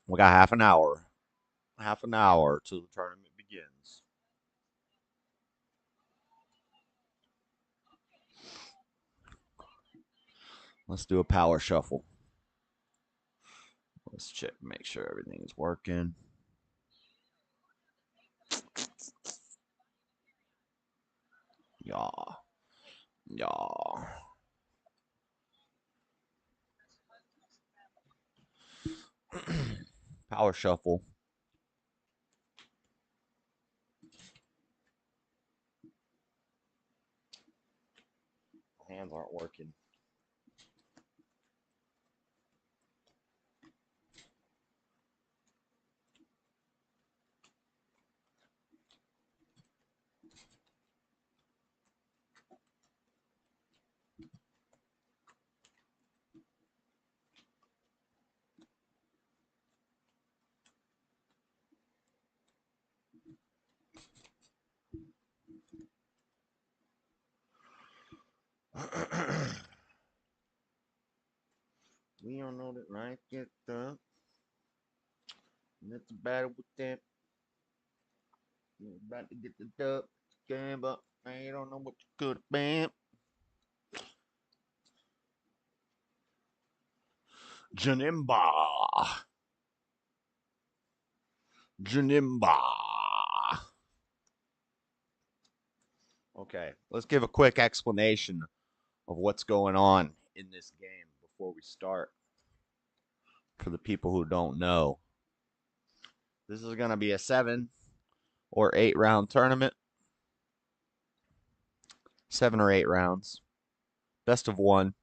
We got half an hour. Half an hour till the tournament begins. Let's do a power shuffle. Let's check, make sure everything's working. Yeah. Yeah. Power shuffle. Hands aren't working. We all know that life gets tough. And it's bad with that. You're about to get the dub. Game up. I don't know what you could have been. Janimba. Janimba. Okay, let's give a quick explanation of what's going on in this game before we start. For the people who don't know, this is going to be a 7 or 8 round tournament. 7 or 8 rounds. Best of one.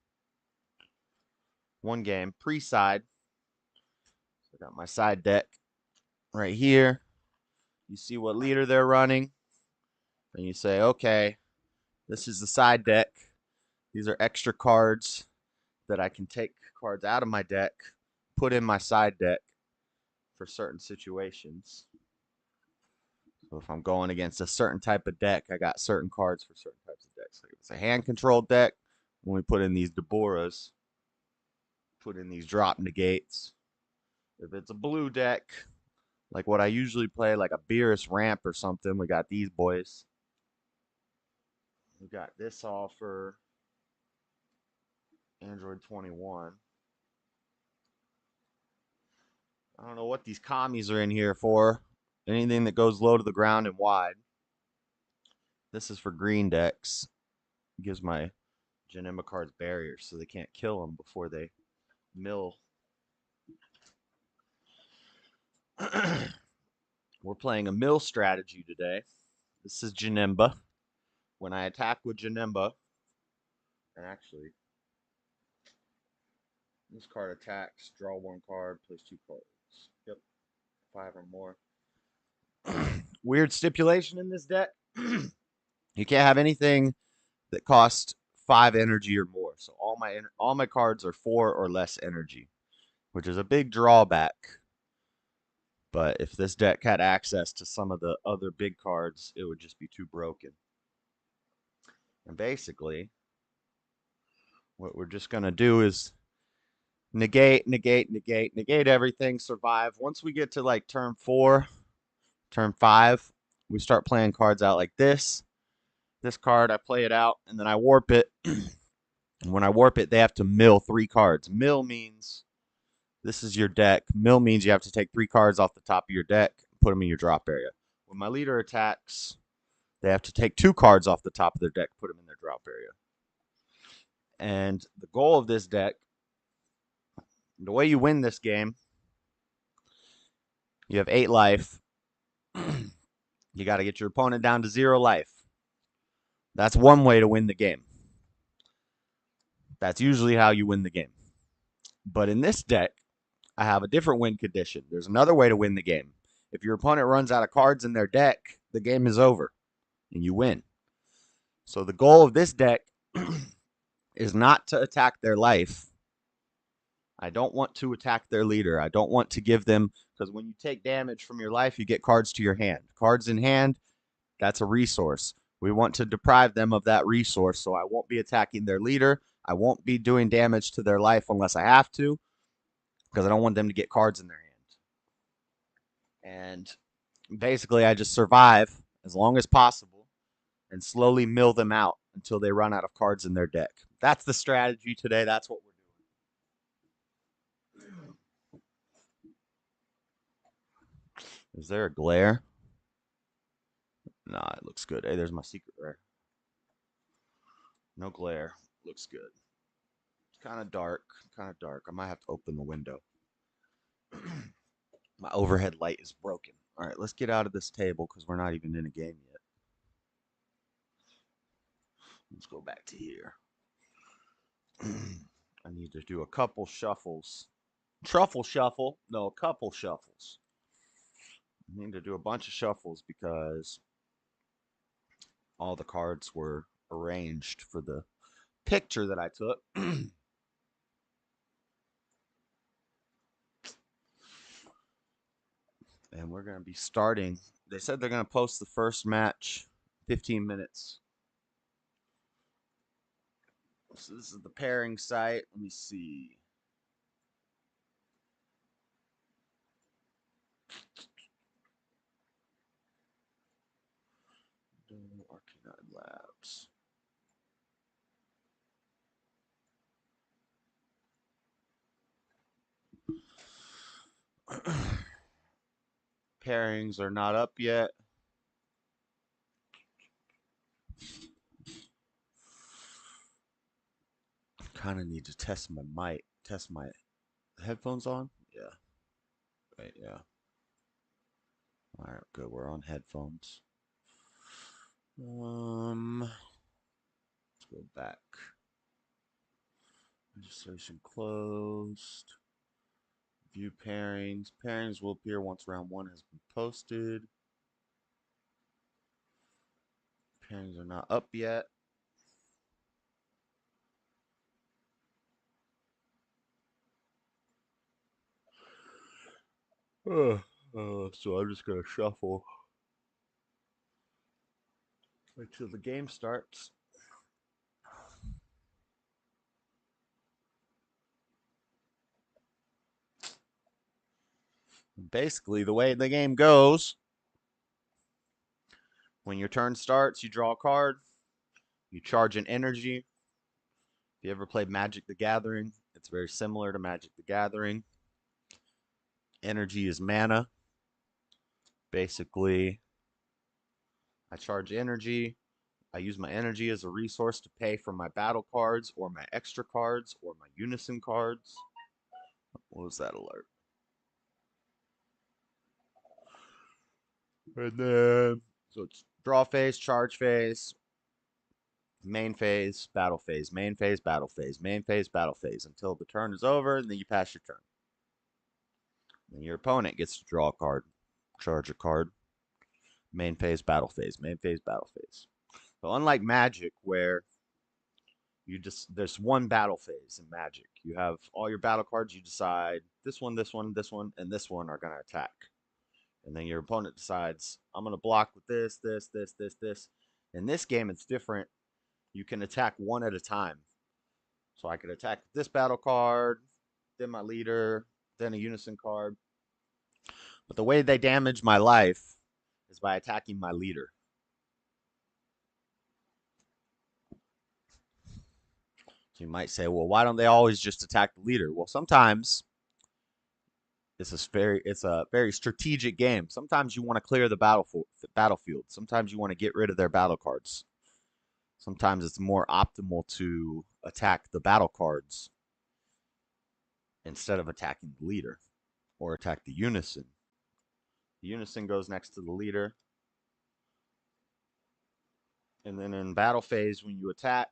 One game. Pre-side. So I got my side deck right here. You see what leader they're running. And you say, okay, this is the side deck. These are extra cards that I can take cards out of my deck, put in my side deck for certain situations. So if I'm going against a certain type of deck, I got certain cards for certain types of decks. Like if it's a hand-controlled deck, when we put in these Dboras, put in these drop negates. If it's a blue deck, like what I usually play, like a Beerus Ramp or something, we got these boys. We got this offer, Android 21. I don't know what these commies are in here for. Anything that goes low to the ground and wide. This is for green decks. It gives my Janemba cards barriers so they can't kill them before they mill. We're playing a mill strategy today. This is Janemba. When I attack with Janemba, and actually, this card attacks, draw 1 card, place 2 cards. Yep, 5 or more. Weird stipulation in this deck. You can't have anything that costs 5 energy or more. So all my cards are 4 or less energy, which is a big drawback. But if this deck had access to some of the other big cards, it would just be too broken. And basically, what we're just going to do is negate everything, survive. Once we get to like turn 4, turn 5, we start playing cards out like this. This card, I play it out, and then I warp it. And when I warp it, they have to mill 3 cards. Mill means this is your deck. Mill means you have to take 3 cards off the top of your deck and put them in your drop area. When my leader attacks, they have to take 2 cards off the top of their deck, put them in their drop area. And the goal of this deck, the way you win this game, you have 8 life. You got to get your opponent down to 0 life. That's one way to win the game. That's usually how you win the game. But in this deck, I have a different win condition. There's another way to win the game. If your opponent runs out of cards in their deck, the game is over and you win. So the goal of this deck is not to attack their life. I don't want to attack their leader. I don't want to give them, because when you take damage from your life, you get cards to your hand. Cards in hand That's a resource. We want to deprive them of that resource, so I won't be attacking their leader. I won't be doing damage to their life unless I have to, because I don't want them to get cards in their hand. And basically, I just survive as long as possible and slowly mill them out until they run out of cards in their deck. That's the strategy today. That's what we're doing. Is there a glare? Nah, it looks good. Hey, there's my secret rare. No glare. Looks good. It's kind of dark. Kind of dark. I might have to open the window. My overhead light is broken. All right, let's get out of this table because we're not even in a game yet. Let's go back to here. I need to do a couple shuffles. Truffle shuffle? No, a couple shuffles. I need to do a bunch of shuffles because all the cards were arranged for the picture that I took. And we're going to be starting. They said they're going to post the first match 15 minutes. So this is the pairing site. Let me see. Arcanine Labs. Pairings are not up yet. Kind of need to test my mic. Test my headphones on. Yeah. Right. Yeah. All right. Good. We're on headphones. Let's go back. Registration closed. View pairings. Pairings will appear once round 1 has been posted. Pairings are not up yet. So I'm just going to shuffle until the game starts. Basically, the way the game goes, when your turn starts, you draw a card, you charge an energy. If you ever played Magic the Gathering, it's very similar to Magic the Gathering. Energy is mana. Basically, I charge energy. I use my energy as a resource to pay for my battle cards or my extra cards or my unison cards. What was that alert? And then, so it's draw phase, charge phase, main phase, battle phase, main phase, battle phase, main phase, battle phase until the turn is over, and then you pass your turn. Then your opponent gets to draw a card, charge a card, main phase, battle phase, main phase, battle phase. So unlike Magic, where there's one battle phase in Magic. You have all your battle cards. You decide this one, this one, this one, and this one are gonna attack. And then your opponent decides, I'm going to block with this, this, this, this, this. In this game, it's different. You can attack one at a time. So I could attack this battle card, then my leader, then a unison card. But the way they damage my life is by attacking my leader. So you might say, well, why don't they always just attack the leader? Well, sometimes it's a very strategic game. Sometimes you want to clear the battlefield. Sometimes you want to get rid of their battle cards. Sometimes it's more optimal to attack the battle cards instead of attacking the leader or attack the unison. The unison goes next to the leader. And then in battle phase, when you attack,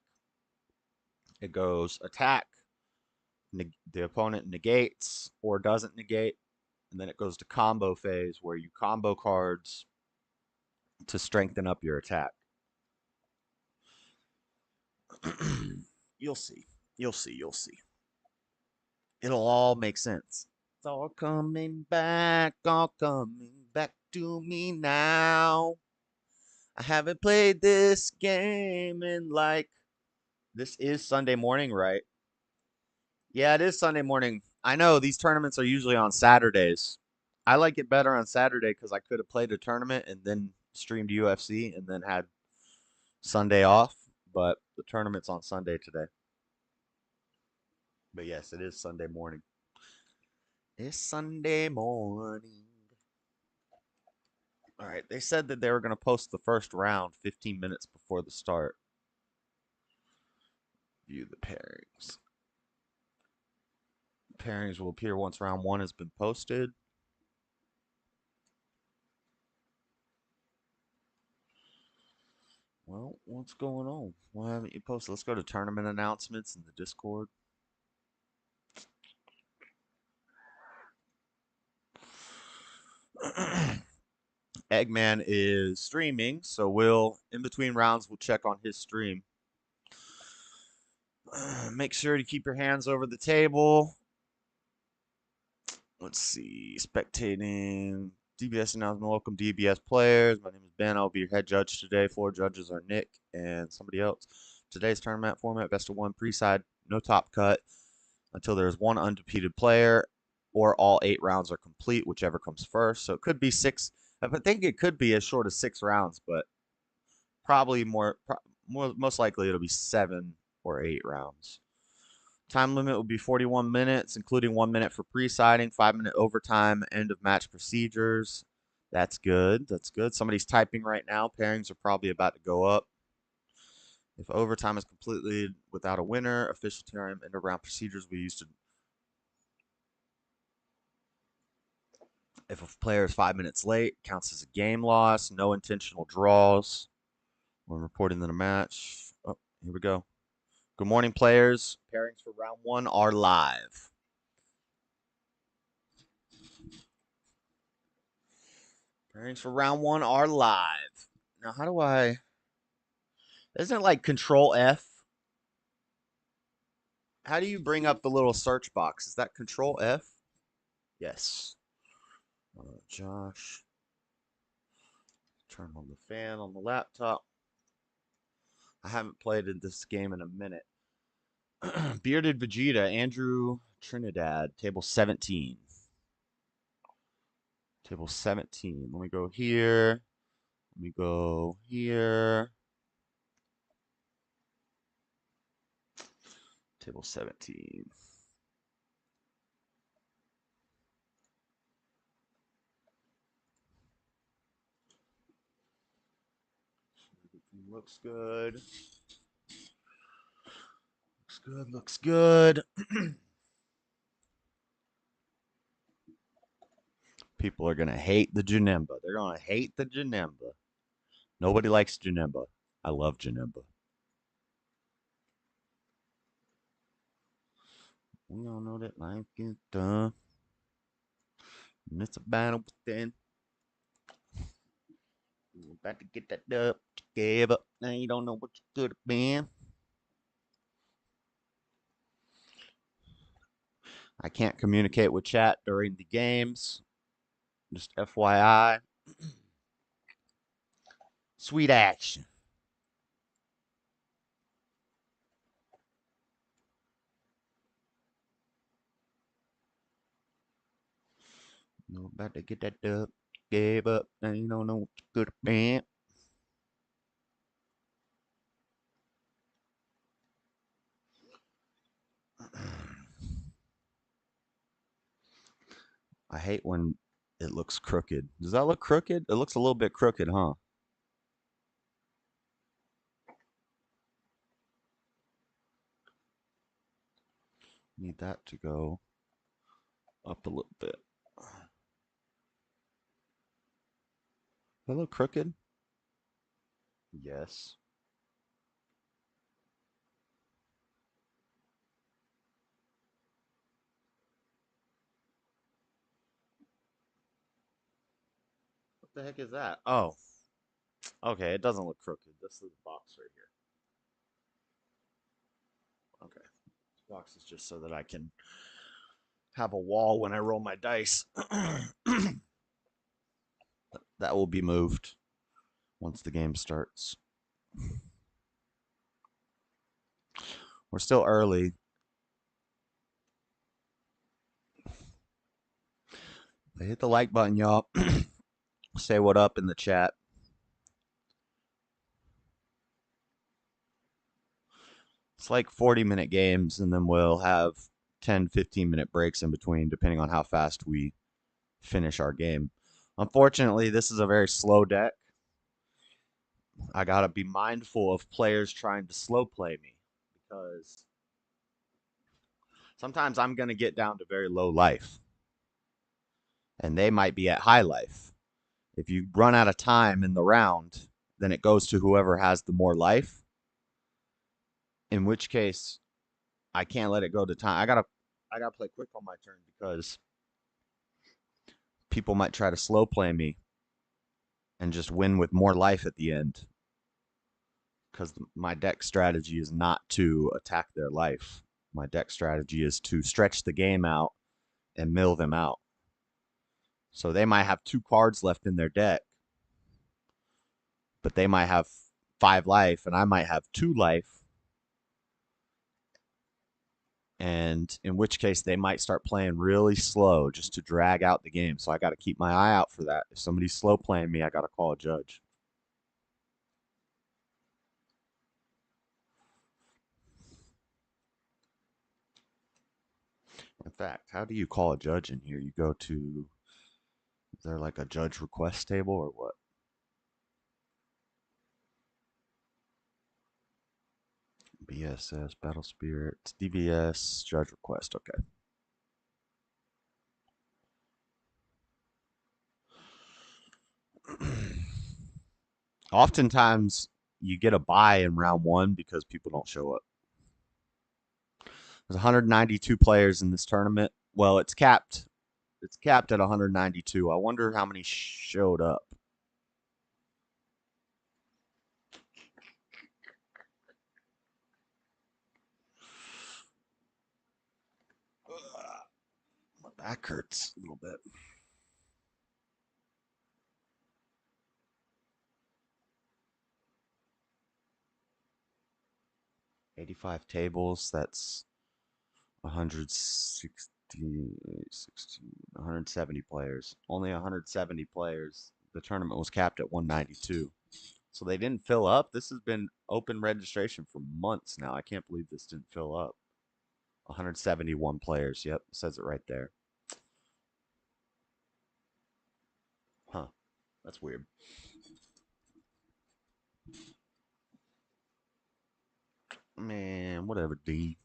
it goes attack, the opponent negates or doesn't negate. And then it goes to combo phase where you combo cards to strengthen up your attack. You'll see. You'll see. You'll see. It'll all make sense. It's all coming back to me now. I haven't played this game in like. This is Sunday morning, right? Yeah, it is Sunday morning. I know these tournaments are usually on Saturdays. I like it better on Saturday because I could have played a tournament and then streamed UFC and then had Sunday off. But the tournament's on Sunday today. But yes, it is Sunday morning. It's Sunday morning. All right, they said that they were going to post the first round 15 minutes before the start. View the pairings. Pairings will appear once round one has been posted. Well, what's going on? Why haven't you posted? Let's go to tournament announcements in the Discord. Eggman is streaming, so we'll, in between rounds, we'll check on his stream. Make sure to keep your hands over the table. Let's see. Spectating. DBS announcement. Welcome, DBS players. My name is Ben. I'll be your head judge today. Floor judges are Nick and somebody else. Today's tournament format, best of one, pre-side, no top cut, until there's one undefeated player or all 8 rounds are complete, whichever comes first. So it could be 6. I think it could be as short as 6 rounds, but probably most likely it'll be 7 or 8 rounds. Time limit will be 41 minutes, including 1 minute for pre-siding, 5-minute overtime, end of match procedures. That's good. That's good. Somebody's typing right now. Pairings are probably about to go up. If overtime is completely without a winner, official time end of round procedures we used to. If a player is 5 minutes late, counts as a game loss. No intentional draws when reporting in a match. Oh, here we go. Good morning, players. Pairings for round one are live. Pairings for round one are live. Now, how do I? Isn't it like Control F? How do you bring up the little search box? Is that Control F? Yes. Josh. Turn on the fan on the laptop. I haven't played this game in a minute. Bearded Vegeta, Andrew Trinidad, table 17. Table 17. Let me go here. Let me go here. Table 17. Everything looks good. Looks good, looks good. People are going to hate the Janemba. They're going to hate the Janemba. Nobody likes Janemba. I love Janemba. We all know that life gets done. And it's a battle within. You're about to get that dub. Gave up. Now you don't know what you could have been. I can't communicate with chat during the games. Just FYI. Sweet action. You're about to get that dub. Gave up. Now you don't know what you could have been. I hate when it looks crooked. Does that look crooked? It looks a little bit crooked, huh? Need that to go up a little bit. That look crooked? Yes. What the heck is that? Oh, okay. It doesn't look crooked. This is the box right here. Okay. This box is just so that I can have a wall when I roll my dice. That will be moved. once the game starts. We're still early. Hit the like button, y'all. Say what up in the chat. It's like 40-minute games, and then we'll have 10, 15-minute breaks in between, depending on how fast we finish our game. Unfortunately, this is a very slow deck. I got to be mindful of players trying to slow play me, because sometimes I'm going to get down to very low life, and they might be at high life. If you run out of time in the round, then it goes to whoever has the more life, in which case I can't let it go to time. I gotta play quick on my turn, because people might try to slow play me and just win with more life at the end, because my deck strategy is not to attack their life. My deck strategy is to stretch the game out and mill them out. So they might have 2 cards left in their deck, but they might have 5 life and I might have 2 life. And in which case they might start playing really slow just to drag out the game. So I got to keep my eye out for that. If somebody's slow playing me, I got to call a judge. In fact, how do you call a judge in here? You go to, is there like a judge request table or what? BSS, Battle Spirits, DBS, judge request. Okay. Oftentimes you get a buy in round 1 because people don't show up. There's 192 players in this tournament. Well, it's capped. It's capped at 192. I wonder how many showed up. My back hurts a little bit. $85 tables. That's 160, 170 players. Only 170 players. The tournament was capped at 192. So they didn't fill up. This has been open registration for months now. I can't believe this didn't fill up. 171 players. Yep, says it right there. Huh. That's weird. Man, whatever, D.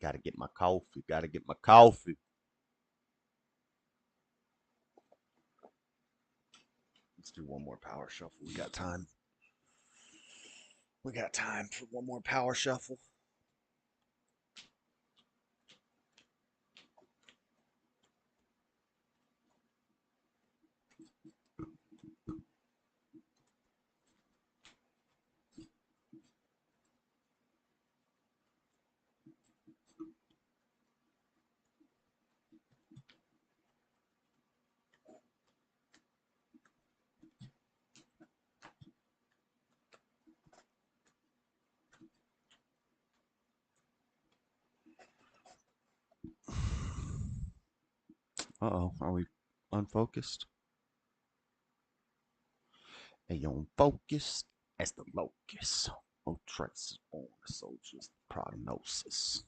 Gotta get my coffee. Gotta get my coffee. Let's do one more power shuffle. We got time. We got time for one more power shuffle. Uh-oh, are we unfocused? Hey, unfocused as the locust. No traces on the soldier's prognosis.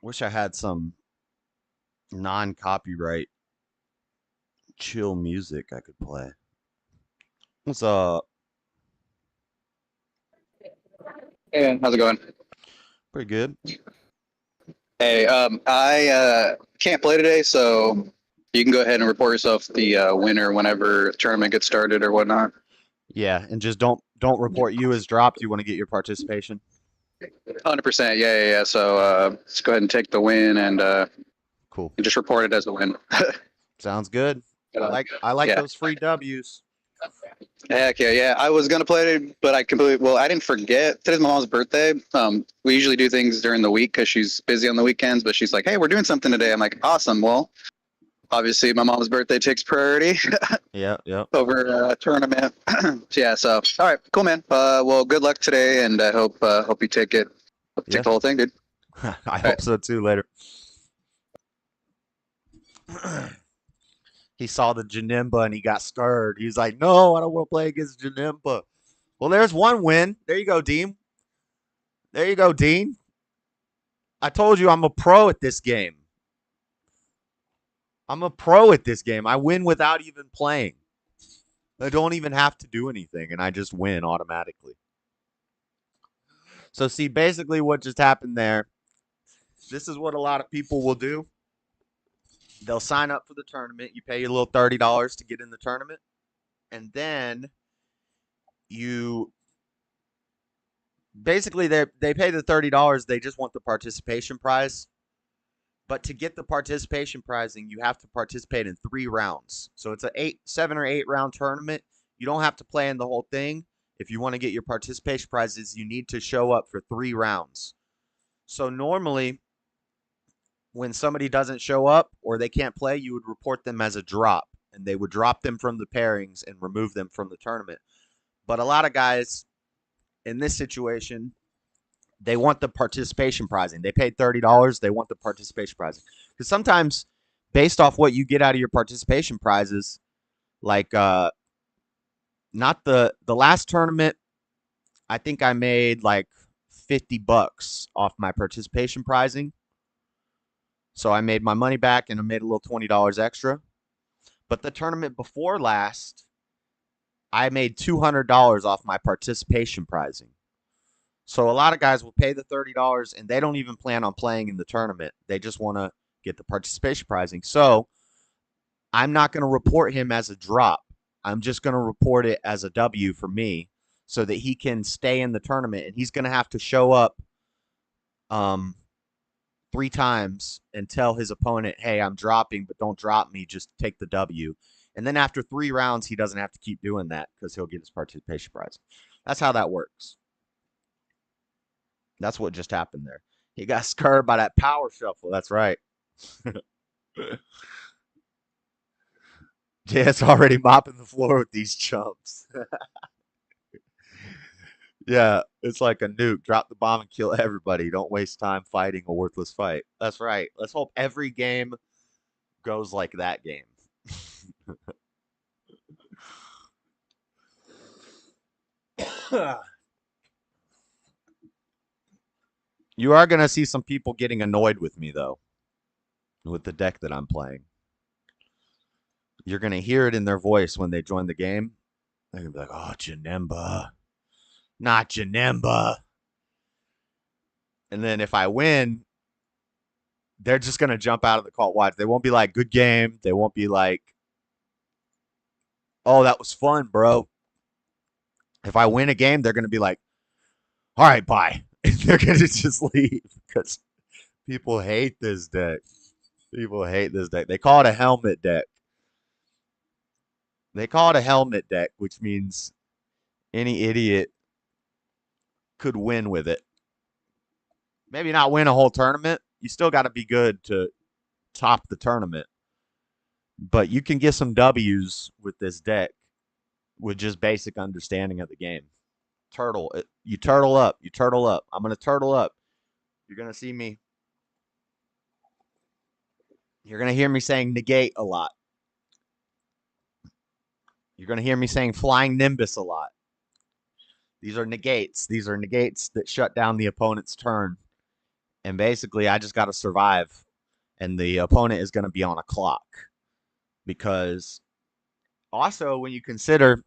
Wish I had some non-copyright chill music I could play. What's up? Hey man, how's it going? Pretty good. Hey, I can't play today, so you can go ahead and report yourself the winner whenever the tournament gets started or whatnot. Yeah, and just don't report you as dropped. You want to get your participation. 100%, yeah. So let's go ahead and take the win and Cool. just report it as a win. Sounds good. I like Yeah, those free W's. heck yeah. I was gonna play it, but I didn't forget. Today's my mom's birthday. We usually do things during the week because she's busy on the weekends, but she's like, "Hey, we're doing something today." I'm like, "Awesome." Well, obviously, my mom's birthday takes priority. Yep. Over a tournament. Yeah, so all right, cool, man. Well, good luck today, and I hope you take it. Hope you take Yeah. the whole thing, dude. I All hope right. so too later. He saw the Janimba and he got scared. He's like, no, I don't want to play against Janimba. Well, there's one win. There you go, Dean. There you go, Dean. I told you I'm a pro at this game. I'm a pro at this game. I win without even playing. I don't even have to do anything, and I just win automatically. So, see, basically what just happened there, this is what a lot of people will do. They'll sign up for the tournament. You pay your little $30 to get in the tournament, and then you basically they pay the $30. They just want the participation prize. But to get the participation prizing, you have to participate in 3 rounds. So it's a 7 or 8 round tournament. You don't have to play in the whole thing. If you want to get your participation prizes, you need to show up for 3 rounds. So normally, when somebody doesn't show up or they can't play, you would report them as a drop, and they would drop them from the pairings and remove them from the tournament. But a lot of guys in this situation, they want the participation prizing. They paid $30. They want the participation prizing. Because sometimes, based off what you get out of your participation prizes, like not the last tournament, I think I made like $50 off my participation prizing. So I made my money back and I made a little $20 extra. But the tournament before last, I made $200 off my participation prizing. So a lot of guys will pay the $30 and they don't even plan on playing in the tournament. They just want to get the participation prizing. So I'm not going to report him as a drop. I'm just going to report it as a W for me so that he can stay in the tournament. And he's going to have to show up 3 times and tell his opponent, hey, I'm dropping, but don't drop me. Just take the W. And then after 3 rounds, he doesn't have to keep doing that because he'll get his participation prize. That's how that works. That's what just happened there. He got scared by that power shuffle. That's right. Jay's already mopping the floor with these chumps. Yeah, it's like a nuke. Drop the bomb and kill everybody. Don't waste time fighting a worthless fight. That's right. Let's hope every game goes like that game. You are going to see some people getting annoyed with me, though, with the deck that I'm playing. You're going to hear it in their voice when they join the game. They're going to be like, oh, Janemba. Not Janemba. And then if I win, they're just going to jump out of the call. Watch. They won't be like, good game. They won't be like, oh, that was fun, bro. If I win a game, they're going to be like, all right, bye. And they're going to just leave because people hate this deck. People hate this deck. They call it a helmet deck. They call it a helmet deck, which means any idiot could win with it. Maybe not win a whole tournament. You still got to be good to top the tournament. But you can get some W's with this deck with just basic understanding of the game. Turtle. You turtle up. You turtle up. I'm going to turtle up. You're going to see me. You're going to hear me saying negate a lot. You're going to hear me saying flying nimbus a lot. These are negates. These are negates that shut down the opponent's turn And basically, I just got to survive. And the opponent is going to be on a clock. Because also, when you consider,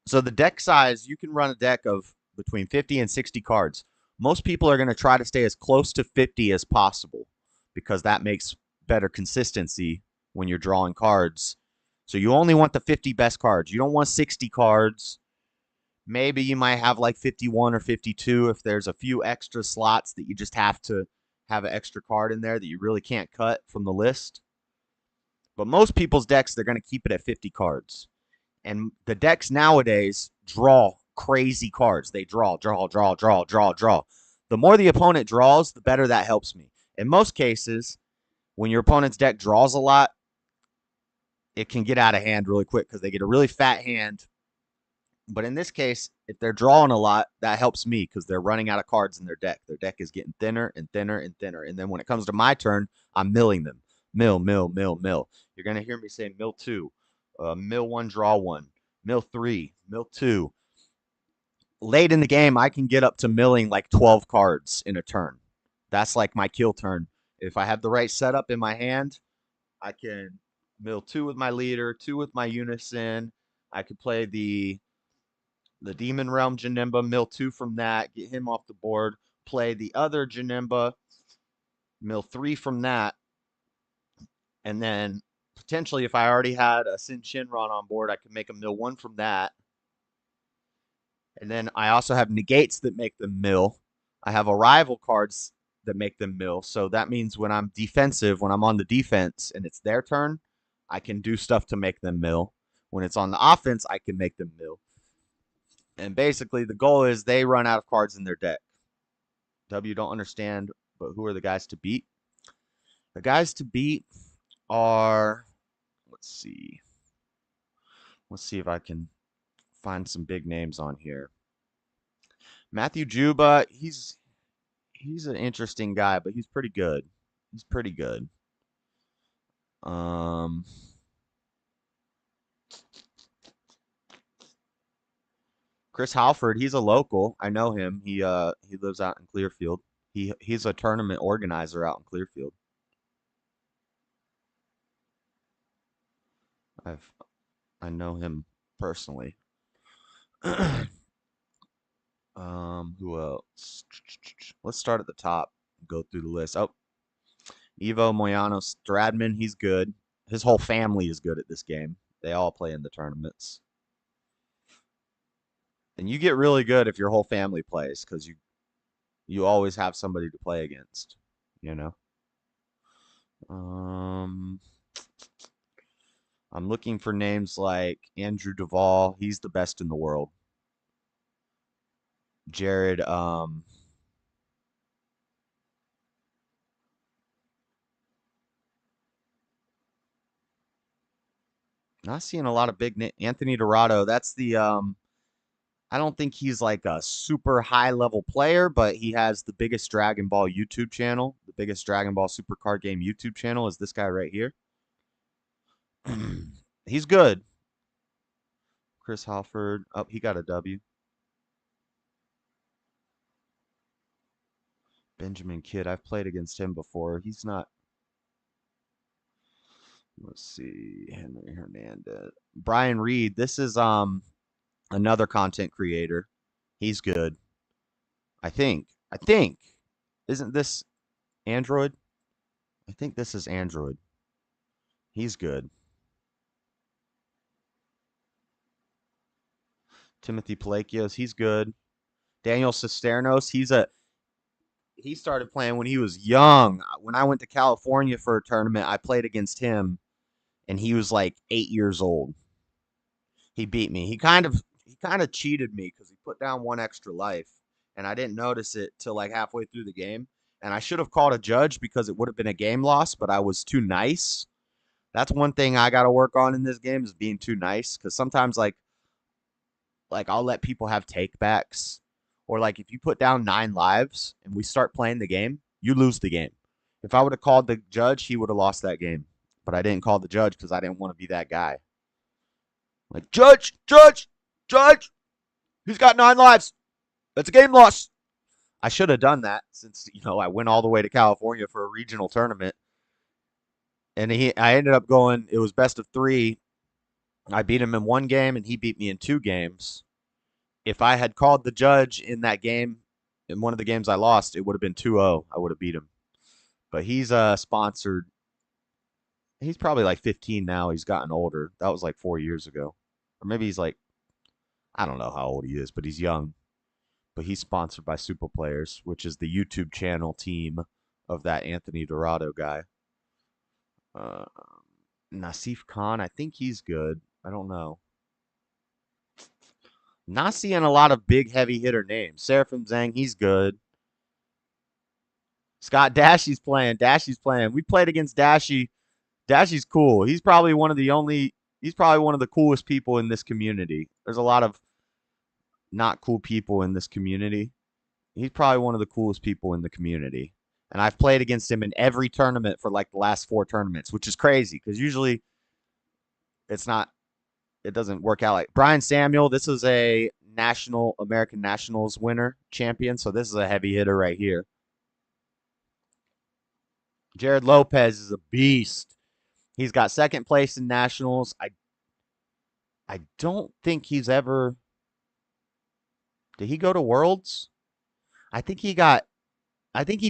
so the deck size, you can run a deck of between 50 and 60 cards. Most people are going to try to stay as close to 50 as possible because that makes better consistency when you're drawing cards. So you only want the 50 best cards. You don't want 60 cards. Maybe you might have like 51 or 52 if there's a few extra slots that you just have to have an extra card in there that you really can't cut from the list. But most people's decks, they're going to keep it at 50 cards. And the decks nowadays draw crazy cards. They draw. The more the opponent draws, the better that helps me. In most cases, when your opponent's deck draws a lot, it can get out of hand really quick because they get a really fat hand. But in this case, if they're drawing a lot, that helps me because they're running out of cards in their deck. Their deck is getting thinner and thinner and thinner. And then when it comes to my turn, I'm milling them. Mill. You're going to hear me say mill 2, mill 1, draw 1, mill 3, mill 2. Late in the game, I can get up to milling like 12 cards in a turn. That's like my kill turn. If I have the right setup in my hand, I can mill 2 with my leader, 2 with my unison. I could play the Demon Realm Janemba, mill 2 from that, get him off the board, play the other Janemba, mill 3 from that, and then potentially if I already had a Sin Shinron on board, I could make a mill 1 from that. And then I also have negates that make them mill. I have arrival cards that make them mill. So that means when I'm defensive, when I'm on the defense and it's their turn, I can do stuff to make them mill. When it's on the offense, I can make them mill. And basically, the goal is they run out of cards in their deck. W don't understand, but who are the guys to beat? The guys to beat are, let's see. Let's see if I can find some big names on here. Matthew Juba, he's an interesting guy, but he's pretty good. He's pretty good. Chris Halford, he's a local. I know him. He lives out in Clearfield. He's a tournament organizer out in Clearfield. I know him personally. Who else? Let's start at the top. Go through the list. Oh, Ivo Moyano Stradman, he's good. His whole family is good at this game. They all play in the tournaments. And you get really good if your whole family plays because you always have somebody to play against, you know. I'm looking for names like Andrew Duvall. He's the best in the world. Jared, not seeing a lot of big Anthony Dorado. That's the I don't think he's like a super high level player, but he has the biggest Dragon Ball YouTube channel. The biggest Dragon Ball Super Card Game YouTube channel is this guy right here. He's good. Chris Halford. Oh, he got a W. Benjamin Kidd. I've played against him before. He's not. Let's see. Henry Hernandez. Brian Reed. This is another content creator. He's good. I think. Isn't this Android? I think this is Android. He's good. Timothy Palacios, he's good. Daniel Cisternos, he started playing when he was young. When I went to California for a tournament, I played against him, and he was like 8 years old. He beat me. He kind of cheated me because he put down 1 extra life, and I didn't notice it till like halfway through the game. And I should have called a judge because it would have been a game loss, but I was too nice. That's one thing I got to work on in this game is being too nice because sometimes like I'll let people have takebacks, or like if you put down 9 lives and we start playing the game, you lose the game. If I would have called the judge, he would have lost that game. But I didn't call the judge because I didn't want to be that guy. Like, judge, he's got 9 lives. That's a game loss. I should have done that since I went all the way to California for a regional tournament, and I ended up going. It was best of 3. I beat him in 1 game, and he beat me in 2 games. If I had called the judge in that game, in one of the games I lost, it would have been 2-0. I would have beat him. But he's sponsored. He's probably like 15 now. He's gotten older. That was like 4 years ago. Or maybe he's like, I don't know how old he is, but he's young. But he's sponsored by Super Players, which is the YouTube channel team of that Anthony Dorado guy. Nasif Khan, I think he's good. I don't know. Not seeing a lot of big heavy hitter names. Seraphim Zhang, he's good. Scott Dashy's playing. We played against Dashy. Dashy's cool. He's probably one of the coolest people in this community. There's a lot of not cool people in this community. He's probably one of the coolest people in the community. And I've played against him in every tournament for like the last 4 tournaments, which is crazy because usually it doesn't work out like Brian Samuel. This is a American Nationals winner champion. So this is a heavy hitter right here. Jared Lopez is a beast. He's got 2nd place in Nationals. I don't think he's ever. Did he go to Worlds? I think he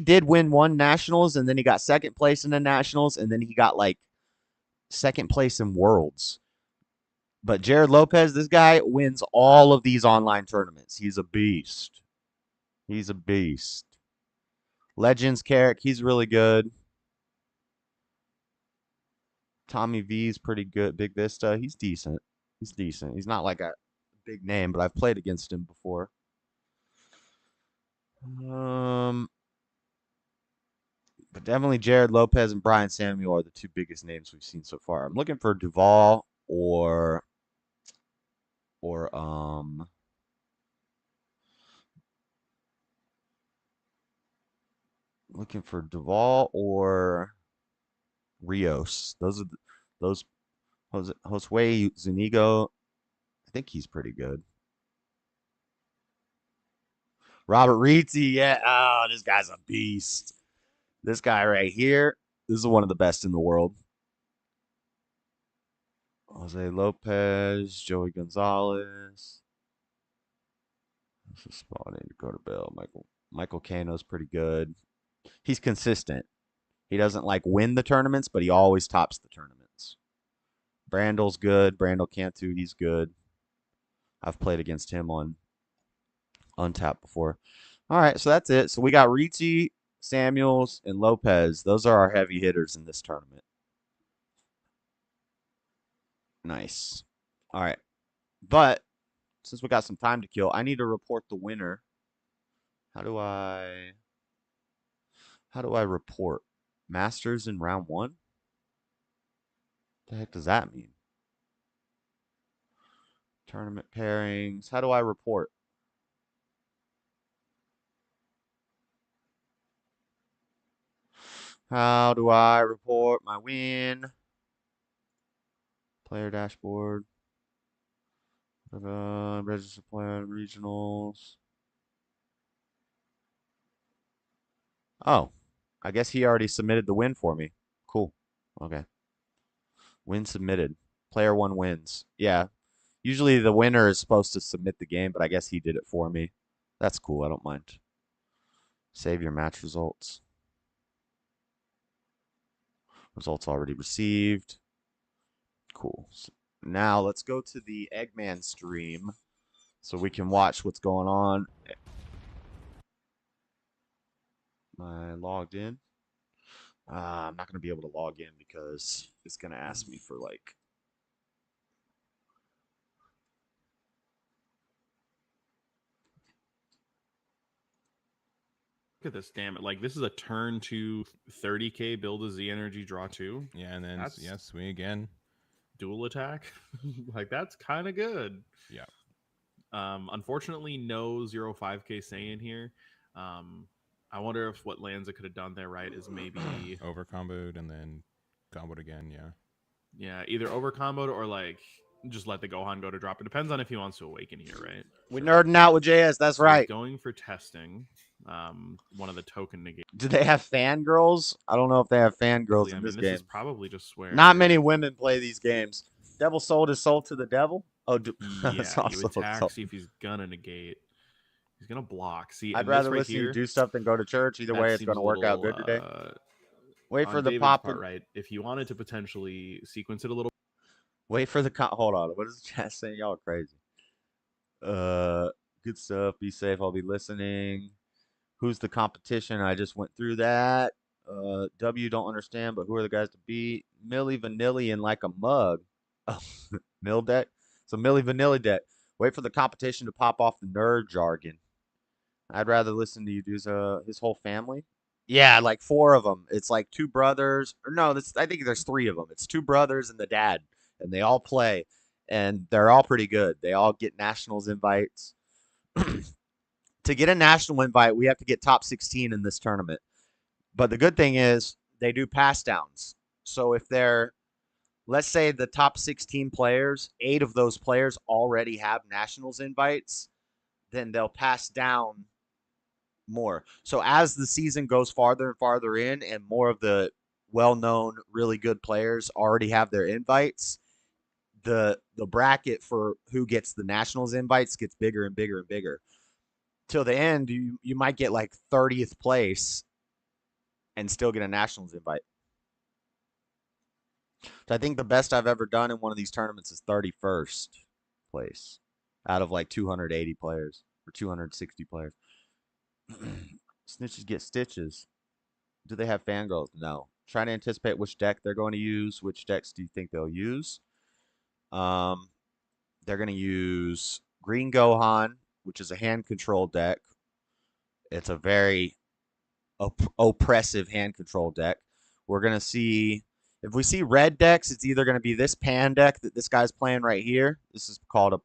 did win 1 Nationals, and then he got 2nd place in the Nationals, and then he got like 2nd place in Worlds. But Jared Lopez, this guy wins all of these online tournaments. He's a beast. Legends Carrick, he's really good. Tommy V's pretty good. Big Vista, he's decent. He's not like a big name, but I've played against him before. But definitely Jared Lopez and Brian Samuel are the 2 biggest names we've seen so far. I'm looking for Duval or Rios. Those Josue Zuniga. I think he's pretty good. Robert Rizzi, yeah. Oh, this guy's a beast. This guy right here, this is one of the best in the world. Jose Lopez, Joey Gonzalez. This is spawning Dakota Bell. Michael Cano's pretty good. He's consistent. He doesn't like win the tournaments, but he always tops the tournaments. Brandl's good. Brandel Cantu, he's good. I've played against him on Untapped before. All right, so that's it. So we got Rizzi, Samuels, and Lopez. Those are our heavy hitters in this tournament. Nice. All right. But since we got some time to kill, I need to report the winner. How do I report? Masters in round 1? What the heck does that mean? Tournament pairings. How do I report? How do I report my win? Player dashboard. Register player regionals. Oh, I guess he already submitted the win for me. Cool. Okay. Win submitted. Player 1 wins. Yeah. Usually the winner is supposed to submit the game, but I guess he did it for me. That's cool. I don't mind. Save your match results. Results already received. Cool. So now let's go to the Eggman stream so we can watch what's going on. Am I logged in? I'm not going to be able to log in because it's going to ask me for like. Look at this, damn it. Like, this is a turn to 30k, build a Z energy, draw 2. Yeah, and then, yes, swing again. Dual attack. Like, that's kind of good. Yeah. Unfortunately, no 0.5k Saiyan here. I wonder if what Lanza could have done there, right, is maybe over comboed and then comboed again. Yeah, either over comboed or like just let the Gohan go to drop. It depends on if he wants to awaken here, right? We're nerding out with JS. That's So right. he's going for testing. one of the token negate. Do they have fangirls? I don't know if they have fangirls I in mean, this this game. is probably just where Not many women play these games. Devil sold his soul to the devil. Oh, yeah, you attack, see if he's gonna negate. He's gonna block. See, I'd and rather this right listen to you here, do stuff than go to church. Either that way, it's seems going a to work out little, good today. Wait for on the David's pop. part, right? If you wanted to potentially sequence it a little. Wait for the hold on. What is the chat saying? Y'all are crazy. Good stuff. Be safe. I'll be listening. Who's the competition? I just went through that. W don't understand, but who are the guys to beat? Millie Vanilli in like a mug. Oh, Mill deck. So Millie Vanilli deck. Wait for the competition to pop off the nerd jargon. I'd rather listen to you do his whole family. Yeah, like 4 of them. It's like 2 brothers. Or no, I think there's 3 of them. It's 2 brothers and the dad, and they all play, and they're all pretty good. They all get nationals invites. To get a national invite, we have to get top 16 in this tournament. But the good thing is they do pass downs. So if they're, let's say the top 16 players, 8 of those players already have nationals invites, then they'll pass down more. So as the season goes farther and farther in and more of the well-known, really good players already have their invites, the bracket for who gets the nationals invites gets bigger and bigger and bigger. Till the end, you might get like 30th place and still get a nationals invite. So I think the best I've ever done in one of these tournaments is 31st place out of like 280 players or 260 players. Snitches get stitches. Do they have fangirls? No. Trying to anticipate which deck they're going to use. Which decks do you think they'll use? They're going to use Green Gohan, which is a hand control deck. It's a very oppressive hand control deck. We're going to see, if we see red decks, it's either going to be this Pan deck that this guy's playing right here. This is called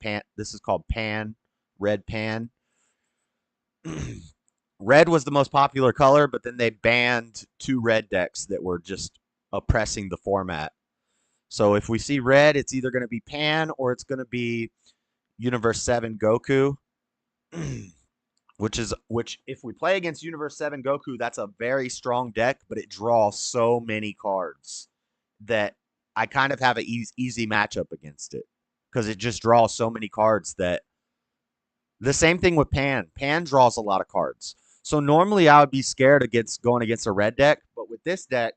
Pan, Red Pan. Red was the most popular color, but then they banned 2 red decks that were just oppressing the format. So if we see red, it's either going to be Pan or it's going to be Universe 7 Goku. Which if we play against Universe 7 Goku, that's a very strong deck, but it draws so many cards that I kind of have an easy matchup against it because it just draws so many cards that the same thing with Pan. Pan draws a lot of cards. So normally I would be scared against going against a red deck, but with this deck,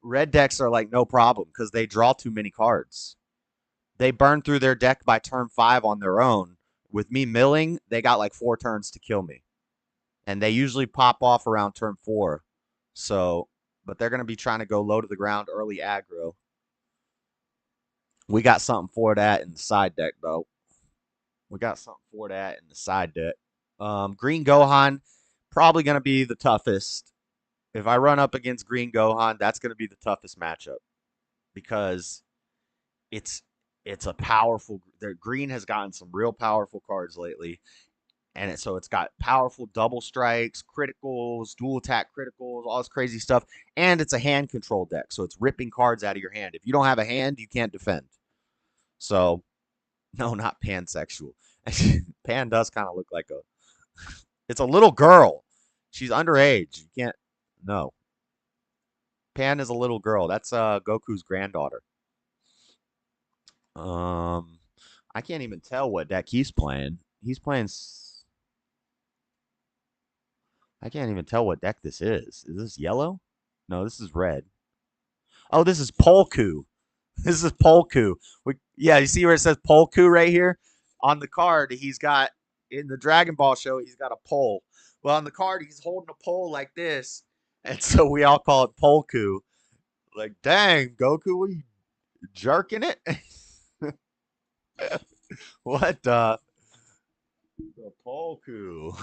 red decks are like no problem because they draw too many cards. They burn through their deck by turn 5 on their own. With me milling, they got like 4 turns to kill me. And they usually pop off around turn 4. So, but they're going to be trying to go low to the ground early aggro. We got something for that in the side deck, though. We got something for that in the side deck. Green Gohan, probably going to be the toughest. If I run up against Green Gohan, that's going to be the toughest matchup. Because it's a powerful. Green has gotten some real powerful cards lately, and so it's got powerful double strikes, criticals, dual attack criticals, all this crazy stuff, and it's a hand control deck, so it's ripping cards out of your hand. If you don't have a hand, you can't defend. So, no, not pansexual. Pan does kind of look like a. It's a little girl. She's underage. You can't. No. Pan is a little girl. That's Goku's granddaughter. I can't even tell what deck he's playing. He's playing. I can't even tell what deck this is. Is this yellow? No, this is red. Oh, this is Polku. This is Polku. Yeah, you see where it says Polku right here? On the card, he's got, in the Dragon Ball show, he's got a pole. Well, on the card, he's holding a pole like this. And so we all call it Polku. Like, dang, Goku, what are you jerking it? What the Polku?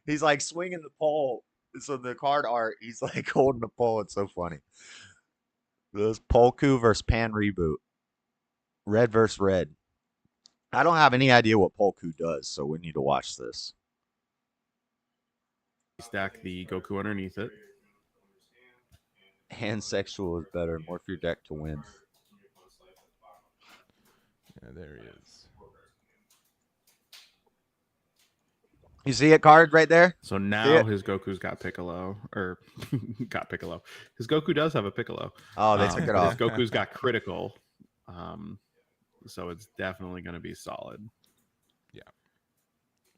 He's like swinging the pole. So the card art, he's like holding the pole. It's so funny. This Polku versus Pan reboot. Red versus red. I don't have any idea what Polku does, so we need to watch this. Stack the Goku underneath it. Hand sexual is better. More for your deck to win. Yeah, there he is. You see it card right there? So now his Goku's got Piccolo, or got Piccolo. His Goku does have a Piccolo. Oh, they took it but off. His Goku's got critical. So it's definitely going to be solid.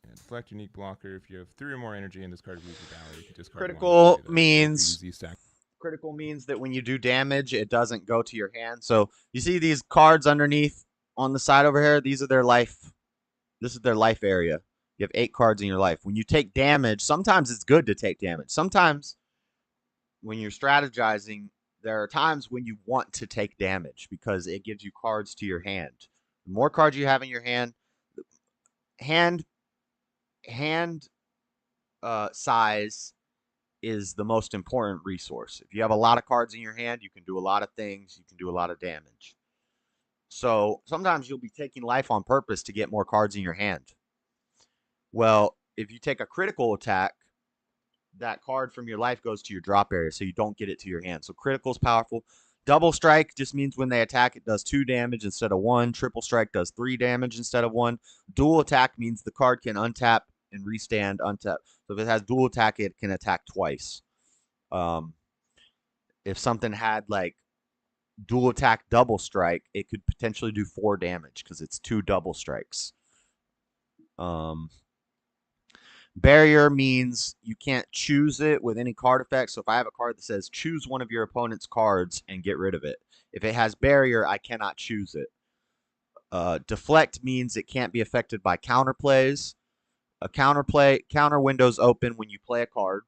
And select unique blocker. If you have 3 or more energy in this card, lose your power. You can discard Critical one, means Z-stack. critical means that when you do damage, it doesn't go to your hand. So you see these cards underneath on the side over here. These are their life. This is their life area. You have 8 cards in your life. When you take damage, sometimes it's good to take damage. Sometimes when you're strategizing, there are times when you want to take damage because it gives you cards to your hand. The more cards you have in your hand size is the most important resource. If you have a lot of cards in your hand, you can do a lot of things. You can do a lot of damage. So sometimes you'll be taking life on purpose to get more cards in your hand. Well, if you take a critical attack, that card from your life goes to your drop area, so you don't get it to your hand. So critical is powerful. Double strike just means when they attack, it does 2 damage instead of 1. Triple strike does 3 damage instead of 1. Dual attack means the card can untap and restand untap. So if it has dual attack, it can attack twice. If something had like dual attack double strike, it could potentially do 4 damage because it's 2 double strikes. Barrier means you can't choose it with any card effect. So if I have a card that says choose one of your opponent's cards and get rid of it, if it has barrier, I cannot choose it. Deflect means it can't be affected by counterplays. A counter windows open when you play a card.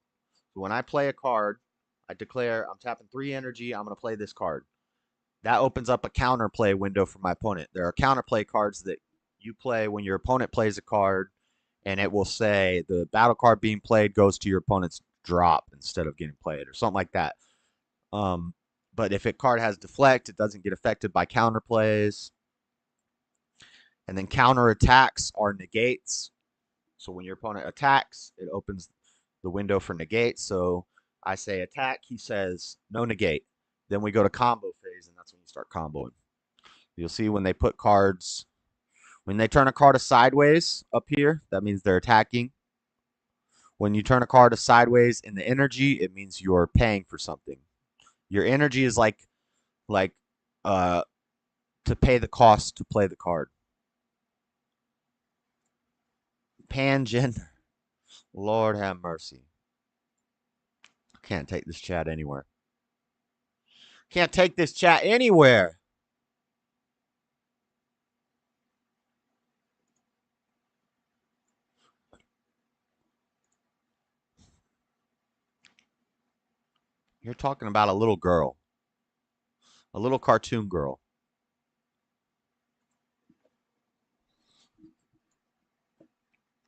So when I play a card, I declare I'm tapping 3 energy. I'm going to play this card. That opens up a counterplay window for my opponent. There are counterplay cards that you play when your opponent plays a card, and it will say the battle card being played goes to your opponent's drop instead of getting played or something like that. But if a card has deflect, it doesn't get affected by counterplays. And then counter attacks are negates. So when your opponent attacks, it opens the window for negate. So I say attack, he says no negate. Then we go to combo phase, and that's when you start comboing. You'll see when they put cards, when they turn a card sideways up here, that means they're attacking. When you turn a card sideways in the energy, it means you're paying for something. Your energy is like to pay the cost to play the card. Pangender. Lord have mercy. Can't take this chat anywhere. Can't take this chat anywhere. You're talking about a little girl. A little cartoon girl.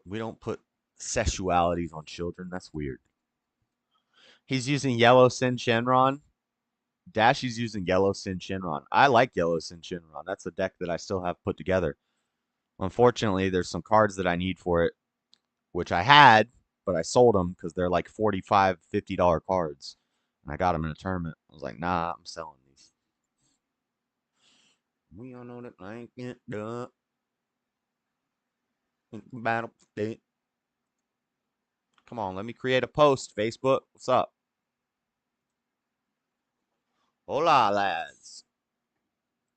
We don't put sexualities on children. That's weird. He's using Yellow Sin Shenron. Dashy's using Yellow Sin Shenron. I like Yellow Sin Shenron. That's a deck that I still have put together. Unfortunately, there's some cards that I need for it, which I had, but I sold them because they're like $45, $50 cards. And I got them in a tournament. I was like, nah, I'm selling these. We all know that I ain't get done. Battle state. Come on, let me create a post, Facebook. What's up? Hola, lads.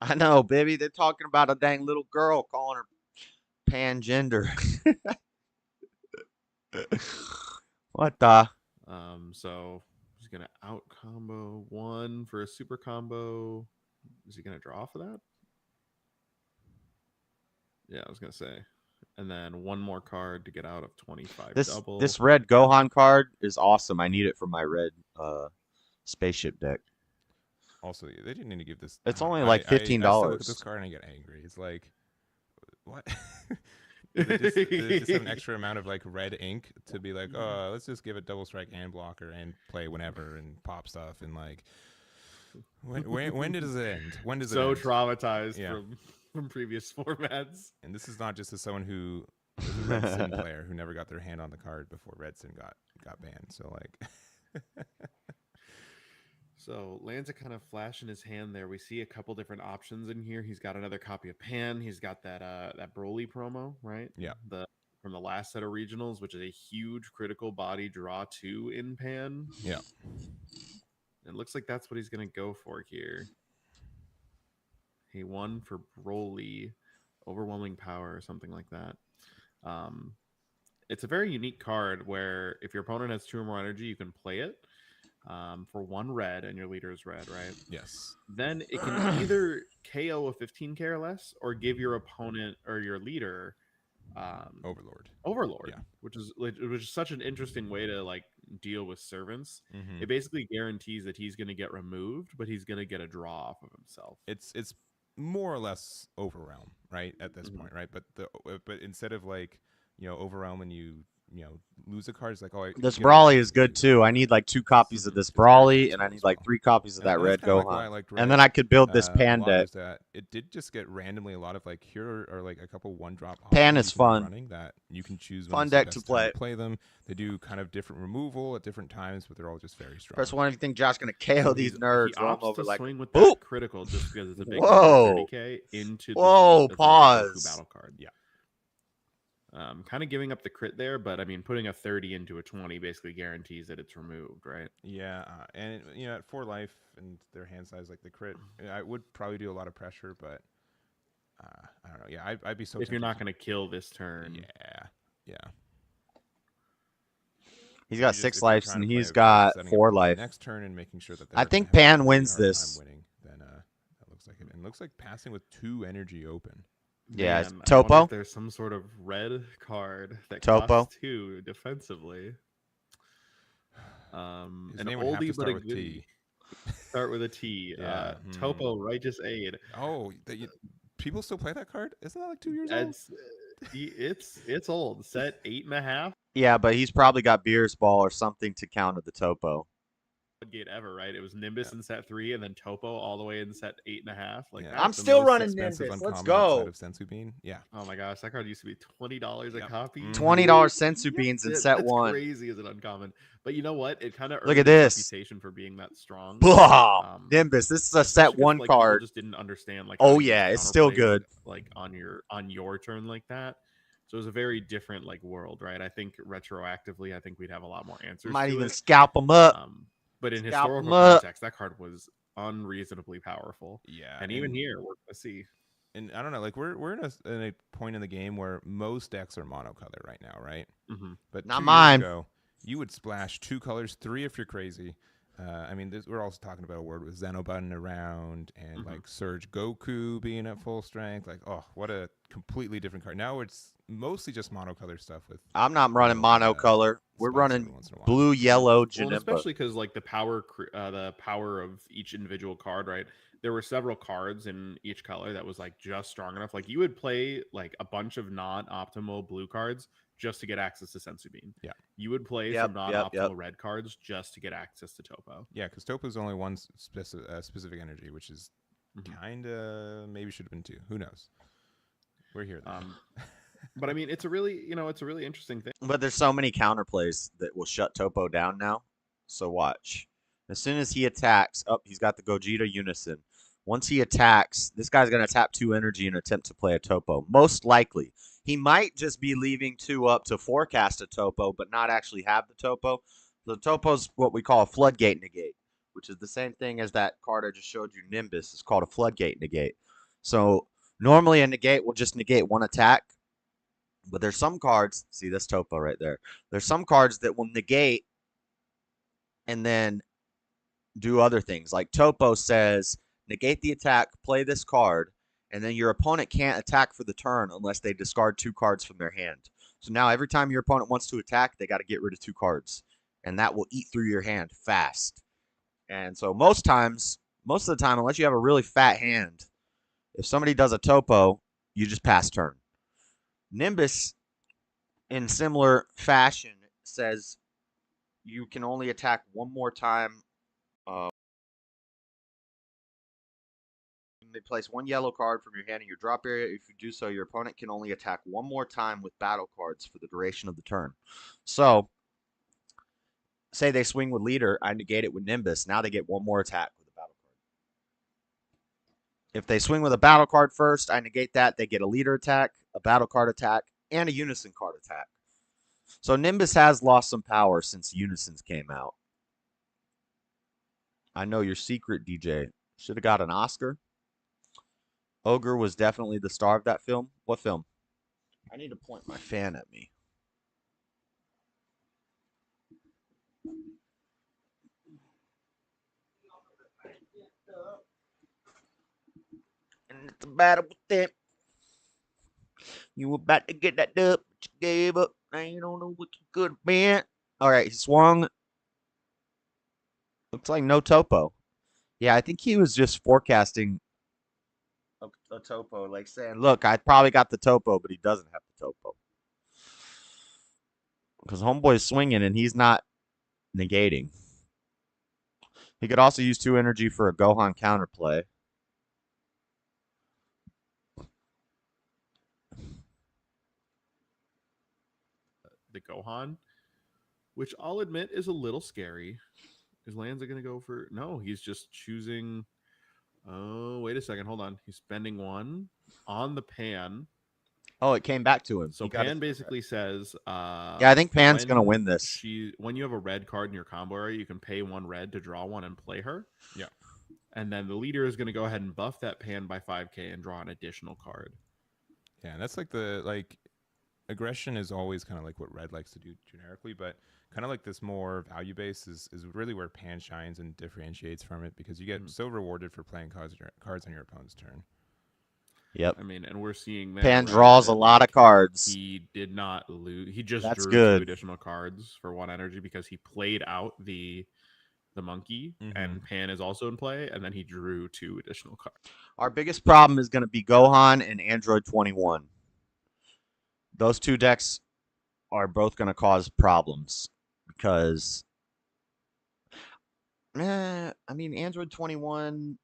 I know, baby. They're talking about a dang little girl calling her pangender. What the? So he's gonna out combo 1 for a super combo. Is he gonna draw for that? Yeah, I was gonna say. And then 1 more card to get out of 25 double. This red Gohan card is awesome. I need it for my red spaceship deck. Also, they didn't need to give this. It's only like $15. I still look at this card and I get angry. It's like, what? They just have an extra amount of like red ink to be like, oh, let's just give it double strike and blocker and play whenever and pop stuff and like, when does it end? When does it end? Traumatized from previous formats. And this is not just as someone who was a Red Sin player who never got their hand on the card before Red Sin got banned. So like. So Lanza kind of flash in his hand there. We see a couple different options in here. He's got another copy of Pan. He's got that Broly promo, right? Yeah. The from the last set of regionals, which is a huge critical body draw 2 in Pan. Yeah. It looks like that's what he's going to go for here. He won for Broly, overwhelming power or something like that. It's a very unique card where if your opponent has 2 or more energy, you can play it for 1 red and your leader is red, right? Yes. Then it can either KO a 15k or less or give your opponent or your leader Overlord, Yeah. which is such an interesting way to like deal with servants. Mm-hmm. It basically guarantees that he's going to get removed, but he's going to get a draw off of himself. It's more or less Overwhelm, right? At this point, right? But instead of like, Overwhelm and you lose a card, it's like, This Brawly is good too. I need like 2 copies of this Brawly, and I need like 3 copies of that Red Gohan. And then I could build this Pan deck. It did just get randomly a lot of like here are like a couple 1-drop Pan is fun. running that you can choose Fun deck to play them. They do kind of different removal at different times, but they're all just very strong. Press 1 if you think Josh's gonna KO these nerds. He opts over to like swing with boop. that critical just because it's a big Whoa. 30k into Whoa, the pause. battle card. Yeah. Kind of giving up the crit there, but I mean, putting a 30 into a 20 basically guarantees that it's removed, right? Yeah, and at 4 life and their hand size, like the crit, I would probably do a lot of pressure, but I don't know. Yeah, I'd be so. If you're not going to kill this turn, yeah. He's got 6 lives and he's got 4 life. Next turn and making sure that I think Pan wins this. Winning, then that looks like it. And it looks like passing with 2 energy open. Yeah, man, Topo. If there's some sort of red card that Topo. costs 2 defensively. His an name would have to oldie but start a with goodie. T. Start with a T. Yeah. Topo, Righteous Aid. Oh, people still play that card? Isn't that like 2 years old? It's old. Set 8.5. Yeah, but he's probably got Beer's Ball or something to counter the Topo. Gate ever, right? It was Nimbus in set 3 and then Topo all the way in set 8.5. Like Yeah. that's I'm the still most running expensive Nimbus. uncommon. Let's go. Outside of Sensu Bean. Yeah. Oh my gosh, that card used to be $20 a copy. $20 Sensu Beans in set that's 1. Crazy as an uncommon. But you know what? It kind of Look at this reputation for being that strong. Nimbus. This is a set 1 like, card. Just didn't understand. Like, oh yeah, it's still good. Like on your turn like that. So it was a very different like world, right? I think retroactively, I think we'd have a lot more answers. Might to even it. scalp them up. But in Scalp historical 'em up. context, that card was unreasonably powerful. Yeah. And even here, we're gonna see. And I don't know, like we're in a point in the game where most decks are monocolor right now, right? Mm-hmm. But not 2 mine. years ago, you would splash 2 colors, 3 if you're crazy. I mean, we're also talking about a world with Xenobutton around and like Surge Goku being at full strength. Like, oh, what a completely different card. Now it's mostly just monocolor stuff with. I'm not running monocolor. We're running blue, yellow, Janemba. Well, especially because like the power of each individual card, right? There were several cards in each color that was like just strong enough. Like you would play like a bunch of non-optimal blue cards just to get access to Sensu Bean. Yeah. You would play some non-optimal red cards just to get access to Topo. Yeah, because Topo's only one specific energy, which is kind of maybe should have been 2. Who knows? We're here. But I mean, it's a really interesting thing. But there's so many counterplays that will shut Topo down now. So watch. As soon as he attacks, he's got the Gogeta Unison. Once he attacks, this guy's going to tap 2 energy and attempt to play a Topo. Most likely. He might just be leaving 2 up to forecast a Topo, but not actually have the Topo. The Topo's what we call a Floodgate Negate, which is the same thing as that card I just showed you, Nimbus. It's called a Floodgate Negate. So normally a negate will just negate 1 attack. But there's some cards, see this Topo right there. There's some cards that will negate and then do other things. Like Topo says, negate the attack, play this card, and then your opponent can't attack for the turn unless they discard 2 cards from their hand. So now every time your opponent wants to attack, they got to get rid of 2 cards. And that will eat through your hand fast. And so most of the time, unless you have a really fat hand, if somebody does a Topo, you just pass turn. Nimbus, in similar fashion, says you can only attack 1 more time. They place 1 yellow card from your hand in your drop area. If you do so, your opponent can only attack 1 more time with battle cards for the duration of the turn. So, say they swing with leader, I negate it with Nimbus. Now they get 1 more attack with a battle card. If they swing with a battle card first, I negate that. They get a leader attack, a battle card attack, and a Unison card attack. So Nimbus has lost some power since Unisons came out. I know your secret, DJ. Should have got an Oscar. Ogre was definitely the star of that film. What film? I need to point my fan at me. And it's a battle with them. You were about to get that dub, but you gave up. Now you don't know what you could have been. All right, he swung. Looks like no topo. Yeah, I think he was just forecasting a topo, like saying, look, I probably got the topo, but he doesn't have the topo. Because Homeboy's swinging and he's not negating. He could also use 2 energy for a Gohan counterplay. The Gohan, which I'll admit is a little scary. His lands are going to go for... No, he's just choosing... Oh, wait a second. Hold on. He's spending 1 on the Pan. Oh, it came back to him. So Pan basically says... yeah, I think Pan's going to win this. When you have a red card in your combo area, you can pay 1 red to draw 1 and play her. Yeah. And then the leader is going to go ahead and buff that Pan by 5k and draw an additional card. Yeah, and that's like aggression is always kind of like what red likes to do generically, but kind of like this more value base is really where Pan shines and differentiates from it, because you get so rewarded for playing cards on your opponent's turn. Yep. I mean, and we're seeing that Pan draws a lot of cards. He did not lose. He just That's drew good. 2 additional cards for 1 energy because he played out the monkey, and Pan is also in play, and then he drew 2 additional cards. Our biggest problem is going to be Gohan and Android 21. Those 2 decks are both going to cause problems because, I mean, Android 21,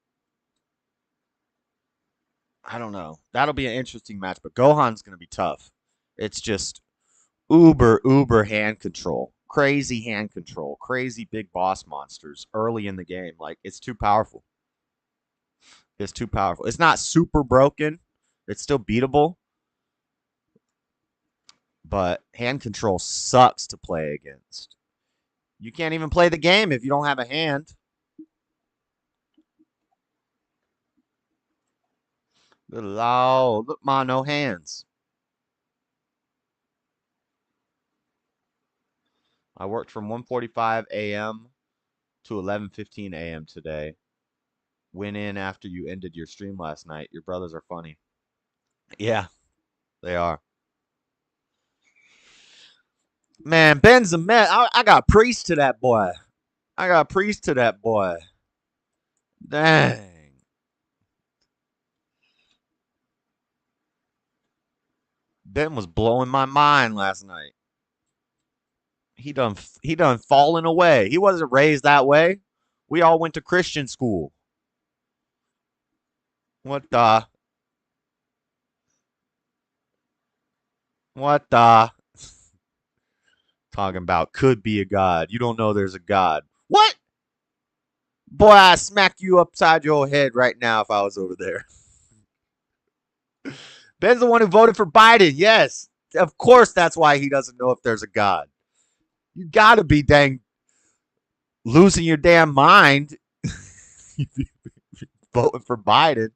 I don't know. That'll be an interesting match, but Gohan's going to be tough. It's just uber hand control. Crazy hand control. Crazy big boss monsters early in the game. Like, it's too powerful. It's too powerful. It's not super broken. It's still beatable. But hand control sucks to play against. You can't even play the game if you don't have a hand. Good Lord. Look, ma, no hands. I worked from 1:45 a.m. to 11:15 a.m. today. Went in after you ended your stream last night. Your brothers are funny. Yeah, they are. Man, Ben's a man. I got priest to that boy. Dang. Ben was blowing my mind last night. He done fallen away. He wasn't raised that way. We all went to Christian school. What the? Talking about could be a god. You don't know there's a god. What? Boy, I'd smack you upside your head right now if I was over there. Ben's the one who voted for Biden. Yes. Of course that's why he doesn't know if there's a god. You gotta be dang losing your damn mind. Voting for Biden.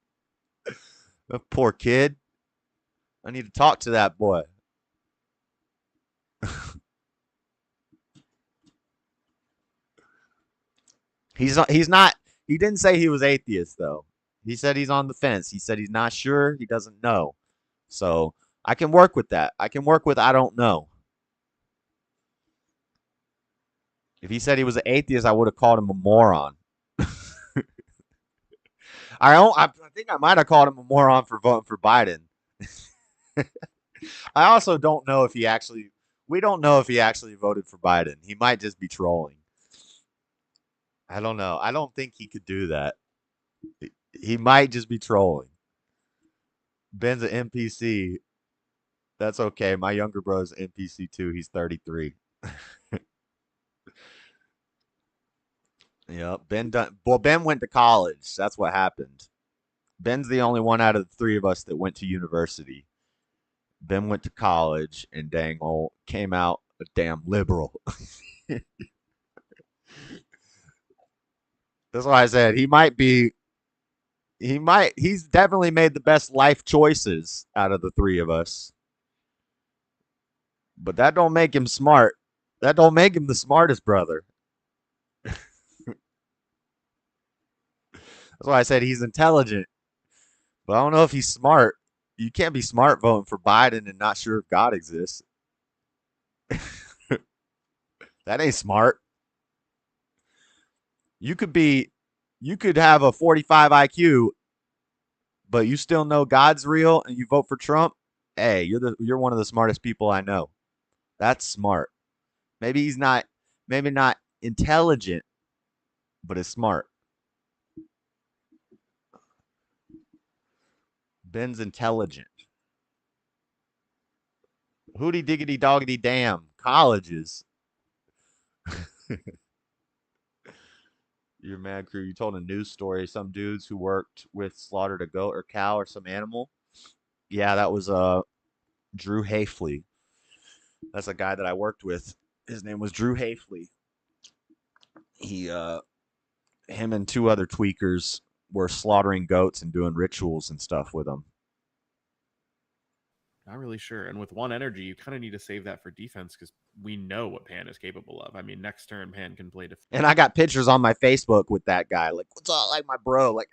That poor kid. I need to talk to that boy. He didn't say he was atheist, though. He said he's on the fence. He said he's not sure. He doesn't know. So I can work with that. I can work with I don't know. If he said he was an atheist, I would have called him a moron. I think I might have called him a moron for voting for Biden. I also don't know if we don't know if he actually voted for Biden. He might just be trolling. I don't know. I don't think he could do that. He might just be trolling. Ben's an NPC. That's okay. My younger brother's an NPC too. He's 33. Yep. Ben went to college. That's what happened. Ben's the only one out of the 3 of us that went to university. Ben went to college and dang old came out a damn liberal. That's why I said he's definitely made the best life choices out of the three of us. But that don't make him smart. That don't make him the smartest brother. That's why I said he's intelligent. But I don't know if he's smart. You can't be smart voting for Biden and not sure if God exists. That ain't smart. You could have a 45 IQ, but you still know God's real and you vote for Trump. Hey, you're one of the smartest people I know. That's smart. Maybe not intelligent, but it's smart. Ben's intelligent. Hootie diggity doggity damn. Colleges. You're mad crew. You told a news story. Some dudes who worked with slaughtered a goat or cow or some animal. Yeah, that was Drew Hafley. That's a guy that I worked with. His name was Drew Hafley. Him and two other tweakers were slaughtering goats and doing rituals and stuff with them. Not really sure. And with one energy, you kind of need to save that for defense because we know what Pan is capable of. I mean, next turn, Pan can play defense. And I got pictures on my Facebook with that guy. Like, what's up? Like, my bro. Like,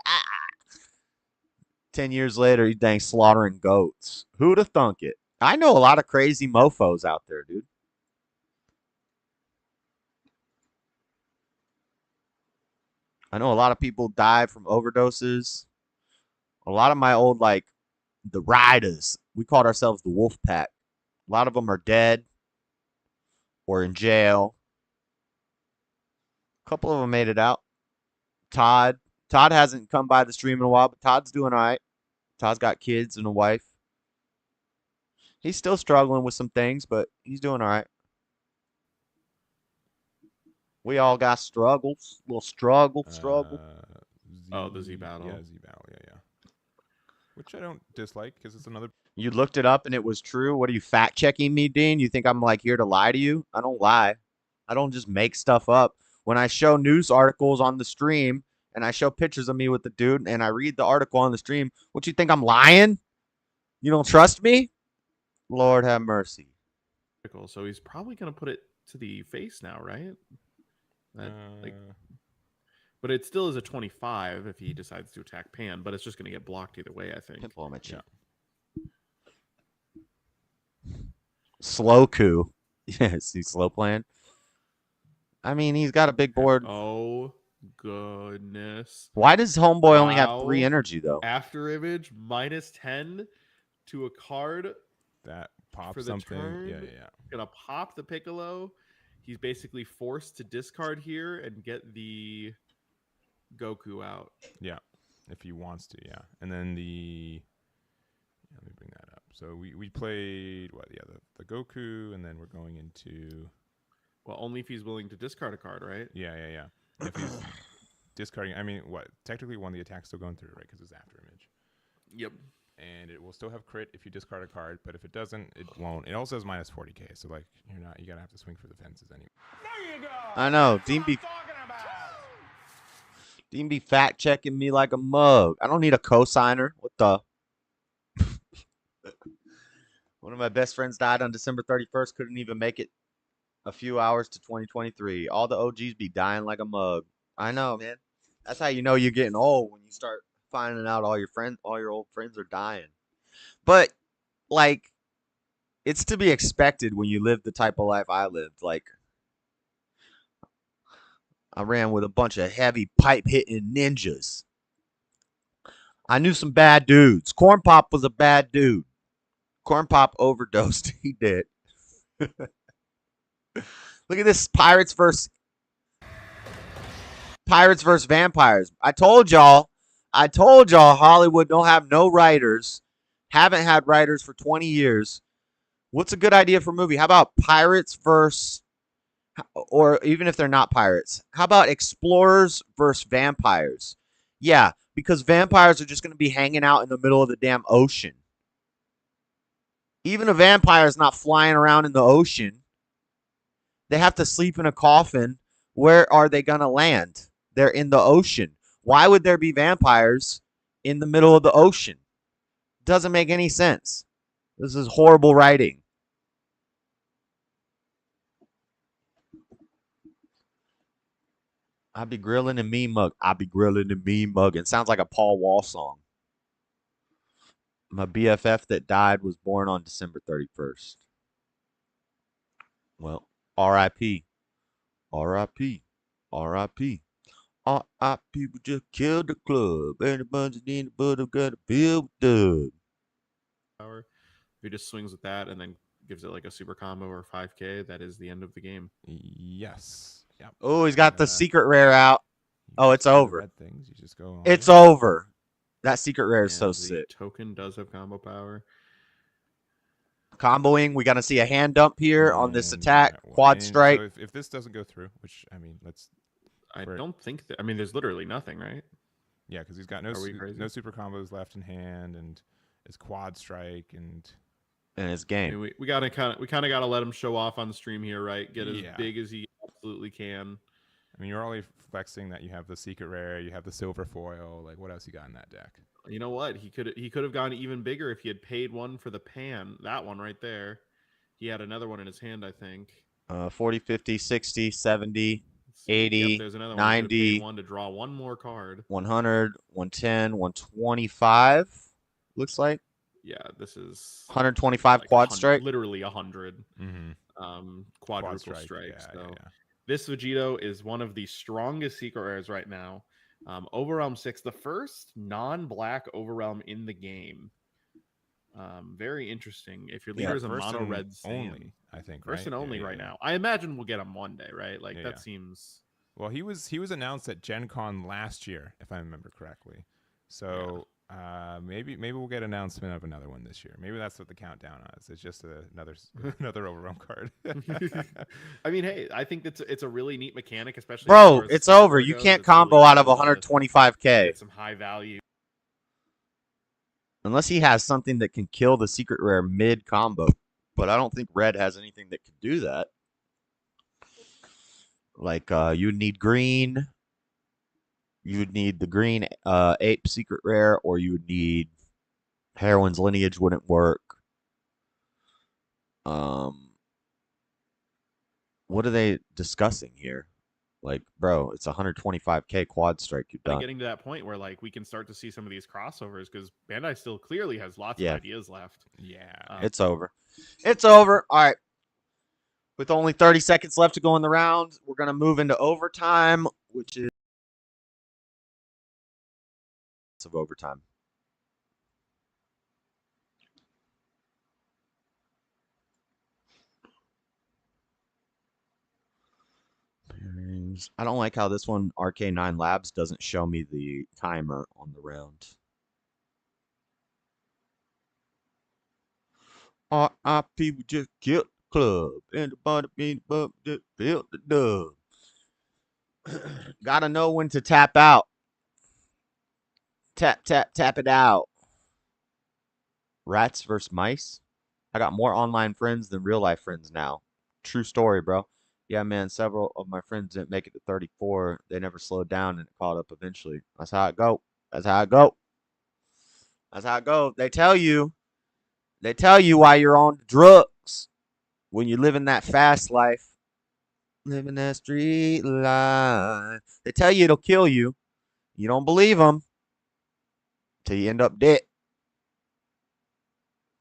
10 years later, he dang slaughtering goats. Who'd have thunk it? I know a lot of crazy mofos out there, dude. I know a lot of people die from overdoses. A lot of my old, like, the riders, we called ourselves the Wolf Pack. A lot of them are dead or in jail. A couple of them made it out. Todd hasn't come by the stream in a while, but Todd's doing all right. Todd's got kids and a wife. He's still struggling with some things, but he's doing all right. We all got struggles. Little struggle. The Z battle. Yeah, Z battle. Yeah. Which I don't dislike because it's another. You looked it up and it was true. What are you fact checking me, Dean? You think I'm like here to lie to you? I don't lie. I don't just make stuff up. When I show news articles on the stream and I show pictures of me with the dude and I read the article on the stream, what you think I'm lying? You don't trust me? Lord have mercy. So he's probably going to put it to the face now, right? But it still is a 25 if he decides to attack Pan, but it's just going to get blocked either way, I think. Pimple on my chin. Slow coup. Yes, he's slow playing. I mean, he's got a big board. Oh, goodness. Why does Homeboy only have 3 energy, though? After image, -10 to a card. That pops for the something. Turn. Yeah. Gonna pop the Piccolo. He's basically forced to discard here and get the Goku out. Yeah, if he wants to, yeah. And then let me bring that up. So we played the Goku, and then we're going into. Well, only if he's willing to discard a card, right? Yeah. If he's discarding, I mean, technically one of the attack's still going through, right? Because it's after image. Yep. And it will still have crit if you discard a card, but if it doesn't, it won't. It also has -40k, so like you gotta have to swing for the fences anyway. There you go. I know. Dean be fact checking me like a mug. I don't need a cosigner. What the? One of my best friends died on December 31st. Couldn't even make it a few hours to 2023. All the OGs be dying like a mug. I know, man. That's how you know you're getting old, when you start finding out all your old friends are dying. But like, it's to be expected when you live the type of life I lived. Like, I ran with a bunch of heavy pipe hitting ninjas. I knew some bad dudes. Corn Pop was a bad dude. Corn Pop overdosed. He did. Look at this. Pirates versus vampires. I told y'all Hollywood don't have no writers. Haven't had writers for 20 years. What's a good idea for a movie? How about pirates versus, or even if they're not pirates, how about explorers versus vampires? Yeah, because vampires are just going to be hanging out in the middle of the damn ocean. Even a vampire is not flying around in the ocean. They have to sleep in a coffin. Where are they going to land? They're in the ocean. Why would there be vampires in the middle of the ocean? Doesn't make any sense. This is horrible writing. I be grilling and me mug. I be grilling and me mugging. Sounds like a Paul Wall song. My BFF that died was born on December 31st. Well, R.I.P. R.I.P. R.I.P. R.I.P. We just killed the club. And a bunch of anybody got a bill with Doug. Power. If he just swings with that and then gives it like a super combo or 5k, that is the end of the game. Yes. Yep. Oh, he's got the secret rare out. Oh, it's Just do the over. red things. You just go on It's it. over. That secret rare is so And the sick. token does have combo power. Comboing. We got to see a hand dump here on this And, attack. well, Quad and strike. So if this doesn't go through, which I mean, let's. I For it. don't think that. I mean, there's literally nothing, right? Yeah, because he's got Are we crazy? no super combos left in hand, and his quad strike, and In his I game. mean, we kind of gotta let him show off on the stream here, right? Get as Yeah. big as he absolutely can. I mean, you're already flexing that you have the secret rare, you have the silver foil. Like, what else you got in that deck? You know what? He could have gone even bigger if he had paid one for the pan. That one right there. He had another one in his hand, I think. 40, 50, 60, 70, Let's see. 80, Yep, there's another one. He could have paid 90, one to draw one more card. 100, 110, 125. Looks like Yeah, this is 125 like quad strike. literally 100. Mm-hmm. Quadruple strike. Yeah, So yeah. this Vegito is one of the strongest secret rares right now. Overrealm 6, the first non-black Overrealm in the game. Very interesting. If your Yeah, leader is a First mono and red Saiyan, only, I think. first right? and only Yeah, right yeah. now. I imagine we'll get him one day, right? Like Yeah, that yeah. seems. Well, he was announced at Gen Con last year, if I remember correctly. So maybe we'll get announcement of another one this year. Maybe that's what the countdown is. It's just another Overrealm card. I mean, hey, I think it's a really neat mechanic, especially. Bro, as far as it's secret over. rare You goes. can't It's really combo out of cool to 125k. Get some high value. Unless he has something that can kill the secret rare mid combo. But I don't think red has anything that could do that. Like you would need green. You would need the green ape secret rare, or you would need heroine's lineage wouldn't work. What are they discussing here? Like, bro, it's 125k quad strike. You're done. Getting to that point where like we can start to see some of these crossovers because Bandai still clearly has lots Yeah. of ideas left. Yeah. It's over. It's over. All right. With only 30 seconds left to go in the round, we're going to move into overtime, which is of overtime. I don't like how this one, RK9 Labs, doesn't show me the timer on the round. Our people just killed the club, and the body being above just built the dub. Gotta know when to tap out. Tap it out. Rats versus mice. I got more online friends than real life friends now. True story, bro. Yeah, man, several of my friends didn't make it to 34. They never slowed down and it caught up eventually. That's how it go. That's how it go. That's how it go. They tell you why you're on drugs when you're living that fast life. Living that street life. They tell you it'll kill you. You don't believe them till you end up dead.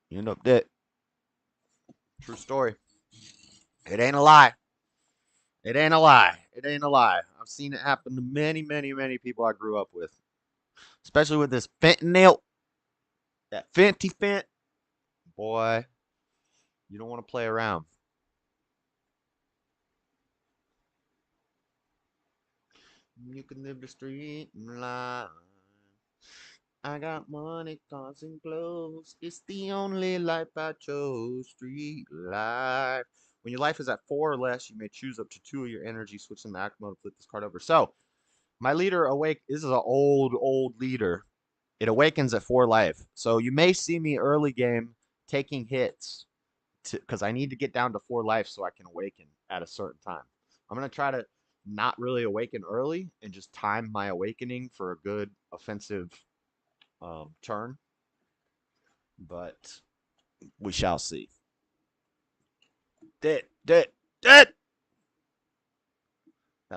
You end up dead. True story. It ain't a lie. It ain't a lie. It ain't a lie. I've seen it happen to many, many, many people I grew up with. Especially with this fentanyl. That Fenty Fent. Boy, you don't want to play around. You can live the street life. I got money, cars, and clothes. It's the only life I chose. Street life. When your life is at 4 or less, you may choose up to 2 of your energy. Switch them to active mode and flip this card over. So, my leader awake. This is an old leader. It awakens at 4 life. So, you may see me early game taking hits because I need to get down to 4 life so I can awaken at a certain time. I'm gonna try to not really awaken early and just time my awakening for a good offensive turn. But we shall see. Dead. That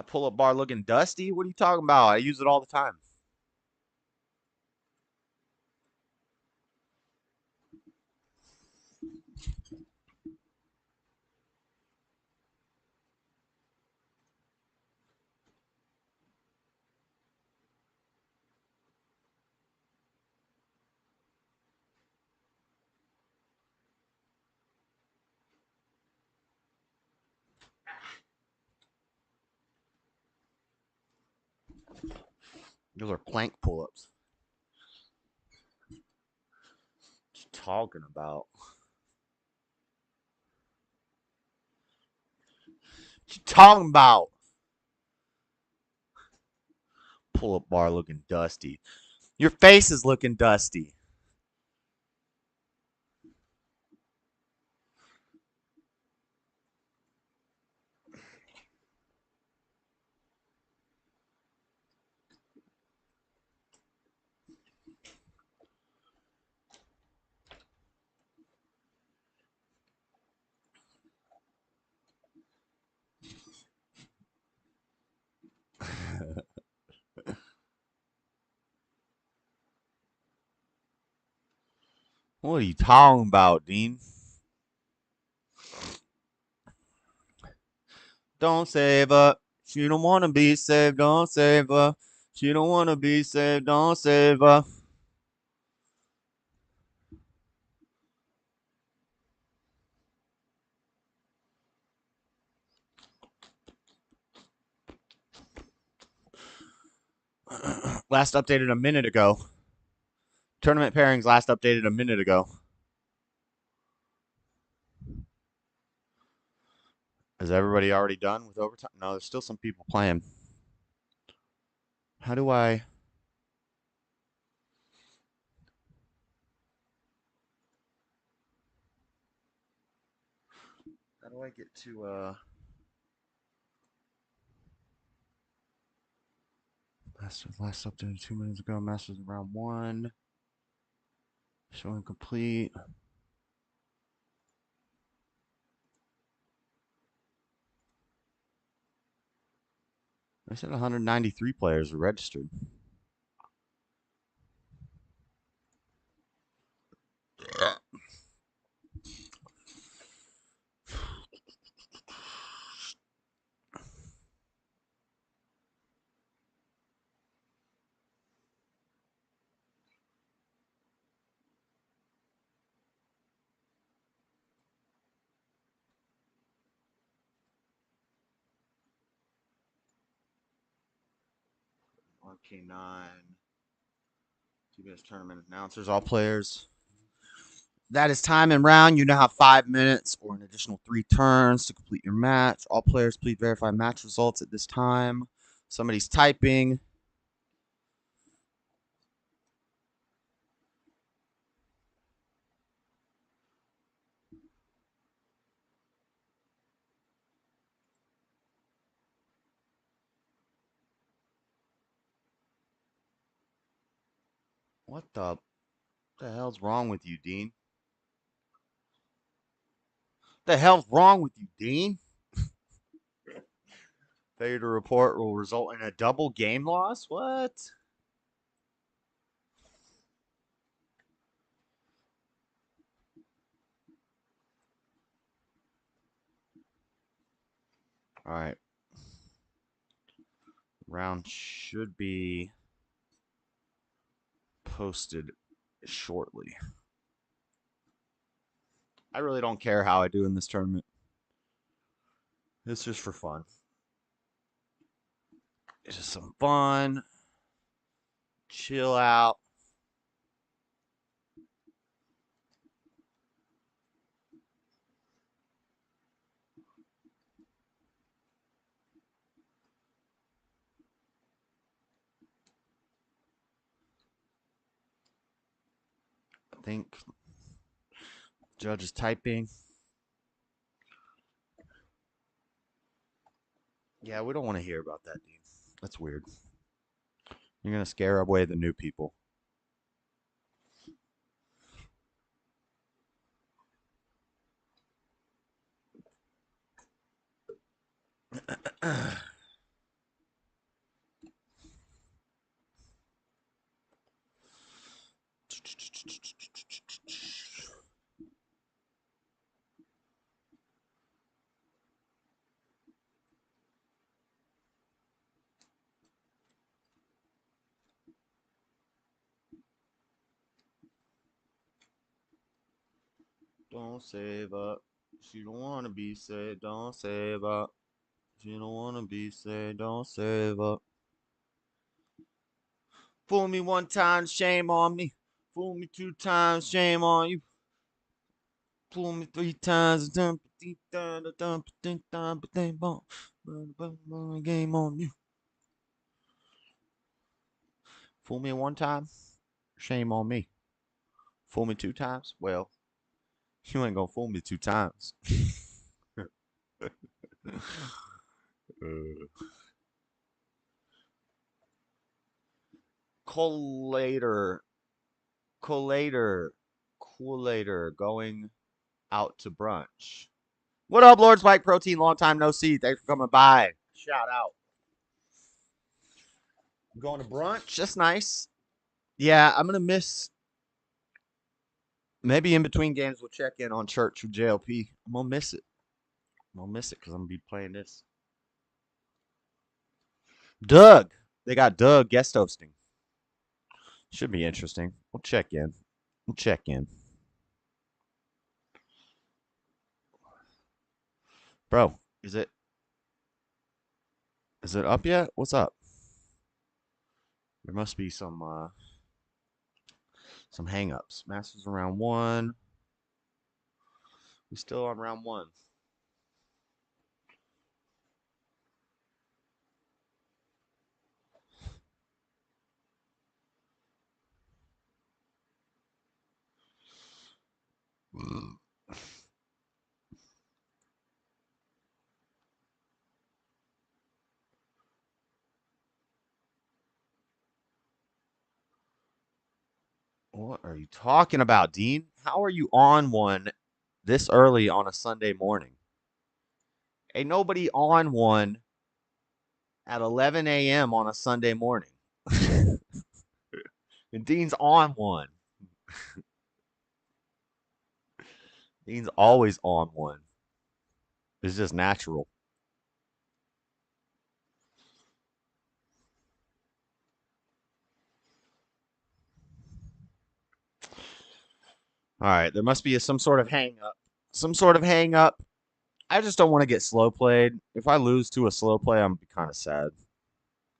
pull-up bar looking dusty? What are you talking about? I use it all the time. Those are plank pull-ups. What you talking about? What you talking about? Pull-up bar looking dusty. Your face is looking dusty. What are you talking about, Dean? Don't save her. She don't want to be saved. Don't save her. She don't want to be saved. Don't save her. Last updated a minute ago. Tournament pairings last updated a minute ago. Is everybody already done with overtime? No, there's still some people playing. How do I get to Masters last updated 2 minutes ago. Masters round 1. Showing complete. I said 193 players are registered. RK9. Dbscg tournament announcers, all players. That is time and round. You now have 5 minutes or an additional 3 turns to complete your match. All players, please verify match results at this time. Somebody's typing. What the hell's wrong with you, Dean? The hell's wrong with you, Dean? Failure to report will result in a double game loss? What? All right. Round should be posted shortly. I really don't care how I do in this tournament. It's just for fun. It's just some fun. Chill out. I think Judge is typing. Yeah, we don't want to hear about that, Dean. That's weird. You're going to scare away the new people. Don't save up. She don't want to be saved. Don't save up. She don't want to be saved. Don't save up. Fool me one time, shame on me. Fool me 2 times, shame on you. Fool me 3 times, game on you. Fool me 1 time, shame on me. Fool me 2 times, well, you ain't gonna fool me 2 times. Collator going out to brunch. What up, Lord Spike Protein? Long time no see. Thanks for coming by. Shout out. Going to brunch. That's nice. Yeah, I'm gonna miss. Maybe in between games we'll check in on church with JLP. I'm gonna miss it. I'm gonna miss it because I'm gonna be playing this. Doug. They got Doug guest hosting. Should be interesting. We'll check in. Bro, is it up yet? What's up? There must be some hang-ups. Masters in round 1. We still on round 1. What are you talking about, Dean? How are you on one this early on a Sunday morning? Ain't nobody on one at 11 a.m. on a Sunday morning. And Dean's on one. Dean's always on one. It's just natural. All right, there must be some sort of hang up. I just don't want to get slow played. If I lose to a slow play, I'm kind of sad.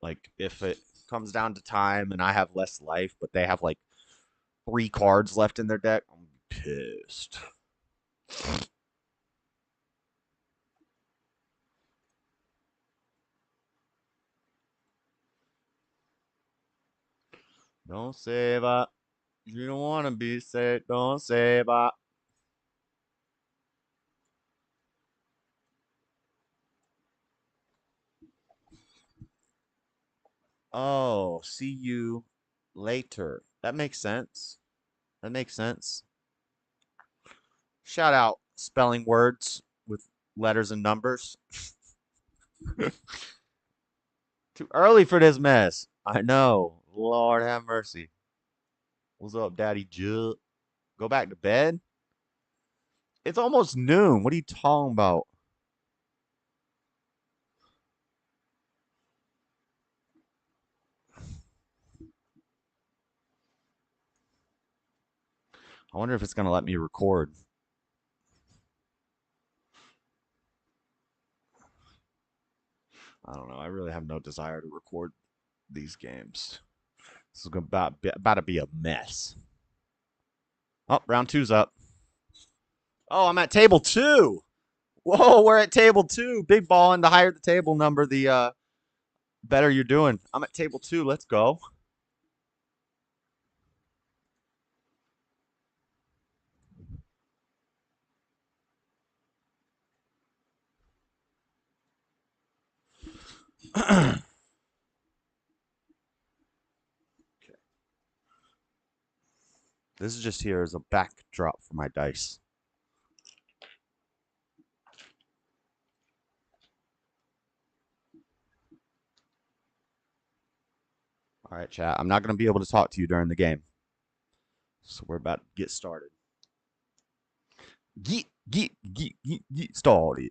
Like if it comes down to time and I have less life, but they have like 3 cards left in their deck, I'm pissed. Don't save up. You don't want to be saved. Don't save up. Oh, see you later. That makes sense. Shout out spelling words with letters and numbers. Too early for this mess. I know. Lord have mercy. What's up, Daddy Jug? Go back to bed? It's almost noon. What are you talking about? I wonder if it's going to let me record. I don't know. I really have no desire to record these games. This is about to be a mess. Oh, round 2's up. Oh, I'm at table 2. Whoa, we're at table 2. Big ball, and the higher the table number, the better you're doing. I'm at table 2. Let's go. Okay. This is just here as a backdrop for my dice. All right, chat. I'm not going to be able to talk to you during the game. So we're about to get started. Get started.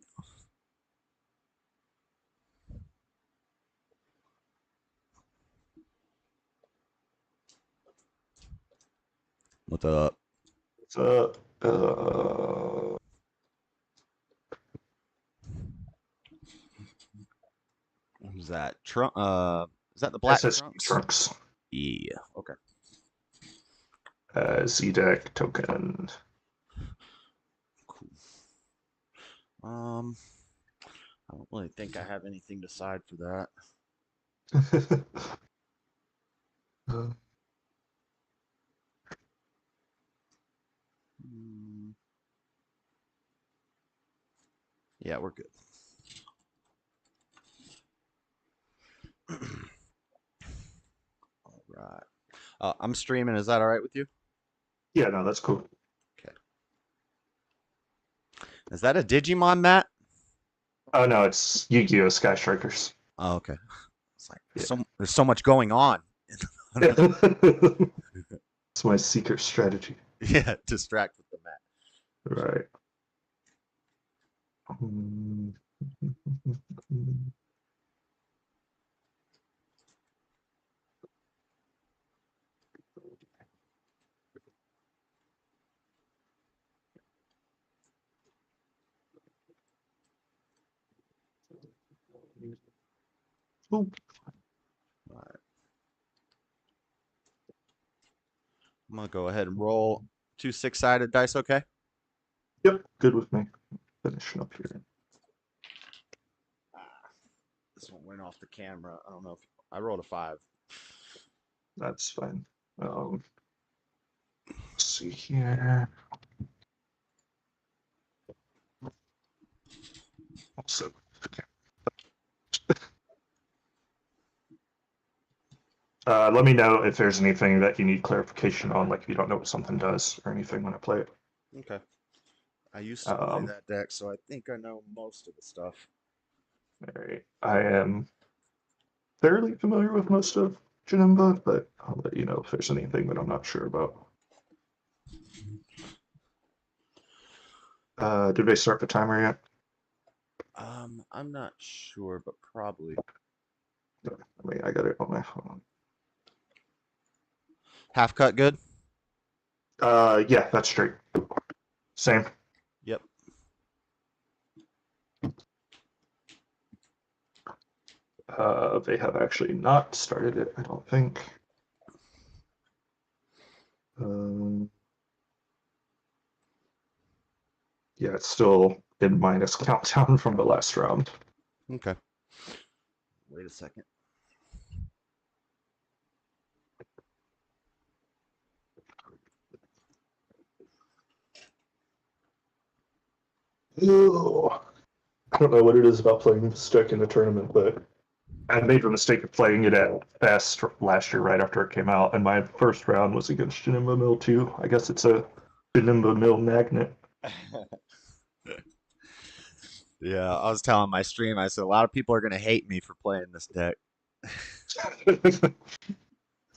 What's up? What's up? Who's that? Trunk. Is that the Black SS Trunks? Trunks. Yeah. Okay. Z-Deck token. Cool. I don't really think I have anything to side for that. Yeah, we're good. All right. I'm streaming. Is that all right with you? Yeah, no, that's cool. Okay. Is that a Digimon, Matt? Oh no, it's Yu-Gi-Oh! Sky Strikers. Oh, okay. It's like Yeah. there's so much going on. It's my secret strategy. Yeah, distract with the map. Right. All right. I'm gonna go ahead and roll 2 6-sided dice. Okay. Yep, good with me. Finishing up here. This one went off the camera. I don't know if I rolled a 5. That's fine. Let's see here. Also, okay. Let me know if there's anything that you need clarification on, like if you don't know what something does or anything when I play it. Okay. I used to play that deck, so I think I know most of the stuff. All right. I am fairly familiar with most of Janemba, but I'll let you know if there's anything that I'm not sure about. Did they start the timer yet? I'm not sure, but probably. Wait, I got it on my phone. Half cut good? Yeah, that's straight. Same. Yep. They have actually not started it, I don't think. Yeah, it's still in minus countdown from the last round. Okay. Wait a second. Ew. I don't know what it is about playing this deck in a tournament, but I made the mistake of playing it at Fest last year right after it came out, and my first round was against Janemba Mill 2. I guess it's a Janemba Mill magnet. Yeah, I was telling my stream, I said a lot of people are going to hate me for playing this deck.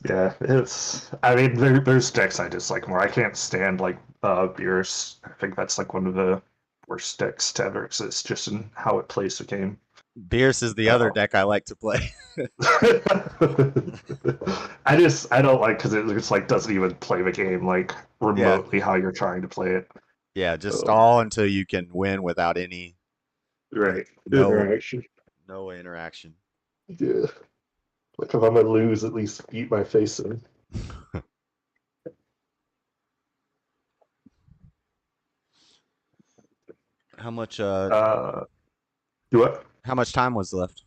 Yeah, I mean, there's decks I dislike more. I can't stand, like, Beerus. I think that's, like, one of the worst decks to ever exist, just in how it plays the game. Beerus is the other deck I like to play. I don't like, because it's like doesn't even play the game like remotely how you're trying to play it. Yeah, just stall until you can win without any right no interaction. No interaction. Yeah, like if I'm gonna lose, at least beat my face in. How much Do what? How much time was left?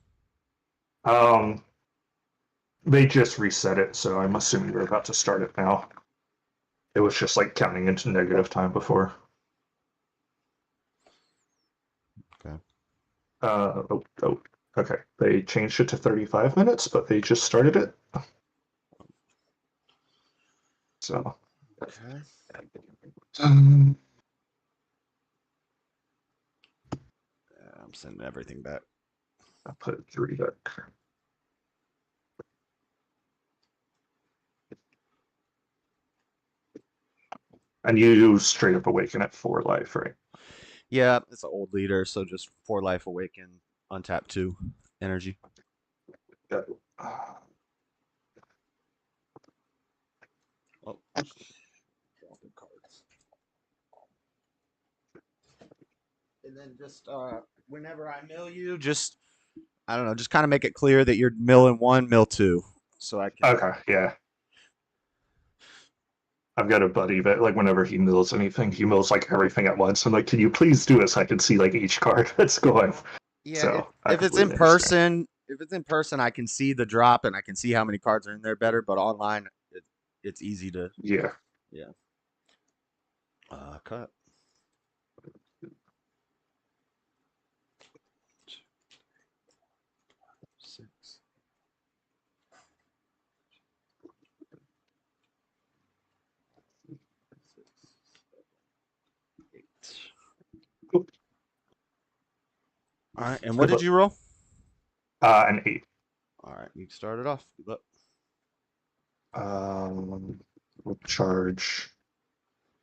They just reset it, so I'm assuming they're about to start it now. It was just like counting into negative time before. Okay. Okay, they changed it to 35 minutes, but they just started it. So, Okay. um, I'm sending everything back. I'll put 3 back. And you straight up awaken at 4 life, right? Yeah, it's an old leader, so just 4 life awaken, untap 2 energy. Got it. Oh, dropping cards. And then just whenever I mill you, just I don't know, just kind of make it clear that you're milling 1, mill 2, so I can. Okay, yeah. I've got a buddy that like whenever he mills anything, he mills like everything at once. I'm like, can you please do this? I can see like each card that's going. Yeah, So I if it's in completely understand. person, I can see the drop and I can see how many cards are in there better. But online, it's easy to Yeah. cut. Six. Cool. All right, and what did you roll? An 8. All right, you started off. Good luck. We'll charge.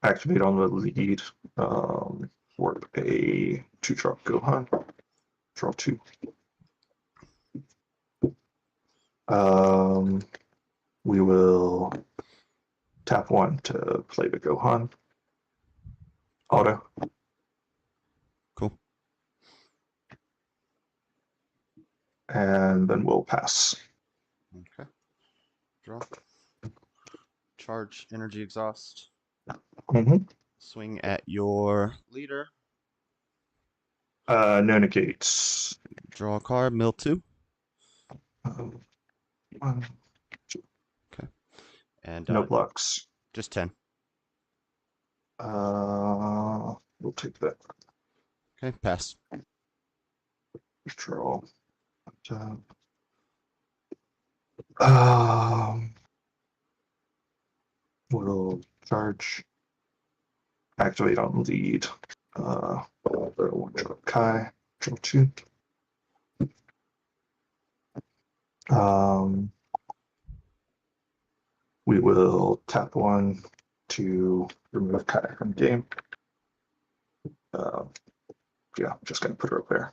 Activate on the lead. For a 2-drop Gohan. Draw 2. We will tap 1 to play the Gohan. Auto. Cool. And then we'll pass. Okay. Draw. Charge energy exhaust. Mm-hmm. Swing at your leader. No negates. Draw a card. Mill 2. One, And no blocks. just 10. We'll take that. Okay, pass. Draw. Um, we'll charge. Activate on lead. One drop Kai. Draw 2. We will tap 1 to remove Kai from game. Yeah, I'm just gonna put her up there.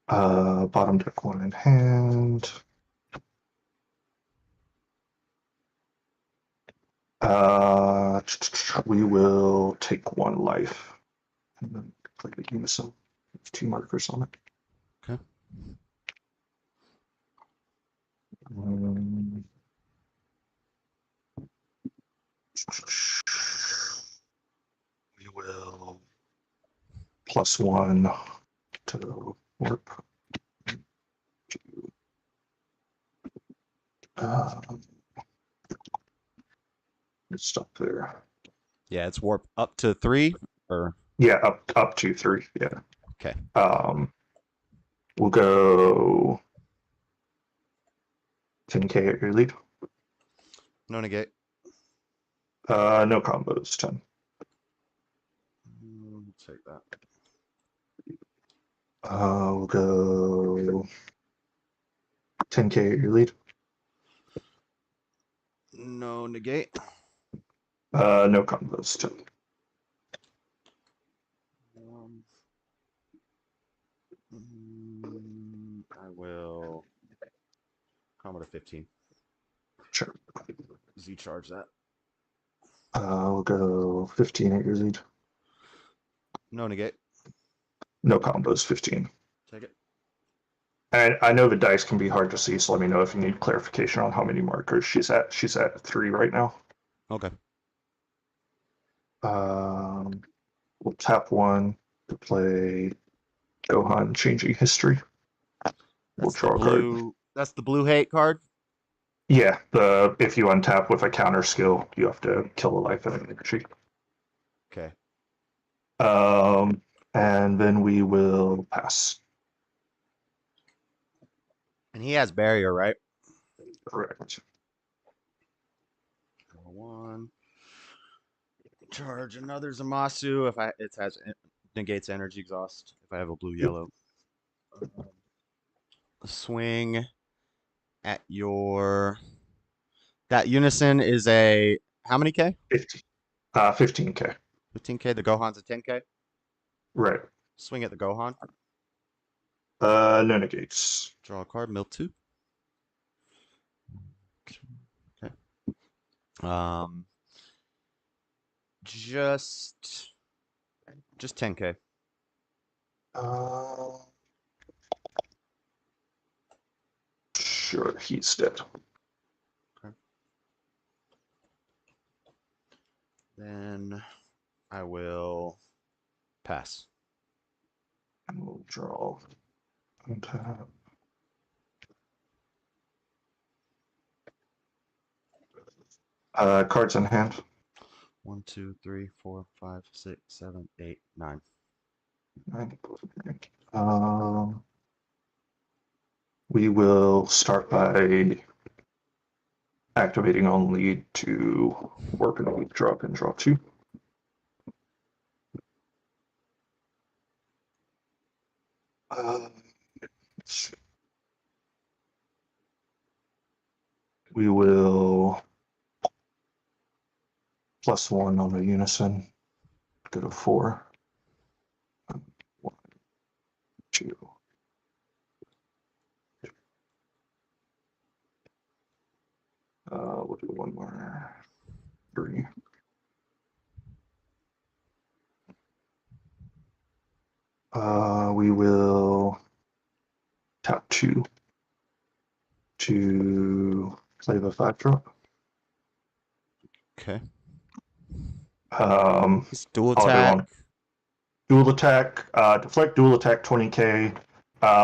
Bottom deck 1 in hand. We will take 1 life and then play the unison. 2 markers on it. Okay. We will +1 to warp. Let's stop there. Yeah, it's warp up to 3 or Yeah, up to 3. Yeah. okay. We'll go 10k at your lead. No negate. No combos. 10. Take that. We'll go 10k at your lead. No negate. No combos. 10. I will combo to 15. Sure. Z charge that. We'll go 15 at your lead. No negate. No combos. 15. Take it. And I know the dice can be hard to see, so let me know if you need clarification on how many markers she's at. She's at 3 right now. Okay. We'll tap 1 to play Gohan changing history. We'll draw a card. That's the blue hate card. Yeah, if you untap with a counter skill, you have to kill a life and an energy. Okay. And then we will pass. And he has barrier, right? Correct. Draw one. Charge another Zamasu if it has negates energy exhaust. If I have a blue yellow. Swing at your. That unison is a how many K? 15K. 15K. The Gohan's a 10K. Right. Swing at the Gohan. No negates. Draw a card. Mill 2. Okay. Just 10K. Sure, he's dead. Okay. Then I will pass. And we'll draw. Untap. Cards in hand. 1, 2, 3, 4, 5, 6, 7, 8, 9. 9. We will start by activating on lead to work in a weak drop and draw 2. We will +1 on the unison, go to 4. 1, 2. We'll do one more. 3. We will tap 2 to play the 5 drop. Okay. He's Dual I'll do attack. one. Dual attack, deflect dual attack 20K.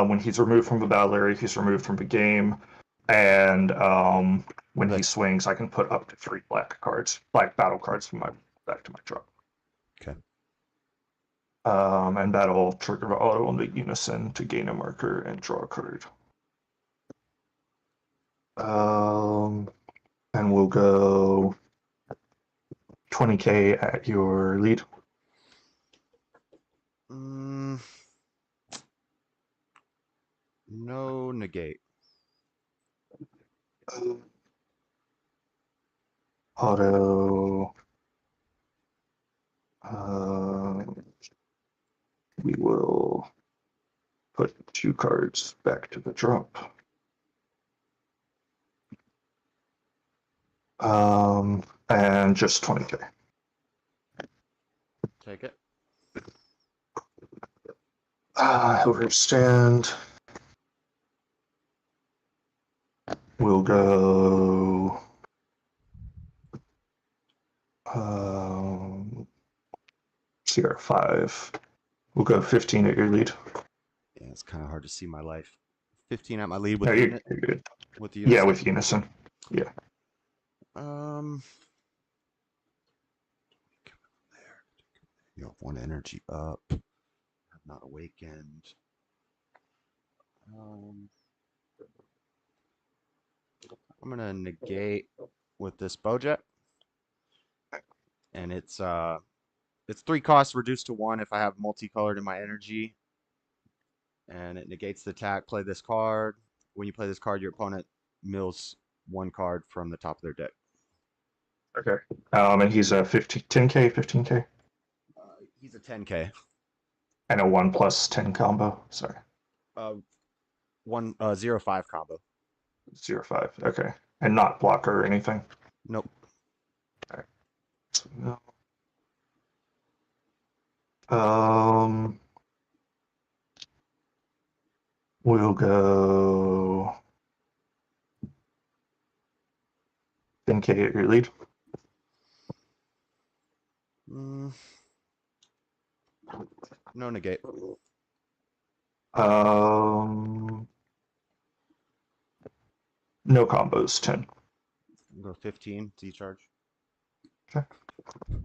When he's removed from the battle area, he's removed from the game. And when he swings, I can put up to 3 black battle cards from my back to my drop. Okay. And that'll trigger the auto on the unison to gain a marker and draw a card. And we'll go 20K at your lead. No negate. Auto. We will put 2 cards back to the drop. And just 20K. Take it. He'll stand. We'll go. CR5. We'll go 15 at your lead. Yeah, it's kind of hard to see my life. 15 at my lead with No, the you're unit. good. With the Yeah, unison. with unison. Yeah. You have 1 energy up. Have not awakened. I'm gonna negate with this Bojack. And it's 3 costs reduced to 1 if I have multicolored in my energy. And it negates the attack. Play this card. When you play this card, your opponent mills 1 card from the top of their deck. Okay. And he's a 10K, 15K, He's a 10K. and a 1+10 combo. Sorry. 0-5 combo. 0-5. Okay. And not blocker or anything. Nope. Okay. So, we'll go 10K at your lead. No negate. No combos, 10. Go 15 Z charge. Okay.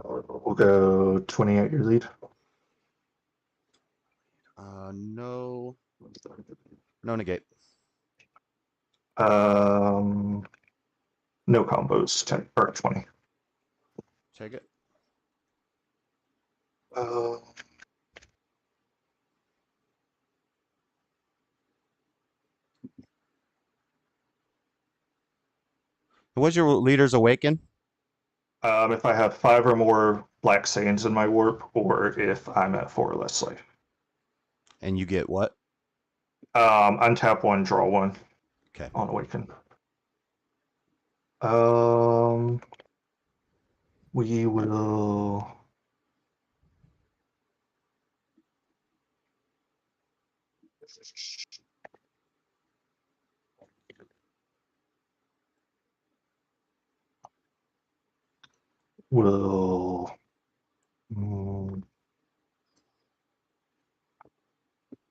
We'll go 20 at your lead. No negate. No combos, 10 or 20. Take it. Uh, What's your leader's awaken? if I have 5 or more black sands in my warp, or if I'm at 4 or less life. And you get what? Untap 1, draw 1 Okay. on awaken. We will.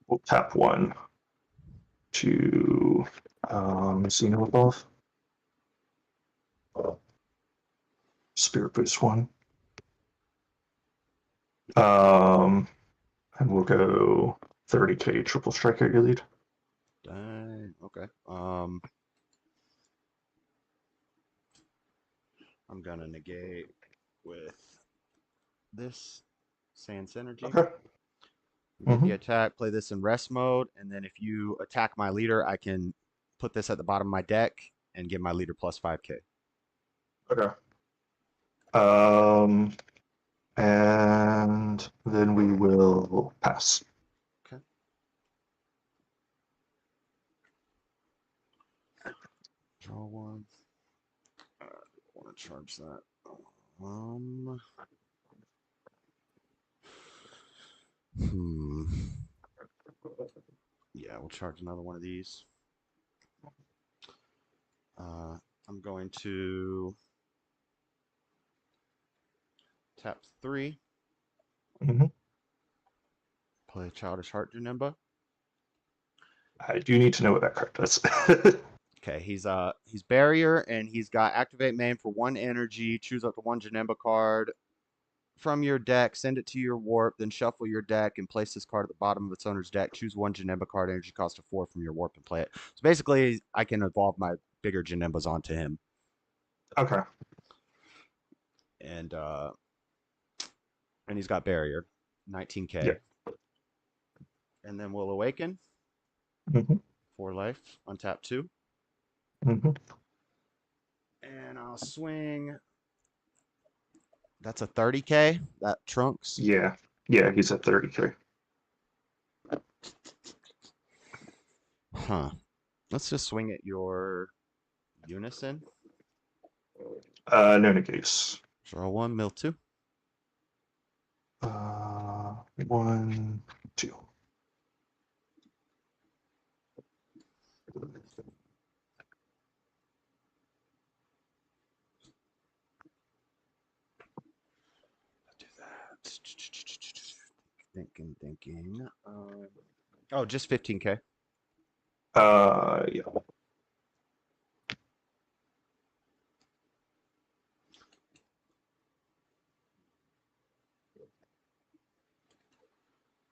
We'll tap 1 to Xenoevolve. Spirit Boost 1. And we'll go 30k triple strike at your lead. Dang. Okay. I'm gonna negate with this Sand Synergy. Okay. Get the attack, play this in rest mode, and then if you attack my leader, I can put this at the bottom of my deck and give my leader plus 5k. Okay. And then we will pass. Okay. Draw 1. I want to charge that. Yeah, we'll charge another one of these. I'm going to tap 3. Mhm. Play Childish Heart Janemba. I do need to know what that card does. Okay, he's barrier and he's got activate main for 1 energy. Choose up to 1 Janemba card from your deck, send it to your warp, then shuffle your deck and place this card at the bottom of its owner's deck. Choose 1 Janemba card, energy cost of 4 from your warp and play it. So basically, I can evolve my bigger Janembas onto him. Okay. And he's got barrier, 19k. Yep. And then we'll awaken. Mhm. 4 life, untap 2. Mhm. And I'll swing. That's a 30k. That trunks. Yeah. Yeah, he's at 30k. Huh. Let's just swing at your unison. No negates. Draw 1, mill 2. 1, 2. Do that. Thinking. Oh, just 15k. Yeah.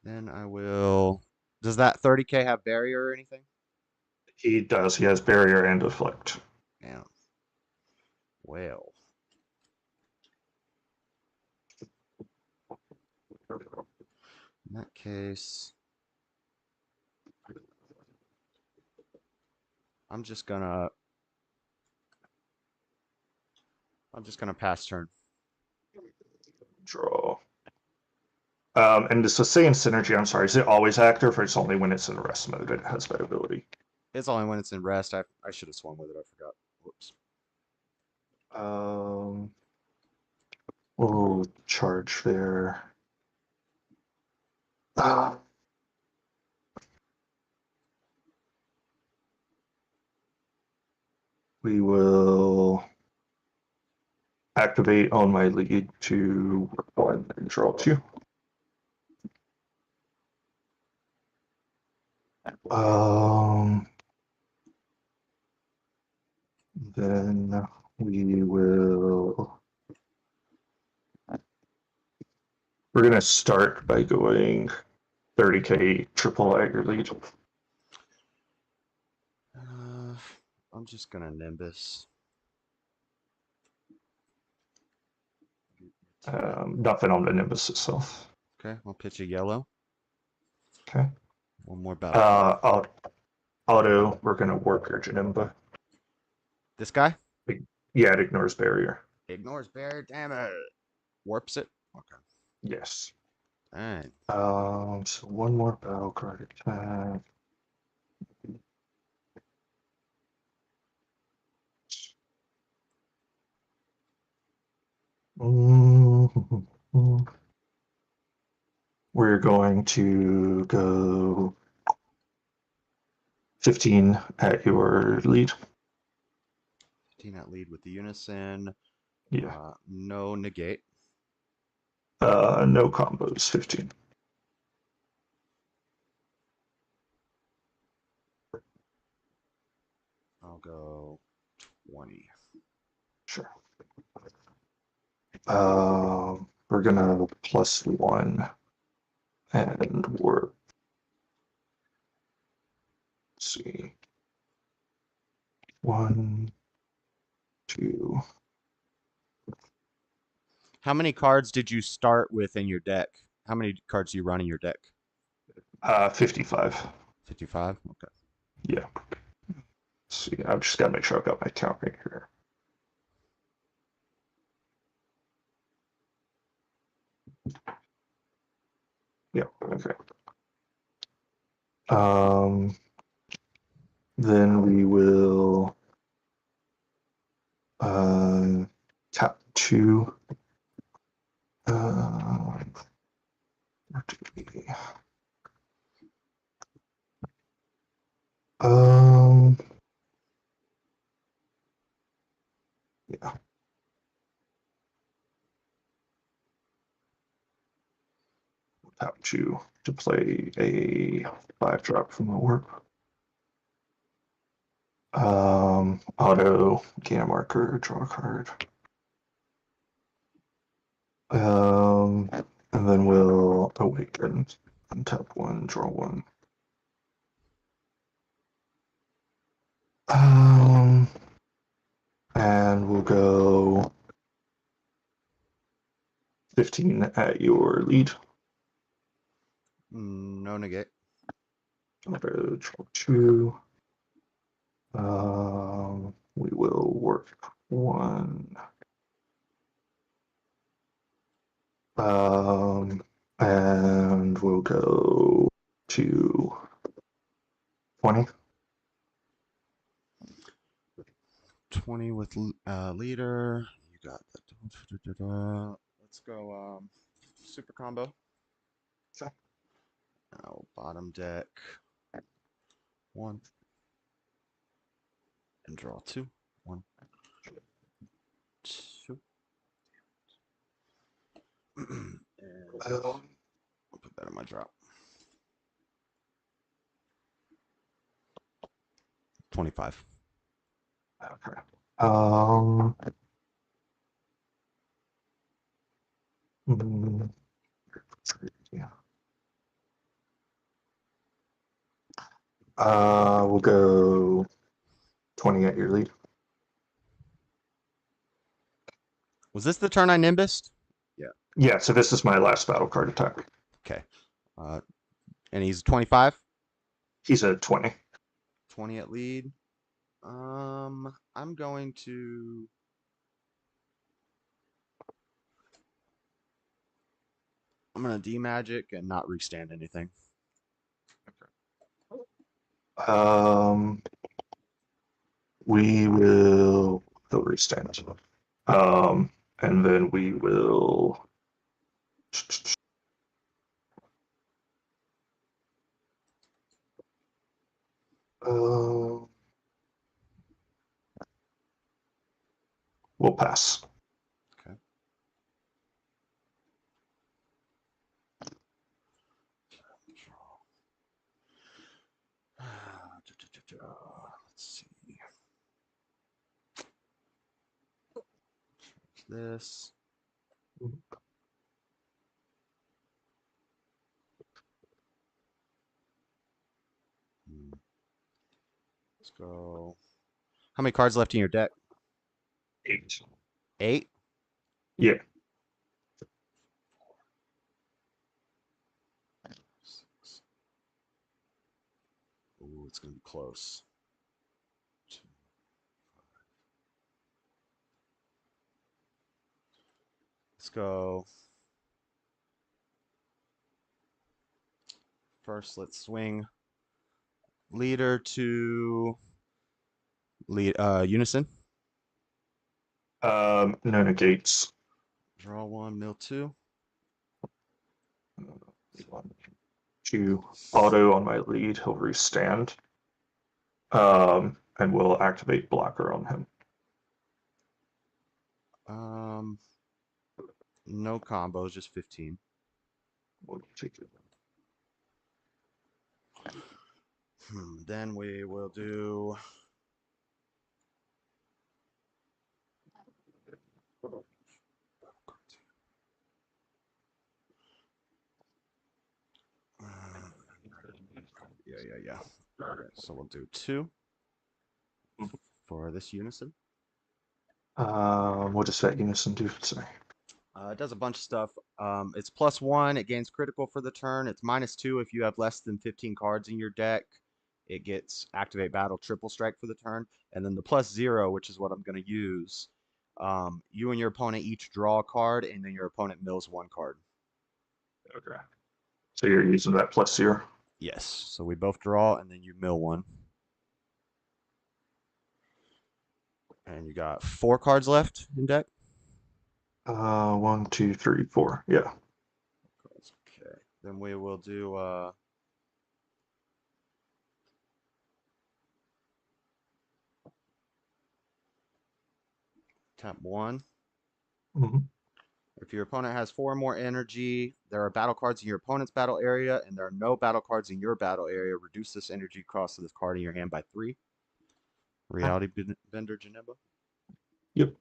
Then I will. Does that 30k have barrier or anything? He does. He has barrier and deflect. Yeah. Well. In that case, I'm just gonna pass turn. Draw. And this Saiyan Synergy, I'm sorry, is it always active or it's only when it's in rest mode it has that ability? It's only when it's in rest. I should have swung with it. I forgot. Whoops. We'll charge there. We will activate on my lead to work 1 and draw 2. Then we will. We're gonna start by going 30k triple at your lead. I'm just gonna Nimbus. Nothing on the Nimbus itself. Okay, I'll pitch a yellow. Okay. One more battle. Auto, we're gonna work your Janemba. This guy Yeah, it ignores barrier. ignores barrier. Damn it. Warps it. Okay. Yes. Alright. So one more battle card attack. We're going to go 15 at your lead. 15 at lead with the unison. Yeah. No negate. No combos, 15. I'll go 20. Sure. We're gonna +1 and work. Let's see. 1, 2. How many cards did you start with in your deck? How many cards do you run in your deck? 55. 55? Okay. Yeah. Let's see, I've just got to make sure I've got my count right here. Yeah, okay. Then we will tap 2. Where do we- yeah. Tap 2 to play a 5-drop from the work. Auto, gain a marker, draw a card. And then we'll awaken, untap 1, draw 1. And we'll go 15 at your lead. No negate. Auto, draw 2. We will work 1. And we'll go to 20. 20 with leader. You got that. Let's go super combo. Sure. Now bottom deck. 1. And draw 2. 1. 2. And I'll put that in my drop. 25. Okay. Yeah. We'll go 20 at your lead. Was this the turn I Nimbused? Yeah, so this is my last battle card attack. Okay. And he's 25? He's a 20. 20 at lead. I'm going to D-magic and not restand anything. We will he'll restand. And then we will we'll pass. Okay. Let's see. This. Let's go How many cards left in your deck? 8. 8? Yeah. Ooh, it's gonna be close. 2, 5. Let's go. First, let's swing leader to lead unison. No negates. Draw 1, mill 2. 1, 2. Auto on my lead. He'll restand. And we'll activate blocker on him. No combos, just 15. We'll take it. Then we will do yeah. Okay, so we'll do 2 for this unison. What does that unison do today? It does a bunch of stuff. It's +1. It gains critical for the turn. It's -2 if you have less than 15 cards in your deck. It gets activate battle triple strike for the turn. And then the +0, which is what I'm going to use. You and your opponent each draw a card, and then your opponent mills 1 card. Okay. So you're using that +0? Yes. So we both draw, and then you mill 1. And you got 4 cards left in deck. 1, 2, 3, 4. Yeah. Okay. Then we will do tap 1. Mhm. If your opponent has 4 or more energy, there are battle cards in your opponent's battle area, and there are no battle cards in your battle area. Reduce this energy cost of this card in your hand by 3. Reality Bender Janeba. Yep.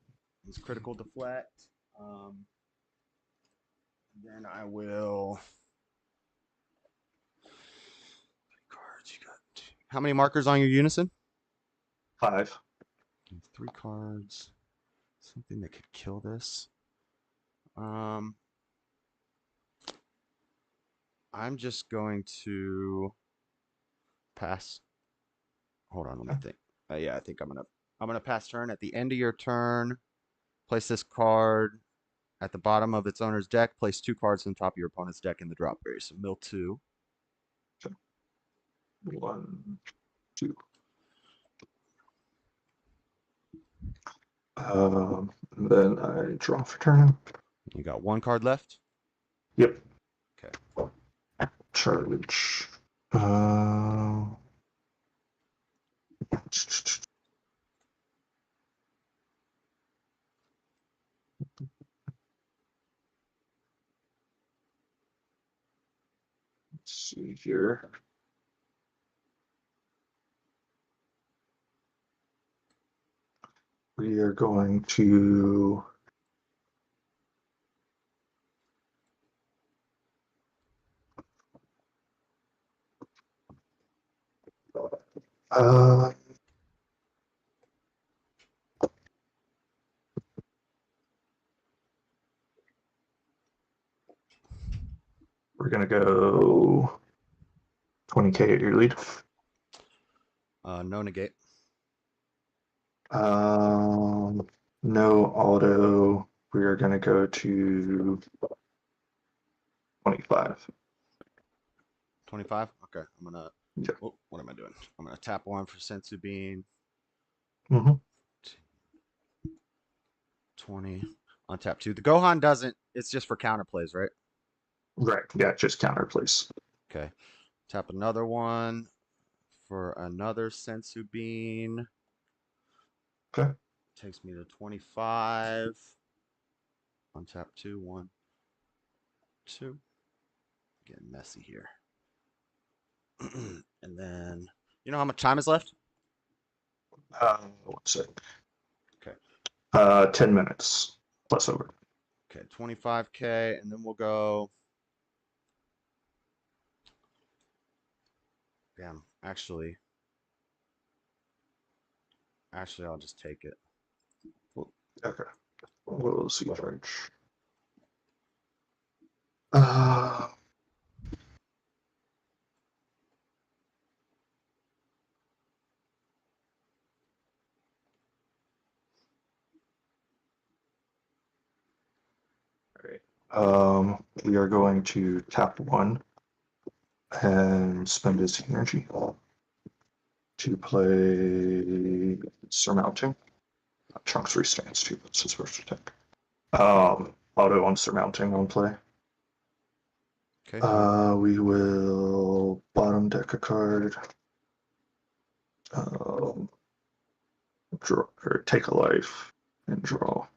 It's critical deflect. Then I will. Cards you got. 2. How many markers on your unison? 5. 3 cards. Something that could kill this. I'm just going to pass. Hold on, let me think. Yeah, I think I'm gonna pass turn. At the end of your turn, place this card at the bottom of its owner's deck. Place 2 cards on top of your opponent's deck in the drop area. So mill 2. 1, 2. Then I draw for turn. You got 1 card left. Yep. Okay. Charge. Let's see here. We are going to we're gonna go 20K at your lead. No negate. No auto. We are gonna go to 25. 25. Okay, I'm gonna. Yeah. Oh, what am I doing? I'm gonna tap 1 for Sensu Bean. Mm-hmm. 20 on tap 2. The Gohan doesn't. It's just for counter plays, right? Right. Yeah, just counter, please. Okay. Tap another 1 for another Sensu Bean. Okay. Takes me to 25. On tap 2, 1, 2. Getting messy here. And then, you know how much time is left? 1 sec. Okay. 10 minutes plus over. Okay, 25K, and then we'll go. Damn, actually. Actually, I'll just take it. Okay. We'll see charge. Uh, we are going to tap 1 and spend his energy to play Surmounting. Chunks restance too. That's his first attack. Auto on Surmounting on play. Okay. We will bottom deck a card. Draw or take a life and draw.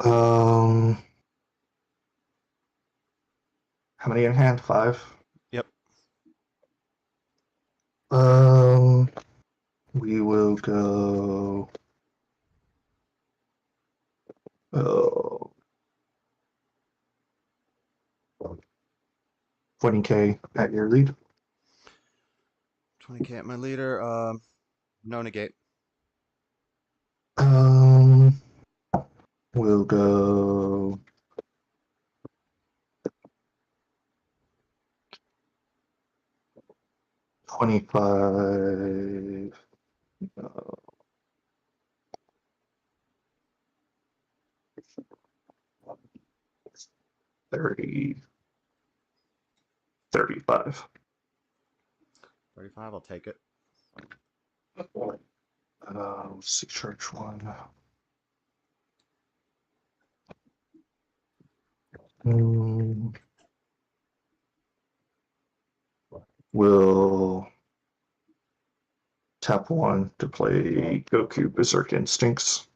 How many in hand? 5? Yep. We will go 20k at your lead. 20k at my leader. No negate. We'll go 25. 30. 35. 35. I'll take it. 6 charge 1. We'll tap 1 to play Goku Berserk Instincts.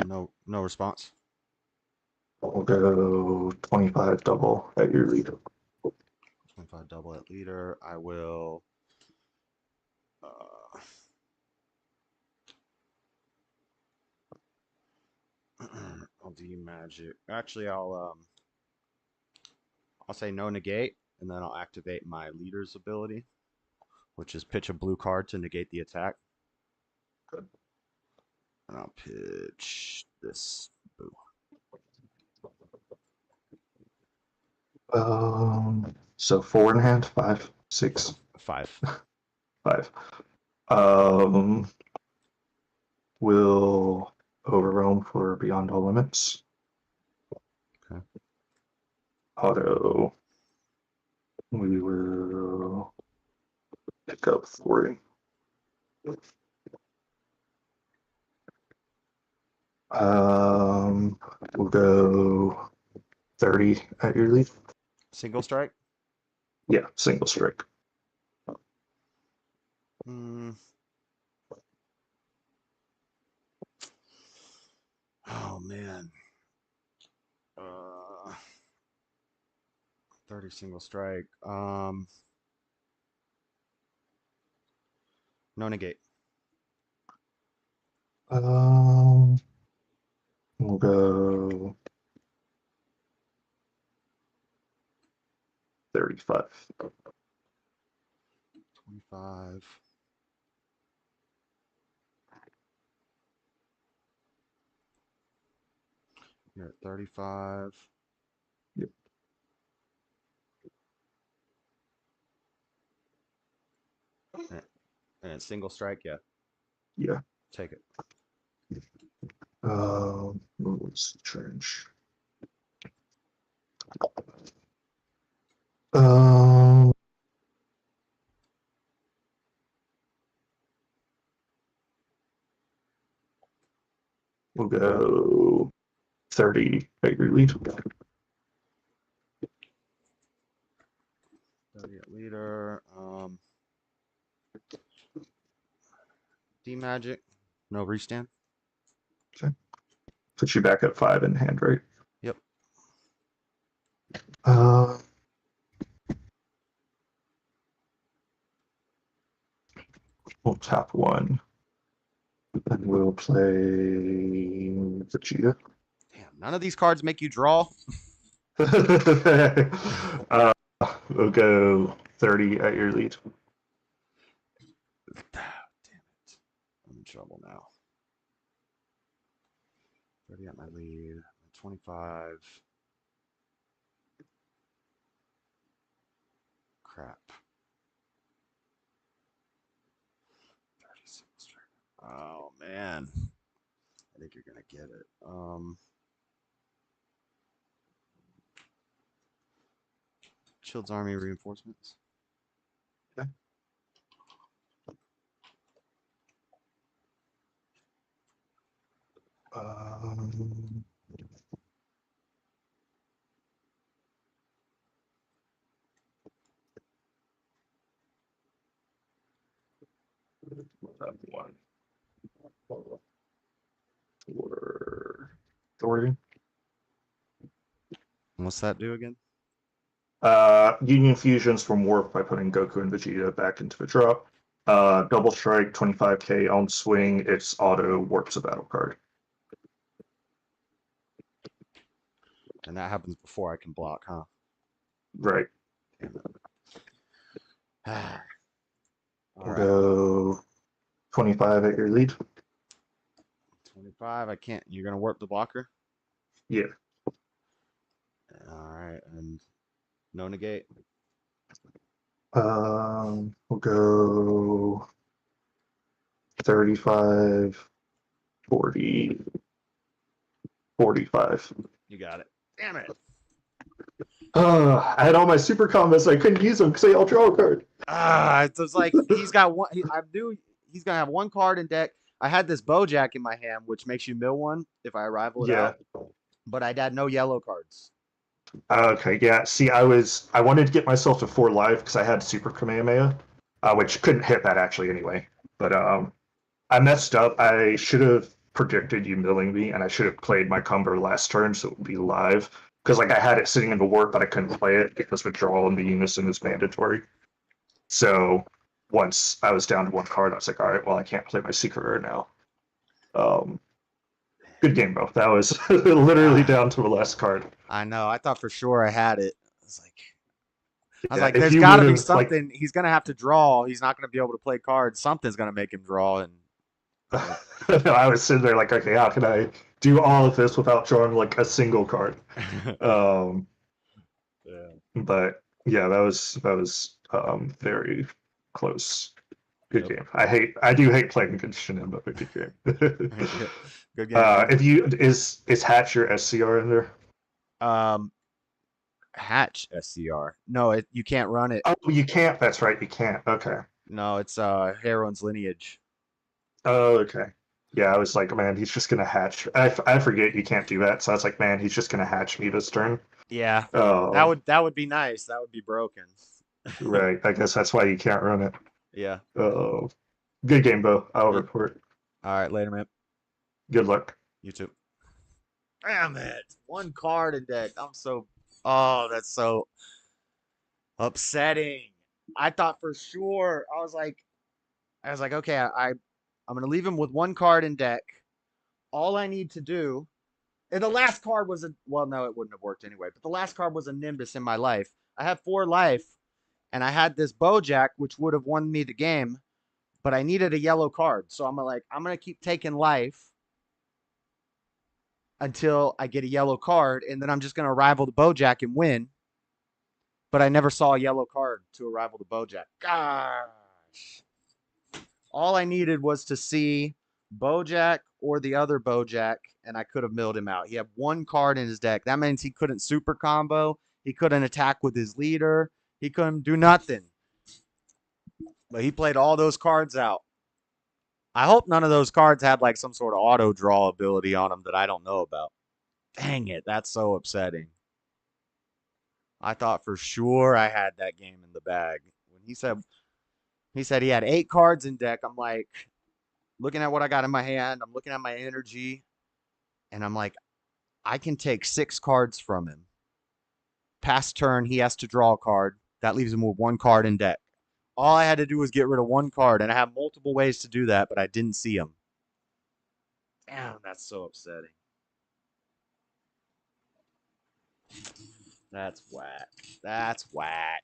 No response. We'll go 25 double at your lead. 25 double at leader. I will. I'll do magic. Actually, I'll say no negate, and then I'll activate my leader's ability, which is pitch a blue card to negate the attack. Good. And I'll pitch this. Boo. So 4 in hand, 5, 6, 5. 5. We'll overwhelm for Beyond All Limits. Okay. Auto. We will pick up 40. We'll go 30 at your lead. Single strike. Yeah, single strike. Oh man. 30 single strike. No negate. We'll go 35. 25. You're at 35. Yep. And single strike, yeah. Yeah. Take it. Let's change. We'll go 30 at your lead. 30 at leader. D magic. No restand. Okay. Put you back at 5 in hand, right? Yep. We'll tap 1. And we'll play Vegeta. Damn, none of these cards make you draw. We'll go 30 at your lead. Damn it. I'm in trouble now. 30 at my lead. 25. Crap. 36. Oh, man. I think you're going to get it. Child's Army reinforcements. Okay. That one. Authority. What's that do again? Union fusions from warp by putting Goku and Vegeta back into the drop. Double strike, 25k on swing. It's auto warps a battle card. And that happens before I can block, huh? Right. Damn it. All We'll right. go 25 at your lead. 25. I can't. You're going to warp the blocker? Yeah. All right. And no negate. We'll go 35, 40, 45. You got it. Damn it. I had all my super combos. I couldn't use them because they all draw a card. It was like he's got one. I knew he's gonna have one card in deck. I had this Bojack in my hand, which makes you mill one if I rival it out. But I had no yellow cards. Okay, yeah. See, I wanted to get myself to 4 life because I had Super Kamehameha, which couldn't hit that actually anyway. But I messed up. I should have predicted you milling me, and I should have played my Cumber last turn so it would be live. Because like I had it sitting in the warp, but I couldn't play it because withdrawal in the unison is mandatory. So once I was down to 1 card, I was like, all right, well, I can't play my Secret Rare now. Good game, bro. That was literally down to the last card. I know. I thought for sure I had it. I was like, if there's you got to be would've, something. He's gonna have to draw. He's not gonna be able to play cards. Something's gonna make him draw. And I was sitting there like, okay, how can I do all of this without drawing like a single card? yeah. But yeah, that was very close. Good game. I do hate playing against Shinin, but a good game. Good game. If you is Hatch your SCR in there? Hatch SCR. No, you can't run it. Oh, you can't. That's right, you can't. Okay. No, it's Heron's lineage. Oh, okay. Yeah, I was like, man, he's just gonna hatch. I forget you can't do that, so I was like, man, he's just gonna hatch me this turn. Yeah, Oh, that would be nice. That would be broken. right. I guess that's why you can't run it. Yeah. Oh, good game, Bo. I'll report. All right, later, man. Good luck. You too. Damn it! 1 card in deck. Oh, that's so upsetting. I thought for sure. I was like, okay, I'm gonna leave him with 1 card in deck. All I need to do, and the last card was well, no, it wouldn't have worked anyway. But the last card was a Nimbus in my life. I have 4 life, and I had this Bojack, which would have won me the game, but I needed a yellow card. So I'm gonna keep taking life until I get a yellow card, and then I'm just gonna rival the Bojack and win. But I never saw a yellow card to rival the Bojack. Gosh. All I needed was to see Bojack or the other Bojack, and I could have milled him out. He had 1 card in his deck. That means he couldn't super combo. He couldn't attack with his leader. He couldn't do nothing. But he played all those cards out. I hope none of those cards had like some sort of auto draw ability on them that I don't know about. Dang it, that's so upsetting. I thought for sure I had that game in the bag. When he said he had 8 cards in deck, I'm like looking at what I got in my hand, I'm looking at my energy, and I'm like, I can take 6 cards from him. Past turn, he has to draw a card. That leaves him with 1 card in deck. All I had to do was get rid of 1 card, and I have multiple ways to do that, but I didn't see him. Damn, that's so upsetting. That's whack. That's whack.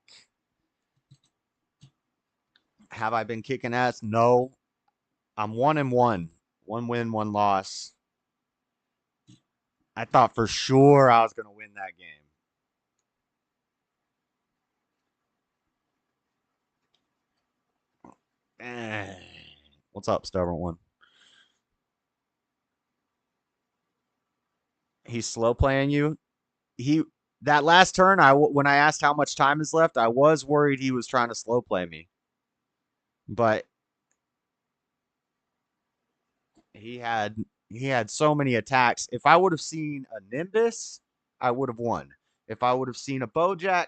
Have I been kicking ass? No. I'm 1-1. 1 win, 1 loss. I thought for sure I was going to win that game. What's up, stubborn one? He's slow playing you. That last turn, when I asked how much time is left, I was worried he was trying to slow play me. But he had so many attacks. If I would have seen a Nimbus, I would have won. If I would have seen a Bojack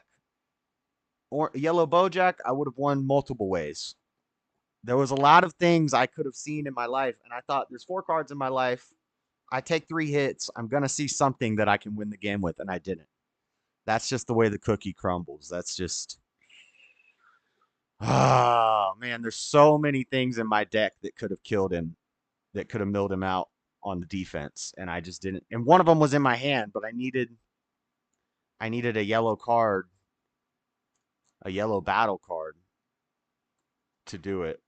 or a yellow Bojack, I would have won multiple ways. There was a lot of things I could have seen in my life, and I thought there's 4 cards in my life. I take 3 hits, I'm going to see something that I can win the game with, and I didn't. That's just the way the cookie crumbles. That's just... Oh, man, there's so many things in my deck that could have killed him, that could have milled him out on the defense, and I just didn't. And one of them was in my hand, but I needed a yellow card, a yellow battle card to do it.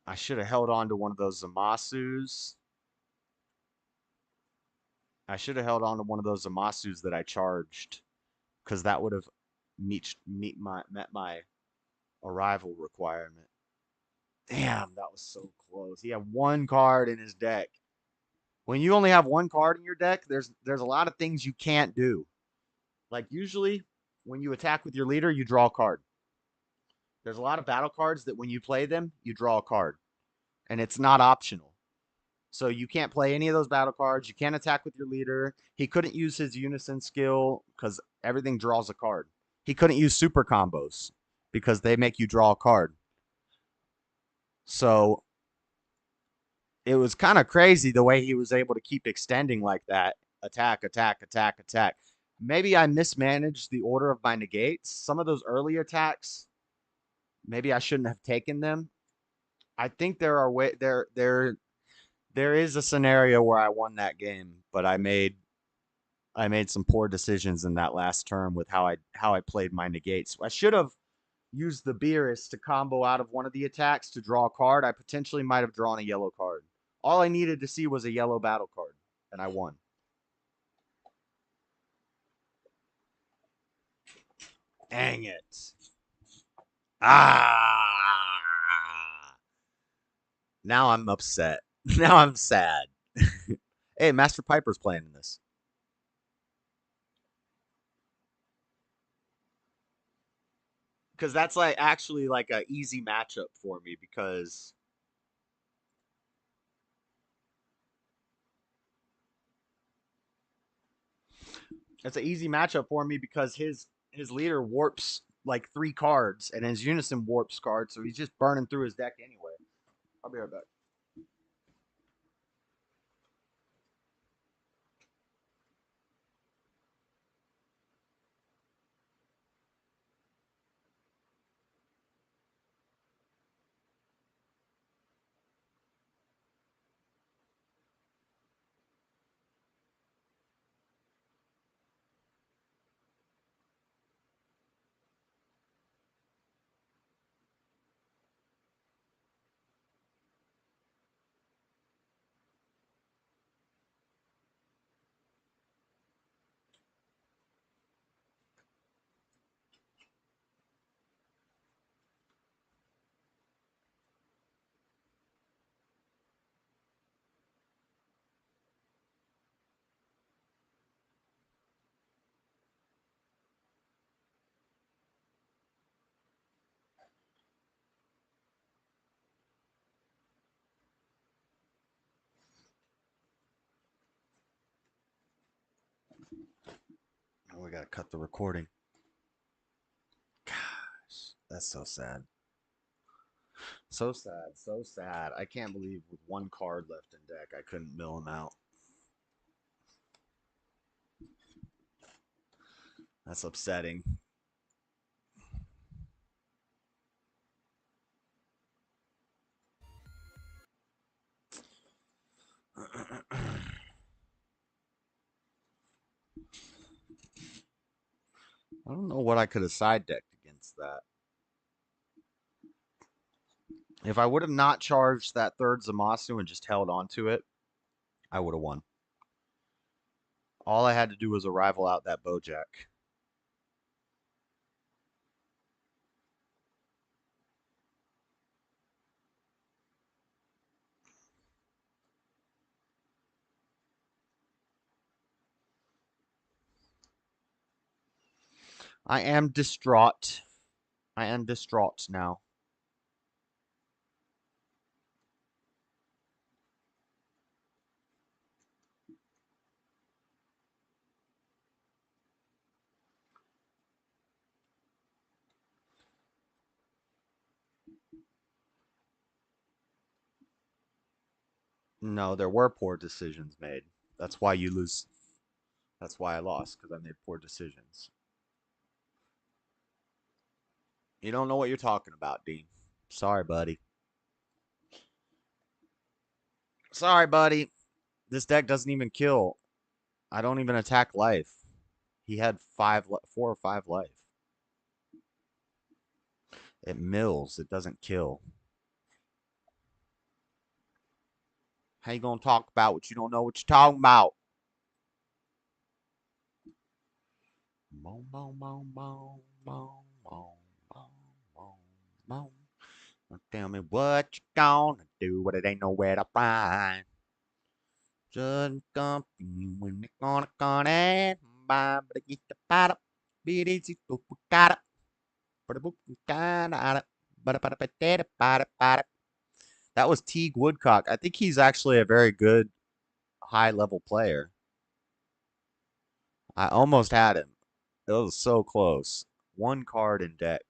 I should have held on to one of those Zamasus. I should have held on to one of those Zamasus that I charged, because that would have met my arrival requirement. Damn, that was so close. He had 1 card in his deck. When you only have 1 card in your deck, there's a lot of things you can't do. Like usually, when you attack with your leader, you draw a card. There's a lot of battle cards that when you play them, you draw a card. And it's not optional. So you can't play any of those battle cards. You can't attack with your leader. He couldn't use his unison skill because everything draws a card. He couldn't use super combos because they make you draw a card. So it was kind of crazy the way he was able to keep extending like that. Attack, attack, attack, attack. Maybe I mismanaged the order of my negates. Some of those early attacks, maybe I shouldn't have taken them. I think there is a scenario where I won that game, but I made some poor decisions in that last turn with how I played my negates. I should have used the Beerus to combo out of one of the attacks to draw a card. I potentially might have drawn a yellow card. All I needed to see was a yellow battle card, and I won. Dang it. Now I'm upset. Now I'm sad. Hey, Master Piper's playing in this. Because that's actually like a easy matchup for me because it's an easy matchup for me because his leader warps like 3 cards and his unison warps cards, so he's just burning through his deck anyway. I'll be right back. Oh, we gotta cut the recording. Gosh, that's so sad. So sad, so sad. I can't believe with 1 card left in deck, I couldn't mill him out. That's upsetting. I don't know what I could have side decked against that. If I would have not charged that third Zamasu and just held on to it, I would have won. All I had to do was arrival out that Bojack. I am distraught. I am distraught now. No, there were poor decisions made. That's why you lose. That's why I lost, because I made poor decisions. You don't know what you're talking about, Dean. Sorry, buddy. Sorry, buddy. This deck doesn't even kill. I don't even attack life. He had 4 or 5 life. It mills. It doesn't kill. How you gonna talk about what you don't know what you're talking about? Boom, boom, boom, boom, boom, boom, boom, boom, boom. Now tell me what you gonna do, but it ain't nowhere to find. Just company when it gonna come and buy, but get the bada, be it easy to got it. But a book got it. That was Teague Woodcock. I think he's actually a very good high level player. I almost had him. It was so close. 1 card in deck.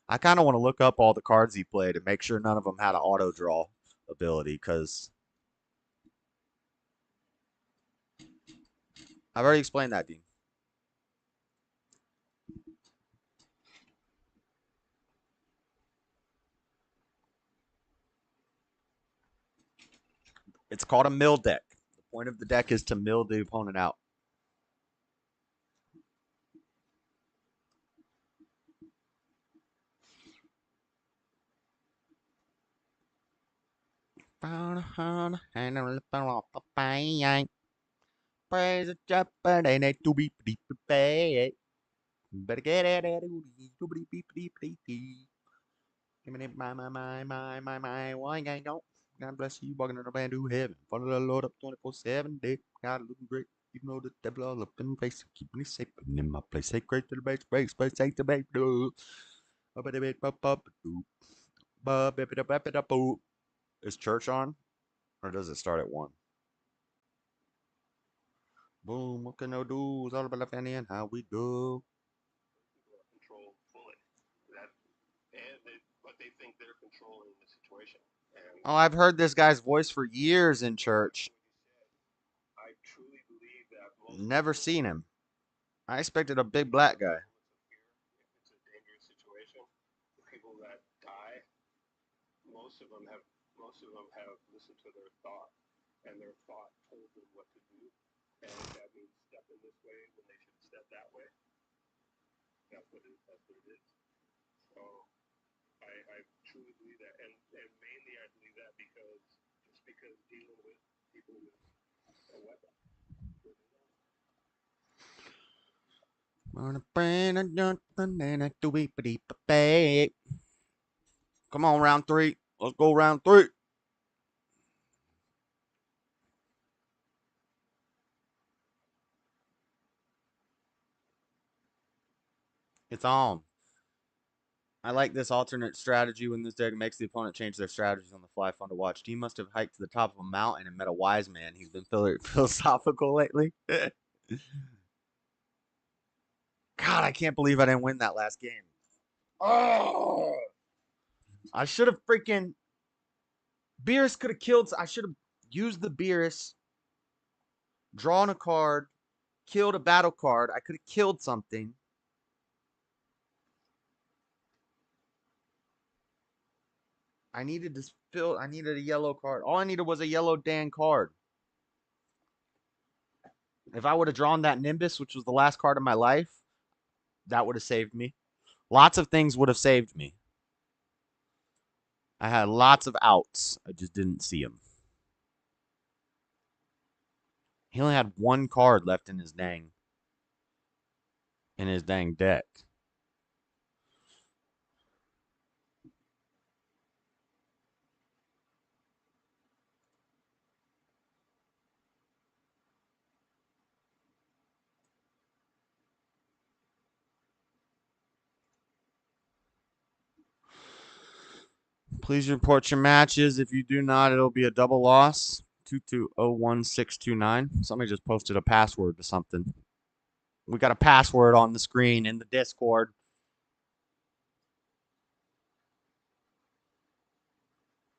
I kind of want to look up all the cards he played and make sure none of them had an auto draw ability, because I've already explained that, Dean. It's called a mill deck. The point of the deck is to mill the opponent out. Praise the Japanese to be paid. Better get it. Give me my, why I don't. God bless you, walking in the band to heaven. Follow the Lord up 24/7. Day, God looking great. You know the devil all up in my face, keeping me safe. And in my place, say great to the base, place, say the base, do. Is church on? Or does it start at 1? Boom, what can I do? It's all about the family and how we do. Control fully. But they think they're controlling the situation. Oh, I've heard this guy's voice for years in church. I truly believe that. Never seen him. I expected a big black guy. If it's a dangerous situation, the people that die, most of them have listened to their thought, and their thought told them what to do, and if that means step in this way when they should step that way, that's what it is. So I truly believe that, and mainly I believe that because dealing with people with a weapon. Come on, round 3. Let's go round 3. It's on. I like this alternate strategy when this deck makes the opponent change their strategies on the fly. Fun to watch. He must have hiked to the top of a mountain and met a wise man. He's been philosophical lately. God, I can't believe I didn't win that last game. Oh, I should have freaking. Beerus could have killed. I should have used the Beerus, drawn a card, killed a battle card. I could have killed something. I needed to fill. I needed a yellow card. All I needed was a yellow Dan card. If I would have drawn that Nimbus, which was the last card of my life, That would have saved me. Lots of things would have saved me. I had lots of outs. I just didn't see them. He only had one card left in his dang deck. Please report your matches. If you do not, it'll be a double loss. 2201629. Somebody just posted a password to something. We got a password on the screen in the Discord.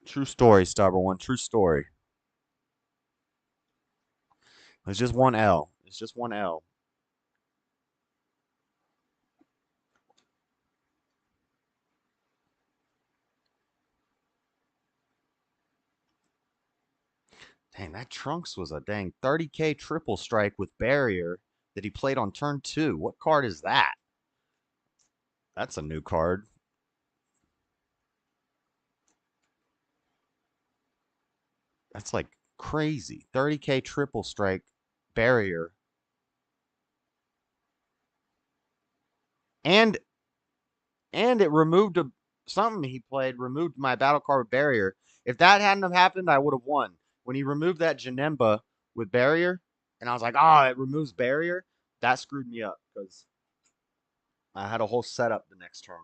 True story, Stubborn One. True story. It's just one L. It's just one L. Dang, that Trunks was a dang 30k triple strike with barrier that he played on turn 2. What card is that? That's a new card. That's like crazy. 30k triple strike barrier. And it removed something he played, removed my battle card barrier. If that hadn't have happened, I would have won. When he removed that Janemba with barrier, and I was like, oh, it removes barrier, that screwed me up because I had a whole setup the next turn.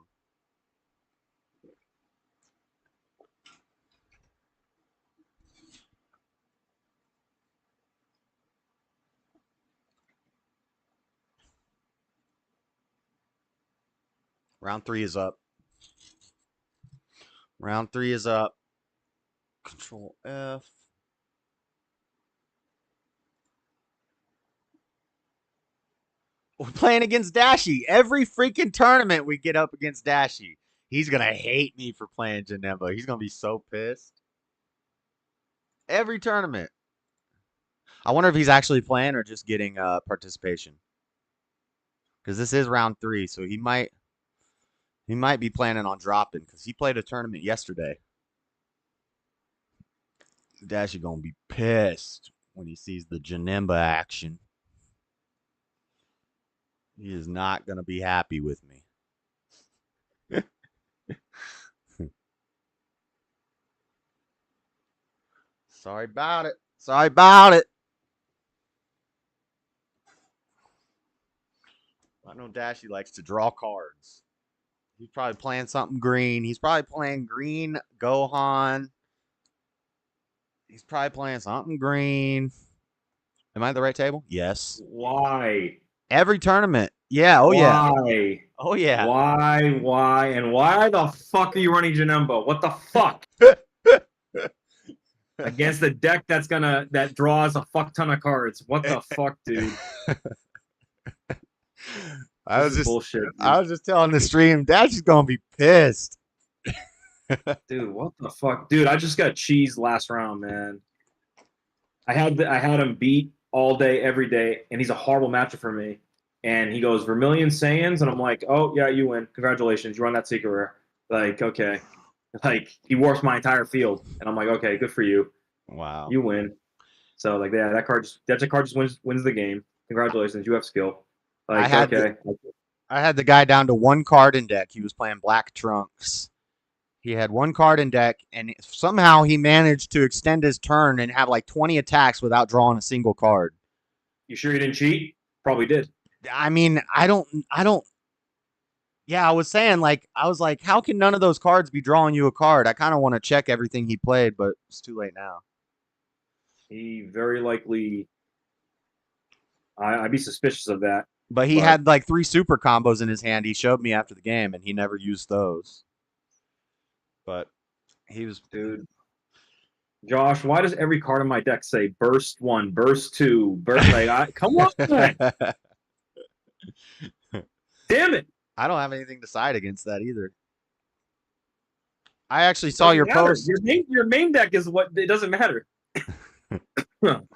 Round 3 is up. Round 3 is up. Control F. We're playing against Dashy. Every freaking tournament we get up against Dashy. He's going to hate me for playing Janemba. He's going to be so pissed. Every tournament. I wonder if he's actually playing or just getting participation. Because this is round 3, so he might be planning on dropping because he played a tournament yesterday. Dashy going to be pissed when he sees the Janemba action. He is not going to be happy with me. Sorry about it. Sorry about it. I know Dashy likes to draw cards. He's probably playing something green. He's probably playing green Gohan. He's probably playing something green. Am I at the right table? Yes. Why? Every tournament. Yeah. Oh, yeah. Why? Oh, yeah. Why? And why the fuck are you running Janemba? What the fuck? Against the deck that draws a fuck ton of cards. What the fuck, dude? I was bullshit. Dude. I was just telling the stream, Dashy's gonna be pissed. Dude, what the fuck? Dude, I just got cheesed last round, man. I had him beat all day, every day, and he's a horrible matchup for me. And he goes, Vermilion Saiyans, and I'm like, oh, yeah, you win. Congratulations. You run that secret rare. Like, okay. Like, he warps my entire field. And I'm like, okay, good for you. Wow. You win. So, like, yeah, that card just wins the game. Congratulations. You have skill. Like, I had the guy down to one card in deck. He was playing Black Trunks. He had one card in deck, and somehow he managed to extend his turn and have like 20 attacks without drawing a single card. You sure you didn't cheat? Probably did. I mean, I don't. Yeah, I was saying, I was like, how can none of those cards be drawing you a card? I kind of want to check everything he played, but it's too late now. He very likely. I'd be suspicious of that. But he had like 3 super combos in his hand. He showed me after the game, and he never used those. But he was... Dude. Josh, why does every card in my deck say burst 1, burst 2, burst... come on, man. Damn it. I don't have anything to side against that either. I actually saw your post. Your main deck is what... It doesn't matter. I'm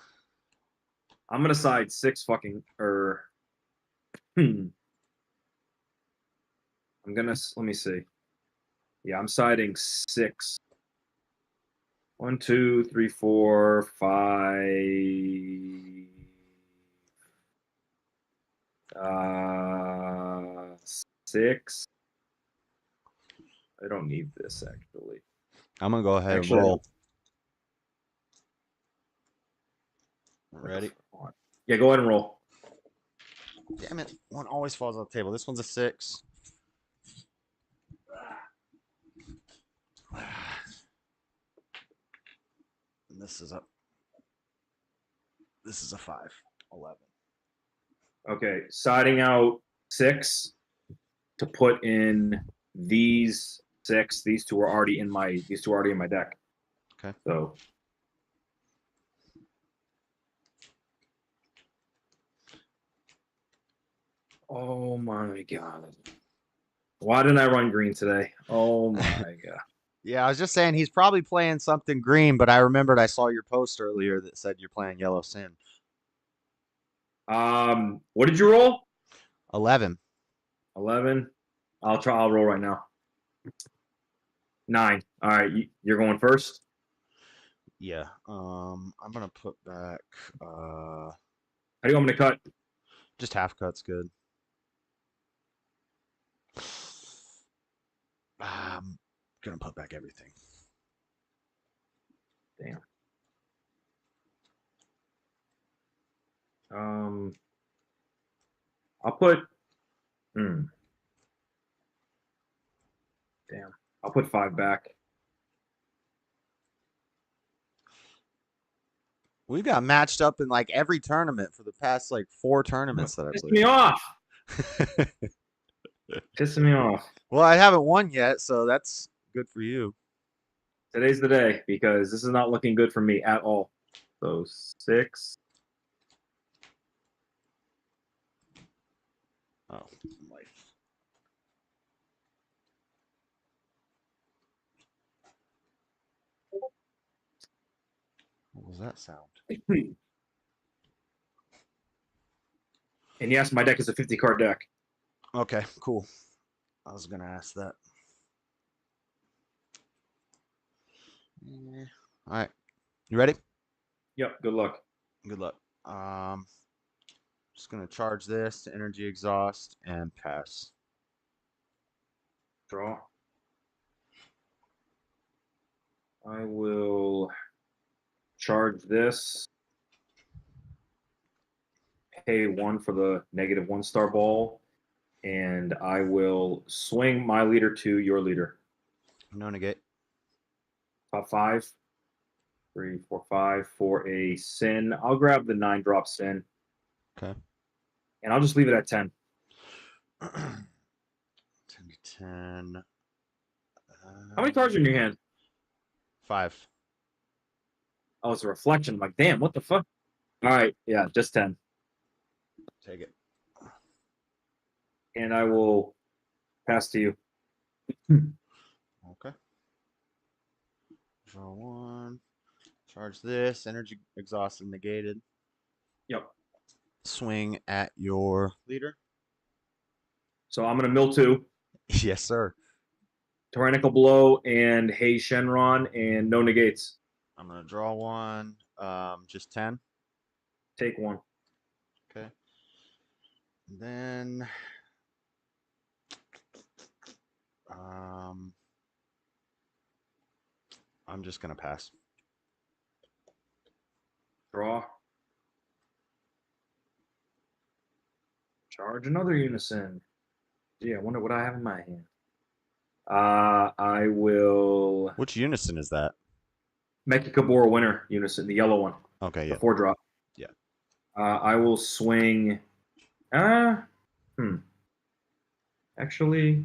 going to side 6 fucking... Let me see. Yeah, I'm siding 6. 1, 2, 3, 4, 5. 6. I don't need this actually. I'm gonna go ahead Actually, and roll. Ready? Yeah, go ahead and roll. Damn it! One always falls on the table. This one's a 6. And this is a 5. 11. Okay, siding out 6 to put in these 6. These two are already in my deck. Okay. So oh my god. Why didn't I run green today? Oh my god. Yeah, I was just saying he's probably playing something green, but I remembered I saw your post earlier that said you're playing Yellow Sin. What did you roll? 11. 11. I'll roll right now. 9. All right, you're going first. Yeah. I'm gonna put back. How do you want me to cut? Just half cut's good. I'm gonna put back everything. Damn. I'll put. Damn. I'll put 5 back. We've got matched up in like every tournament for the past like 4 tournaments that I Pissing played. me off. Pissing me off. Well, I haven't won yet, so that's good for you. Today's the day because this is not looking good for me at all. So 6. Oh, life. What was that sound? And yes, my deck is a 50-card deck. Okay, cool. I was gonna ask that. All right, you ready? Yep. Good luck. Good luck. Just gonna charge this to energy exhaust and pass. Draw. I will charge this. Pay 1 for the negative 1-star ball. And I will swing my leader to your leader. No negate. Top 5. 3, 4, 5 for a sin. I'll grab the 9-drop sin. Okay. And I'll just leave it at 10. 10 to 10. How many cards are in your hand? 5. Oh, it's a reflection. I'm like, damn, what the fuck? All right. Yeah, just 10. Take it. And I will pass to you. Okay. Draw 1. Charge this. Energy exhausted negated. Yep. Swing at your leader. So I'm going to mill 2. Yes, sir. Tyrannical Blow and Hey Shenron and no negates. I'm gonna draw 1. Just 10. Take 1. Okay. And then I'm just gonna pass. Draw. Charge another unison. Gee, I wonder what I have in my hand. I will Which unison is that? Mechikabura winner unison, the yellow one. Okay, The yeah. 4-drop. Yeah. I will swing. Actually,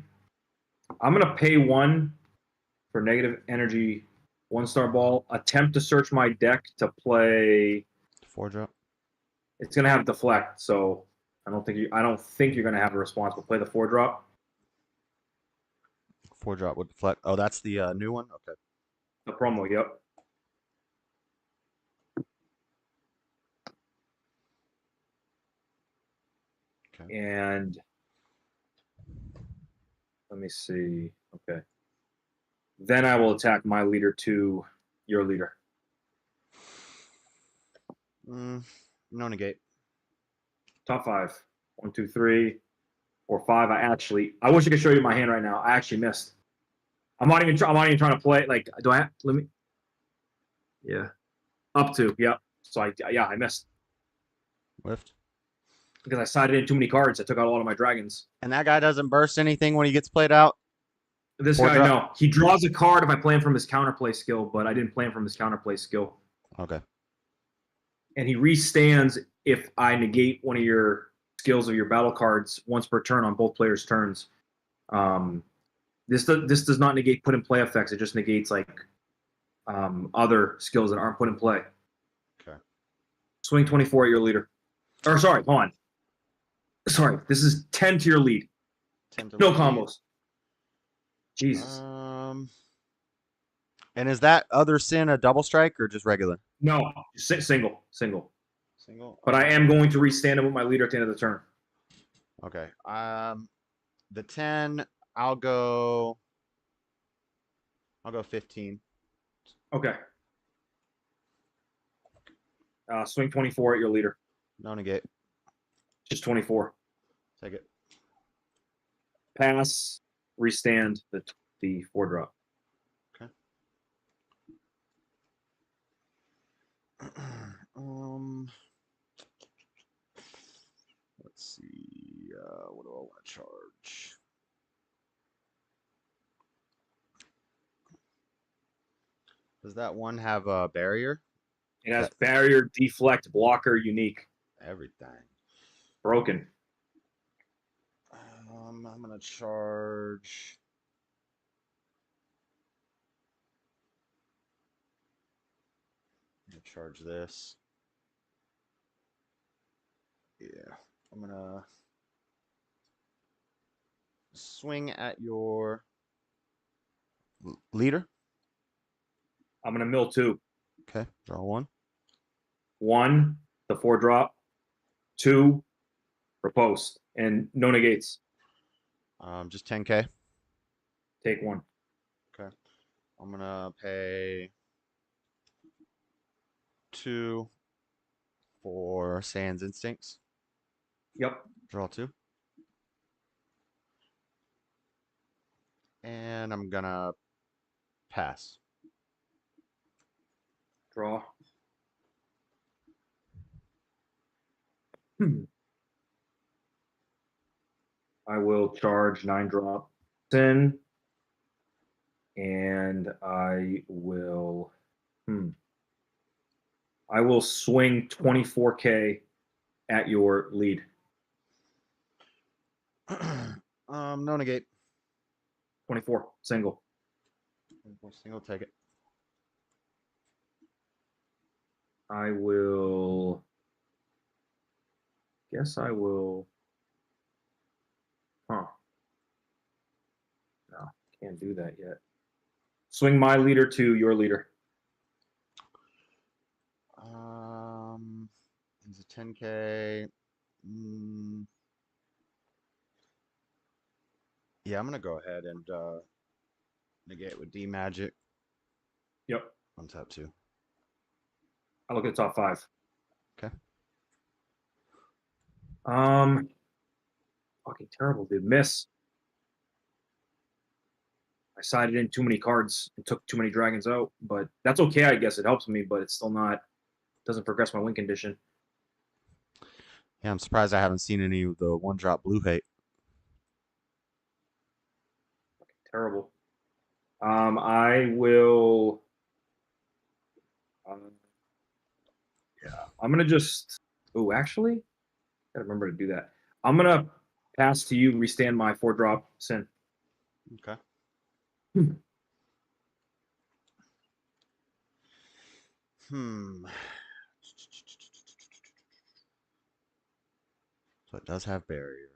I'm gonna pay 1 for negative energy 1-star ball. Attempt to search my deck to play. 4-drop. It's gonna have deflect, so I don't think you're gonna have a response. But play the 4-drop. 4-drop with deflect. Oh, that's the new one. Okay. The promo. Yep. Okay. And Let me see. Okay. Then I will attack my leader to your leader. No negate. Top 5. 1, 2, 3, 4, 5. I wish I could show you my hand right now. I actually missed. I'm not even trying to play. Like, do I? Let me. Yeah. Up to. Yep. So I missed Whiffed. because I sided in too many cards. I took out a lot of my dragons. And that guy doesn't burst anything when he gets played out? This guy, no. He draws a card if I play him from his counterplay skill, but I didn't play him from his counterplay skill. Okay. And he restands if I negate one of your skills of your battle cards once per turn on both players' turns. This does not negate put in play effects. It just negates like other skills that aren't put in play. Okay. Swing 24 at your leader. Or sorry, hold on. Sorry, this is 10 to your lead. 10 to No lead. combos. Jesus. And is that other sin a double strike or just regular? No, single. Single. But I am going to restand him with my leader at the end of the turn. Okay. The 10, I'll go 15. Okay. Swing 24 at your leader. No negate. Just 24. Take it. Pass. Restand the 4-drop. Okay. Let's see. What do I want to charge? Does that one have a barrier? It has barrier, deflect, blocker, unique. Everything. Broken. I'm gonna charge. Charge this. Yeah, I'm gonna swing at your leader. I'm going to mill 2. Okay, draw 1. 1, the 4-drop. 2, riposte. And no negates. Just 10K. Take 1. Okay. I'm gonna pay 2 for Sans Instincts. Yep. Draw 2. And I'm gonna pass. Draw. I will charge 9-drop 10. And I will swing 24K at your lead. No negate. 24, single. 24 single, take it. I will. Guess I will. Huh. No, can't do that yet. Swing my leader to your leader. It's a 10K. Yeah, I'm gonna go ahead and negate with D magic. Yep. On top 2. I look at the top 5. Okay. Fucking terrible, dude. Miss. I sided in too many cards and took too many dragons out, but that's okay, I guess. It helps me, but it's still not. Doesn't progress my win condition. Yeah, I'm surprised I haven't seen any of the 1-drop blue hate. Fucking terrible. I will. Yeah, I'm gonna just. Oh, actually, gotta remember to do that. I'm gonna pass to you. Restand my 4-drop sin. Okay. So it does have barrier.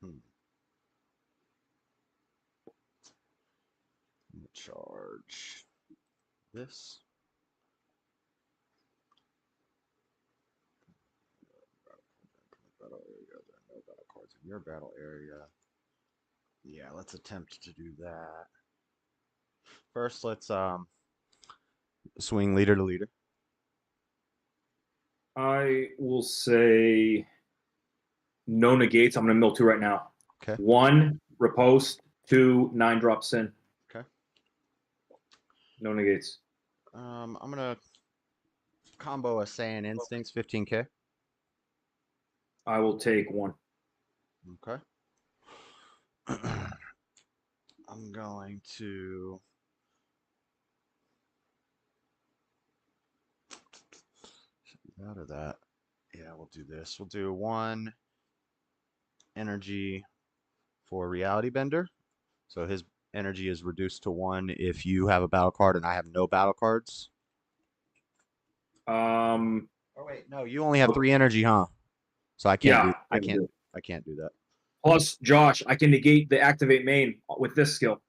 I'm gonna charge this. your battle area. Yeah, let's attempt to do that. First, let's swing leader to leader. I will say no negates. I'm going to mill 2 right now. Okay. 1, riposte. 2, 9 drop sin. Okay. No negates. I'm gonna combo a Saiyan Instincts 15k. I will take 1. Okay. I'm going to out of that. Yeah, we'll do this. We'll do 1 energy for Reality Bender. So his energy is reduced to 1 if you have a battle card and I have no battle cards. Oh wait, no, you only have 3 energy, huh? So I can't do I can't do that. Plus, Josh, I can negate the activate main with this skill.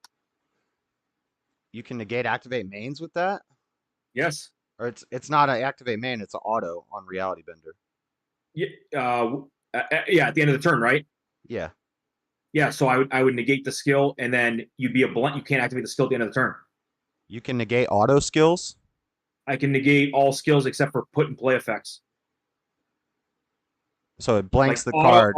You can negate activate mains with that? Yes. Or it's not an activate main, it's an auto on Reality Bender. Yeah. Yeah. At the end of the turn, right? Yeah. Yeah. So I would negate the skill, and then you'd be a blunt. You can't activate the skill at the end of the turn. You can negate auto skills. I can negate all skills except for put and play effects. So it blanks Like the card.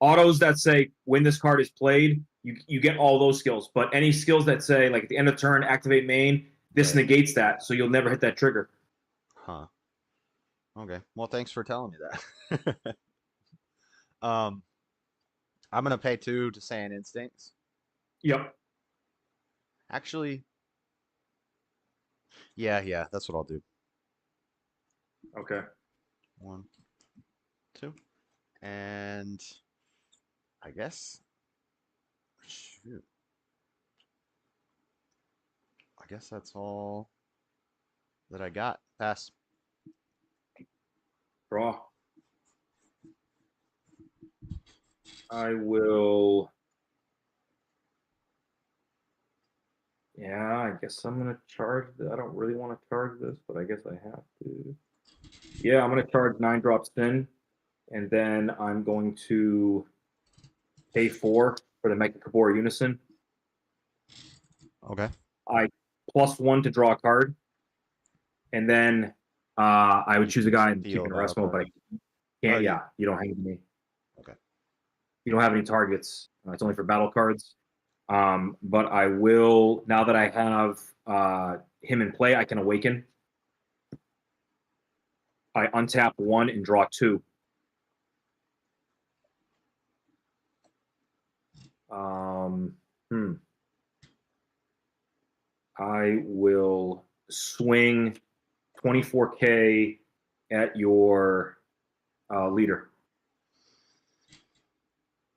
Autos that say when this card is played, you get all those skills. But any skills that say like at the end of the turn, activate main, this Right. negates that, so you'll never hit that trigger. Huh. Okay. Well, thanks for telling me that. I'm gonna pay 2 to Saiyan Instincts. Yep. Actually, yeah, that's what I'll do. Okay. 1, 2, and I guess, shoot, I guess that's all that I got. Pass. Draw. I will. Yeah, I guess I'm gonna charge. I don't really want to charge this, but I guess I have to. Yeah, I'm gonna charge 9 drops in, and then I'm going to pay 4 for the Mega Kabor Unison. Okay. I plus 1 to draw a card, and then I would choose a guy and keep in rest mode, but I can't. Yeah, you don't hang with me. Okay. You don't have any targets. It's only for battle cards. But I will, now that I have him in play, I can awaken. I untap 1 and draw 2. I will swing 24k at your leader.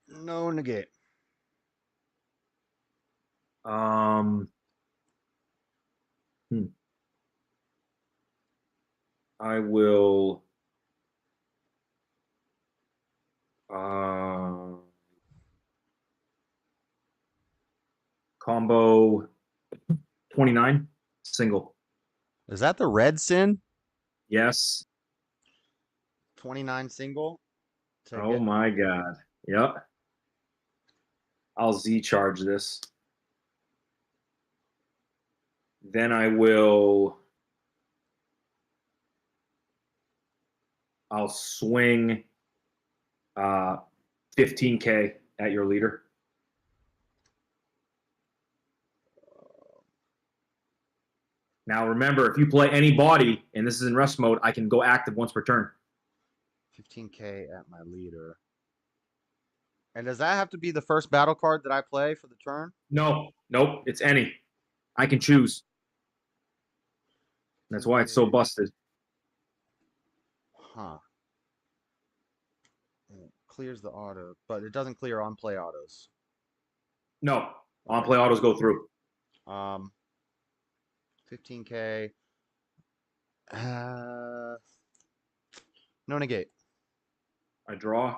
No negate. I will combo 29 single. Is that the red sin? Yes. 29 single. Oh my god. Yep. I'll Z charge this. Then I'll swing 15k at your leader. Now remember, if you play any body and this is in rest mode, I can go active once per turn. 15k at my leader. And does that have to be the first battle card that I play for the turn? No, nope, it's any. I can choose. That's why it's so busted. Huh. It clears the auto, but it doesn't clear on play autos. No, on play autos go through. 15k. No negate. I draw.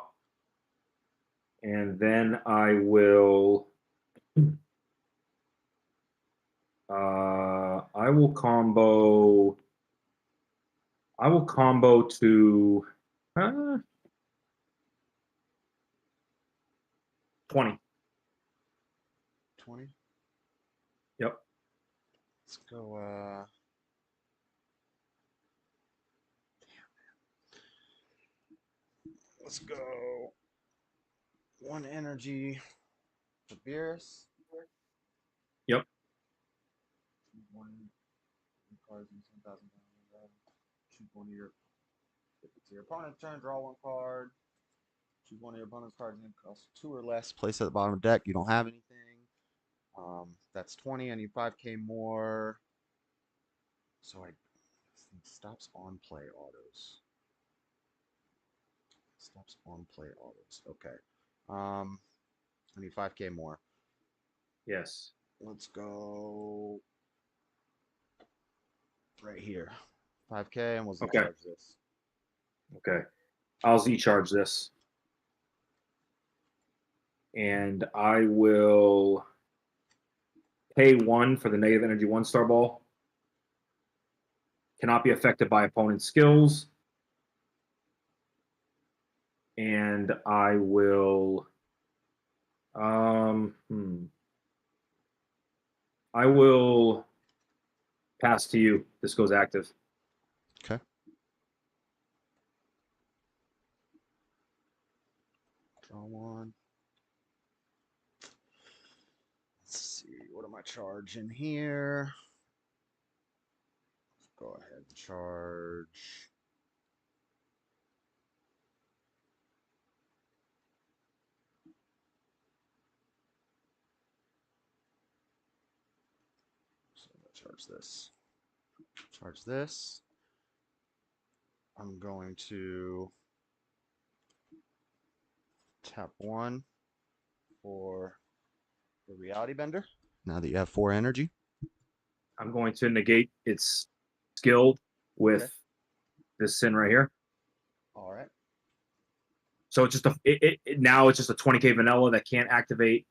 And then I will combo to 20. 20. Yep. Let's go. Let's go. 1 energy for Beerus. Yep. 1 cards and 10,000. Choose one of your. If it's your opponent's turn, draw 1 card. Choose one of your opponent's cards and it costs 2 or less. Place it at the bottom of the deck. You don't have anything. That's 20. I need 5k more. So I think stops on play autos. Stops on play autos. Okay. I need 5k more. Yes. Let's go right here. 5k and we'll charge this. Okay. I'll Z-charge this. And I will pay 1 for the negative energy 1-star ball. Cannot be affected by opponent's skills. And I will I will pass to you. This goes active. Okay. Draw 1. Let's see. What am I charging here? Let's go ahead and charge. So I'm gonna charge this. Charge this. I'm going to tap 1 for the Reality Bender. Now that you have 4 energy. I'm going to negate its skill with this sin right here. All right. So it's just now it's just a 20k vanilla that can't activate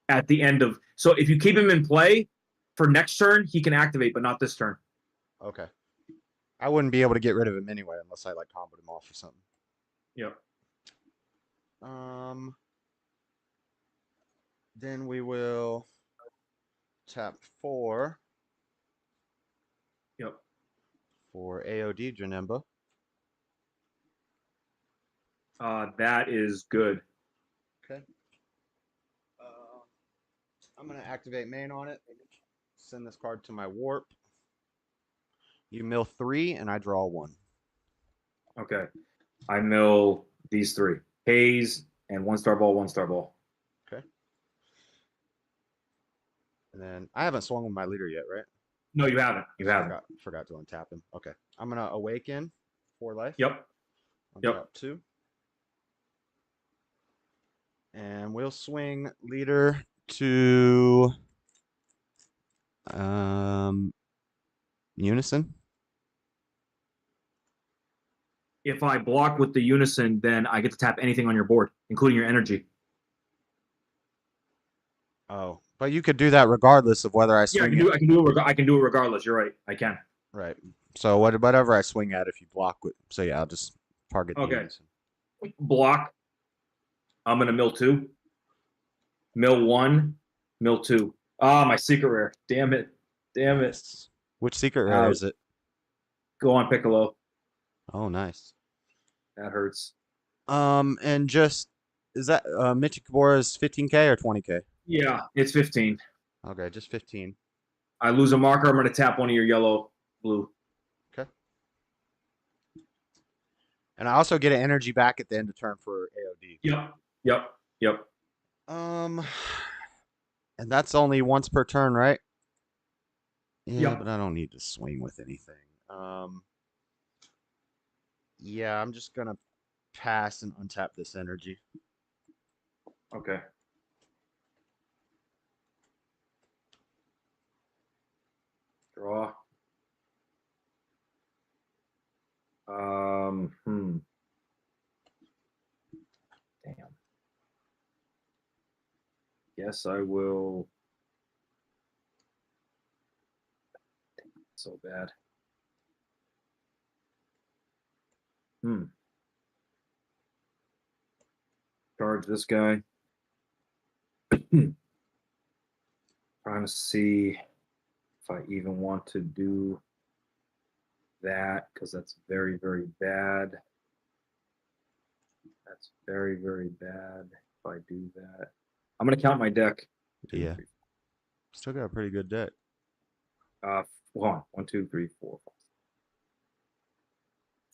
at the end of. So if you keep him in play for next turn, he can activate, but not this turn. Okay. I wouldn't be able to get rid of him anyway unless I like comboed him off or something. Yep. Then we will tap 4. Yep. For AOD Janemba. That is good. Okay. I'm going to activate main on it. Send this card to my warp. You mill 3 and I draw 1. Okay. I mill these 3. Haze and 1-star ball, 1-star ball. Okay. And then I haven't swung with my leader yet, right? No, you haven't. You haven't. Forgot to untap him. Okay. I'm going to awaken 4 life. Yep. Untap 2. And we'll swing leader to Unison. If I block with the Unison, then I get to tap anything on your board, including your energy. Oh, but you could do that regardless of whether I swing. Yeah, I can do it regardless. You're right. I can. Right. So whatever I swing at, if you block with, so yeah, I'll just target the Unison. Block. I'm gonna mill 2. Mill 1. Mill 2. Ah, my secret rare. Damn it. Which secret rare is it? Go on, Piccolo. Oh, nice. That hurts. And just is that Michikabura's 15k or 20k? Yeah, it's 15. Okay, just 15. I lose a marker. I'm gonna tap one of your yellow, blue. Okay. And I also get an energy back at the end of turn for AOD. Yep. And that's only once per turn, right? Yeah, Yep. but I don't need to swing with anything. Yeah, I'm just gonna pass and untap this energy. Okay. Draw. Damn. Yes, I will. So bad. Charge this guy. Trying to see if I even want to do that, because that's very, very bad. That's very, very bad if I do that. I'm going to count my deck. Yeah. Still got a pretty good deck. Hold on. 1, 2, 3, 4, 5.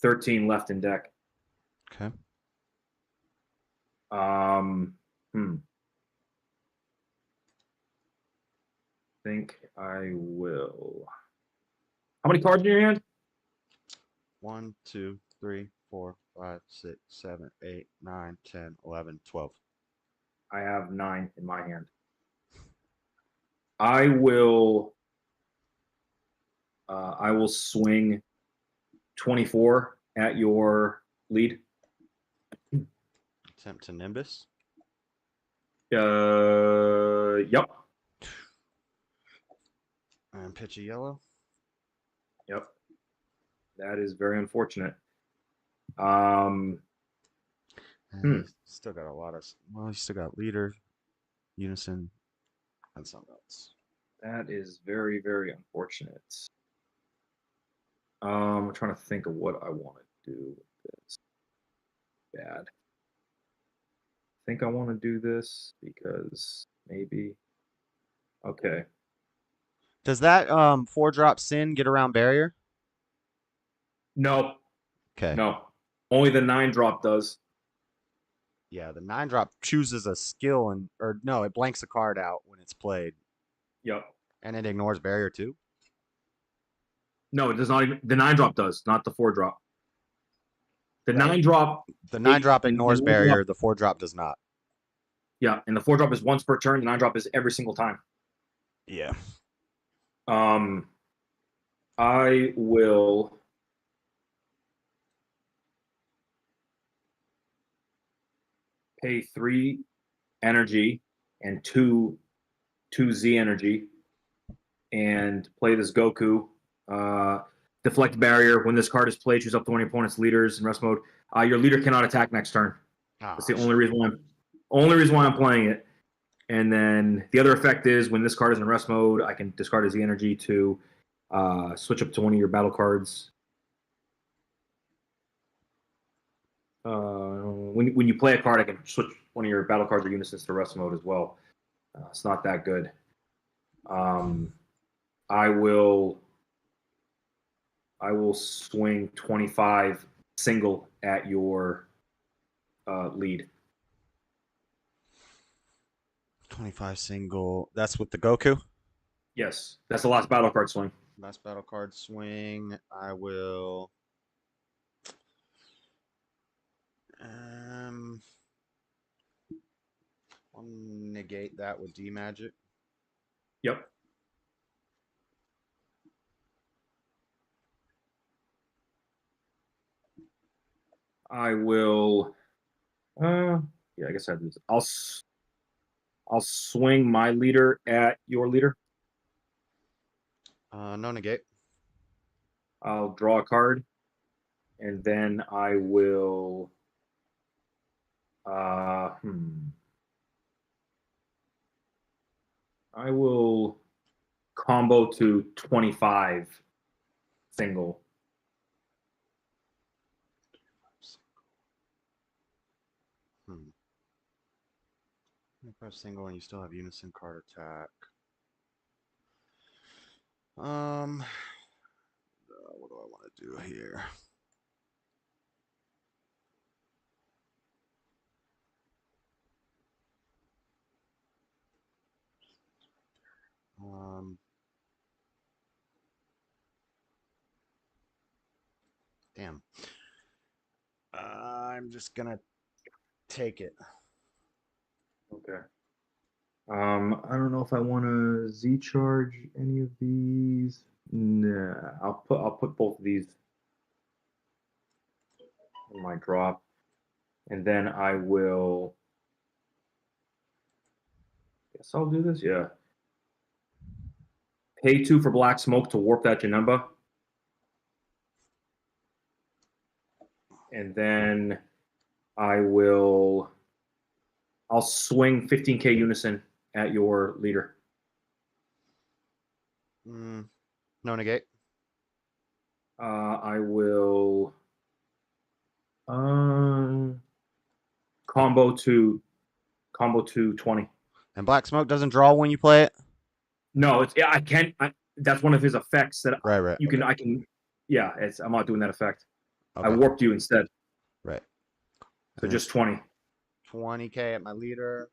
13 left in deck. Okay. Think I will. How many cards in your hand? 1, 2, 3, 4, 5, 6, 7, 8, 9, 10, 11, 12. I have 9 in my hand. I will swing 24 at your lead. Attempt to Nimbus. Yep. And pitch a yellow. Yep. That is very unfortunate. And still got a lot of. Well, he still got leader, unison, and something else. That is very, very unfortunate. I'm trying to think of what I want to do with this. Bad. I think I want to do this because maybe. Okay. Does that 4-drop Sin get around barrier? No. Okay. No. Only the 9-drop does. Yeah, the 9-drop chooses a skill it blanks a card out when it's played. Yep. And it ignores barrier too? No, it does not. The 9-drop does, not the 4-drop. The Right. 9-drop. The 9-drop ignores barrier. The 4-drop does not. Yeah, and the 4-drop is once per turn. The 9-drop is every single time. Yeah. I will pay 3 energy and 2 Z energy and play this Goku. Deflect barrier. When this card is played, choose up to one of your opponent's leaders in rest mode. Your leader cannot attack next turn. That's the only reason why I'm playing it. And then the other effect is when this card is in rest mode, I can discard a Z energy to switch up to one of your battle cards. When you play a card, I can switch one of your battle cards or unisons to rest mode as well. It's not that good. I will swing 25 single at your lead. 25 single. That's with the Goku? Yes, that's the last battle card swing. Last battle card swing. I will. I'll negate that with D magic. Yep. I will. Yeah, I guess I do this. I'll swing my leader at your leader. No negate. I'll draw a card, and then I will. I will combo to 25 single. Press single and you still have unison card attack. What do I want to do here? Damn. I'm just gonna take it. Okay. I don't know if I want to Z charge any of these. Nah, I'll put both of these in my drop, and then I will. Guess I'll do this. Yeah. Pay 2 for black smoke to warp that Janemba, and then I'll swing 15k unison at your leader. No negate. I will combo to 20. And Black Smoke doesn't draw when you play it? No, it's I can't. That's one of his effects that Right. you can. I can. Yeah, I'm not doing that effect. Okay. I warped you instead. Right. So just 20. 20K at my leader.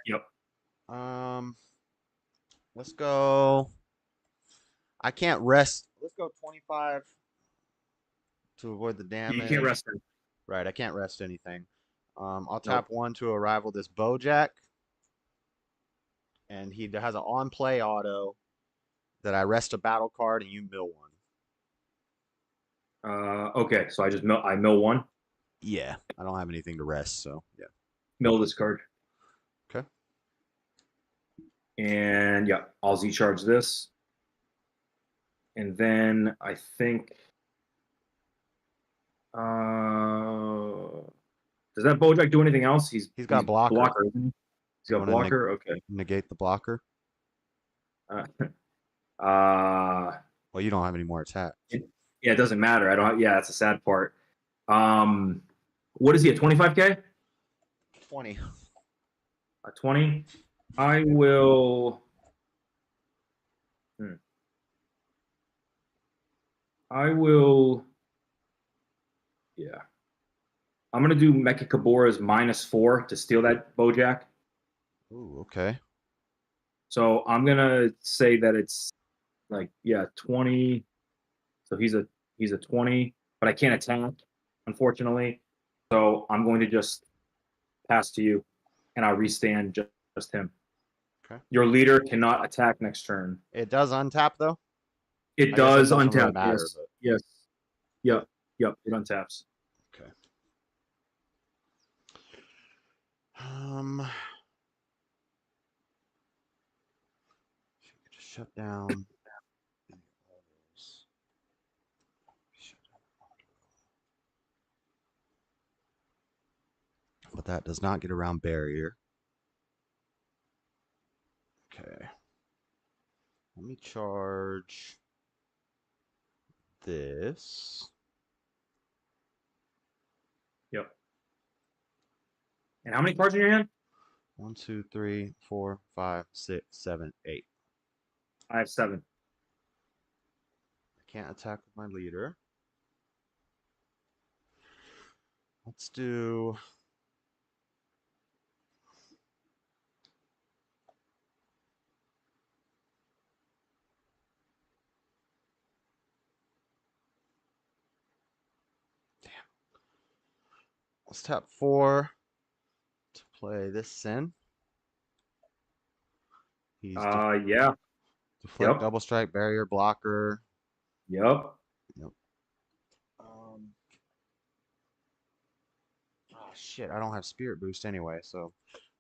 Yep. Let's go. I can't rest. Let's go 25 to avoid the damage. You can't rest him. Right, I can't rest anything. I'll tap 1 to arrival this Bojack. And he has an on-play auto that I rest a battle card and you mill 1. Okay, so I mill 1. Yeah, I don't have anything to rest, so yeah. Mill this card. Okay. And yeah, I'll Z-charge this. And then I think does that Bojack do anything else? He's got blocker. He's got blocker. Okay. Negate the blocker. Well, you don't have any more attack. Yeah, it doesn't matter. I don't. Yeah, that's the sad part. What is he at 25K? 20. 20. I will. I will. Yeah. I'm gonna do Mecha Kabora's -4 to steal that Bojack. Ooh, okay. So I'm gonna say that it's like 20. So he's a 20, but I can't attack, unfortunately. So I'm going to just pass to you, and I'll restand just him. Okay. Your leader cannot attack next turn. It does untap though. It does really untap. matter, Yes. Yes. Yep. It untaps. Okay. Shut down. But that does not get around barrier. Okay. Let me charge this. Yep. And how many cards in your hand? 1, 2, 3, 4, 5, 6, 7, 8. I have 7. I can't attack with my leader. Let's do. Let's tap 4 to play this Sin. He's Yeah. deflect, Yep. double strike, barrier, blocker. Yep. Oh shit! I don't have Spirit Boost anyway, so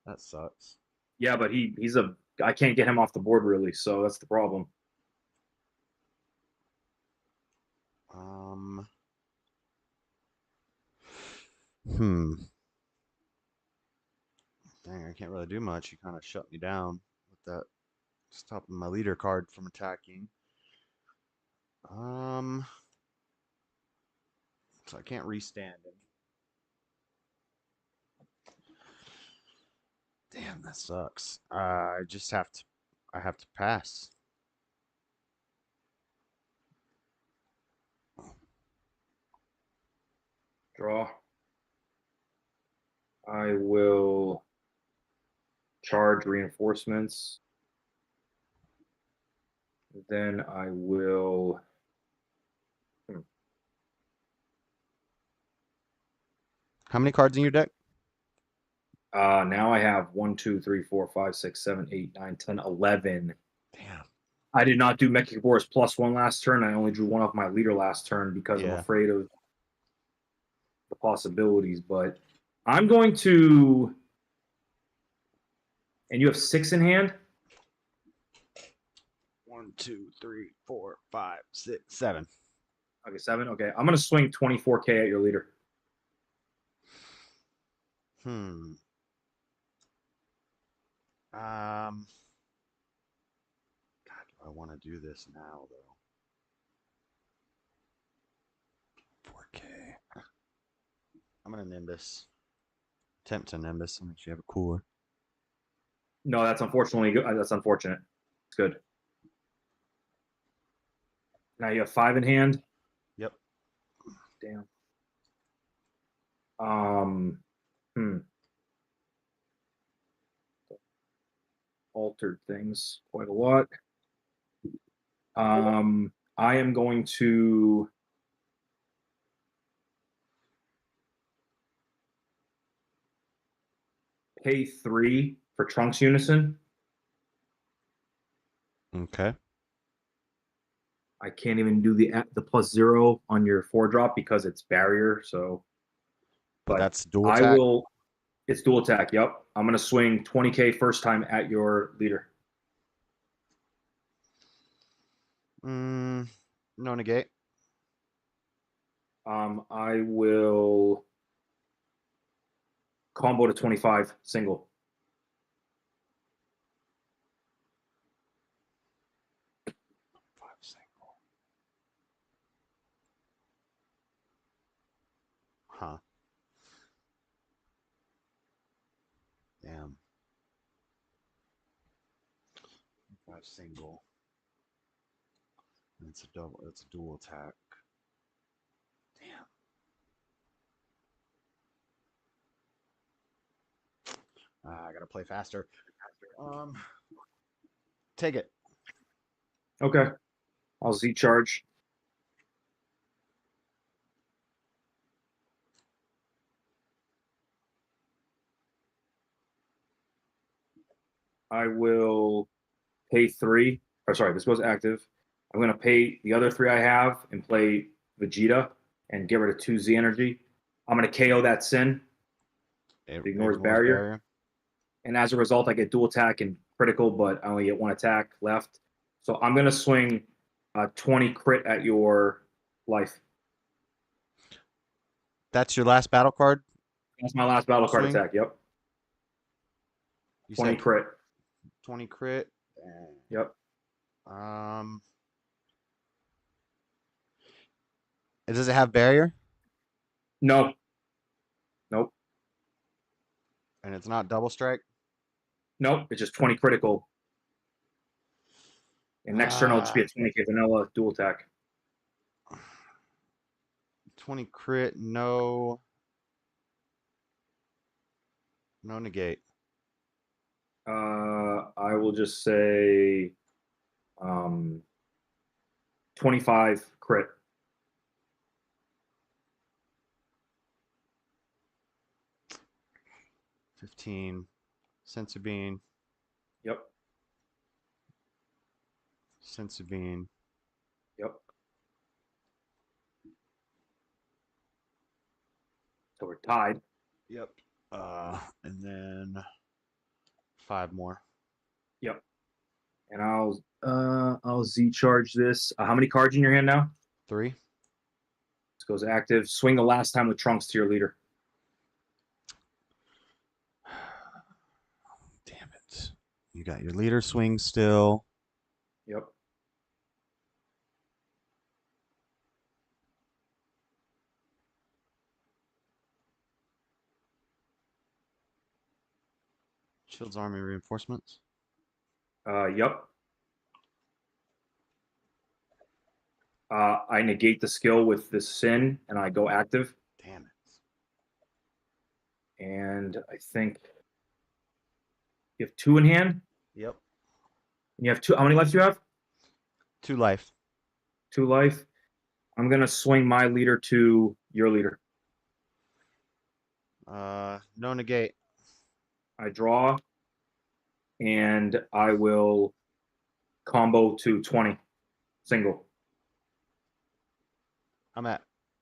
that sucks. Yeah, but he's a. I can't get him off the board really, so that's the problem. Dang, I can't really do much. You kind of shut me down with that, stopping my leader card from attacking. So I can't restand him. Damn, that sucks. I just have to. I have to pass. Draw. I will charge reinforcements. Then I will. How many cards in your deck? Now I have 1, 2, 3, 4, 5, 6, 7, 8, 9, 10, 11. Damn. I did not do Mecha Boris +1 last turn. I only drew 1 off my leader last turn because I'm afraid of the possibilities. But I'm going to. And you have 6 in hand? 1, 2, 3, 4, 5, 6, 7. Okay, 7. Okay, I'm going to swing 24K at your leader. God, do I want to do this now though? 4K. I'm gonna Nimbus. Attempt to Nimbus. I'm actually have a cooler. No, that's unfortunately good. That's unfortunate. It's good. Now you have 5 in hand. Yep. Damn. Altered things quite a lot. I am going to pay 3 for Trunks Unison. Okay. I can't even do the +0 on your 4-drop because it's barrier. So, But that's dual I attack. will. It's dual attack. Yep. I'm gonna swing 20K first time at your leader. No negate. I will combo to 25 single. Huh. Damn. 5 single. It's a double. It's a dual attack. Damn. I gotta play faster. Take it. Okay. I'll Z charge. I will pay 3. Or sorry, this goes active. I'm gonna pay the other 3 I have and play Vegeta and get rid of 2 Z energy. I'm gonna KO that Sin. It Ignores barrier. And as a result, I get dual attack and critical, but I only get 1 attack left. So I'm gonna swing 20 crit at your life. That's your last battle card? That's my last battle card Swing? attack. Yep. You 20 said crit. 20 crit. Yep. Does it have barrier? No. Nope. And it's not double strike? Nope. It's just 20 critical. And next turn, I'll just be a 20K vanilla dual attack. 20 crit, no negate. I will just say 25 crit. $15. Sensu Bean. Yep. Sensu Bean. Yep. So we're tied. Yep. And then 5 more. Yep. And I'll Z charge this. How many cards in your hand now? 3. This goes active. Swing the last time with Trunks to your leader. Damn it. You got your leader swing still. Yep. Shield's Army reinforcements. Yep. I negate the skill with this Sin, and I go active. Damn it. And I think you have 2 in hand. Yep. And you have 2. How many lives do you have? 2 life. 2 life. I'm gonna swing my leader to your leader. No negate. I draw, and I will combo to 20 single.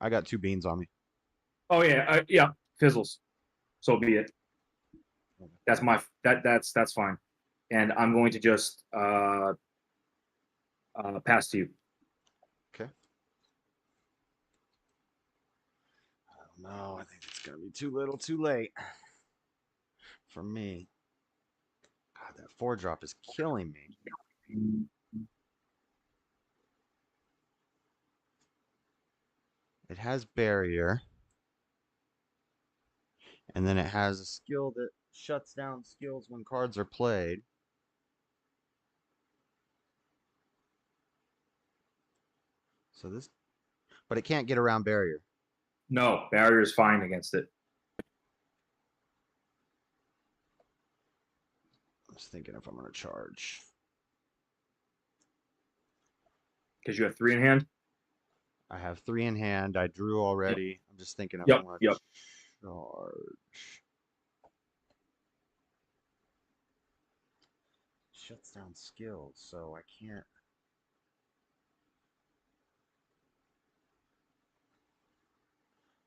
I got 2 beans on me. Oh yeah, yeah, fizzles. So be it. That's that's fine. And I'm going to just pass to you. Okay. No, I think it's gonna be too little, too late for me. God, that 4-drop is killing me. It has barrier. And then it has a skill that shuts down skills when cards are played. So this, but it can't get around barrier. No, barrier is fine against it. I was thinking if I'm going to charge. Because you have 3 in hand? I have 3 in hand. I drew already. I'm just thinking if Yep, I'm going to yep. charge. Shuts down skills, so I can't.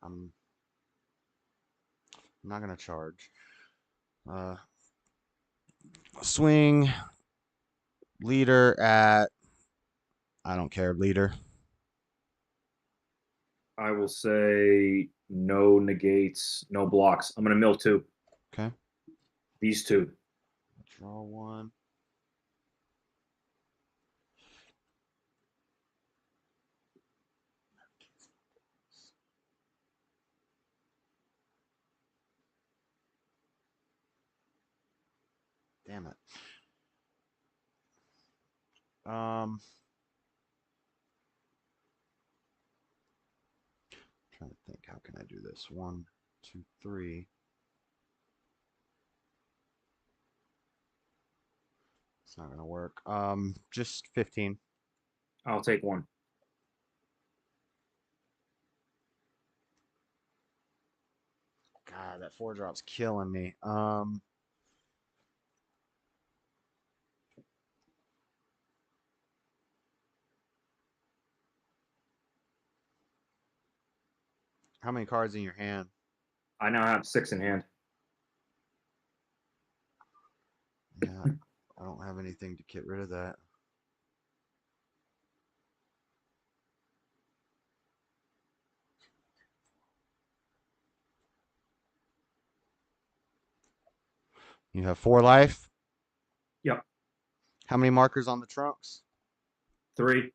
I'm not going to charge. Swing leader at, I don't care, leader. I will say no negates, no blocks. I'm going to mill 2. Okay. These 2. Draw 1. Damn it. Trying to think, how can I do this? 1, 2, 3. It's not gonna work. Just 15. I'll take 1. God, that 4-drop's killing me. How many cards in your hand? I now have 6 in hand. Yeah, I don't have anything to get rid of that. You have 4 life? Yep. How many markers on the trunks? 3.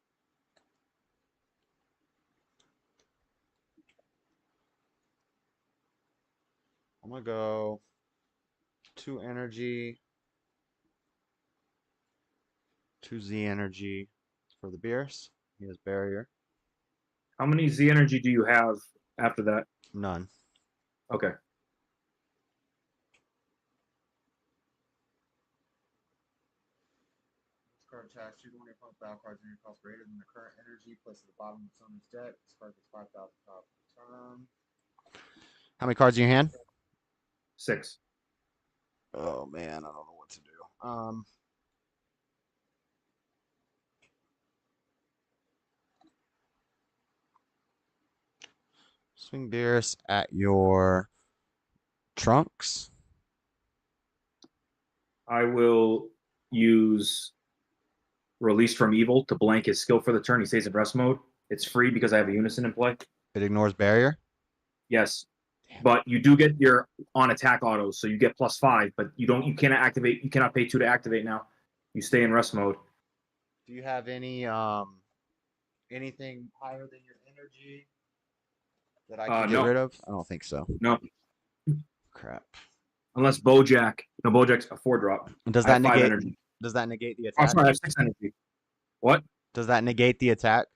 I'm gonna go 2 energy, 2 Z energy for the Beerus. He has barrier. How many Z energy do you have after that? None. Okay. This card attacks 2 to 1 of your opponent's battle cards in your cost greater than the current energy placed at the bottom of its owner's deck. This card gets 5,000 power per turn. How many cards in your hand? 6. Oh man, I don't know what to do. Swing Beerus at your trunks. I will use Release from Evil to blank his skill for the turn. He stays in rest mode. It's free because I have a unison in play. It ignores barrier. Yes. But you do get your on attack autos, so you get +5, but you cannot activate, you cannot pay 2 to activate now. You stay in rest mode. Do you have any anything higher than your energy that I can get No. rid of? I don't think so. No. Crap. Unless Bojack. No, Bojack's a 4-drop. Does I that have 5 negate? energy. Does that negate the Oh, attack? sorry, I have 6 energy. What? Does that negate the attack?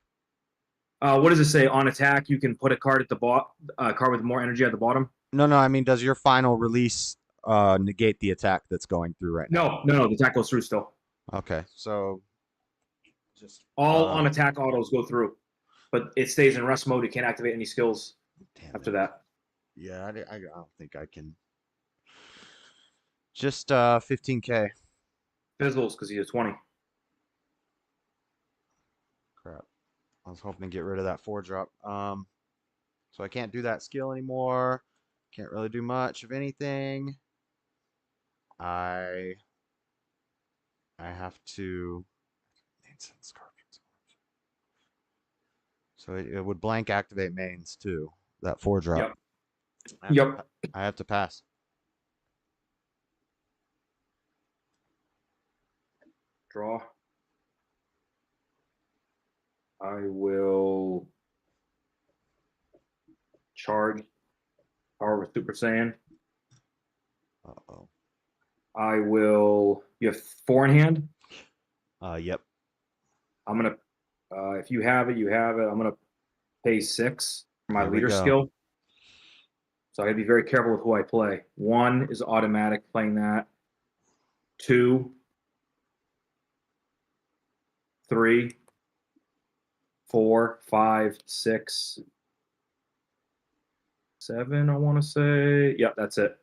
What does it say? On attack, you can put a card at the bottom, card with more energy at the bottom. No, I mean, does your final release negate the attack that's going through right now? No, the attack goes through still. Okay, so just All on attack autos go through, but it stays in rest mode. You can't activate any skills after that. Yeah, I don't think I can. Just 15K. Fizzles because he's a 20. Crap. I was hoping to get rid of that 4-drop. So I can't do that skill anymore. Can't really do much of anything. I have to. So it would blank activate mains too. That 4-drop. Yep. I have to pass. Draw. I will charge Power with Super Saiyan. Uh-oh. I will. You have 4 in hand. Yep. I'm gonna. If you have it, you have it. I'm gonna pay 6 for my Here we leader go. skill. So I gotta be very careful with who I play. 1 is automatic playing that. 2, 3, 4, 5, 6, 7. I want to say. Yep, that's it.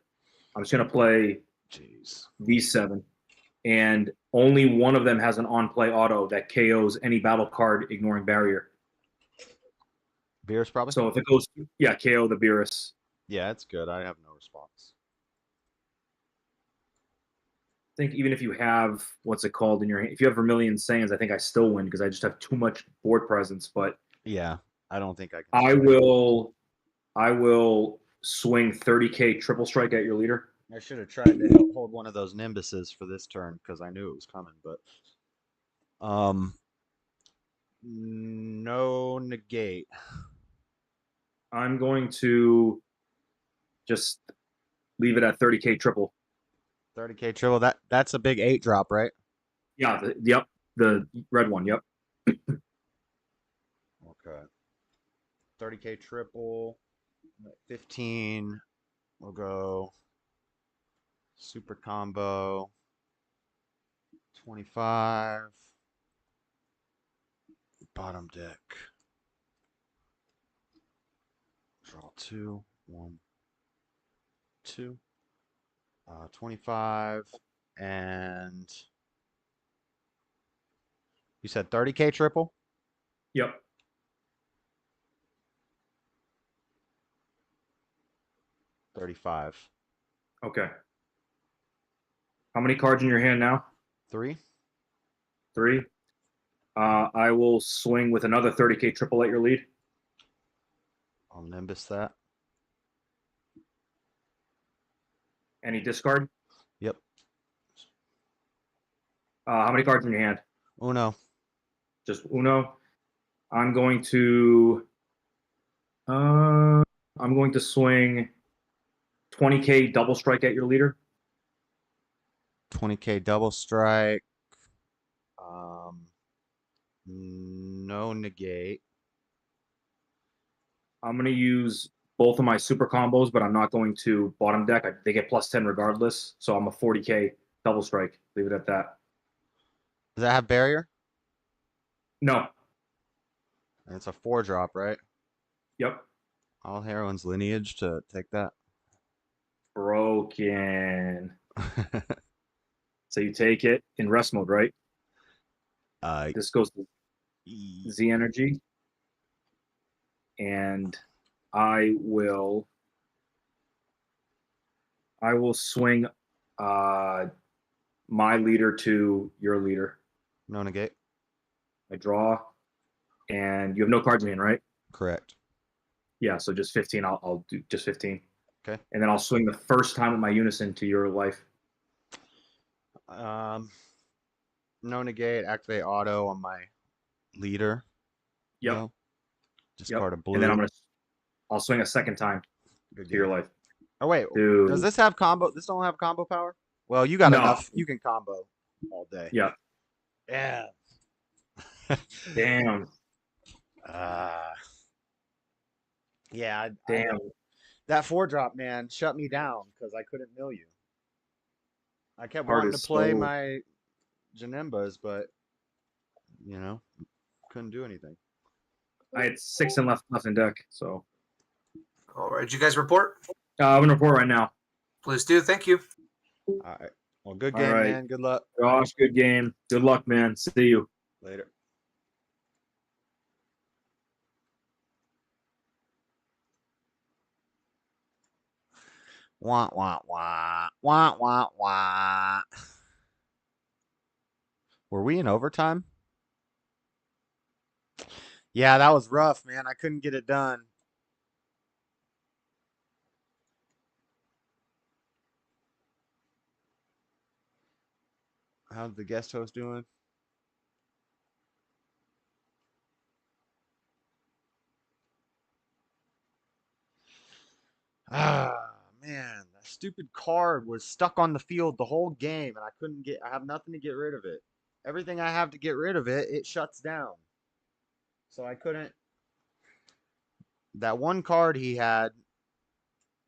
I'm just gonna play Jeez. these 7, and only one of them has an on-play auto that KOs any battle card ignoring barrier. Beerus probably? So if it goes, yeah, KO the Beerus. Yeah, it's good. I have no response. I think even if you have what's it called in your hand, if you have Vermilion Saiyans, I think I still win because I just have too much board presence. But Yeah, I don't think I can. I will swing 30k triple strike at your leader. I should have tried to hold one of those Nimbuses for this turn because I knew it was coming, but no negate. I'm going to just leave it at 30k triple. 30k triple. That's a big 8 drop, right? Yeah, yep, the red one. Yep. Okay. 30k triple. 15. We'll go super combo. 25. Bottom deck. Draw 2. 1, 2. 25. And you said 30k triple? Yep. $35. Okay. How many cards in your hand now? 3. 3. I will swing with another 30k triple at your lead. I'll Nimbus that. Any discard? Yep. How many cards in your hand? Uno. Just Uno. I'm going to swing 20k double strike at your leader. 20k double strike. No negate. I'm going to use both of my super combos, but I'm not going to bottom deck. They get +10 regardless. So I'm a 40k double strike. Leave it at that. Does that have barrier? No. And it's a 4 drop, right? Yep. All heroines lineage to take that. Broken. So you take it in rest mode, right? This goes to Z energy. And I will swing my leader to your leader. No negate. I draw, and you have no cards in hand, right? Correct. Yeah, so just 15. I'll do just 15. Okay. And then I'll swing the first time with my unison to your life. No negate. Activate auto on my leader. Yep. No. Discard a blue. And then I'll swing a second time Good to your game. life. Oh wait, Dude. does this have combo? This don't have combo power? Well, you got No. enough. You can combo all day. Yeah. Yeah. Damn. Yeah. Damn. That 4 drop, man, shut me down because I couldn't mill you. I kept Heart wanting is to play so- my Janembas, but couldn't do anything. I had 6 in left in deck, so All right, did you guys report? I'm gonna report right now. Please do. Thank you. All right. Well, good All game, right. man. Good luck. Josh, good game. Good luck, man. See you. Later. Wah, wah, wah. Wah, wah, wah. Were we in overtime? Yeah, that was rough, man. I couldn't get it done. How's the guest host doing? stupid card was stuck on the field the whole game, and I have nothing to get rid of it. Everything I have to get rid of it, it shuts down. So I couldn't. That one card he had,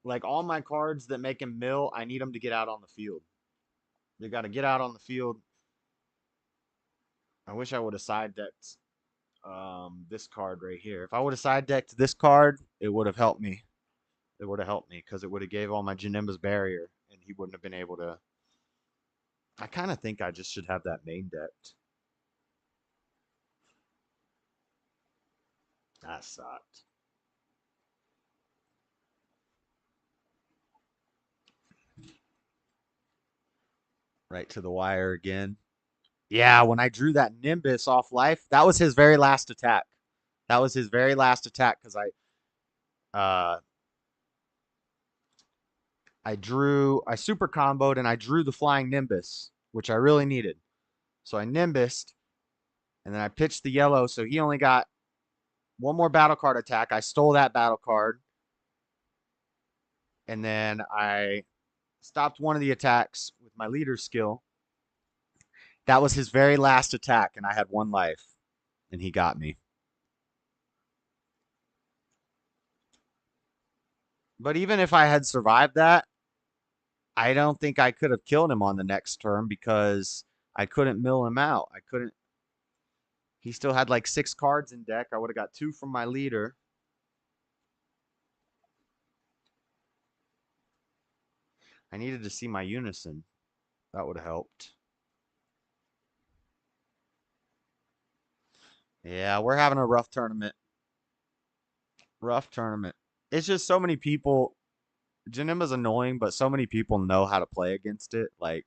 like all my cards that make him mill, I need them to get out on the field. They got to get out on the field. I wish I would have side decked this card right here. If I would have side decked this card, it would have helped me. It would have helped me because it would have gave all my Janimba's barrier, and he wouldn't have been able to. I kind of think I just should have that main decked. That sucked. Right to the wire again. Yeah, when I drew that Nimbus off life, that was his very last attack. That was his very last attack because I super comboed and I drew the flying Nimbus, which I really needed. So I Nimbused, and then I pitched the yellow, so he only got one more battle card attack. I stole that battle card. And then I stopped one of the attacks with my leader skill. That was his very last attack, and I had 1 life, and he got me. But even if I had survived that, I don't think I could have killed him on the next turn because I couldn't mill him out. I couldn't. He still had like 6 cards in deck. I would have got 2 from my leader. I needed to see my unison. That would have helped. Yeah, we're having a rough tournament. Rough tournament. It's just so many people. Janimba's annoying, but so many people know how to play against it. Like,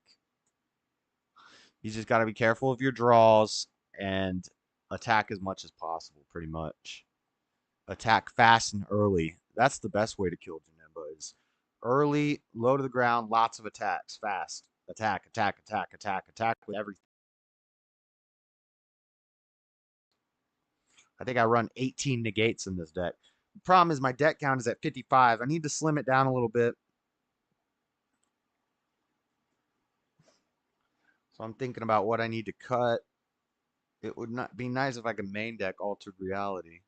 you just got to be careful of your draws and attack as much as possible, pretty much. Attack fast and early. That's the best way to kill Janimba is early, low to the ground, lots of attacks, fast. Attack, attack, attack, attack, attack with everything. I think I run 18 negates in this deck. The problem is my deck count is at 55. I need to slim it down a little bit. So I'm thinking about what I need to cut. It would not be nice if I could main deck Altered Reality.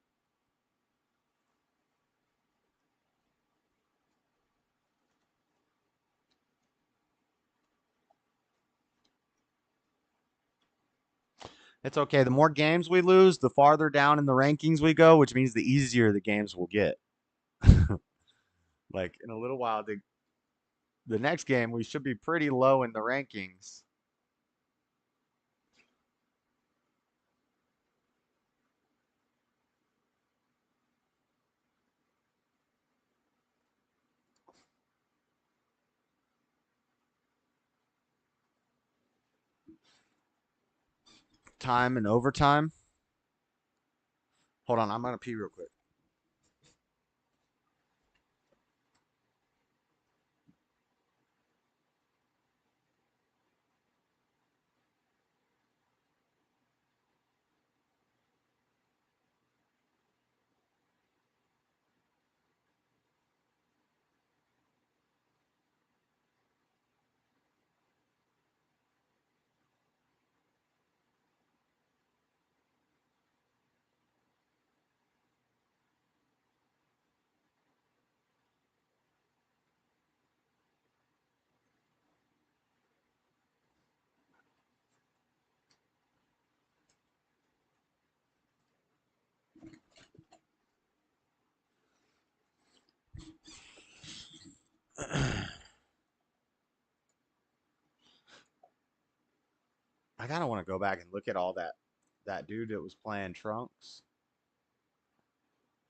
It's okay. The more games we lose, the farther down in the rankings we go, which means the easier the games will get. Like in a little while, the next game, we should be pretty low in the rankings. Time and overtime. Hold on, I'm going to pee real quick. I kind of want to go back and look at all that dude that was playing Trunks.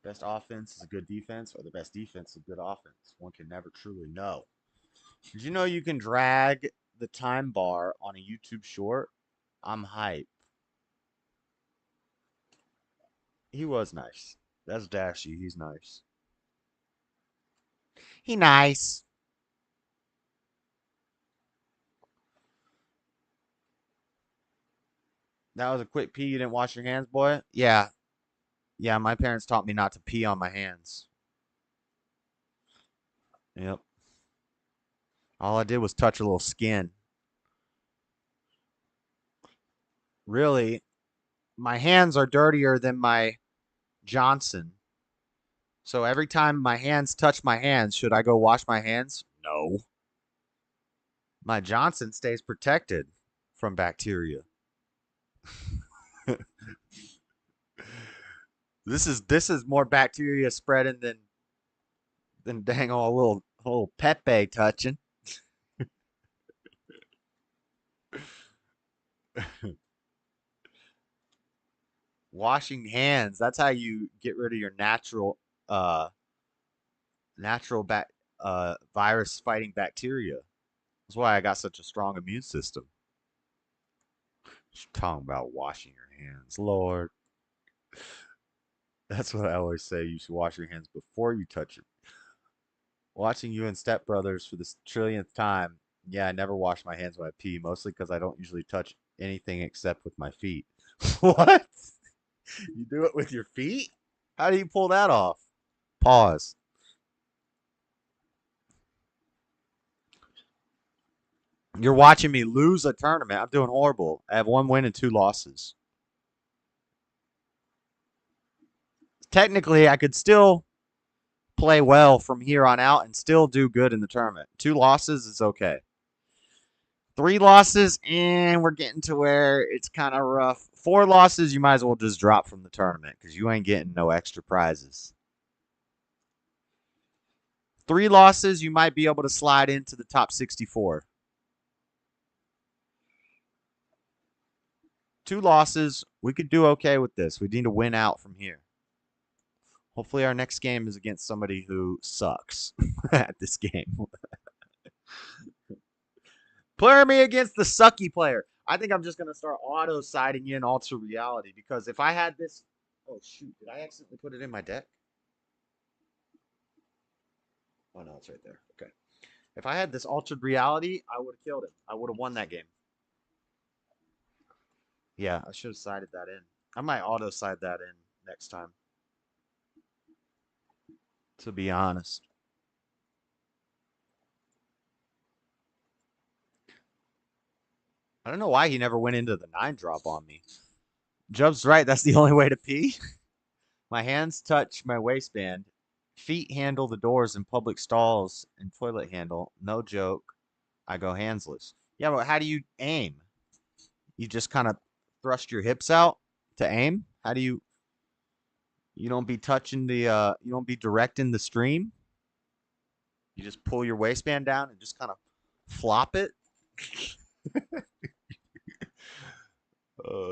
Best offense is a good defense, or the best defense is a good offense. One can never truly know. Did you know you can drag the time bar on a YouTube short? I'm hype. He was nice. That's Dashy. He's nice. He nice. That was a quick pee. You didn't wash your hands, boy? Yeah. Yeah, my parents taught me not to pee on my hands. Yep. All I did was touch a little skin. Really, my hands are dirtier than my Johnson. So every time my hands touch my hands, should I go wash my hands? No. My Johnson stays protected from bacteria. This is more bacteria spreading than dang all little Pepe touching. Washing hands, that's how you get rid of your natural virus fighting bacteria. That's why I got such a strong immune system. Just talking about washing your hands, Lord. That's what I always say. You should wash your hands before you touch it. Watching you and Step Brothers for this trillionth time. Yeah, I never wash my hands when I pee, mostly because I don't usually touch anything except with my feet. What? You do it with your feet? How do you pull that off? Pause. You're watching me lose a tournament. I'm doing horrible. I have 1 win and 2 losses. Technically, I could still play well from here on out and still do good in the tournament. 2 losses is okay. 3 losses, and we're getting to where it's kind of rough. 4 losses, you might as well just drop from the tournament because you ain't getting no extra prizes. 3 losses, you might be able to slide into the top 64. 2 losses, we could do okay with this. We need to win out from here. Hopefully our next game is against somebody who sucks at this game. Player me against the sucky player. I think I'm just going to start auto-siding you in Alter Reality because if I had this... Oh, shoot. Did I accidentally put it in my deck? Oh, no, it's right there. Okay. If I had this Altered Reality, I would have killed him. I would have won that game. Yeah, I should have sided that in. I might auto-side that in next time. To be honest. I don't know why he never went into the 9-drop on me. Jub's right. That's the only way to pee. My hands touch my waistband. Feet handle the doors in public stalls and toilet handle. No joke. I go handsless. Yeah, but how do you aim? You just kind of thrust your hips out to aim? How do you... You don't be touching the... you don't be directing the stream? You just pull your waistband down and just kind of flop it?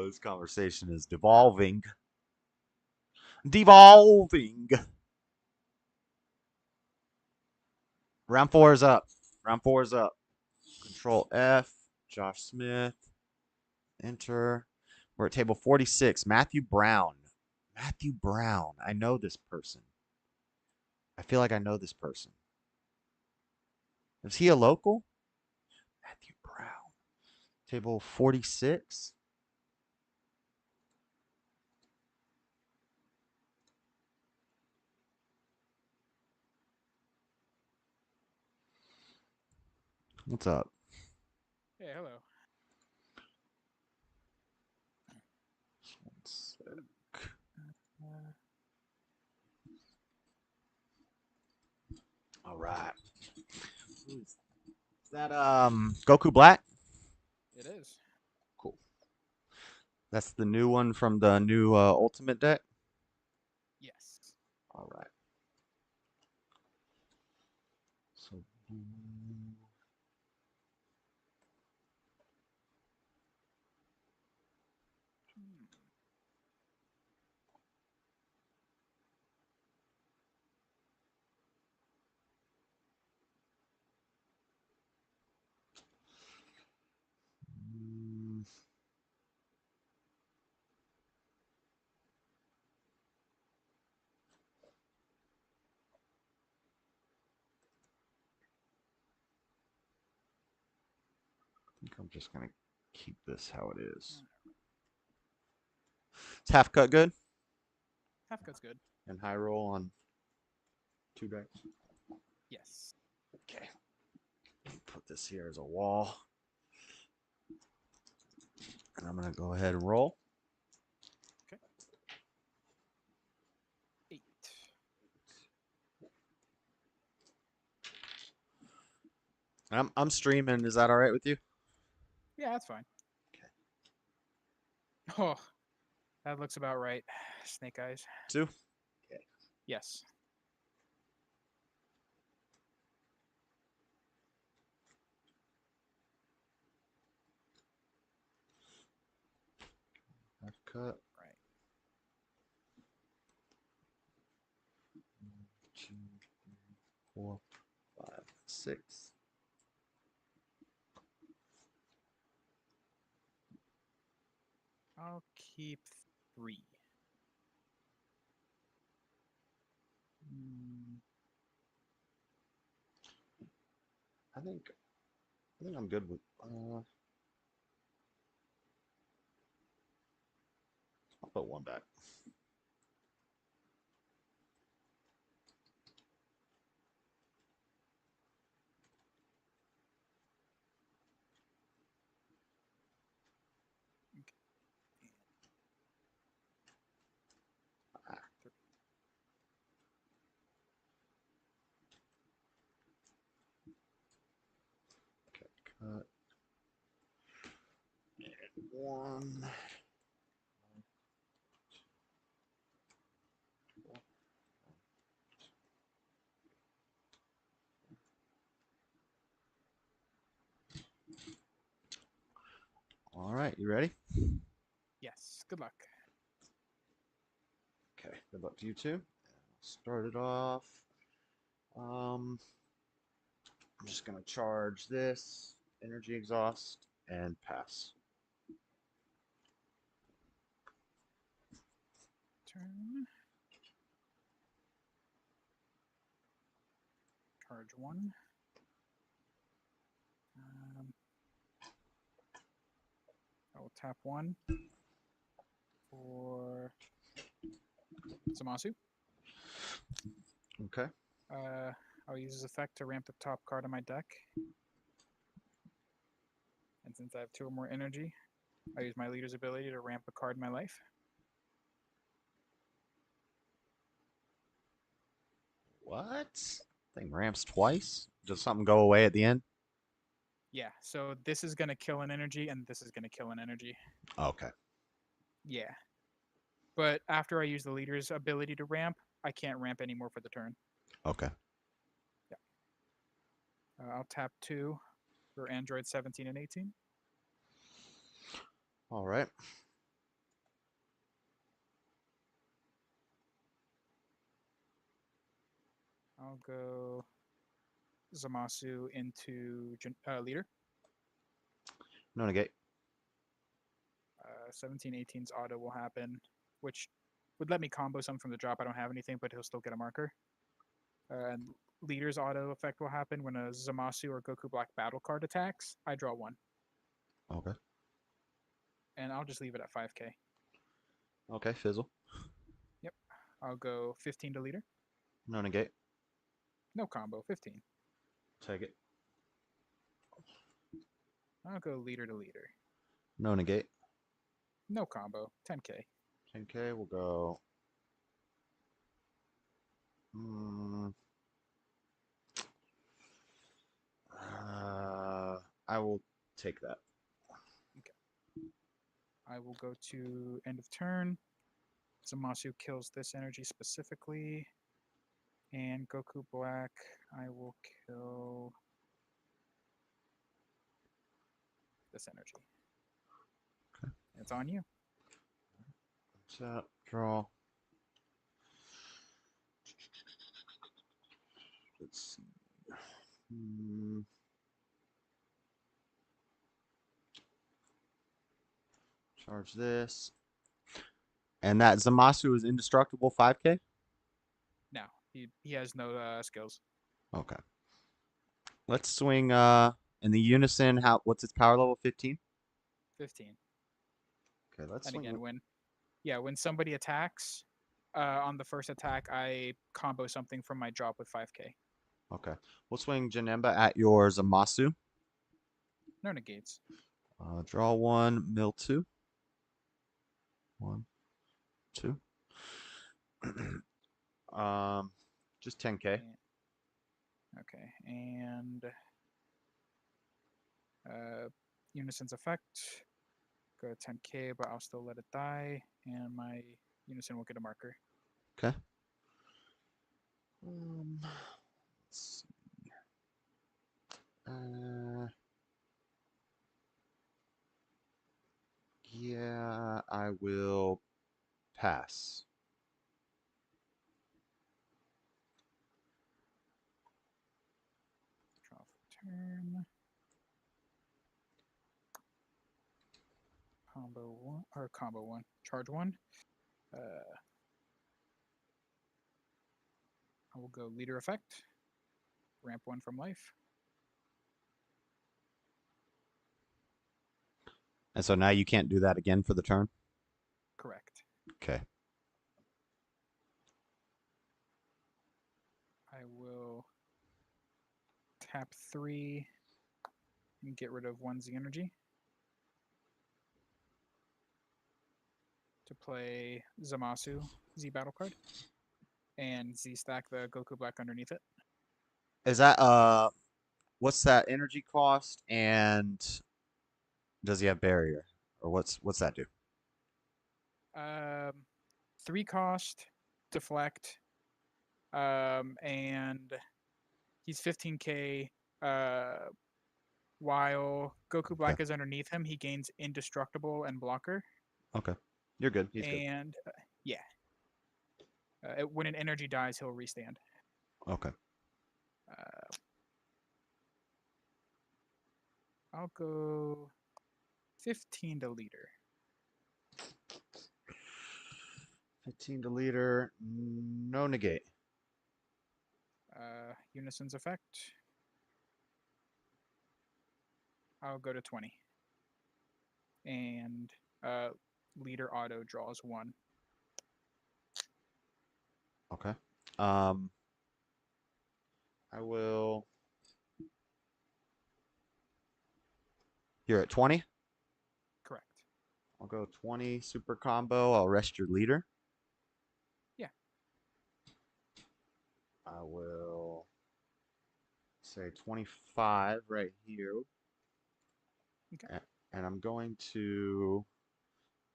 This conversation is devolving. Devolving. Round 4 is up. Round 4 is up. Control F. Josh Smith. Enter. We're at table 46. Matthew Brown. Matthew Brown. I know this person. I feel like I know this person. Is he a local? Matthew Brown. Table 46. What's up? Hey, hello. All right. Is that Goku Black? It is. Cool. That's the new one from the new Ultimate deck? Yes. All right. So I think I'm just going to keep this how it is. Is half cut good? Half cut's good. And high roll on 2 decks? Yes. Okay. put this here as a wall. And I'm going to go ahead and roll. 8. I'm streaming. Is that all right with you? Yeah, that's fine. Okay. Oh, that looks about right. Snake eyes. 2. Okay. Yes. Half cut. Right. 1, 2, 3, 4, 5, 6. I'll keep 3. I think I'm good with. I'll put 1 back. Okay, cut. And 1. All right, you ready? Yes. Good luck. Okay, good luck to you too. Start it off. I'm just gonna charge this energy exhaust and pass. Turn. Charge 1. I will tap 1 for Zamasu. Okay. I'll use his effect to ramp the top card on my deck. And since I have 2 or more energy, I use my leader's ability to ramp a card in my life. What? Thing ramps twice? Does something go away at the end? Yeah, so this is going to kill an energy, and this is going to kill an energy. Okay. Yeah. But after I use the leader's ability to ramp, I can't ramp anymore for the turn. Okay. Yeah. I'll tap 2 for Android 17 and 18. All right. I'll go Zamasu into leader. No negate. 17-18's auto will happen, which would let me combo some from the drop. I don't have anything, but he'll still get a marker. And leader's auto effect will happen when a Zamasu or Goku Black battle card attacks. I draw 1. Okay. And I'll just leave it at 5k. Okay, fizzle. Yep. I'll go 15 to leader. No negate. No combo, 15. Take it. I'll go leader to leader. No negate. No combo, 10k. 10k, we'll go. I will take that. Okay. I will go to end of turn. Zamasu kills this energy specifically. And Goku Black, I will kill this energy. Okay. It's on you. Tap, draw. Let's see. Charge this. And that Zamasu is indestructible 5k? No, he has no skills. Okay. Let's swing in the unison. What's its power level? 15? 15. Okay, let's And swing. again, when somebody attacks, on the first attack, I combo something from my drop with 5k. Okay. We'll swing Janemba at your Zamasu. No negates. Draw 1, mill 2. 1, 2. Just 10K. Okay, and Unison's effect. Go 10K, but I'll still let it die, and my Unison will get a marker. Okay. Let's see. Yeah, I will pass. Draw for turn. Combo one. Charge 1. I will go leader effect. Ramp 1 from life. And so now you can't do that again for the turn? Correct. Okay. I will tap 3 and get rid of 1 Z energy to play Zamasu Z battle card and Z stack the Goku Black underneath it. Is that what's that energy cost, and does he have barrier, or what's that do? 3 cost, deflect, and he's 15K. While Goku Black is underneath him, he gains indestructible and blocker. Okay, you're good. He's good. And yeah, when an energy dies, he'll restand. Okay. I'll go 15 to leader. 15 to leader. No negate. Unison's effect. I'll go to 20. And leader auto draws 1. Okay. I will. You're at 20? Correct. I'll go 20 super combo. I'll rest your leader. Yeah. I will say 25 right here. Okay. And I'm going to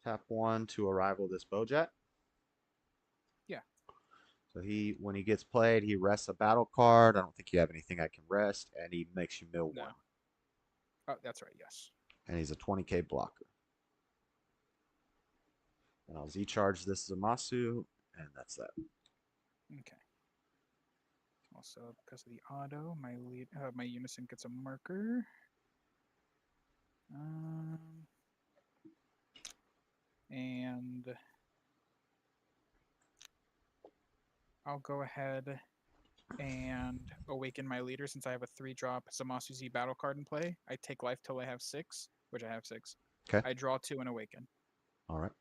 tap 1 to arrival this Bojack. Yeah. So when he gets played, he rests a battle card. I don't think you have anything I can rest, and he makes you mill 1. No. Oh, that's right. Yes. And he's a 20K blocker. And I'll Z-charge this Zamasu, and that's that. Okay. Also, because of the auto, my Unison gets a marker. And I'll go ahead and awaken my leader since I have a 3-drop Zamasu Z battle card in play. I take life till I have 6, which I have 6. Okay. I draw 2 and awaken. All right.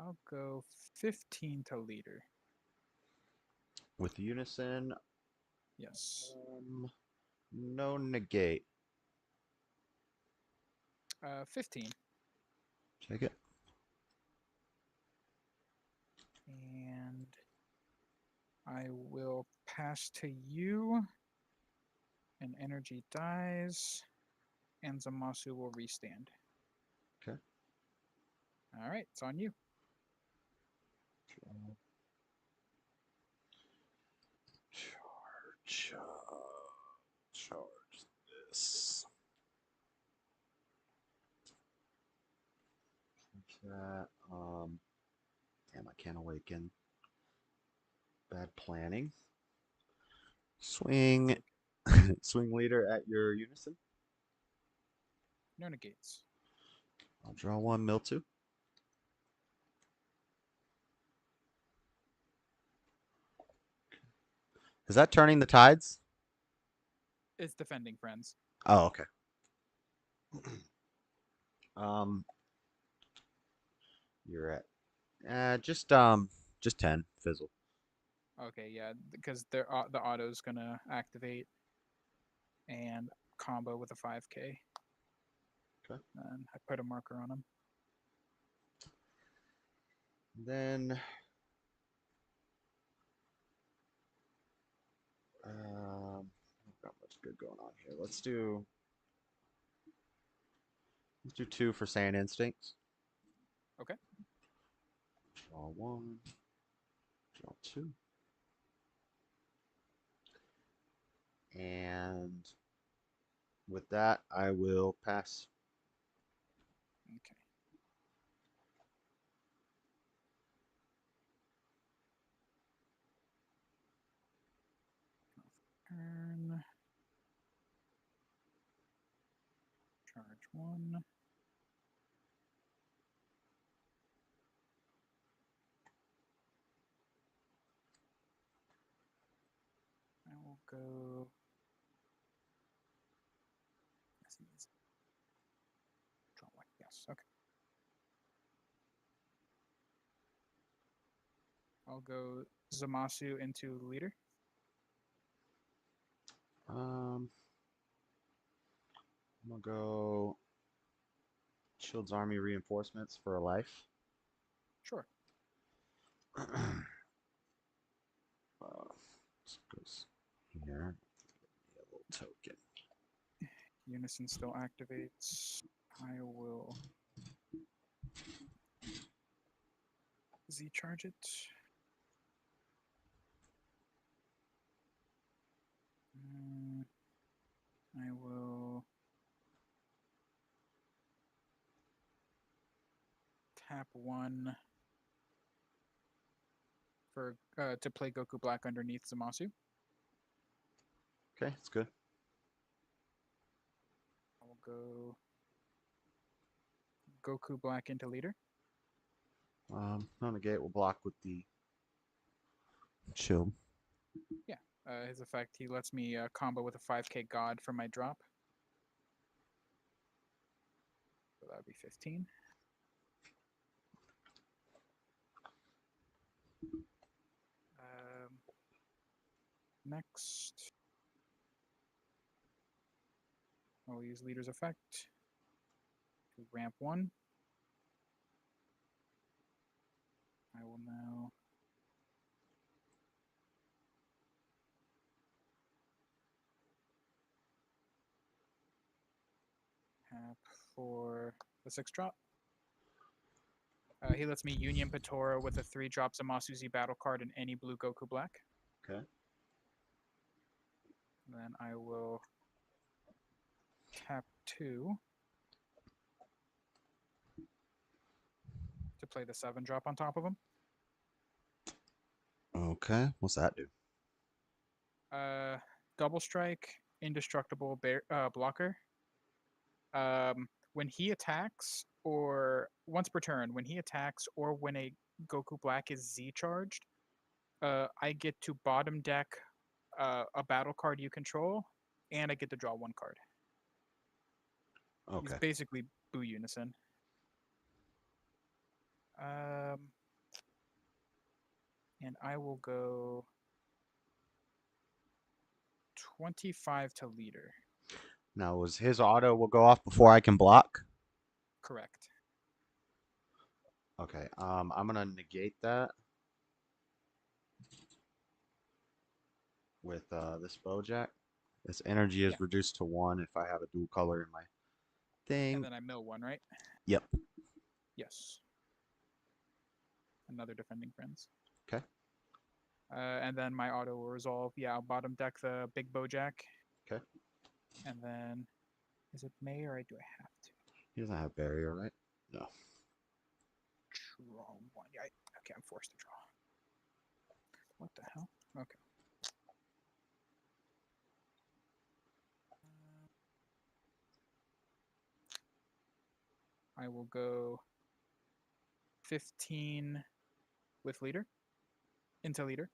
I'll go 15 to leader. With Unison, Yes. no negate. 15. Take it. And I will pass to you. An energy dies. And Zamasu will restand. Okay. All right, it's on you. Charge this. That. Damn, I can't awaken. Bad planning. Swing. Swing leader at your Unison. No negates. I'll draw 1, mill 2. Is that turning the tides? It's defending friends. Oh, okay. Um, you're at just 10 fizzle. Okay, yeah, because the auto's gonna activate and combo with a 5K. Okay. And I put a marker on him. Then not much good going on here. Let's do 2 for Sand Instincts. Okay. Draw 1. Draw 2. And with that, I will pass. Okay. Turn. Charge 1. I will go. Draw 1. Yes. Okay. I'll go Zamasu into leader. I'm gonna go Shield's Army Reinforcements for a life. Sure. This goes here. A little token. Unison still activates. I will Z charge it. I will tap 1 for to play Goku Black underneath Zamasu. Okay, it's good. I will go Goku Black into leader. No negate will block with the shield. Yeah. His effect, he lets me combo with a 5K God for my drop. So that would be 15. Next, I'll use leader's effect to ramp 1. I will now tap for the 6 drop. He lets me Union Patora with a 3 drop Zamasu Z battle card and any blue Goku Black. Okay. Then I will tap 2 to play the 7 drop on top of him. Okay. What's that do? Double strike, indestructible blocker. When he attacks, or once per turn, when he attacks, or when a Goku Black is Z charged, I get to bottom deck a battle card you control, and I get to draw 1 card. Okay. He's basically Boo Unison. And I will go 25 to leader. Now, was his auto will go off before I can block? Correct. Okay. I'm gonna negate that with this Bojack. This energy is reduced to 1 if I have a dual color in my thing. And then I mill 1, right? Yep. Yes. Another defending friends. Okay. And then my auto will resolve. Yeah, I'll bottom deck the big Bojack. Okay. And then, is it May or do I have to? He doesn't have barrier, right? No. Draw 1. Yeah, okay, I'm forced to draw. What the hell? Okay. I will go 15 with leader. Into leader.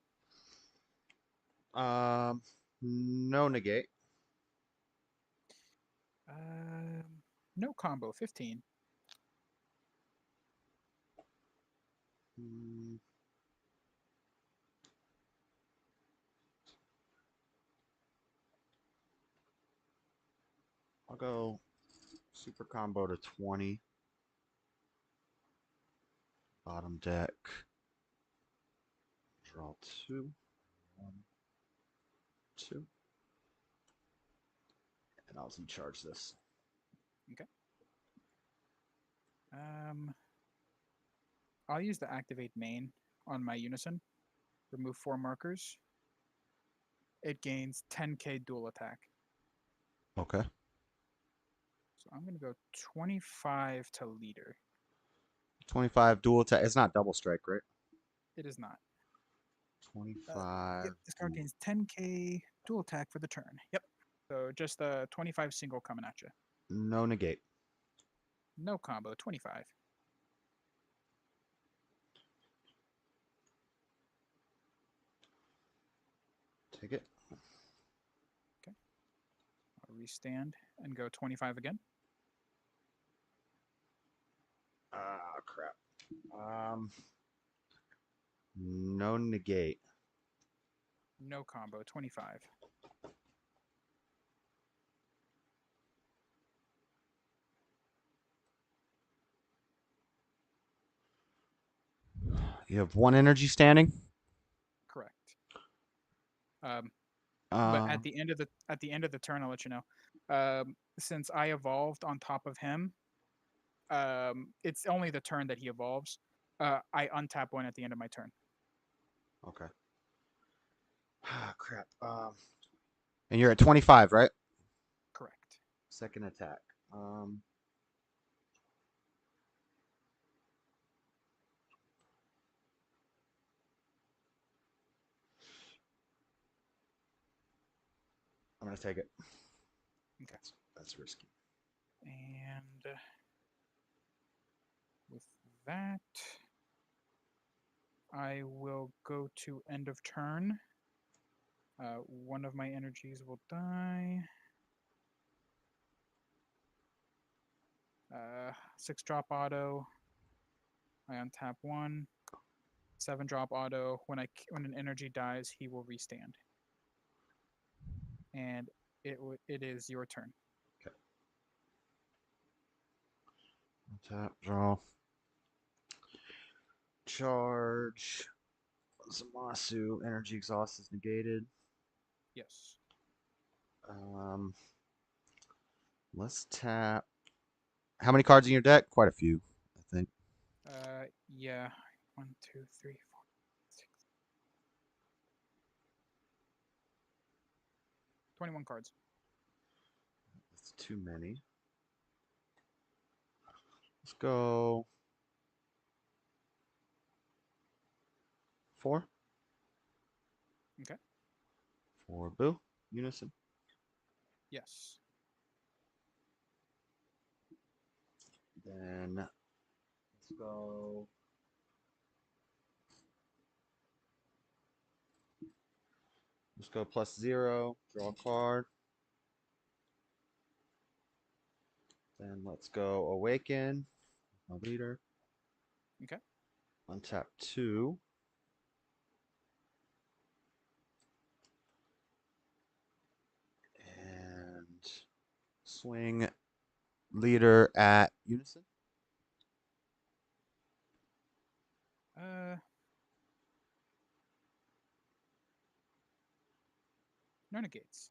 No negate. No combo. 15. I'll go super combo to 20. Bottom deck. Draw 2. 1, 2. And I'll Z-charge this. Okay. I'll use the activate main on my Unison. Remove 4 markers. It gains 10k dual attack. Okay. So I'm going to go 25 to leader. 25 dual attack. It's not double strike, right? It is not. 25. Yep, this card gains 10k dual attack for the turn. Yep. So just a 25 single coming at you. No negate. No combo. 25. Take it. I'll restand and go 25 again. Ah, crap. No negate. No combo. 25. You have 1 energy standing. Correct. But Uh, at the end of the turn, I'll let you know. Since I evolved on top of him, it's only the turn that he evolves. I untap 1 at the end of my turn. okay. Ah, crap. And you're at 25, right? Correct. Second attack. I'm gonna take it. Okay. That's risky. And with that, I will go to end of turn. 1 of my energies will die. 6 drop auto. I untap 1. 7 drop auto. When an energy dies, he will restand. And it is your turn. Okay. Tap, draw. Charge. Zamasu. Energy exhaust is negated. Yes. Let's tap. How many cards in your deck? Quite a few, I think. Yeah. 1, 2, 3, 4, 6. 21 cards. That's too many. Let's go 4. Okay. 4 Boo. Unison. Yes. Then let's go. Let's go +0. Draw a card. Then let's go Awaken. My leader. Okay. Untap 2. And swing leader at Unison. No negates.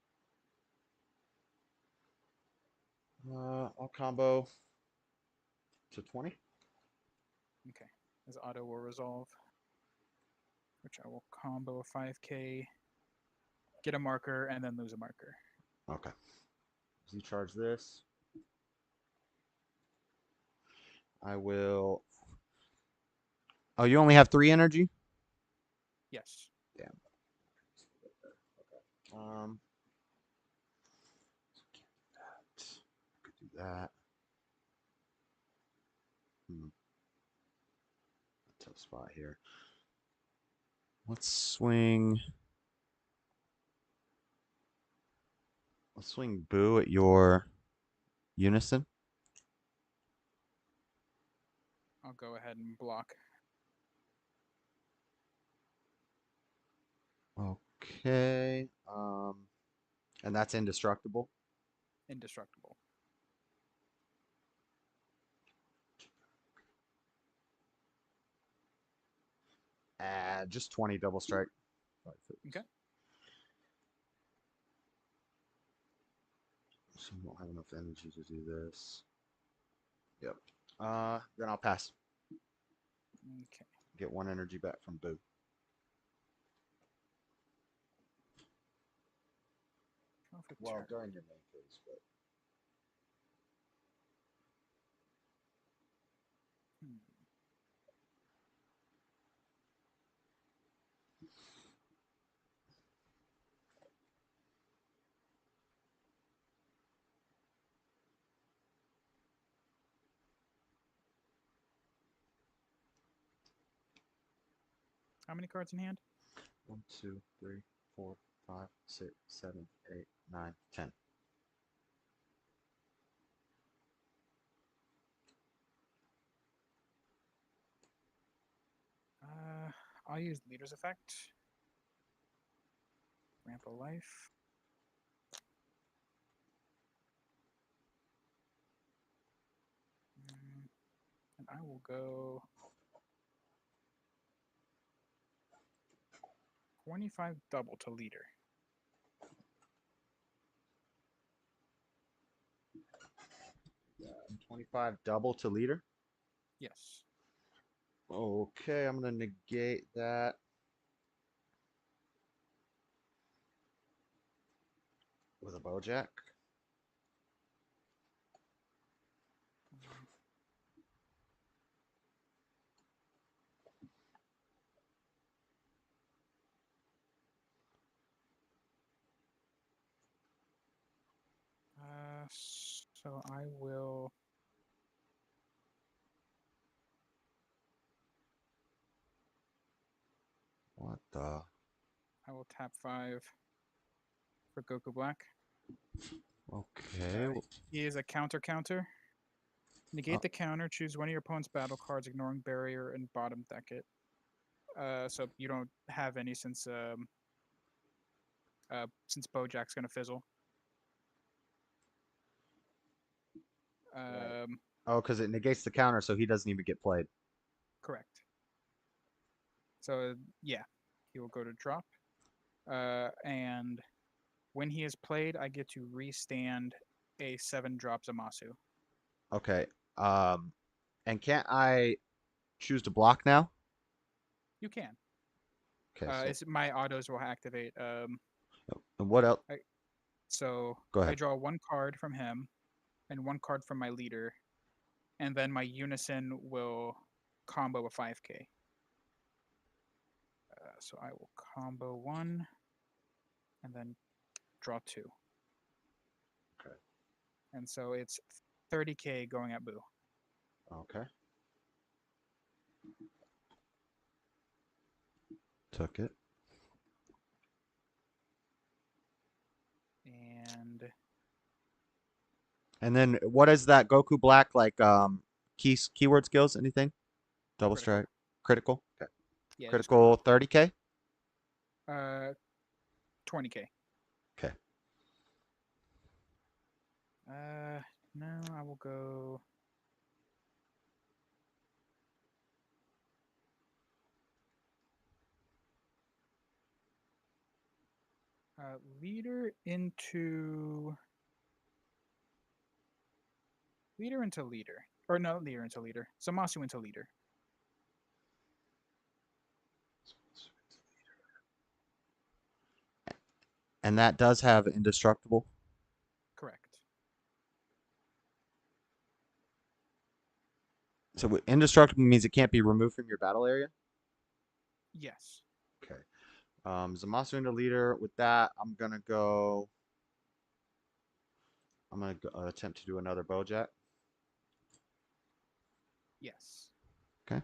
I'll combo to 20. Okay. His auto will resolve. Which I will combo a 5k, get a marker, and then lose a marker. Okay. Z charge this. I will. Oh, you only have 3 energy? Yes. Damn. Okay. Could do that. Tough spot here. Let's swing. Let's swing Boo at your Unison. I'll go ahead and block. Okay. And that's indestructible. Indestructible. Just 20 double strike. Okay. So I don't have enough energy to do this. Yep. Then I'll pass. Okay. Get 1 energy back from Boo. Perfect Well, turn. during your main phase, but Hmm. How many cards in hand? 1, 2, 3, 4, 5, 6, 7, 8, 9, 10. I'll use Leader's Effect. Ramp a life. And I will go 25 double to Leader. Yeah, 25 double to leader. Yes. Okay, I'm gonna negate that. With a bowjack. So I will. What the? I will tap 5 for Goku Black. Okay. He is a counter. Negate Oh. the counter. Choose one of your opponent's battle cards, ignoring barrier and bottom deck it. So you don't have any since Bojack's gonna fizzle. Right. Oh, because it negates the counter, so he doesn't even get played. Correct. So yeah, he will go to drop. And when he is played, I get to restand a 7-drop Zamasu. Okay. And can't I choose to block now? You can. Okay. So, It's, my autos will activate. and what else? So Go I ahead. draw 1 card from him and 1 card from my leader, and then my unison will combo a 5k. So I will combo 1 and then draw 2. Okay. And so it's 30k going at Boo. Okay. Took it. And then what is that Goku Black like? Keyword skills? Anything? Double Critical. strike. Critical. Okay. Yeah, just Critical 30k. 20k. Okay. No, I will go. Leader into leader. Or no, leader into leader. Zamasu into leader. And that does have indestructible. Correct. So indestructible means it can't be removed from your battle area? Yes. Okay. Zamasu into leader. With that, I'm gonna attempt to do another bowjack. Yes. Okay.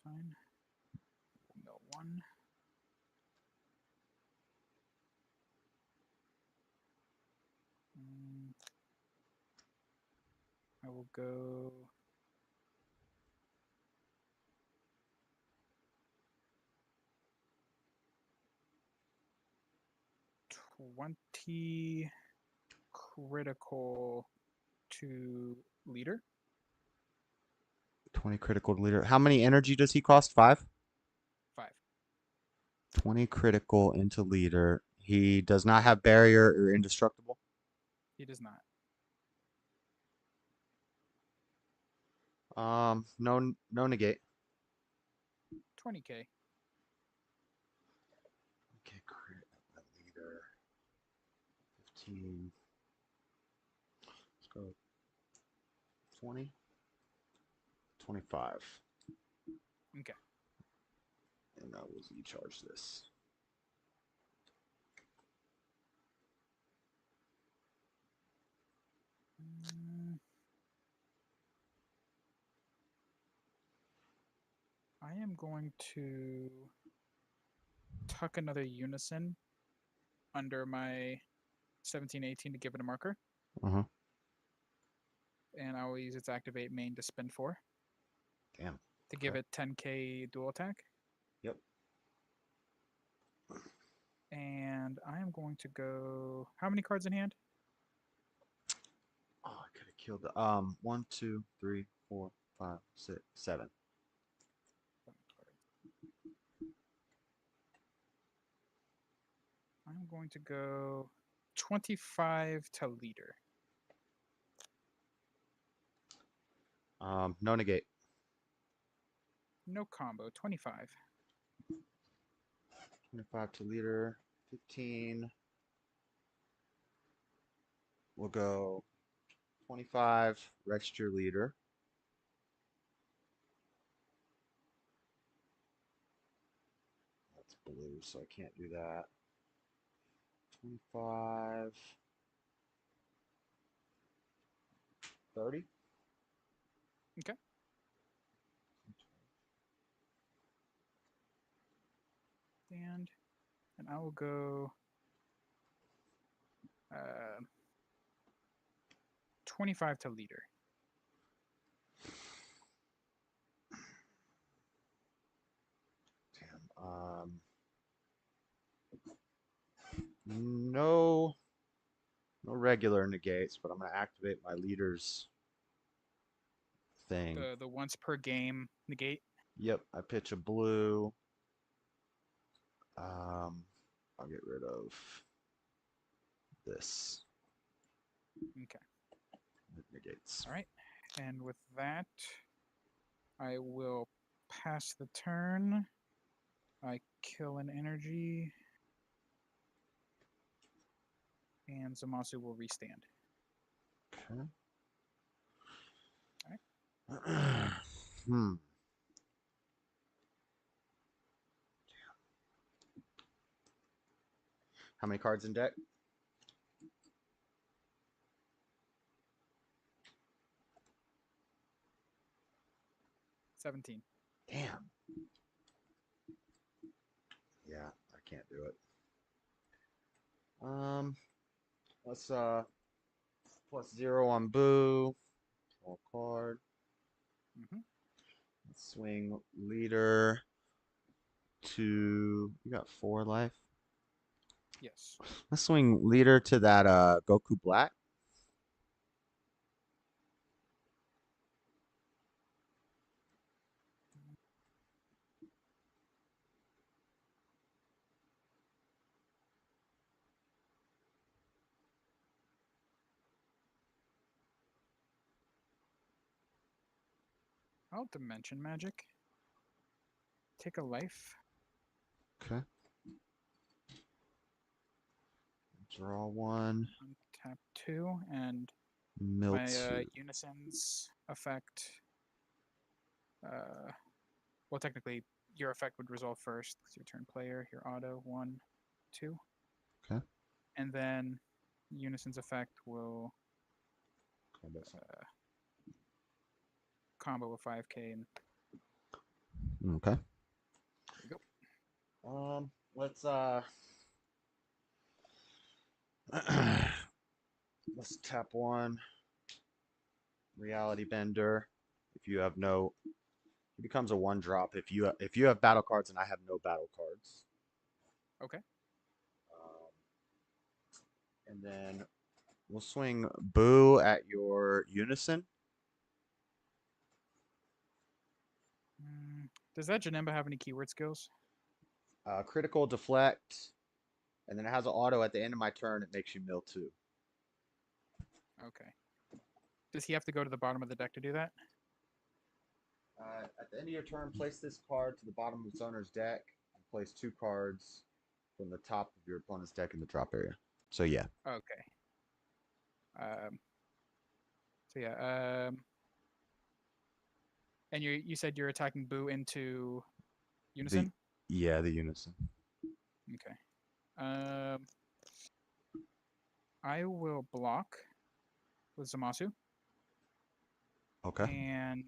Fine. Mill 1. I will go 20 critical to leader. 20 critical to leader. How many energy does he cost? 5? 5. 20 critical into leader. He does not have barrier or indestructible. He does not. No negate. 20k. Okay, crit leader. 15. Let's go 20. 25. Okay. And I will Z-charge this. I am going to tuck another unison under my 17-18 to give it a marker. Uh-huh. And I will use its activate main to spend 4 Damn. to give Okay. it 10k dual attack. Yep. And I am going to go. How many cards in hand? Oh, I could have killed the 1, 2, 3, 4, 5, 6, 7. 7 cards. I'm going to go 25 to leader. No negate. No combo. 25. 25 to leader. 15. We'll go 25 register leader. That's blue, so I can't do that. 25. 30. Okay. And I will go 25 to leader. Damn. No regular negates, but I'm gonna activate my leader's thing. The once per game negate. Yep, I pitch a blue. I'll get rid of this. Okay. It negates. All right. And with that, I will pass the turn. I kill an energy. And Zamasu will restand. Okay. All right. How many cards in deck? $17. Damn. Yeah, I can't do it. Let's +0 on Boo. Draw a card. Let's swing leader to. You got 4 life. Yes. Let's swing leader to that Goku Black. I'll dimension magic. Take a life. Okay. Draw 1. Tap 2, and Mill my 2. unisons effect. Well, technically, your effect would resolve first. It's your turn, player. Your auto 1, 2. Okay. And then unison's effect will combo with 5k. And Okay. there you go. Let's let's tap 1. Reality Bender. If you have no, it becomes a 1-drop. If you have battle cards and I have no battle cards. Okay. And then we'll swing Boo at your Unison. Does that Janemba have any keyword skills? Critical, deflect, and then it has an auto at the end of my turn. It makes you mill 2. Okay. Does he have to go to the bottom of the deck to do that? At the end of your turn, place this card to the bottom of its owner's deck and place 2 cards from the top of your opponent's deck in the drop area. So yeah. Okay. So yeah. And you said you're attacking Boo into Unison? Yeah, the Unison. Okay. I will block with Zamasu. Okay. And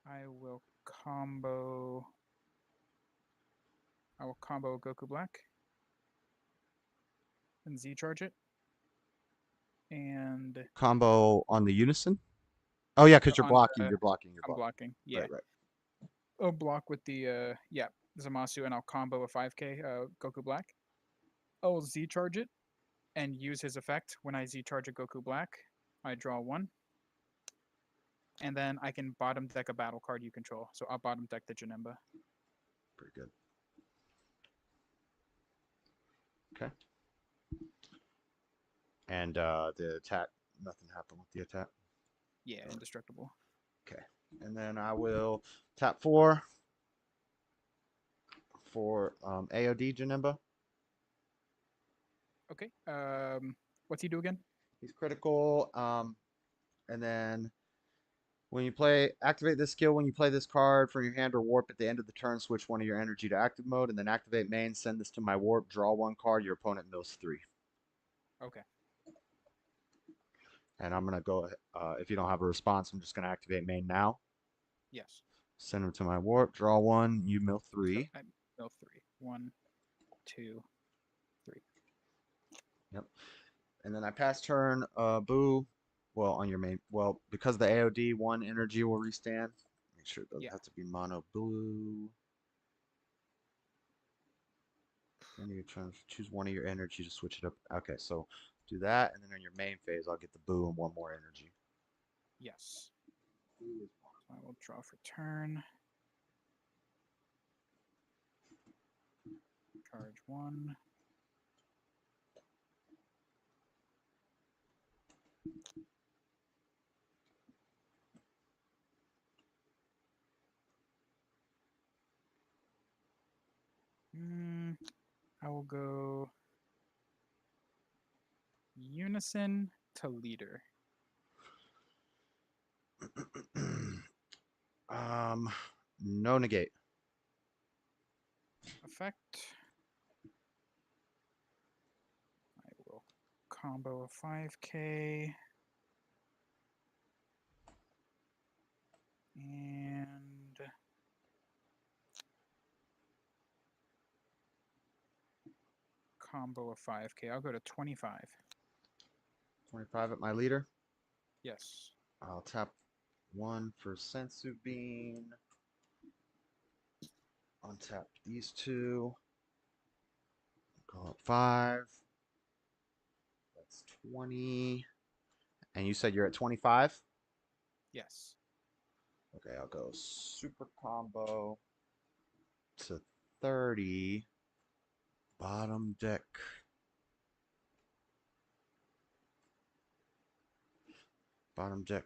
I will combo Goku Black and Z charge it. And Combo on the Unison? Oh yeah, because you're on blocking. the- You're blocking. I'm blocking. Yeah. Right. I'll block with the Zamasu, and I'll combo a 5k Goku Black. I'll Z charge it and use his effect. When I Z charge a Goku Black, I draw 1. And then I can bottom deck a battle card you control. So I'll bottom deck the Janemba. Pretty good. Okay. And the attack, nothing happened with the attack. Yeah, indestructible. Okay. And then I will tap 4 for AOD Janemba. Okay. What's he do again? He's critical. And then when you activate this skill, when you play this card from your hand or warp at the end of the turn, switch 1 of your energy to active mode, and then activate main, send this to my warp, draw 1 card, your opponent mills 3. Okay. And I'm going to go, if you don't have a response, I'm just going to activate main now. Yes. Send him to my warp, draw 1, you mill 3. So I mill 3. 1, 2, 3. Yep. And then I pass turn, Boo. Well, on your main, because the AOD 1 energy will restand. Make sure it doesn't have to be mono blue. Then you choose 1 of your energy to switch it up. Okay, so do that, and then on your main phase, I'll get the Boo and 1 more energy. Yes. So I will draw for turn. Charge 1. I will go Unison to Leader. No negate. Effect. I will combo a 5k. And combo a 5k. I'll go to 25. 25 at my leader. Yes. I'll tap 1 for Sensu Bean. Untap these 2. Call it 5. That's 20. And you said you're at 25? Yes. Okay, I'll go super combo to 30. Bottom deck. Bottom deck.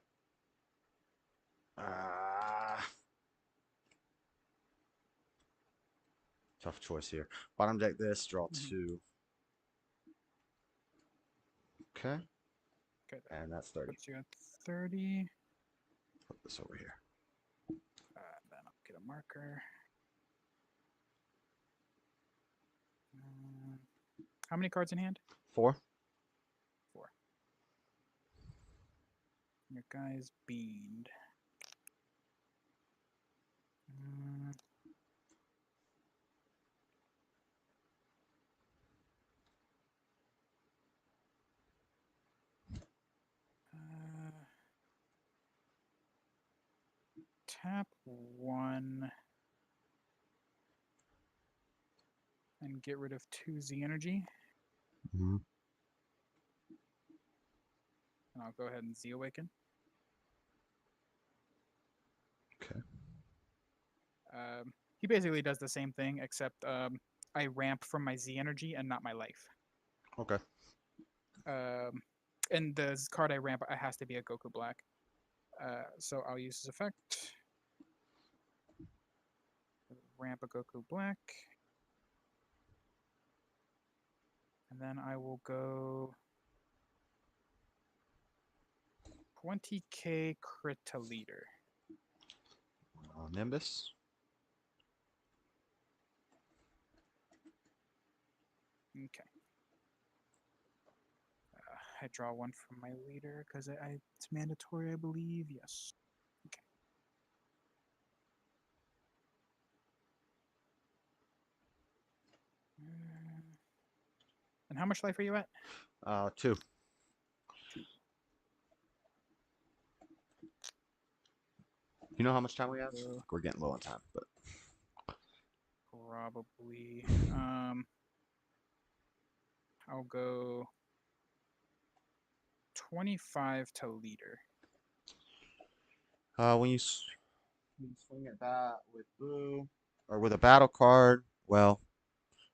Tough choice here. Bottom deck this, draw 2. Okay. Okay. And that's 30. Puts you at 30. Put this over here. Then I'll get a marker. How many cards in hand? 4. 4. Your guy's beamed. tap 1 and get rid of 2 Z energy. Mhm. And I'll go ahead and Z awaken. Okay. He basically does the same thing, except I ramp from my Z energy and not my life. Okay. And the card I ramp, it has to be a Goku Black. So I'll use his effect. Ramp a Goku Black. And then I will go 20k crit to leader. Nimbus. Okay. I draw 1 from my leader because it's mandatory, I believe. Yes. Okay. And how much life are you at? 2. You know how much time we have? We're getting low on time, but Probably. I'll go 25 to leader. when you swing at that with blue or with a battle card, well,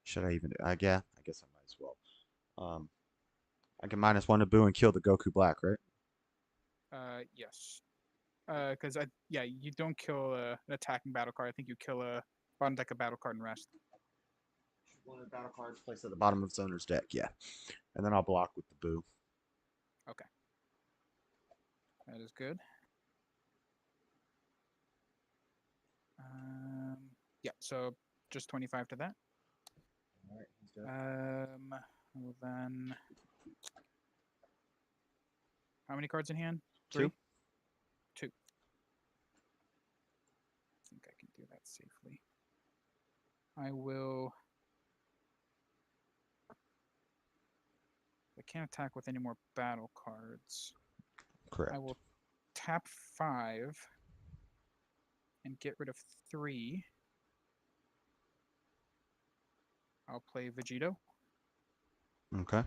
should I even? I guess I might as well. I can -1 to boo and kill the Goku Black, right? Yes. Because you don't kill an attacking battle card. I think you kill a bottom deck of battle card and rest. One of the battle cards placed at the bottom of its owner's deck, yeah. And then I'll block with the boo. Okay. That is good. Yeah, so just 25 to that. All right, he's dead. Well then, how many cards in hand? 2. 2. I think I can do that safely. I will. I can't attack with any more battle cards. Correct. I will tap 5 and get rid of 3. I'll play Vegito. Okay.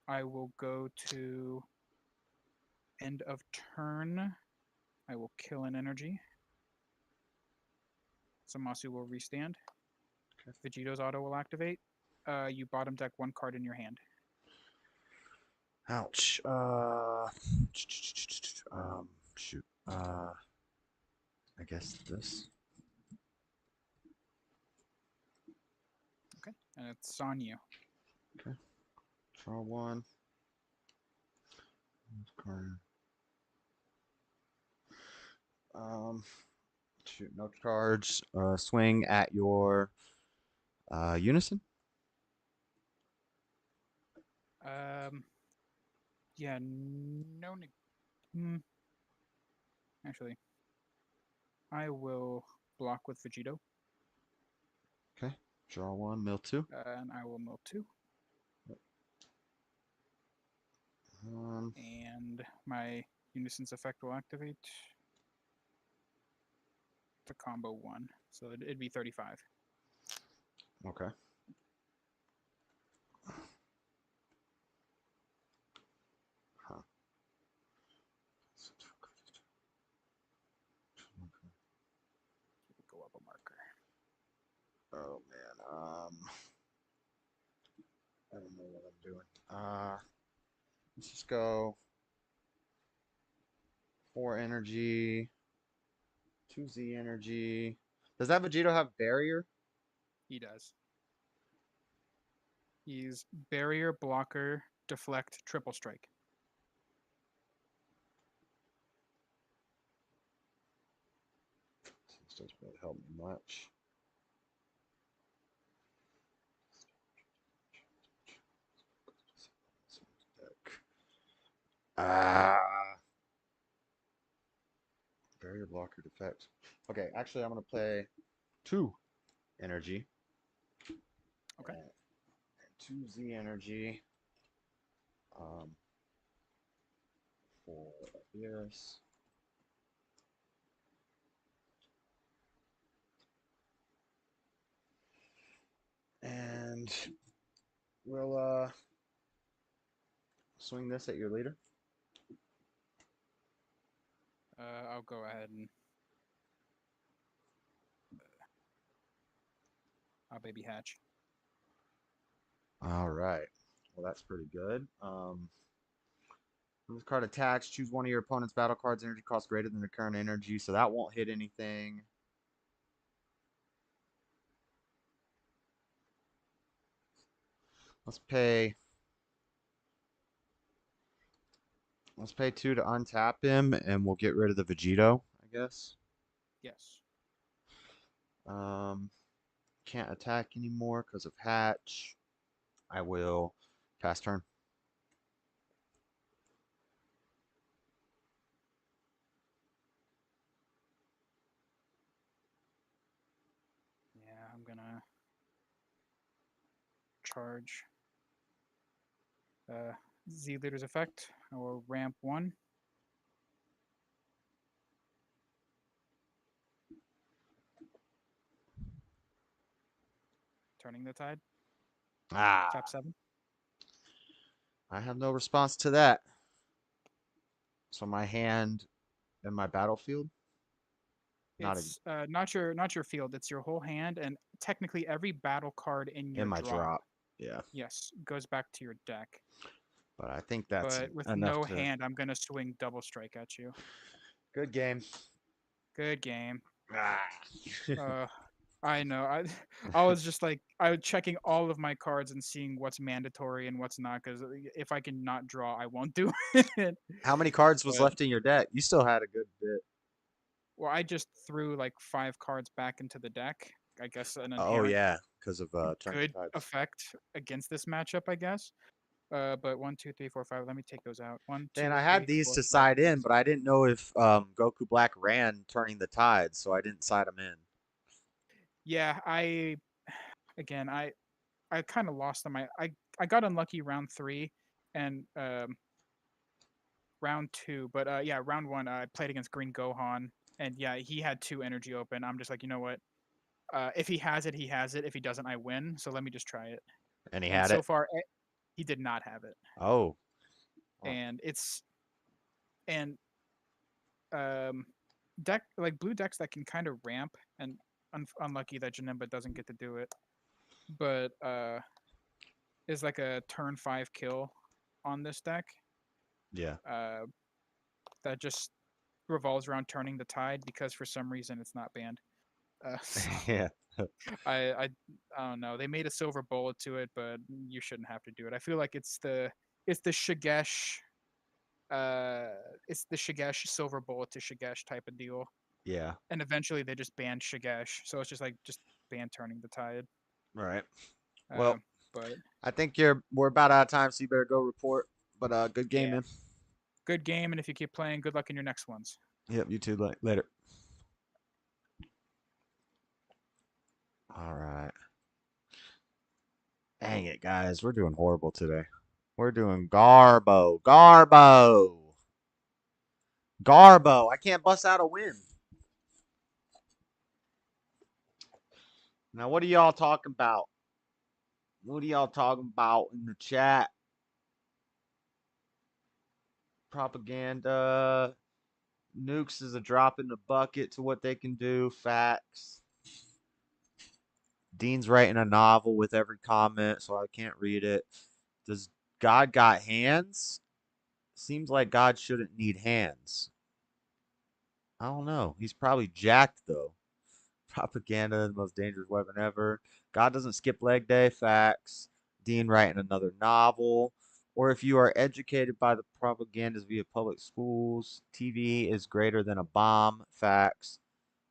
I will go to end of turn. I will kill an energy. Zamasu will restand. Okay. Vegito's auto will activate. You bottom deck 1 card in your hand. Ouch. Shoot. I guess this. Okay, and it's on you. Okay. Draw 1. Card. Shoot, no cards. Swing at your unison. Yeah, no. Actually, I will block with Vegito. Okay. Draw 1, mill 2. And I will mill 2. And my unison's effect will activate to combo 1. So it'd be 35. Okay. Huh. Go up a marker. Oh man. I don't know what I'm doing. Let's just go 4 energy, 2 Z energy. Does that Vegito have barrier? He does. He's barrier, blocker, deflect, triple strike. This doesn't really help me much. Barrier, blocker, defect. Okay, actually, I'm gonna play 2 energy. Okay. And 2 Z energy. for Beerus. And we'll swing this at your leader. I'll go ahead and I'll baby hatch. All right. Well, that's pretty good. When this card attacks, choose one of your opponent's battle cards' energy cost greater than the current energy, so that won't hit anything. Let's pay 2 to untap him, and we'll get rid of the Vegito, I guess. Yes. Can't attack anymore because of hatch. I will pass turn. Yeah, I'm gonna charge Z leader's effect. I will ramp 1. Turning the tide. Ah, Tap 7. I have no response to that. So my hand and my battlefield. It's not your field. It's your whole hand, and technically every battle card in your In my drop. Yeah. Yes, goes back to your deck. But I think that's But with enough no to... hand, I'm gonna swing double strike at you. Good game. Good game. Ah. I know. I was just like I was checking all of my cards and seeing what's mandatory and what's not. Because if I can not draw, I won't do it. How many cards was But- left in your deck? You still had a good bit. Well, I just threw like 5 cards back into the deck. I guess an Oh inherent yeah, because of Turn good Tides. effect against this matchup, I guess. But 1, 2, 3, 4, 5. Let me take those out. 1, 2. And I had 3, these 4, to 5, side in, 6. but I didn't know if Goku Black ran Turning the Tides, so I didn't side them in. Yeah, I kind of lost them. I got unlucky round 3 and round 2, but yeah, round 1 I played against Green Gohan, and yeah, he had 2 energy open. I'm just like, you know what? If he has it, he has it. If he doesn't, I win. So let me just try it. And he And had so it. far, he did not have it. Oh. Oh. And deck like blue decks that can kind of ramp, and unlucky that Janemba doesn't get to do it, but is like a turn 5 kill on this deck. Yeah. That just revolves around turning the tide because for some reason it's not banned. So Yeah. I don't know. They made a silver bullet to it, but you shouldn't have to do it. I feel like it's the Shigesh it's the Shigesh silver bullet to Shigesh type of deal. Yeah. And eventually they just banned Shigesh, so it's just like just ban turning the tide. Right. Well, but I think we're about out of time, so you better go report. But good game, Yeah. man. Good game, and if you keep playing, good luck in your next ones. Yep, you too. Later. All right. Dang it, guys. We're doing horrible today. We're doing Garbo. I can't bust out a win. Now, what are y'all talking about? What are y'all talking about in the chat? Propaganda. Nukes is a drop in the bucket to what they can do. Facts. Dean's writing a novel with every comment, so I can't read it. Does God got hands? Seems like God shouldn't need hands. I don't know. He's probably jacked, though. Propaganda, the most dangerous weapon ever. God doesn't skip leg day. Facts. Dean writing another novel. Or if you are educated by the propagandas via public schools, TV is greater than a bomb. Facts.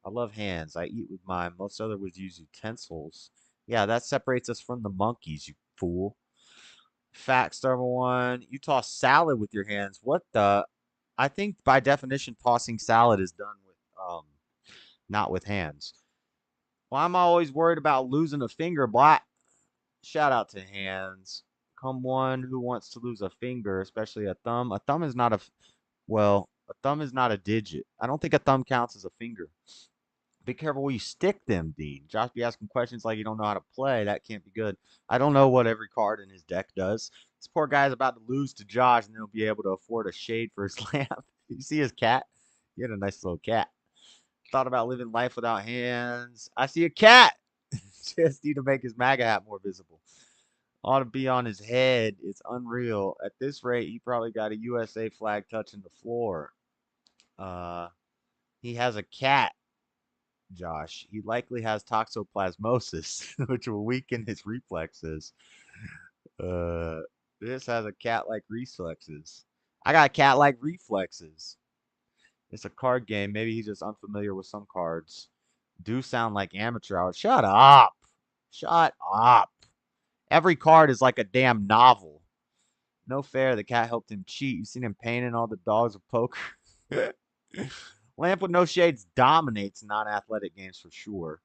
I love hands. I eat with mine. Most other would use utensils. Yeah, that separates us from the monkeys, you fool. Facts, number 1. You toss salad with your hands. What the? I think by definition, tossing salad is done with, not with hands. Well, I'm always worried about losing a finger. Black. Shout out to hands. Come one who wants to lose a finger, especially a thumb. A thumb is not Well, a thumb is not a digit. I don't think a thumb counts as a finger. Be careful where you stick them, Dean. Josh be asking questions like you don't know how to play. That can't be good. I don't know what every card in his deck does. This poor guy's about to lose to Josh, and then he'll be able to afford a shade for his lamp. You see his cat? He had a nice little cat. Thought about living life without hands. I see a cat. Just need to make his MAGA hat more visible. Ought to be on his head. It's unreal. At this rate, he probably got a USA flag touching the floor. He has a cat, Josh. He likely has toxoplasmosis, which will weaken his reflexes. This has a cat-like reflexes. I got cat-like reflexes. It's a card game. Maybe he's just unfamiliar with some cards. Do sound like amateur hours. Shut up. Shut up. Every card is like a damn novel. No fair. The cat helped him cheat. You seen him painting all the dogs with poker? Lamp with no shades dominates non-athletic games for sure.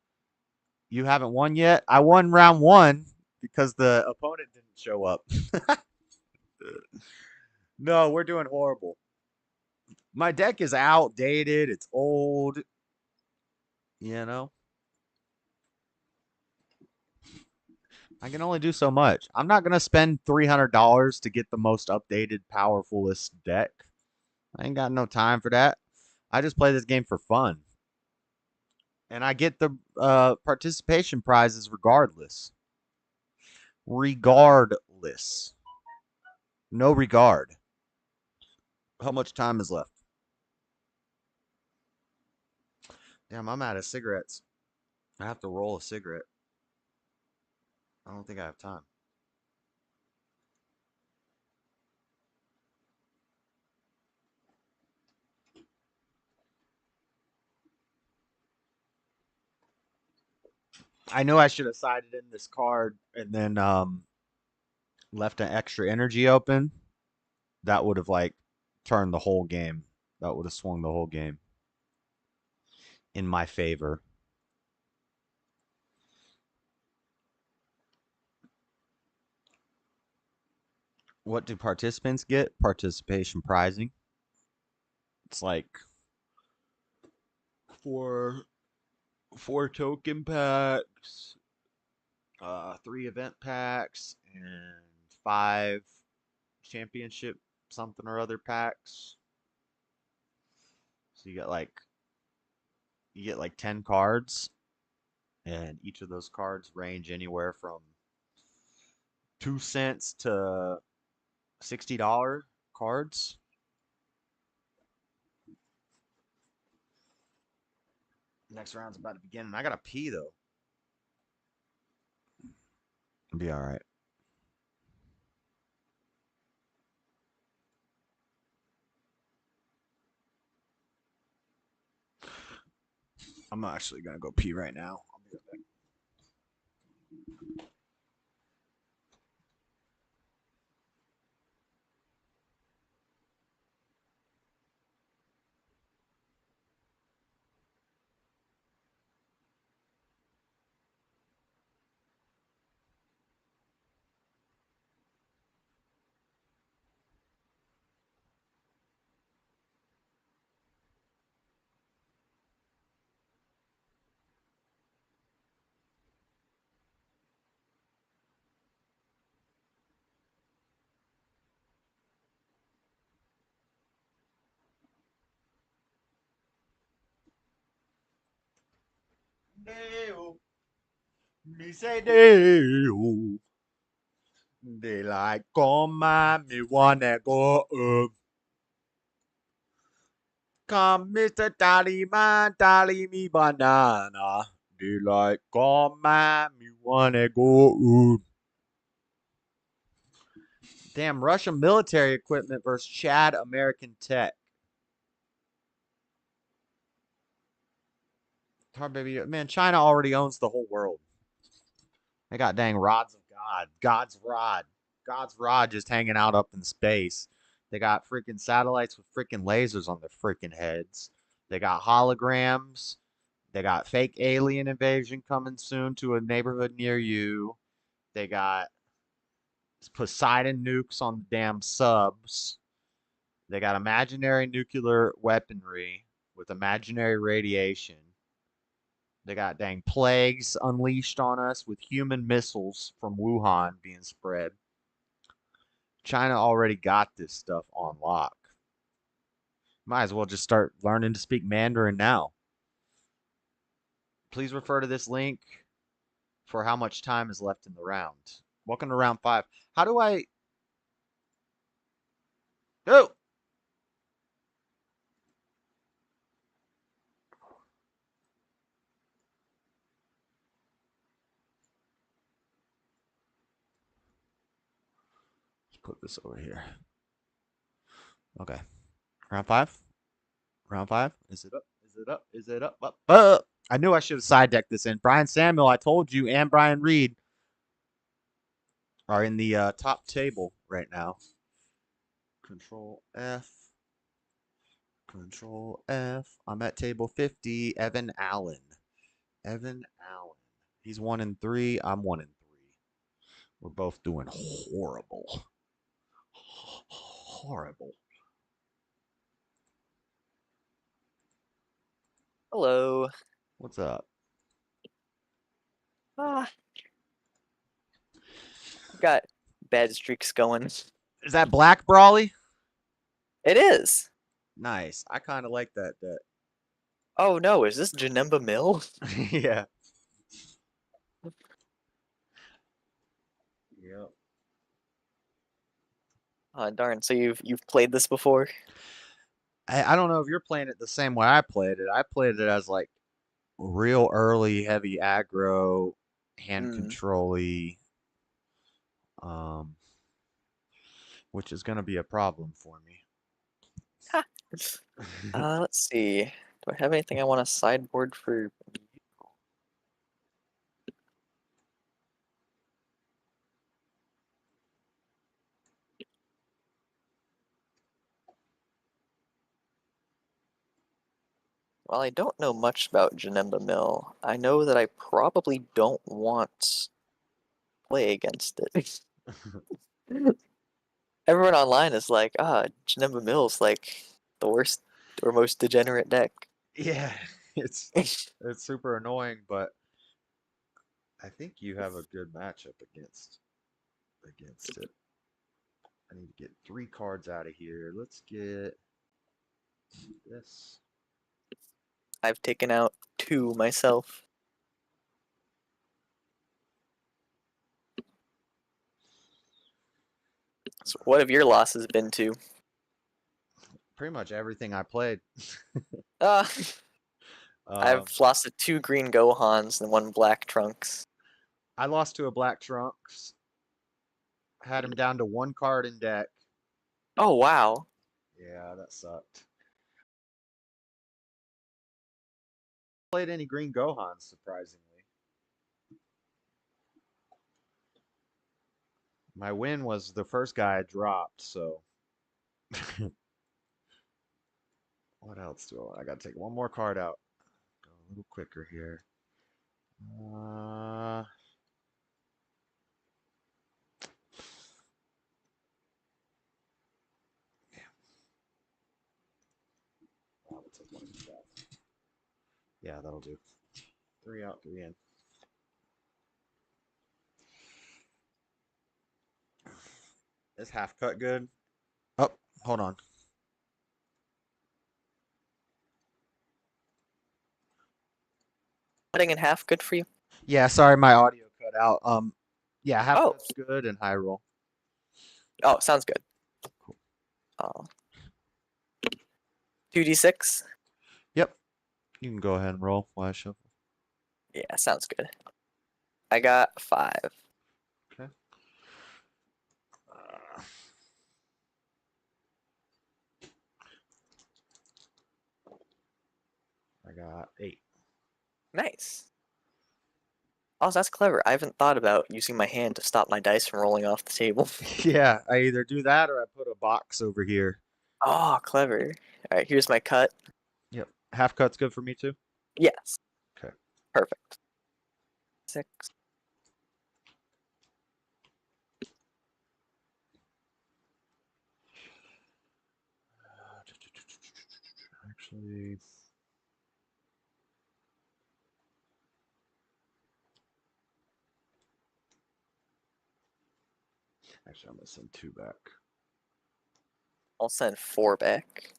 You haven't won yet? I won round 1 because the opponent didn't show up. No, we're doing horrible. My deck is outdated. It's old. You know? I can only do so much. I'm not going to spend $300 to get the most updated, powerfulest deck. I ain't got no time for that. I just play this game for fun. And I get the participation prizes regardless. Regardless. No regard. How much time is left? Damn, I'm out of cigarettes. I have to roll a cigarette. I don't think I have time. I knew I should have sided in this card and then left an extra energy open. That would have like turned the whole game. That would have swung the whole game in my favor. What do participants get? Participation prizing. It's like four token packs, 3 event packs, and 5 championship something or other packs. So you get like 10 cards, and each of those cards range anywhere from 2 cents to $60 cards. Next round's about to begin, and I gotta pee though. It'll be all right. I'm actually gonna go pee right now. I'll be right back. Deo, me say Deo. Daylight come on, me wanna go up. Come, Mr. Tallyman, tally me banana. Daylight come on, me wanna go up. Damn, Russian military equipment versus Chad American tech. Hard baby, man, China already owns the whole world. They got dang rods of God. God's rod. God's rod just hanging out up in space. They got freaking satellites with freaking lasers on their freaking heads. They got holograms. They got fake alien invasion coming soon to a neighborhood near you. They got Poseidon nukes on the damn subs. They got imaginary nuclear weaponry with imaginary radiation. They got dang plagues unleashed on us with human missiles from Wuhan being spread. China already got this stuff on lock. Might as well just start learning to speak Mandarin now. Please refer to this link for how much time is left in the round. Welcome to round 5. How do I... Oh! Let's put this over here. Okay. Round 5? Round 5? Is it up? Is it up? Is it up? Up. I knew I should have side decked this in. Brian Samuel, I told you, and Brian Reed are in the top table right now. Control F. Control F. I'm at table 50. Evan Allen. Evan Allen. He's 1-3. I'm 1-3. We're both doing horrible. Horrible. Hello. What's up? Got bad streaks going. Is that Black Brawly? It is. Nice. I kind of like that deck. Oh no, is this Janemba Mill? Yeah. Yep. Oh darn, so you've played this before? I don't know if you're playing it the same way I played it. I played it as like real early heavy aggro, hand control-y, which is gonna be a problem for me. Let's see. Do I have anything I want to sideboard for? Well, I don't know much about Janemba Mill. I know that I probably don't want to play against it. Everyone online is like, Janemba Mill's like the worst or most degenerate deck. Yeah, it's super annoying, but I think you have a good matchup against it. I need to get 3 cards out of here. Let's get this. I've taken out 2 myself. So what have your losses been to? Pretty much everything I played. I've lost to 2 green Gohans and 1 black Trunks. I lost to a black Trunks. Had him down to 1 card in deck. Oh wow. Yeah, that sucked. Played any green Gohans, surprisingly. My win was the first guy I dropped, so. What else do I want? I gotta take 1 more card out. Go a little quicker here. Yeah, that'll do. 3 out, 3 in. Is half cut good? Oh, hold on. Cutting in half good for you? Yeah, sorry, my audio cut out. Yeah, half Oh. cut's good and high roll. Oh, sounds good. Cool. 2d6? Yep. You can go ahead and roll while I shuffle. Yeah, sounds good. I got 5. Okay. I got 8. Nice. Oh, that's clever. I haven't thought about using my hand to stop my dice from rolling off the table. Yeah, I either do that or I put a box over here. Oh, clever. Alright, here's my cut. Yep. Half cut's good for me too? Yes. Okay. Perfect. 6. Actually, I'm gonna send 2 back. I'll send 4 back.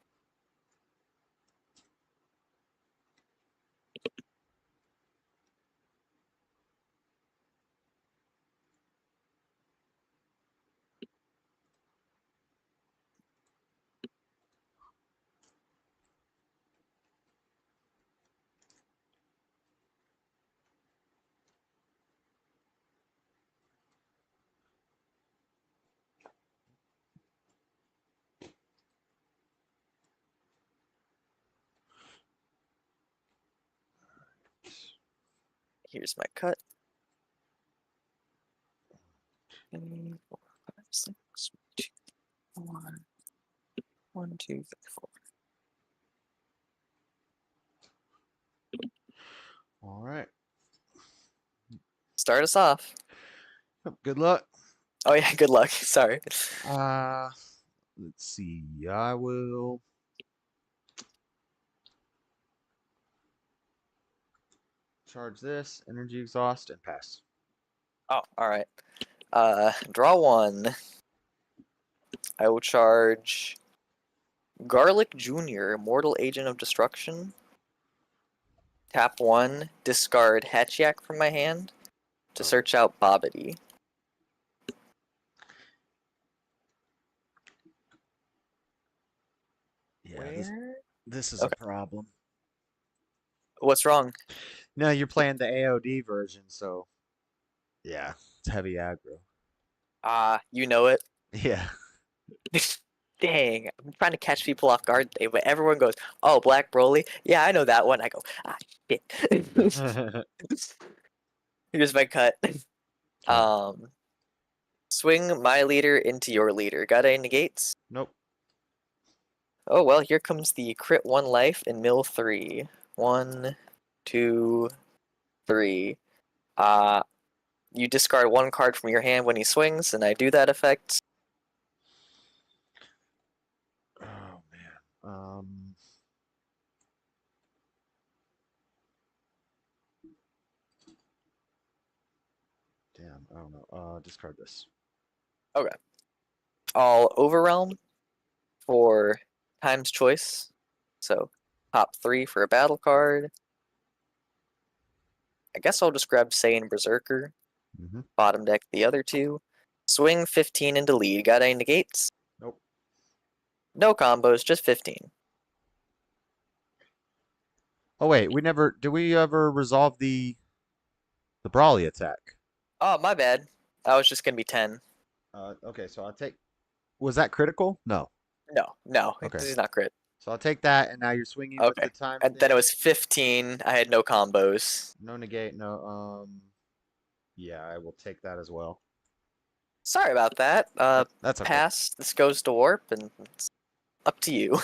Here's my cut. 3, 4, 5, 6, 2, 1, 1, 2, 3, 4. All right. Start us off. Good luck. Oh yeah, good luck. Sorry. Let's see. I will charge this, energy exhaust, and pass. Oh, all right. Draw 1. I will charge Garlic Jr., Mortal Agent of Destruction. Tap 1, discard Hatchiyak from my hand to search out Bobbity. Yeah, this is Okay. a problem. What's wrong? No, you're playing the AOD version, so yeah, it's heavy aggro. You know it. Yeah. Dang, I'm trying to catch people off guard today, but everyone goes, "Oh, Black Broly? Yeah, I know that one." I go, shit. Here's my cut. Swing my leader into your leader. Got any negates? Nope. Oh well, here comes the crit 1 life in mill 3. 1, 2, 3. You discard 1 card from your hand when he swings, and I do that effect. Oh man. Damn, I don't know. Discard this. Okay. I'll overwhelm for times choice. So top 3 for a battle card. I guess I'll just grab Saiyan Berserker. Mm-hmm. Bottom deck the other 2. Swing 15 into lead. Got any negates? Nope. No combos, just 15. Oh wait, did we ever resolve the Brawly attack? Oh, my bad. That was just gonna be 10. Okay, so I'll take. Was that critical? No. No, Okay. this is not crit. So I'll take that, and now you're swinging with Okay. the time. And then it was 15. I had no combos. No negate. No. Yeah, I will take that as well. Sorry about that. That's okay. Pass. This goes to warp, and it's up to you.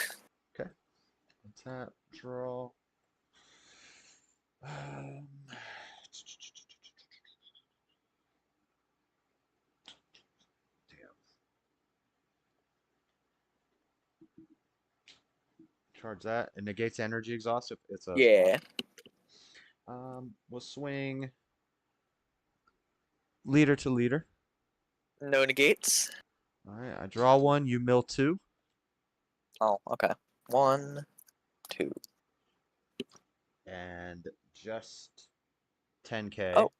Okay. Tap, draw. Charge that. It negates energy exhaust if it's a Yeah. We'll swing leader to leader. No negates. Alright, I draw 1, you mill 2. Oh, okay. 1, 2. And just 10k. Oh.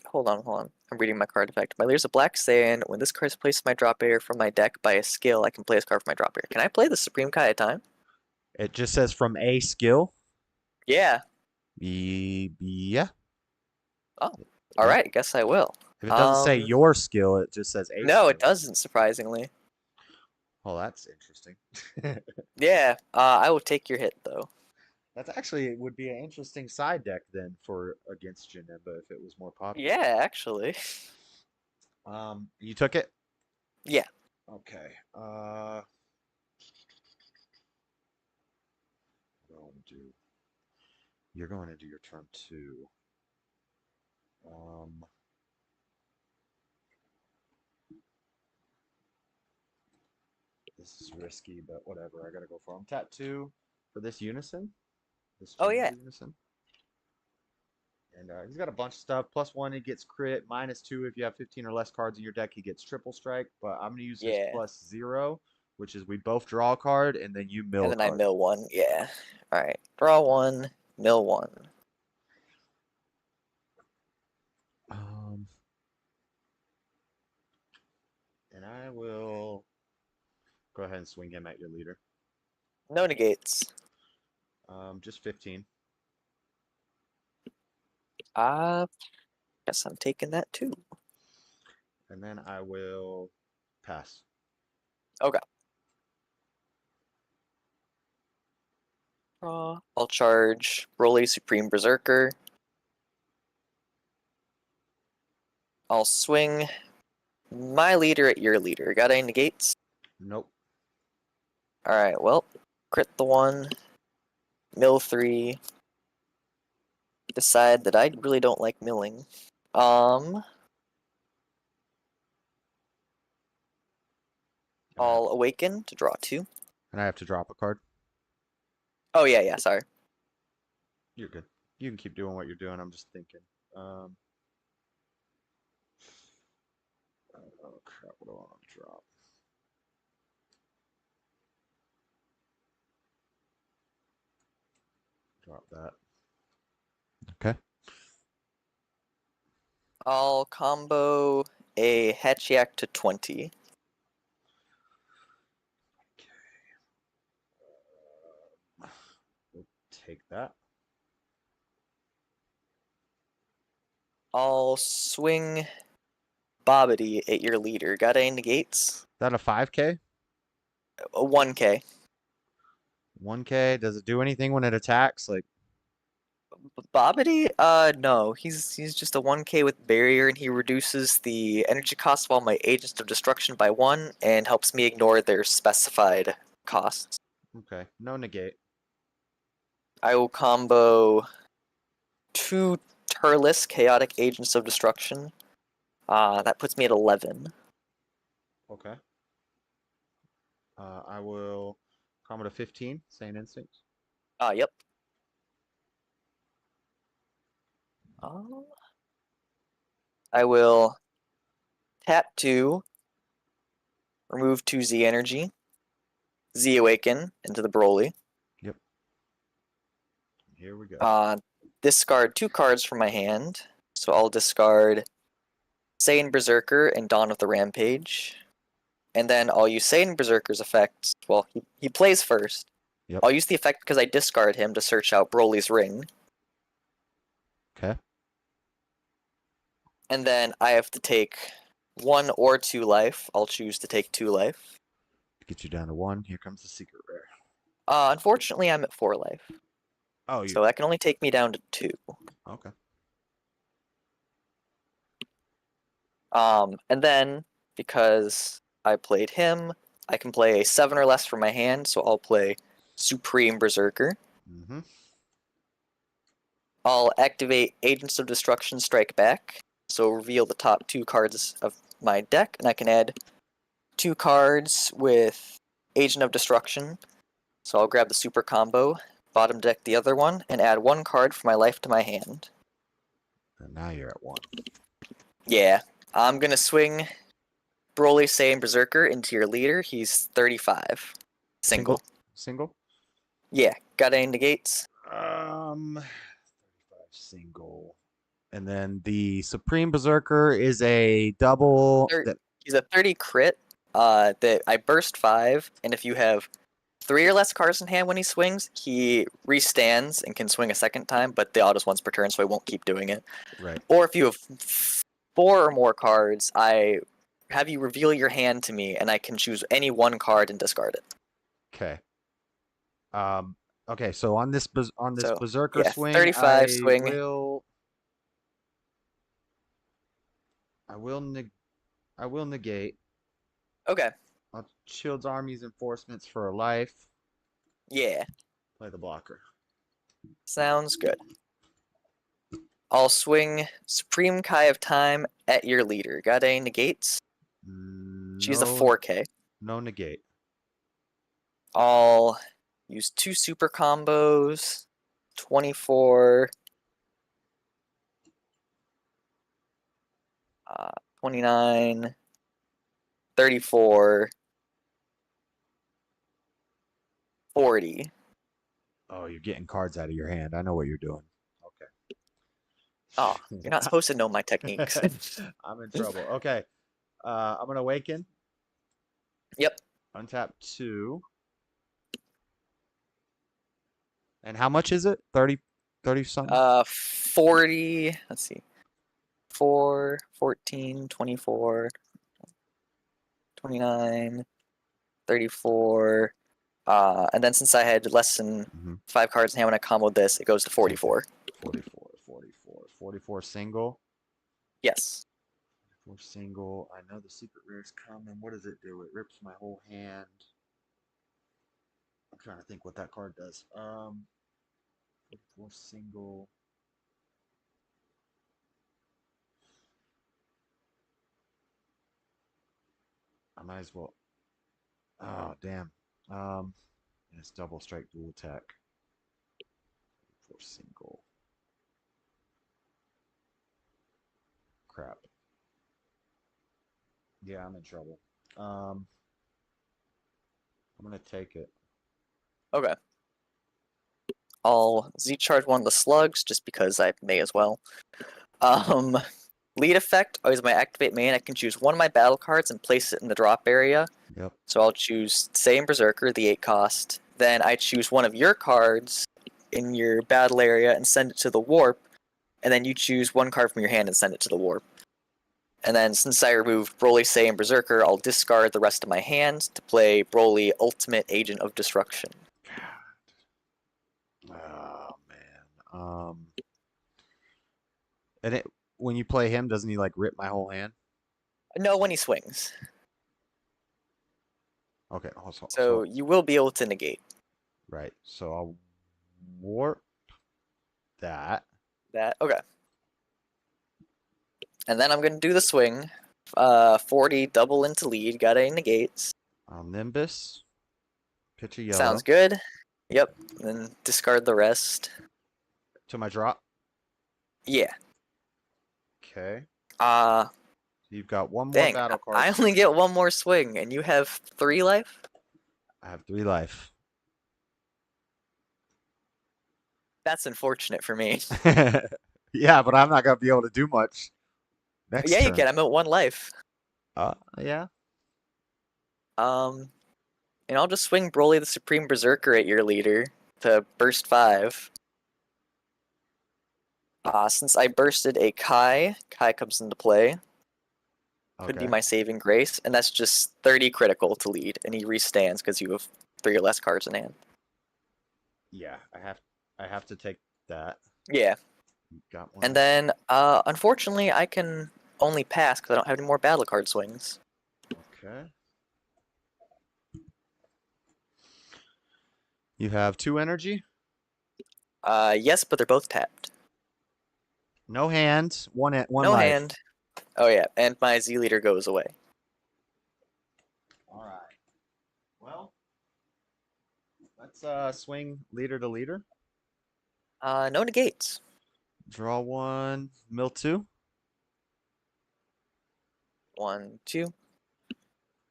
Hold on. I'm reading my card effect. My leader's a black Saiyan. When this card is placed in my drop area from my deck by a skill, I can play this card from my drop area. Can I play the Supreme Kai at a time? It just says from a skill. Yeah. Yeah. Oh. Alright, guess I will. If it doesn't say your skill, it just says a No, skill. it doesn't, surprisingly. Oh, that's interesting. Yeah, I will take your hit, though. That's actually would be an interesting side deck then for against Janemba if it was more popular. Yeah, actually. You took it? Yeah. Okay. You're going to do your turn 2. This is risky, but whatever. I gotta go for him. Tattoo for this unison. This Oh, yeah. unison. And he's got a bunch of stuff. +1, he gets crit. -2, if you have 15 or less cards in your deck, he gets triple strike. But I'm gonna use his Yeah. +0, which is we both draw a card and then you mill And a then I card. mill one. Yeah. All right. Draw one, mill one. And I will go ahead and swing him at your leader. No negates. Just 15. Guess I'm taking that too. And then I will pass. Okay. I'll charge Broly Supreme Berserker. I'll swing my leader at your leader. Got any negates? Nope. Alright, well, crit the one, mill 3. Decide that I really don't like milling. I'll awaken to draw 2. And I have to drop a card. Oh yeah, sorry. You're good. You can keep doing what you're doing. I'm just thinking. Oh crap! What do I want to drop? Drop that. Okay. I'll combo a Hatchiyak to 20. We'll take that. I'll swing Bobbity at your leader. Got any negates? Is that a 5K? A 1K. 1K. Does it do anything when it attacks? Like, Bobbity? No. He's just a 1K with barrier, and he reduces the energy cost of all my agents of destruction by 1, and helps me ignore their specified costs. okay, no negate. I will combo 2 Turles Chaotic Agents of Destruction. That puts me at 11. Okay. I will combo to 15. Sane Instinct. Yep. I will tap 2, remove 2 Z energy, Z awaken into the Broly. Yep. Here we go. Discard 2 cards from my hand. So I'll discard Saiyan Berserker and Dawn of the Rampage. And then I'll use Saiyan Berserker's effect. Well, he plays first. Yep. I'll use the effect because I discard him to search out Broly's ring. Okay. And then I have to take 1 or 2 life. I'll choose to take 2 life. Get you down to 1. Here comes the secret rare. Unfortunately, I'm at 4 life. Oh, you. So that can only take me down to 2. Okay. And then, because I played him, I can play a 7 or less from my hand, so I'll play Supreme Berserker. Mm-hmm. I'll activate Agents of Destruction Strike Back, so reveal the top 2 cards of my deck, and I can add 2 cards with Agent of Destruction. So I'll grab the super combo, bottom deck the other one, and add 1 card for my life to my hand. And now you're at 1. Yeah, I'm gonna swing Broly Saiyan Berserker into your leader. He's 35. Single. Single? Yeah, got any negates? 35 single. And then the Supreme Berserker is a double. He's a 30 crit. That I burst 5, and if you have 3 or less cards in hand when he swings, he restands and can swing a second time, but the autos once per turn, so I won't keep doing it. Right. Or if you have 4 or more cards, I have you reveal your hand to me, and I can choose any 1 card and discard it. Okay. Okay, so on this So, Berserker yeah, swing, 35 swing. I will negate. Okay. Shields armies enforcements for a life. Yeah. Play the blocker. Sounds good. I'll swing Supreme Kai of Time at your leader. Got any negates? She's a 4K. No negate. I'll use 2 super combos. 24. 29. 34. 40. Oh, you're getting cards out of your hand. I know what you're doing. Okay. Oh, you're not supposed to know my techniques. I'm in trouble. Okay. I'm gonna awaken. Yep. Untap 2. And how much is it? 30 something? 40. Let's see. 4, 14, 24, 29, 34. And then since I had less than 5 cards in hand when I comboed this, it goes to 44. 44 single. Yes. 44 single. I know the secret rare is coming. What does it do? It rips my whole hand. I'm trying to think what that card does. 44 single. I might as well. Oh, damn. It's double strike, dual attack. 4 single. Crap. Yeah, I'm in trouble. I'm gonna take it. Okay. I'll Z-charge one of the slugs just because I may as well. Lead effect, always my activate main, I can choose one of my battle cards and place it in the drop area. Yep. So I'll choose Saiyan Berserker, the 8 cost. Then I choose one of your cards in your battle area and send it to the warp. And then you choose one card from your hand and send it to the warp. And then since I removed Broly, Saiyan Berserker, I'll discard the rest of my hand to play Broly Ultimate Agent of Destruction. Oh man. And when you play him, doesn't he like rip my whole hand? No, when he swings. Okay. So you will be able to negate. Right. So I'll warp that. Okay. And then I'm gonna do the swing. 40 double into lead. Got any negates? Nimbus. Pitch a yellow. Sounds good. Yep. Then discard the rest. To my drop. Yeah. Okay. You've got one more Dang, battle card. I only get one more swing, and you have 3 life? I have 3 life. That's unfortunate for me. Yeah, but I'm not gonna be able to do much. Next Yeah, you turn. can. I'm at 1 life. Yeah. And I'll just swing Broly the Supreme Berserker at your leader to burst 5. Since I bursted a Kai comes into play. Could be my saving grace, and that's just 30 critical to lead, and he restands because you have 3 or less cards in hand. Yeah, I have to take that. Yeah. Got one. And then, unfortunately, I can only pass because I don't have any more battle card swings. Okay. You have 2 energy? Yes, but they're both tapped. No hand, one no life. hand. Oh yeah, and my Z leader goes away. All right. Well, let's swing leader to leader. No negates. Draw 1, mill 2. 1, 2.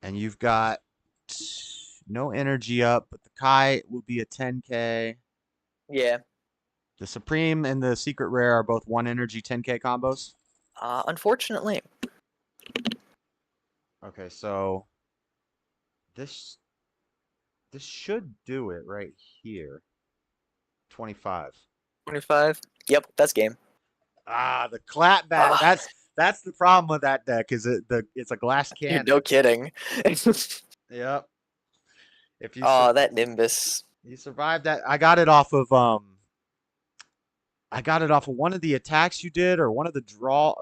And you've got no energy up, but the Kai will be a 10k. Yeah. The Supreme and the Secret Rare are both 1 energy 10k combos. Unfortunately. Okay, so this should do it right here. 25. 25. Yep, that's game. The clapback. That's the problem with that deck. Is it's a glass cannon. No kidding. Yep. If you that Nimbus. You survived that. I got it off of one of the attacks you did, or one of the draw.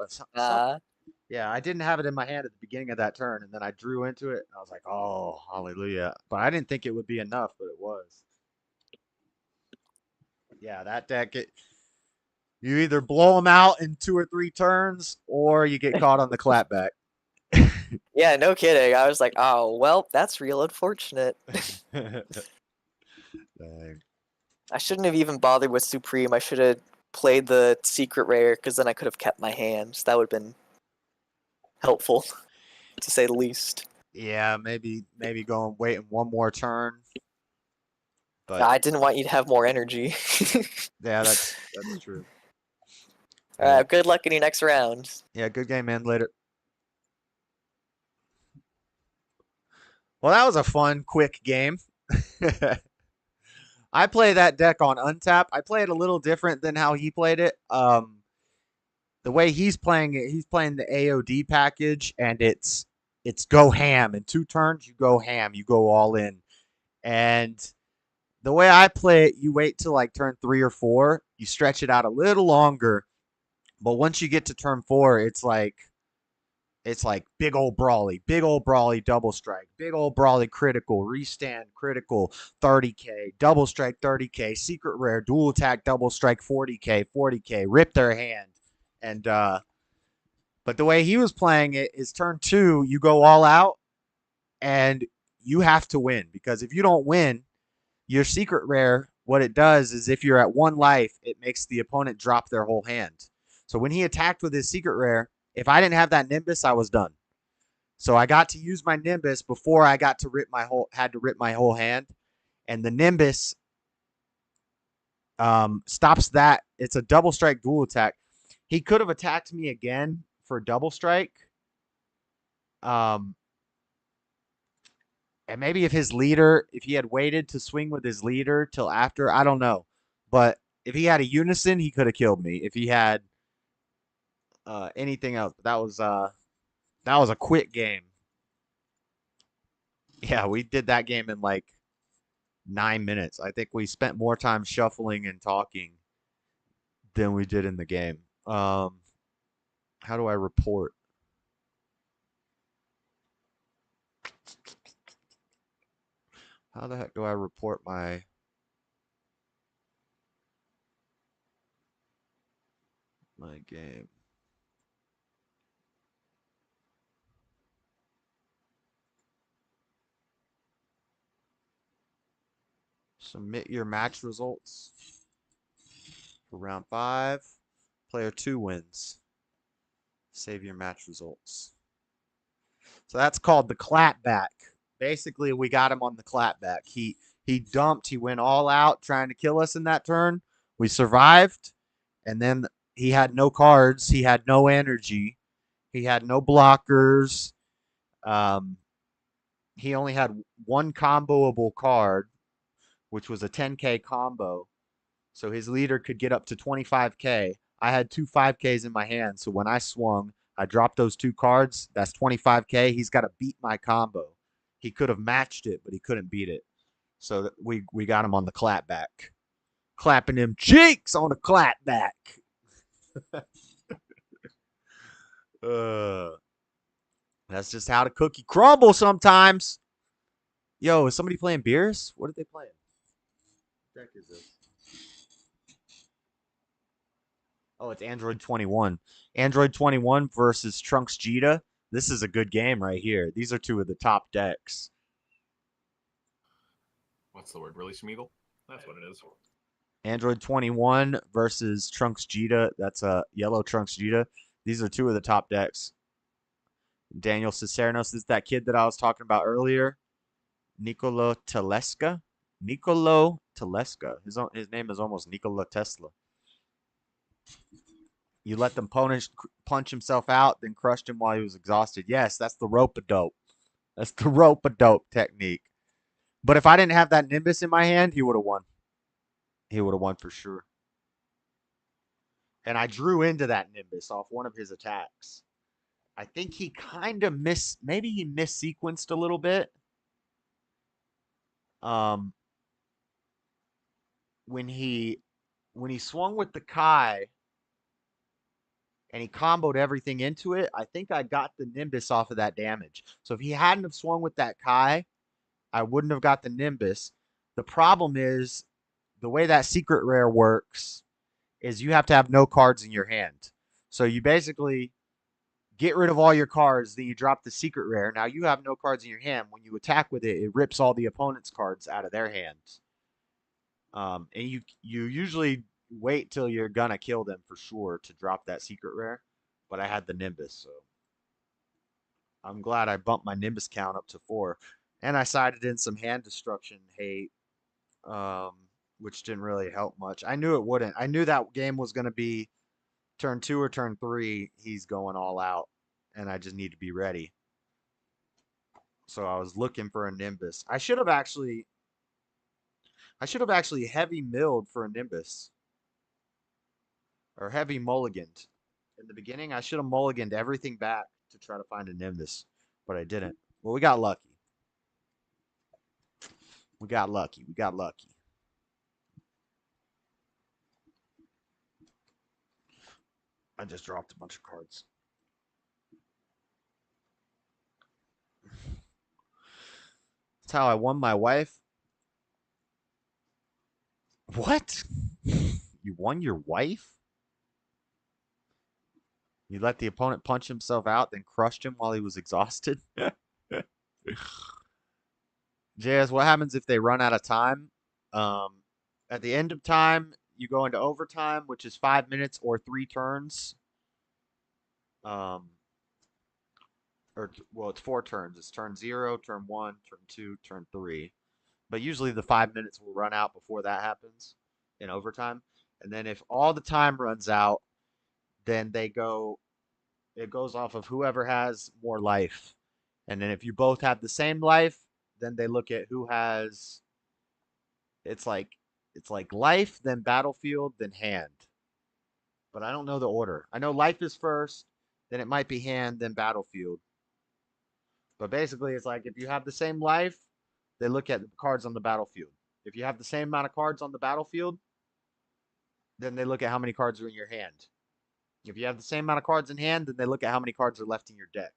Yeah, I didn't have it in my hand at the beginning of that turn, and then I drew into it, and I was like, "Oh, hallelujah!" But I didn't think it would be enough, but it was. Yeah, that deck. You either blow them out in 2 or 3 turns, or you get caught on the clapback. Yeah, no kidding. I was like, oh, well, that's real unfortunate. Dang. I shouldn't have even bothered with Supreme. I should have played the secret rare because then I could have kept my hands. That would have been helpful, to say the least. Yeah, maybe going waiting one more turn. But I didn't want you to have more energy. yeah, that's true. Good luck in your next round. Yeah, good game, man. Later. Well, that was a fun, quick game. I play that deck on untap. I play it a little different than how he played it. The way he's playing it, he's playing the AOD package, and it's go ham. In 2 turns, you go ham. You go all in. And the way I play it, you wait till like turn 3 or 4. You stretch it out a little longer. But once you get to turn 4, it's like big old brawly double strike, big old brawly critical, restand critical 30k, double strike 30k, secret rare, dual attack double strike 40k, rip their hand. And but the way he was playing it is turn 2, you go all out and you have to win, because if you don't win, your secret rare, what it does is if you're at 1 life, it makes the opponent drop their whole hand. So when he attacked with his secret rare, if I didn't have that Nimbus, I was done. So I got to use my Nimbus before I got to rip my whole hand. And the Nimbus stops that. It's a double strike dual attack. He could have attacked me again for double strike. And maybe if he had waited to swing with his leader till after, I don't know. But if he had a unison, he could have killed me. If he had anything else, that was a quick game. Yeah, we did that game in like 9 minutes. I think we spent more time shuffling and talking than we did in the game. How do I report? How the heck do I report my game? Submit your match results for round 5. Player 2 wins. Save your match results. So that's called the clapback. Basically, we got him on the clapback. He dumped. He went all out trying to kill us in that turn. We survived, and then he had no cards. He had no energy. He had no blockers. He only had 1 comboable card, which was a 10k combo. So his leader could get up to 25k. I had 2 5ks in my hand, so when I swung, I dropped those 2 cards. That's 25k. He's got to beat my combo. He could have matched it, but he couldn't beat it. So we got him on the clapback. Clapping him cheeks on the clapback. That's just how the cookie crumbles sometimes. Yo, is somebody playing beers? What are they playing? What deck is this? Oh, it's Android 21. Android 21 versus Trunks Jita. This is a good game right here. These are 2 of the top decks. What's the word? Really, Smeagol? That's what it is. Android 21 versus Trunks Jita. That's a yellow Trunks Jita. These are 2 of the top decks. Daniel Cicernos is that kid that I was talking about earlier. Nicolo Telesca. His name is almost Nikola Tesla. You let them punch himself out, then crushed him while he was exhausted. Yes, that's the rope-a-dope. That's the rope-a-dope technique. But if I didn't have that Nimbus in my hand, he would have won. He would have won for sure. And I drew into that Nimbus off one of his attacks. I think he kind of maybe he mis-sequenced a little bit. When he swung with the Kai and he comboed everything into it, I think I got the Nimbus off of that damage. So if he hadn't have swung with that Kai, I wouldn't have got the Nimbus. The problem is the way that secret rare works is you have to have no cards in your hand. So you basically get rid of all your cards, then you drop the secret rare. Now you have no cards in your hand. When you attack with it, it rips all the opponent's cards out of their hands. And you usually wait till you're gonna kill them for sure to drop that secret rare. But I had the Nimbus, so I'm glad I bumped my Nimbus count up to 4. And I sided in some hand destruction hate, which didn't really help much. I knew it wouldn't. I knew that game was gonna be turn 2 or turn 3. He's going all out, and I just need to be ready. So I was looking for a Nimbus. I should have actually heavy milled for a Nimbus. Or heavy mulliganed. In the beginning, I should have mulliganed everything back to try to find a Nimbus. But I didn't. Well, we got lucky. We got lucky. I just dropped a bunch of cards. That's how I won my wife. What? You won your wife? You let the opponent punch himself out, then crushed him while he was exhausted? JS, what happens if they run out of time? At the end of time, you go into overtime, which is 5 minutes or 3 turns. It's 4 turns. It's turn 0, turn 1, turn 2, turn 3. But usually the 5 minutes will run out before that happens in overtime. And then if all the time runs out, then it goes off of whoever has more life. And then if you both have the same life, then they look at who has, it's like life, then battlefield, then hand. But I don't know the order. I know life is first, then it might be hand, then battlefield. But basically, it's like if you have the same life, they look at the cards on the battlefield. If you have the same amount of cards on the battlefield, then they look at how many cards are in your hand. If you have the same amount of cards in hand, then they look at how many cards are left in your deck.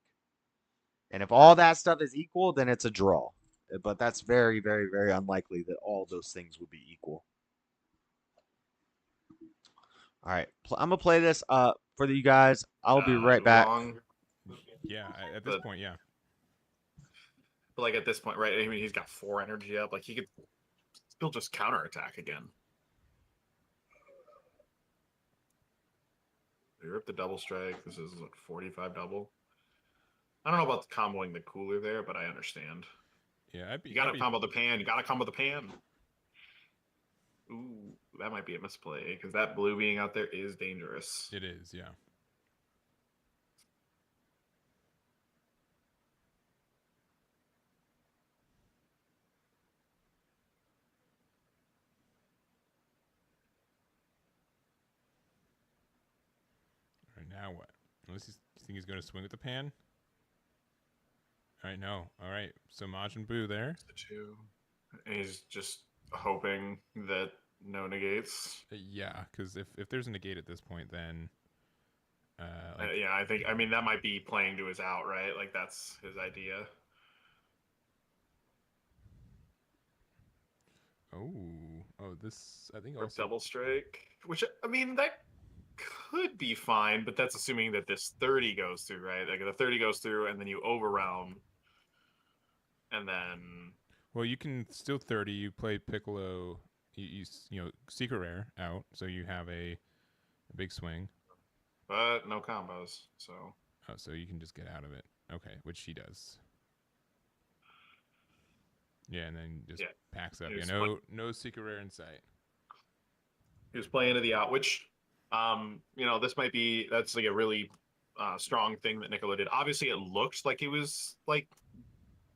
And if all that stuff is equal, then it's a draw. But that's very, very, very unlikely that all those things would be equal. All right. I'm going to play this for you guys. I'll be right back. Yeah, at this point, yeah. But like at this point, right? I mean, he's got 4 energy up. Like he could still just counterattack again. We rip the double strike. This is what, 45 double. I don't know about comboing the cooler there, but I understand. Yeah, you gotta combo the pan. You gotta combo the pan. Ooh, that might be a misplay because that blue being out there is dangerous. It is, yeah. All right, now what? Unless you think he's going to swing with the pan? All right, no. All right, so Majin Buu there. The 2. And he's just hoping that no negates. Yeah, because if there's a negate at this point, then... yeah, I mean, that might be playing to his out, right? Like, that's his idea. Oh, this, I think or also... double strike, which, I mean, that could be fine, but that's assuming that this 30 goes through, right? Like, the 30 goes through, and then you overwhelm, and then... Well, you can still 30. You play Piccolo, you know, secret rare out, so you have a big swing. But no combos, so... Oh, so you can just get out of it. Okay, which she does. Yeah, and then just packs up. Yeah, no secret rare in sight. He was playing to the out, which, you know, this might be, that's like a really strong thing that Niccolo did. Obviously, it looked like it was like,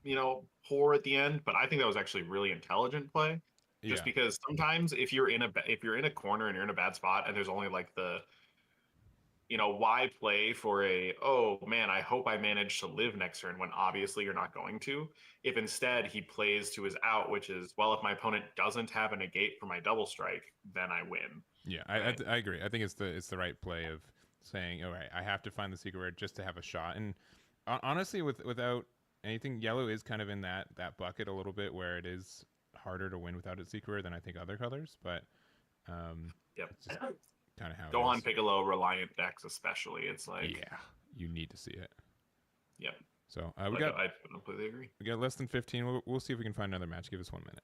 you know, poor at the end, but I think that was actually really intelligent play. Just because sometimes if you're in a corner and you're in a bad spot and there's only like the, you know, why play for oh man, I hope I manage to live next turn when obviously you're not going to. If instead he plays to his out, which is, well, if my opponent doesn't have a negate for my double strike, then I win. Yeah, right? I agree. I think it's the right play of saying, all right, I have to find the secret rare just to have a shot. And honestly, without anything, yellow is kind of in that bucket a little bit where it is harder to win without its secret rare than I think other colors. But yep. It's just kind of how Gohan Piccolo reliant decks especially. It's like you need to see it. Yep. So I completely agree. We got less than 15. We'll see if we can find another match. Give us 1 minute.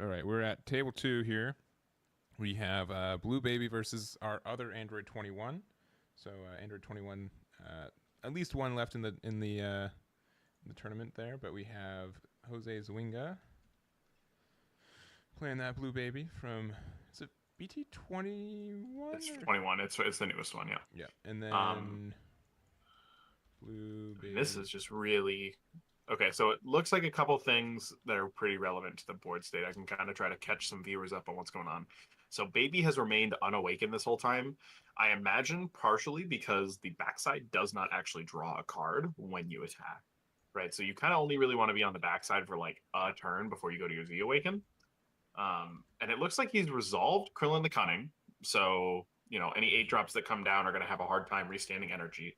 All right, we're at table 2 here. We have Blue Baby versus our other Android 21. So Android 21, at least one left in the tournament there, but we have Jose Zwinga playing that Blue Baby from, is it BT21? It's 21. It's the newest one, yeah. Yeah, and then Blue Baby. This is just really okay. So it looks like a couple things that are pretty relevant to the board state. I can kind of try to catch some viewers up on what's going on. So Baby has remained unawakened this whole time. I imagine partially because the backside does not actually draw a card when you attack, right? So you kind of only really want to be on the backside for like a turn before you go to your Z Awaken. And it looks like he's resolved Krillin the Cunning. So, you know, any 8 drops that come down are going to have a hard time restanding energy.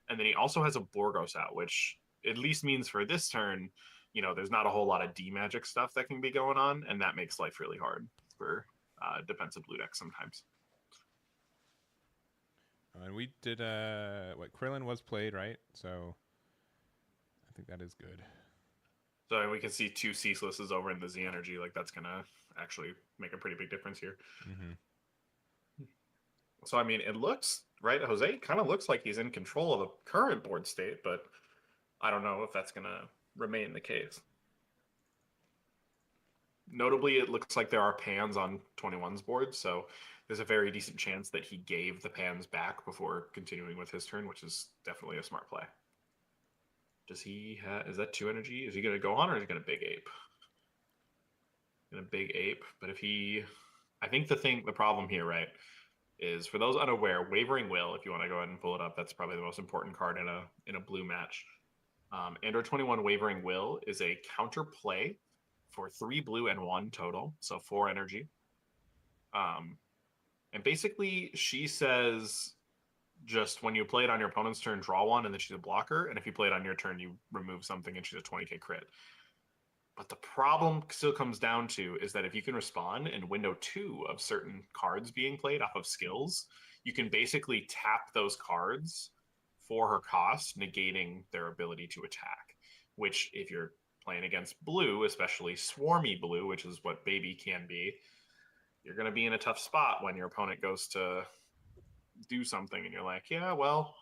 And then he also has a Borgos out, which at least means for this turn, you know, there's not a whole lot of D-Magic stuff that can be going on, and that makes life really hard for defensive blue decks sometimes. And we did, Krillin was played, right? So I think that is good. So we can see 2 ceaselesses over in the Z energy. Like, that's going to actually make a pretty big difference here. Mm-hmm. So, I mean, it looks, right, Jose kind of looks like he's in control of the current board state, but I don't know if that's going to remain the case. Notably, it looks like there are pans on 21's board, so there's a very decent chance that he gave the pans back before continuing with his turn, which is definitely a smart play. Does he have, is that 2 energy? Is he going to go on, or is he going to big ape? Going to big ape, but if he, I think the problem here, right, is for those unaware, Wavering Will, if you want to go ahead and pull it up, that's probably the most important card in a blue match. Android 21 Wavering Will is a counter play for 3 blue and 1 total, so 4 energy. And basically, she says, just when you play it on your opponent's turn, draw 1, and then she's a blocker. And if you play it on your turn, you remove something, and she's a 20k crit. But the problem still comes down to is that if you can respond in window 2 of certain cards being played off of skills, you can basically tap those cards for her cost, negating their ability to attack. Which, if you're playing against blue, especially swarmy blue, which is what Baby can be, you're going to be in a tough spot when your opponent goes to do something and you're like, yeah, well,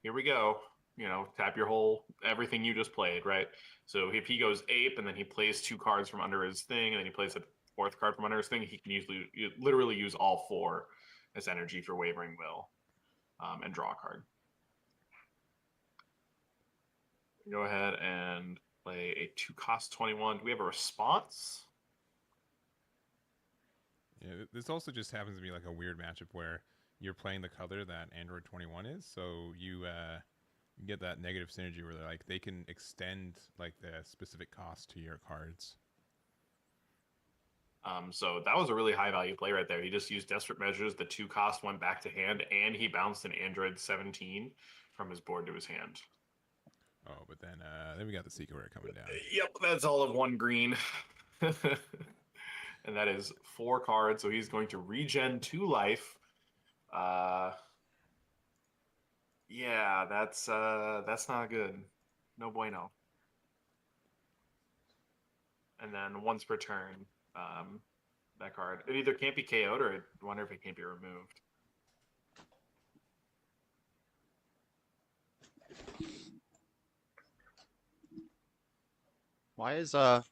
here we go. You know, tap your whole everything you just played, right? So if he goes ape and then he plays 2 cards from under his thing, and then he plays a 4th card from under his thing, he can literally use all 4 as energy for Wavering Will, and draw a card. Go ahead and play a 2-cost 21. Do we have a response? Yeah, this also just happens to be like a weird matchup where you're playing the color that Android 21 is, so you get that negative synergy where they're like they can extend like the specific cost to your cards. So that was a really high value play right there. He just used Desperate Measures. The 2 cost went back to hand, and he bounced an Android 17 from his board to his hand. Oh, but then we got the Secret Rare coming down. Yep, that's all of 1 green. And that is 4 cards, so he's going to regen 2 life. Yeah, that's not good. No bueno. And then once per turn, that card, it either can't be KO'd, or I wonder if it can't be removed. Why is there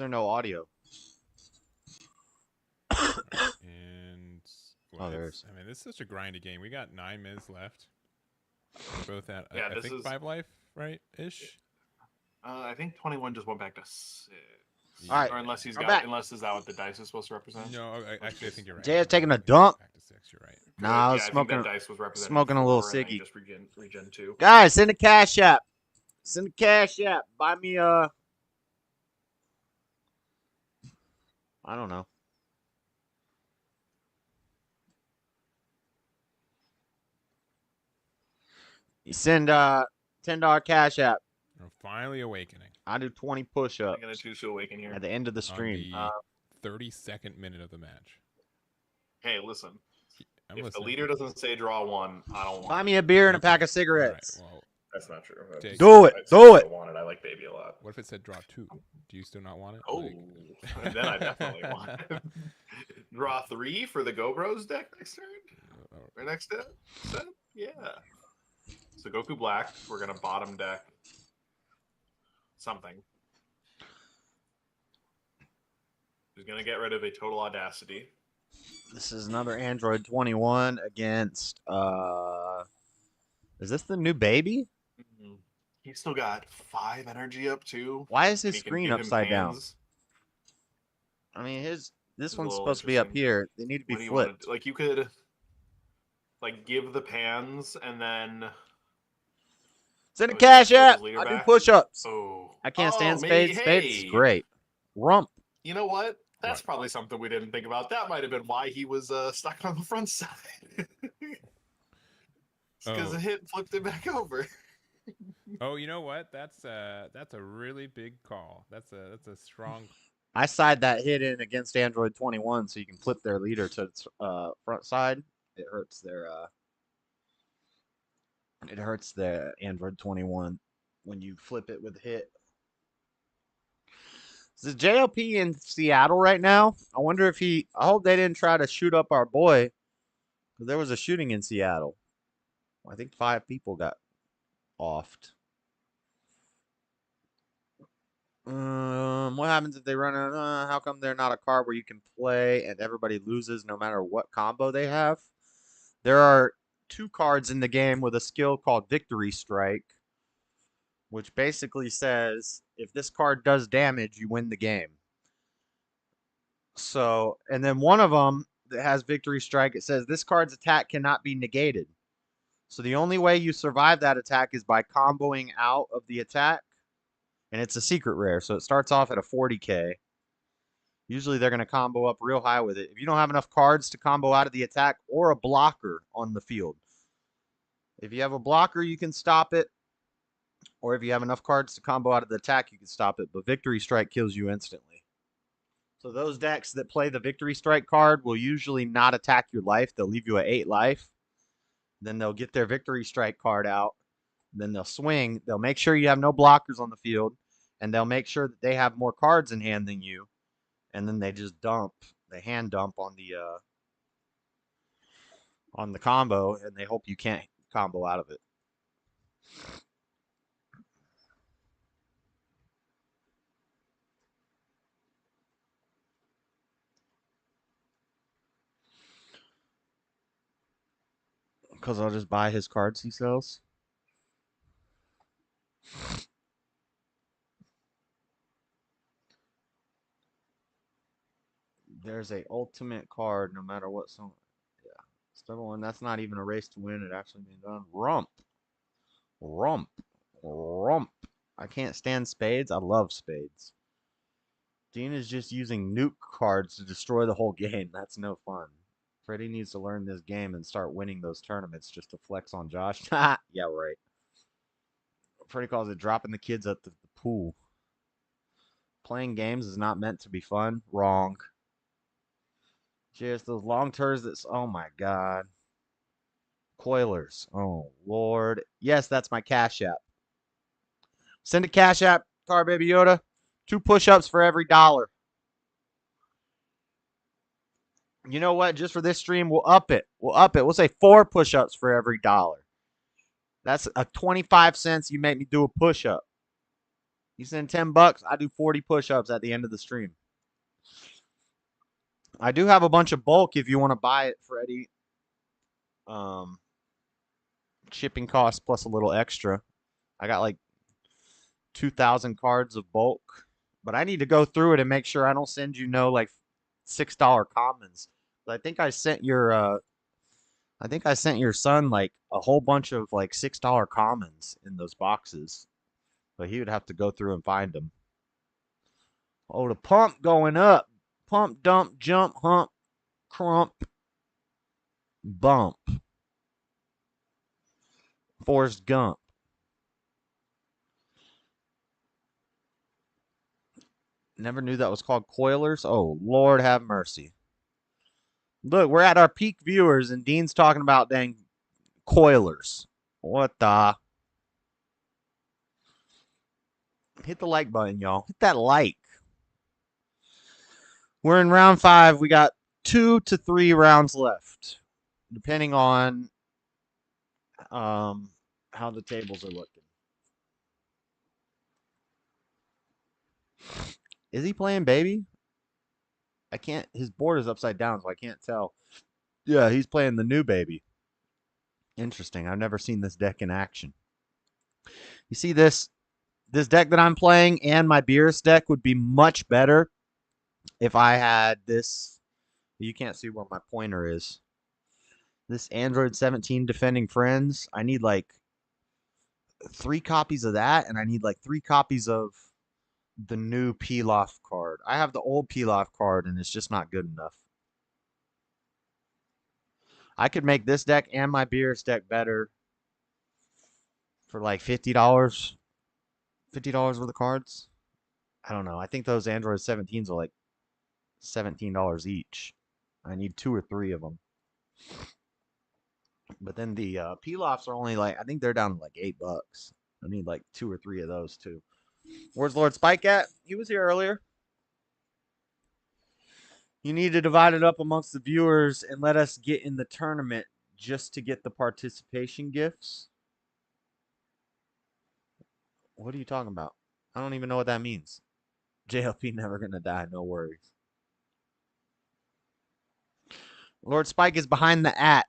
no audio? And Oh, there it's- is. I mean, this is such a grindy game. We got 9 minutes left. We're both at Yeah, I this think is- 5 life, right? Ish. I think 21 just went back to 6. All right, Or unless he's I'm got, back. unless is that what the dice is supposed to represent? No, actually, I think you're right. Jay is You're taking right. a dump. Back to 6. You're right. Nah, I was yeah, I think smoking. that dice was representing smoking a little 4, and then he ciggy. just regen 2. Guys, send a cash app. Send a cash app. Buy me I don't know. You send $10 cash app. We're finally awakening. I do 20 I'm push-ups gonna choose to awaken here. at the end of the On stream. the 32nd minute of the match. Hey, listen. I'm If listening. the leader doesn't say draw 1, I don't want Buy it. me a beer and a Okay. pack of All cigarettes. right, well, That's not true. Take- Do it. I Do still it. want it. I like Baby a lot. what if it said draw 2? Do you still not want it? Oh, Like- then I definitely want it. Draw 3 for the Go Bros deck next turn? Or next set? Yeah. So Goku Black, we're going to bottom deck something. Who's going to get rid of a Total Audacity. This is another Android 21 against is this the new baby? He's still got 5 energy up too. Why is and his he can screen give him upside down? pans. I mean, this It's a one's little supposed to be up interesting. here. They need to be What do you want flipped. to like? You could like give the pans and then Send a Oh, cash yeah, app. put his leader I do back? push-ups. oh, I can't stand oh, spades. Spades is great. Rump. You know what? That's What? probably something we didn't think about. That might have been why he was stuck on the front side. Because Oh. the hit flipped it back over. Oh, you know what? That's a really big call. That's a strong. I side that hit in against Android 21 so you can flip their leader to its front side. It hurts their Android 21 when you flip it with a hit. Is the JLP in Seattle right now? I wonder if I hope they didn't try to shoot up our boy, because there was a shooting in Seattle. I think 5 people got offed. What happens if they run out? How come they're not a card where you can play and everybody loses no matter what combo they have? There are 2 cards in the game with a skill called Victory Strike, which basically says if this card does damage, you win the game. So, and then one of them that has Victory Strike, it says this card's attack cannot be negated. So the only way you survive that attack is by comboing out of the attack. And it's a secret rare, so it starts off at a 40k. Usually they're going to combo up real high with it. If you don't have enough cards to combo out of the attack or a blocker on the field. If you have a blocker, you can stop it. Or if you have enough cards to combo out of the attack, you can stop it. But Victory Strike kills you instantly. So those decks that play the Victory Strike card will usually not attack your life. They'll leave you at 8 life. Then they'll get their Victory Strike card out. Then they'll swing. They'll make sure you have no blockers on the field. And they'll make sure that they have more cards in hand than you. And then they just dump. They hand dump on the combo. And they hope you can't combo out of it. Because I'll just buy his cards he sells. There's a ultimate card no matter what song. Yeah. Step one, that's not even a race to win. It actually being done. Rump. Rump. Rump. I can't stand spades. I love spades. Dean is just using nuke cards to destroy the whole game. That's no fun. Freddie needs to learn this game and start winning those tournaments just to flex on Josh. Yeah, right. Freddie calls it dropping the kids at the pool. Playing games is not meant to be fun. Wrong. Just those long turns that's, oh my god. Coilers. Oh, Lord. Yes, that's my Cash App. Send a Cash App, Car Baby Yoda. 2 push-ups for every $1. You know what? Just for this stream, we'll up it. We'll up it. We'll say 4 push-ups for every $1. That's a 25 cents you make me do a push-up. You send $10, I do 40 push-ups at the end of the stream. I do have a bunch of bulk if you want to buy it, Freddie. Shipping costs plus a little extra. I got like 2,000 cards of bulk, but I need to go through it and make sure I don't send you no like $6 commons. I think I sent your son like a whole bunch of like $6 commons in those boxes. But he would have to go through and find them. Oh, the pump going up. Pump, dump, jump, hump, crump, bump. Forrest Gump. Never knew that was called Coilers. Oh, Lord have mercy. Look, we're at our peak viewers, and Dean's talking about dang Coilers. What the? Hit the like button, y'all. Hit that like. We're in round 5. We got 2 to 3 rounds left, depending on how the tables are looking. Is he playing baby? I can't. His board is upside down, so I can't tell. Yeah, he's playing the new baby. Interesting. I've never seen this deck in action. You see this deck that I'm playing and my Beerus deck would be much better if I had this. You can't see where my pointer is. This Android 17 Defending Friends. I need like 3 copies of that, and I need like 3 copies of the new Pilaf card. I have the old Pilaf card, and it's just not good enough. I could make this deck and my Beerus deck better for like $50. $50 worth of cards. I don't know. I think those Android 17s are like $17 each. I need 2 or 3 of them. But then the Pilafs are only like, I think they're down to like $8. I need like 2 or 3 of those too. Where's Lord Spike at? He was here earlier. You need to divide it up amongst the viewers and let us get in the tournament just to get the participation gifts. What are you talking about? I don't even know what that means. JLP never gonna die, no worries. Lord Spike is behind the at.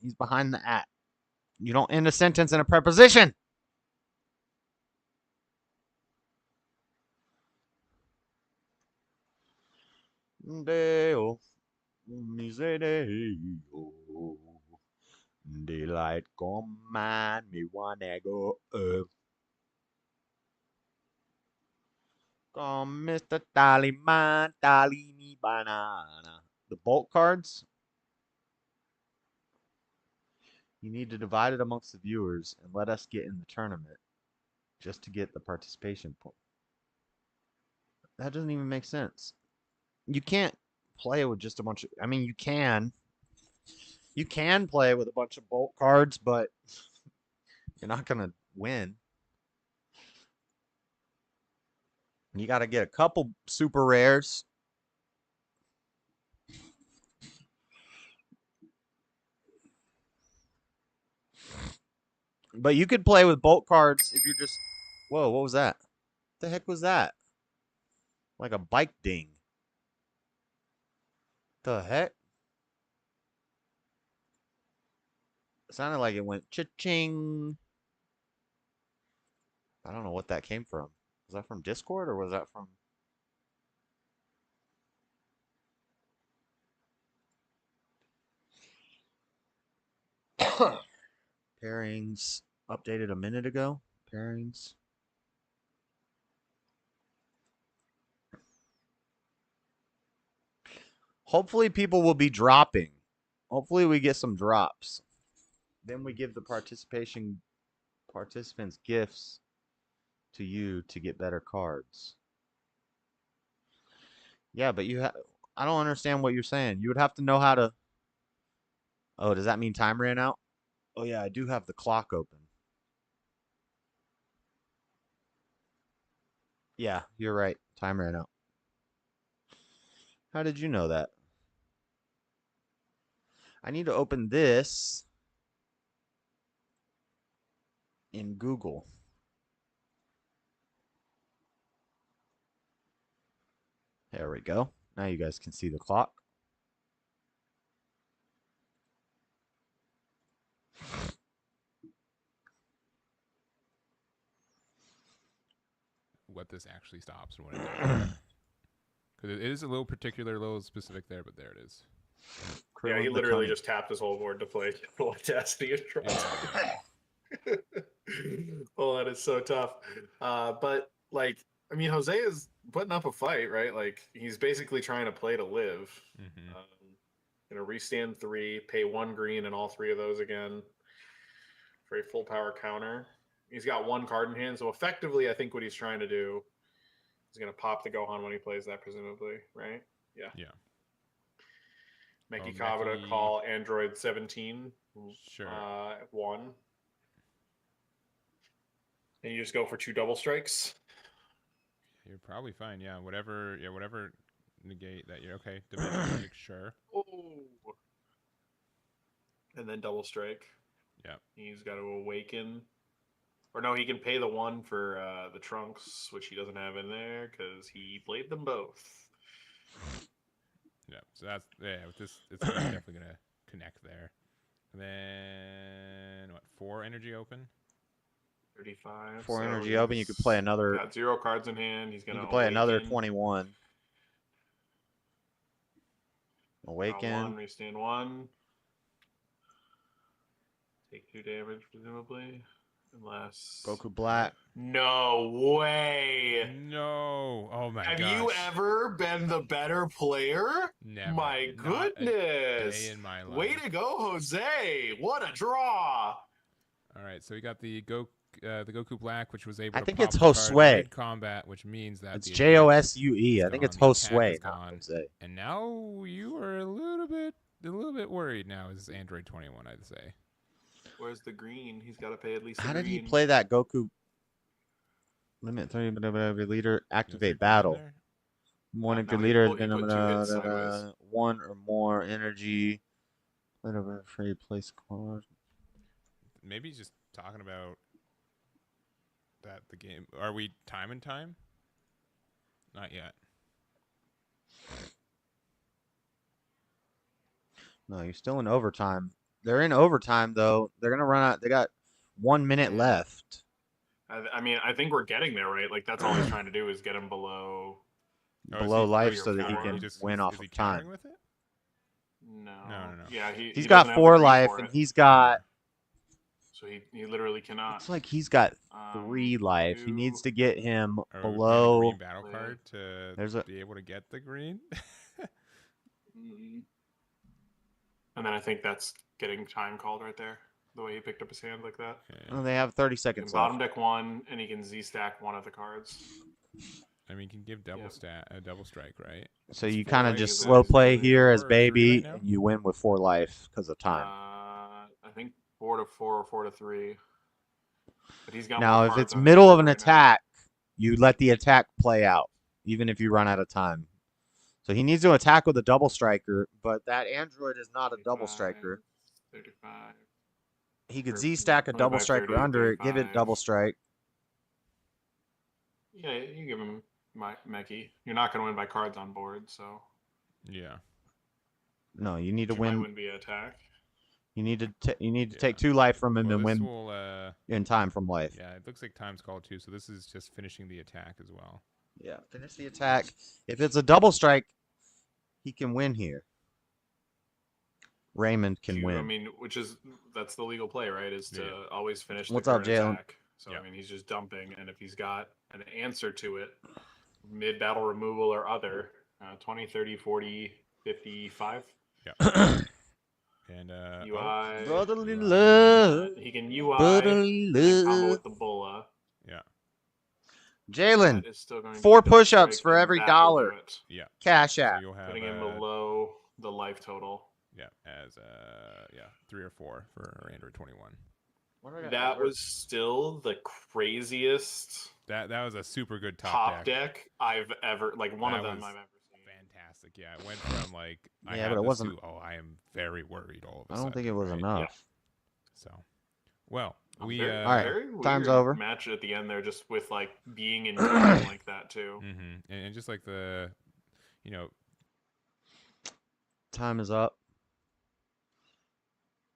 He's behind the at. You don't end a sentence in a preposition. Deo, misereo. Daylight command me wanna go up. Come, Mr. Tallyman, tally me banana. The bulk cards, you need to divide it amongst the viewers and let us get in the tournament just to get the participation point. That doesn't even make sense. You can't play with just a bunch of, I mean, you can play with a bunch of bulk cards, but you're not going to win. You got to get a couple super rares. But you could play with bulk cards if you're just... Whoa, what was that? What the heck was that? Like a bike ding. The heck? It sounded like it went cha-ching. I don't know what that came from. Was that from Discord or was that from... Pairings updated a minute ago. Pairings. Hopefully people will be dropping. Hopefully we get some drops. Then we give the participants gifts to you to get better cards. Yeah, but I don't understand what you're saying. You would have to know how to... Oh, does that mean time ran out? Oh yeah, I do have the clock open. Yeah, you're right. Time ran out. How did you know that? I need to open this. in Google. There we go. Now you guys can see the clock. What this actually stops and when it does. Because it is a little particular, a little specific there, but there it is. Yeah, he literally just tapped his whole board to play Audacity and draw. Yeah. Oh, that is so tough. But like, I mean, Jose is putting up a fight, right? Like, he's basically trying to play to live. Gonna restand 3, pay 1 green and all 3 of those again for a full power counter. He's got 1 card in hand, so effectively, I think what he's trying to do is gonna pop the Gohan when he plays that, presumably, right? Yeah. Yeah. Meki Kaba to call Android 17. Sure. 1. And you just go for 2 double strikes. You're probably fine. Yeah. Whatever negate that. You're okay. Dbscg, sure. Oh. And then double strike. Yeah. He's got to awaken. Or no, he can pay the 1 for the trunks, which he doesn't have in there because he played them both. Yeah, so that's with this, it's definitely gonna connect there. And then what? 4 energy open. 35. 4 energy open. You could play another. Got 0 cards in hand. He's gonna. You could play another awaken. 21. Awaken. 1, restand 1. Take 2 damage, presumably. Unless Goku Black. No way. No. Oh my god. Have you ever been the better player? Never. My Not a goodness. day in my life. Way to go, Jose. What a draw. All right, so we got the Goku Black, which was able I to think pop it's the card Josue. mid-combat, which means that It's the Josue. I is think gone, it's the attack Josue, is not gone. Jose. And now you are a little bit worried now as Android 21, I'd say. Where's the green? He's got to pay at least. How did he play that Goku? Limit 30 leader. Activate battle. One of your leader. He put 2 hits sideways. 1 or more energy. Whatever. Free place card. Maybe he's just talking about that the game. Are we time and time? Not yet. No, you're still in overtime. They're in overtime though. They're gonna run out. They got 1 minute left. I mean, I think we're getting there, right? Like that's all he's trying to do is get him below. Below life, or so that he four. can win off of time. With it? No. No. Yeah, He's he got doesn't have 4 the green life, for and it. he's got. So he literally cannot. Looks like he's got 3 life. He 2. needs to get him Or below. green battle card to be able to get the green. And then I think that's getting time called right there. The way he picked up his hand like that. Oh, they have 30 He can seconds bottom left. deck 1, and he can Z stack 1 of the cards. I mean, you can give double double strike, right? So It's you 4 kind of life. just slow play here as 4 or 3 baby, right now? and you win with 4 life because of time. I think 4 to 4 or 4 to 3. But he's got Now, more if cards it's on his middle board of an right now. attack, you let the attack play out, even if you run out of time. So he needs to attack with a double striker, but that android is not a double striker. 35. He could Or Z stack a double 25, striker 30, under it, give it 35. double strike. Yeah, you give him Meki. You're not going to win by cards on board, so. Yeah. No, you need to You might win. win via attack. You need to take 2 life from him Well, and this win will, in time from life. Yeah, it looks like time's called too, so this is just finishing the attack as well. Yeah, finish the attack. If it's a double strike, he can win here. Raymond can win. I mean, that's the legal play, right? Is to always finish What's the up, current Jalen? attack. So I mean, he's just dumping, and if he's got an answer to it, mid battle removal or other, 20, 30, 40, 55. Yeah. And UI. Brotherly love. He can UI. Brotherly and combo love. with the Bola. Yeah. Jalen, That is still going to 4 be double push-ups strike, for and every that will dollar. do it. Yeah. Cash So app. you'll have Putting him below the life total. yeah, as 3 or 4 for Android 21. That was still the craziest That was a super good top deck I've ever, like one That of them was I've ever seen. Fantastic. Yeah, it went from like I Yeah, have but it this wasn't- to, I am very worried all of a I sudden. don't think it was right? enough. So, well, We very, All right, very time's weird over. match at the end there, just with like being in time like that too. and just like the, you know, Time is up.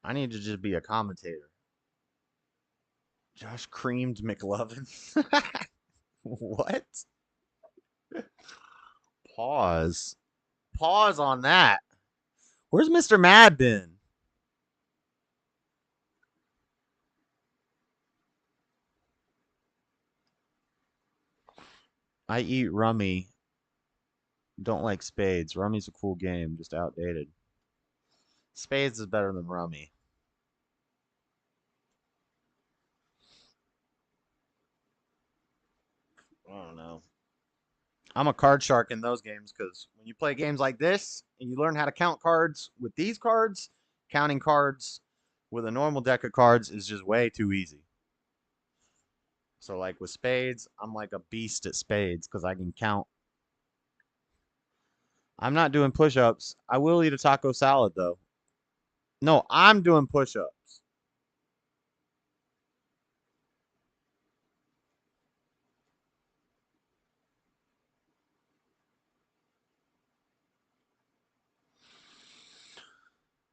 I need to just be a commentator. Josh creamed McLovin. What? Pause. Pause on that. Where's Mr. Mad been? I eat rummy. Don't like spades. Rummy's a cool game, just outdated. Spades is better than rummy. I don't know. I'm a card shark in those games because when you play games like this and you learn how to count cards with these cards, counting cards with a normal deck of cards is just way too easy. So, like with spades, I'm like a beast at spades because I can count. I'm not doing push ups. I will eat a taco salad though. No, I'm doing push ups.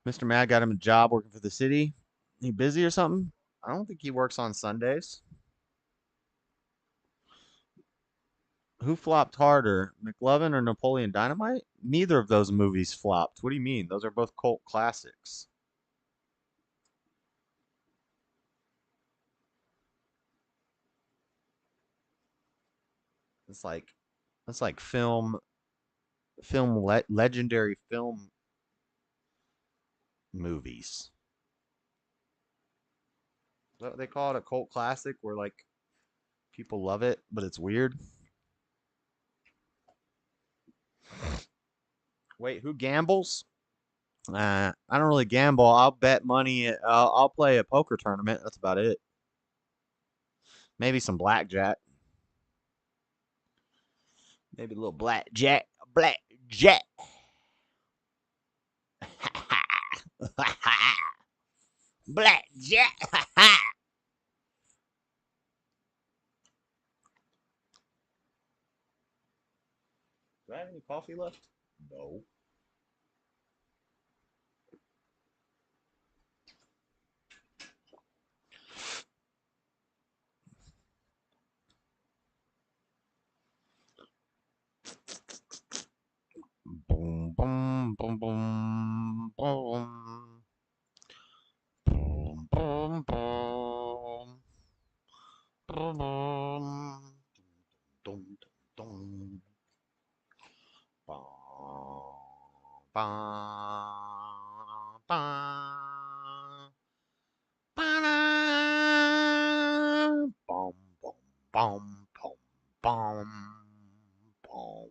Mr. Mad got him a job working for the city. He busy or something? I don't think he works on Sundays. Who flopped harder, McLovin or Napoleon Dynamite? Neither of those movies flopped. What do you mean? Those are both cult classics. It's like legendary film movies. Is that what they call it? A cult classic where like people love it, but it's weird. Wait, who gambles? I don't really gamble. I'll bet money. I'll play a poker tournament. That's about it. Maybe some blackjack. Maybe a little blackjack. Blackjack. Blackjack. Do I have any coffee left? No. Boom, boom, boom, boom, boom. Boom, boom, boom. Boom, boom. Dum, dum, dum. Ba, ba, ba. Ba-da. Bum, bum, bum, bum, bum, bum.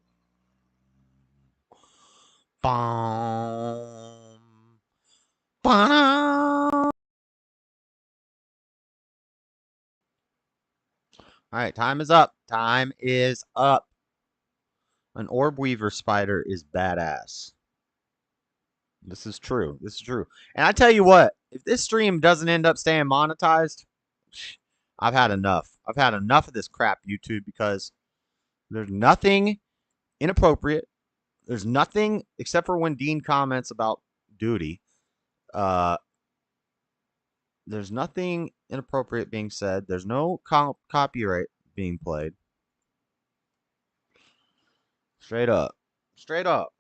Bum. Ba-da. All right, time is up. Time is up. An orb weaver spider is badass. This is true. This is true. And I tell you what, if this stream doesn't end up staying monetized, I've had enough. I've had enough of this crap, YouTube, because there's nothing inappropriate. There's nothing except for when Dean comments about duty. There's nothing inappropriate being said. There's no copyright being played. Straight up. Straight up.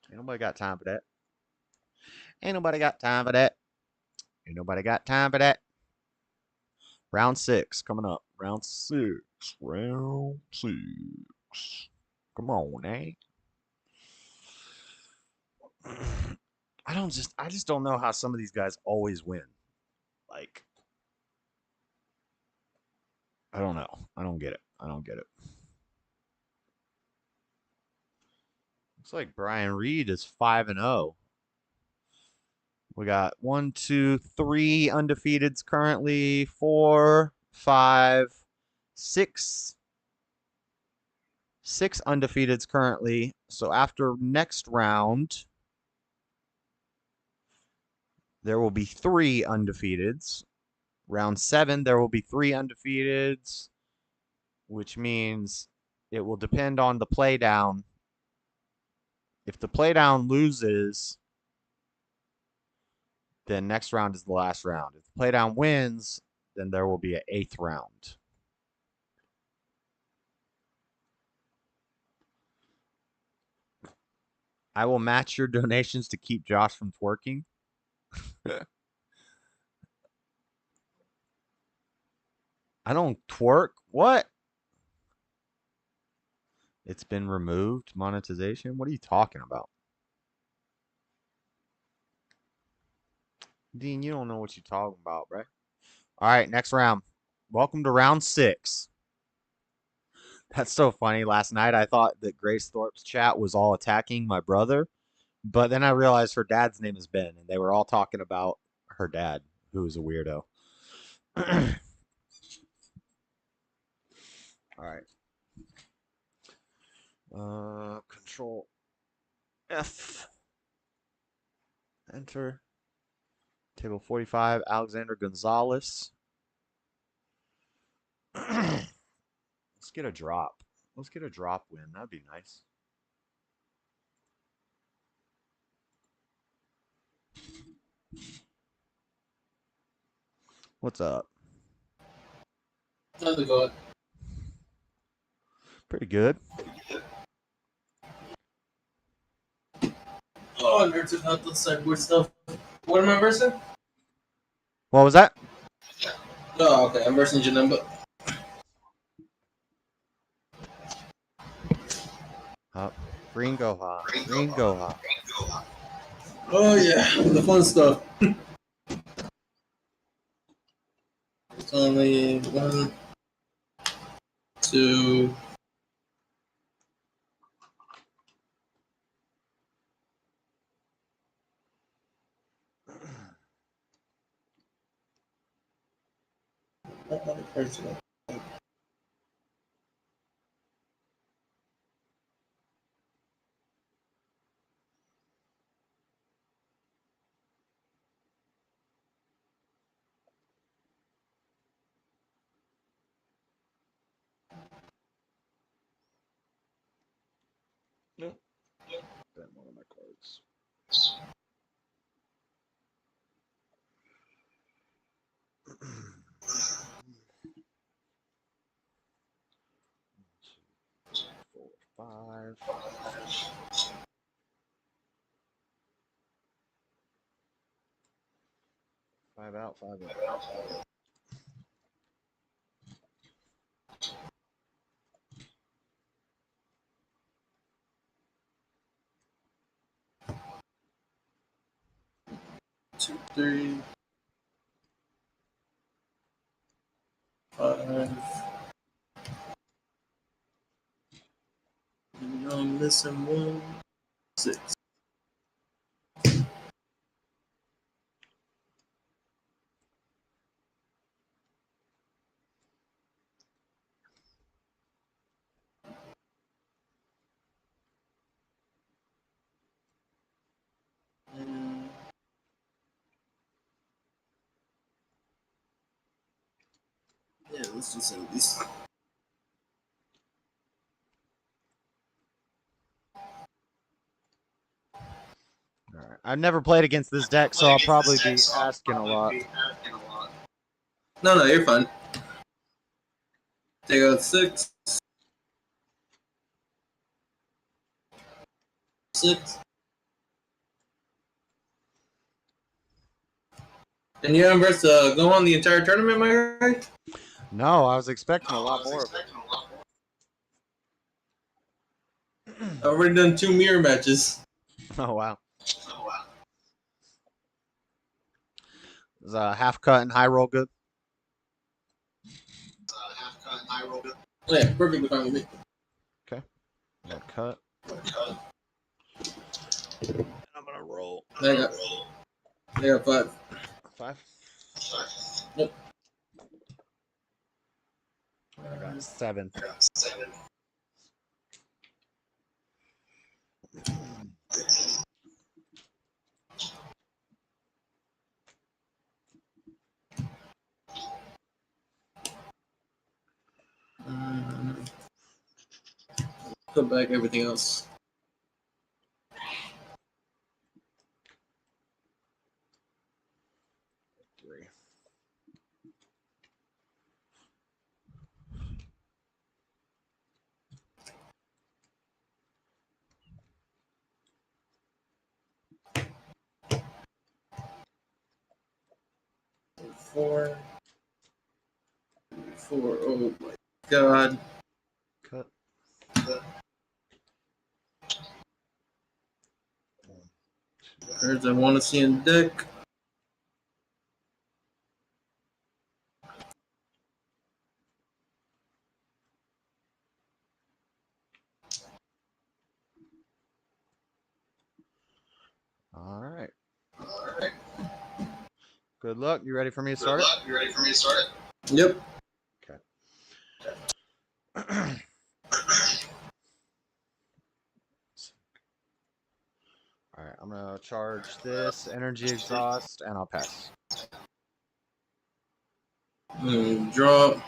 Ain't nobody got time for that. Ain't nobody got time for that. Ain't nobody got time for that. Round 6 coming up. Round 6. Round 6. Come on, eh? I just don't know how some of these guys always win. Like, I don't know. I don't get it. I don't get it. Looks like Brian Reed is 5-0. We got 1, 2, 3 undefeateds currently. 4, 5, 6. 6 undefeateds currently. So after next round, there will be 3 undefeateds. Round 7, there will be 3 undefeateds, which means it will depend on the playdown. If the playdown loses, then next round is the last round. If the playdown wins, then there will be an 8th round. I will match your donations to keep Josh from twerking. I don't twerk. What? It's been removed. Monetization? What are you talking about? Dean, you don't know what you're talking about, right? All right, next round. Welcome to round 6. That's so funny. Last night I thought that Grace Thorpe's chat was all attacking my brother, but then I realized her dad's name is Ben, and they were all talking about her dad, who is a weirdo. All right. Control F. Enter. Table 45, Alexander Gonzalez. Let's get a drop. Let's get a drop win. That'd be nice. What's up? How's it going? Pretty good. Oh, I'm nerds about the cyborg stuff. What am I versing? What was that? Oh, okay. I'm versing Janemba. Green Goha. Green Goha. Oh, yeah. The fun stuff. It's only 1, 2. Nope. Bet one of my cards. Four, 5. 5 out, 5 in. Two, 3, 5. I'm missing 1, 6. Yeah, let's just end this. All right. I've never played against this deck, so I'll probably be asking a lot. No, you're fine. Take out 6. 6. And you haven't versed go on the entire tournament, my guy? No, I was expecting a lot more of it. I've already done 2 mirror matches. Oh, wow. Is half cut and high roll good? Yeah, perfectly fine with me. Okay. I'm gonna cut. And I'm gonna roll. I got 5. 5? Yep. I got 7. put back everything else. Three. Four. Oh my god. Cut. Cards I want to see in deck. All right. Good luck. You ready for me to start it? Yep. Okay. All right, I'm gonna charge this energy exhaust, and I'll pass. Draw.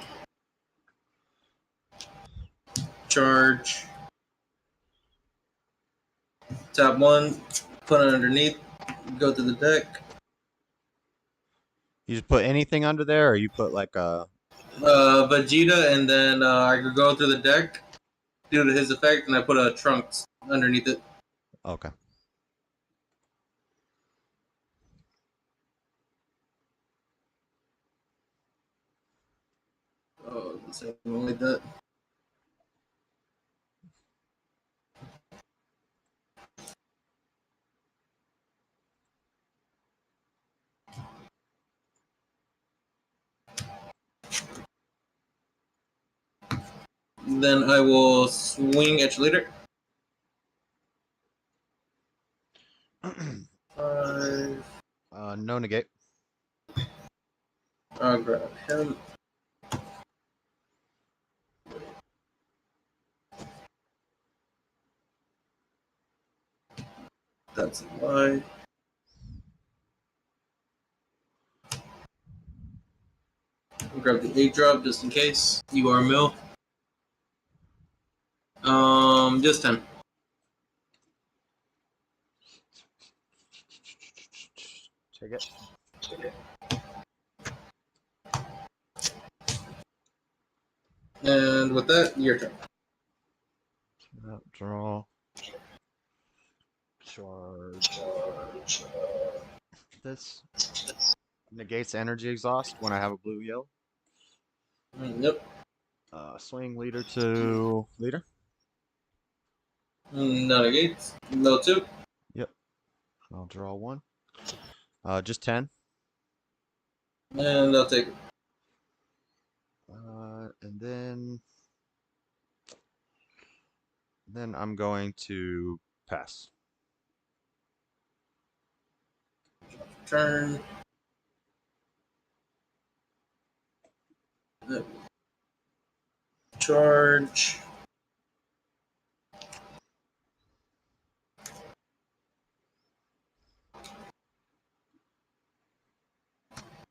Charge. Tap one. Put it underneath. Go to the deck. You just put anything under there, or you put like a Vegeta, and then I could go through the deck due to his effect, and I put a Trunks underneath it. okay. Oh, something like that. Then I will swing at your leader. No negate. I'll grab him. That's a lie. I'll grab the 8 drop just in case. You are mill. Just 10. Take it. And with that, your turn. Draw. Charge. This negates energy exhaust when I have a blue yellow. Yep. Swing leader to leader. Not a gate. No 2. Yep. I'll draw one. Just 10. And I'll take it. And then I'm going to pass. Turn. Charge.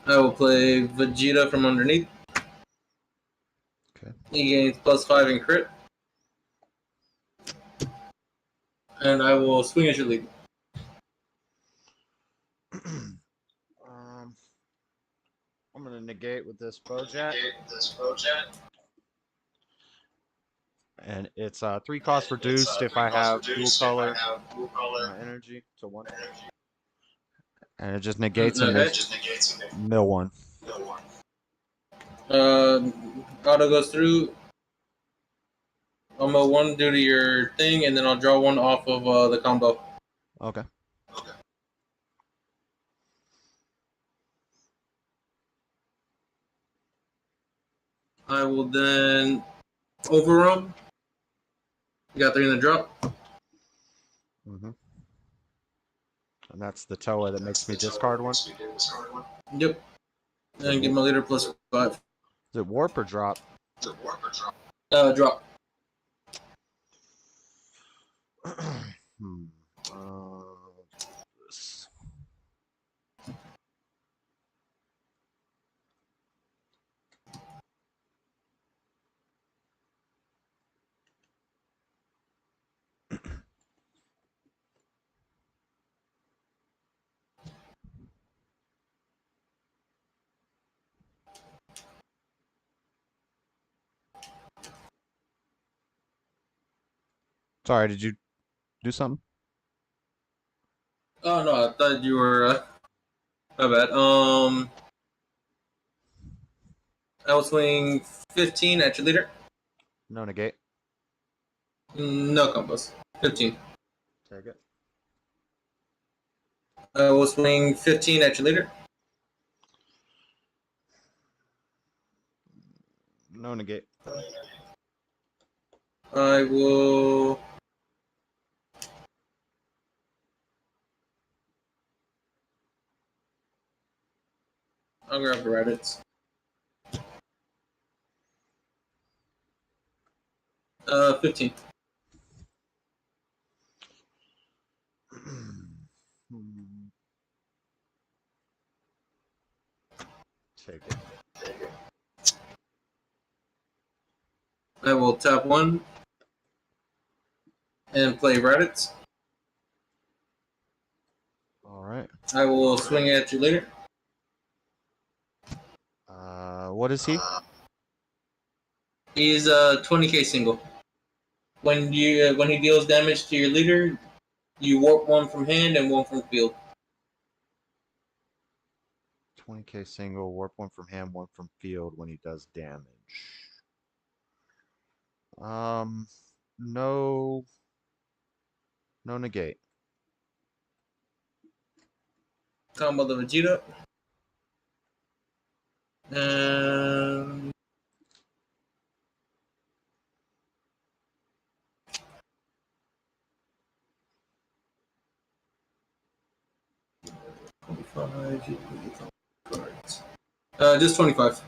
I will play Vegeta from underneath. Okay. He gains +5 in crit. And I will swing at your lead. I'm going to negate with this Bojack. And it's 3 cost reduced if I have dual color energy to 1. And it just negates and mill 1. Auto goes through. I'll mill 1 due to your thing, and then I'll draw 1 off of the combo. Okay. I will then overrun. You got 3 in the drop. Mm-hmm. And that's the Toa that makes me discard 1. Yep. And get my leader +5. Is it warp or drop? Drop. This. Sorry, did you do something? Oh no, I thought you were. My bad. I will swing 15 at your leader. No negate. No combos. 15. Take it. I will swing 15 at your leader. No negate. I will. I'll grab the Reddits. 15. Take it. I will tap 1 and play Reddits. All right. I will swing at you later. What is he? He's a 20k single. When he deals damage to your leader, you warp 1 from hand and 1 from field. 20k single, warp 1 from hand, 1 from field when he does damage. No negate. Combo the Vegeta. And just 25.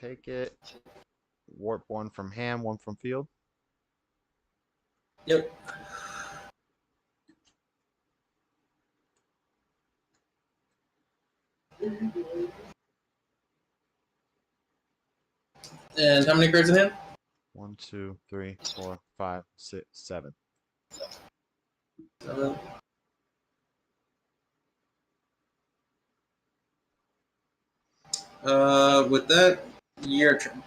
Take it. Warp 1 from hand, 1 from field. Yep. And how many cards in hand? 1, 2, 3, 4, 5, 6, 7. 7. With that, your turn.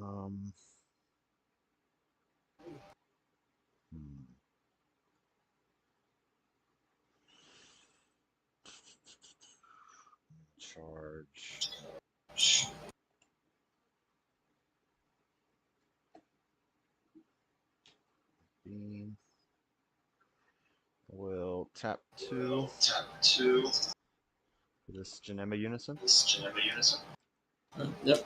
um, Charge. Beam. Will tap 2. For this Genema Unison. Yep.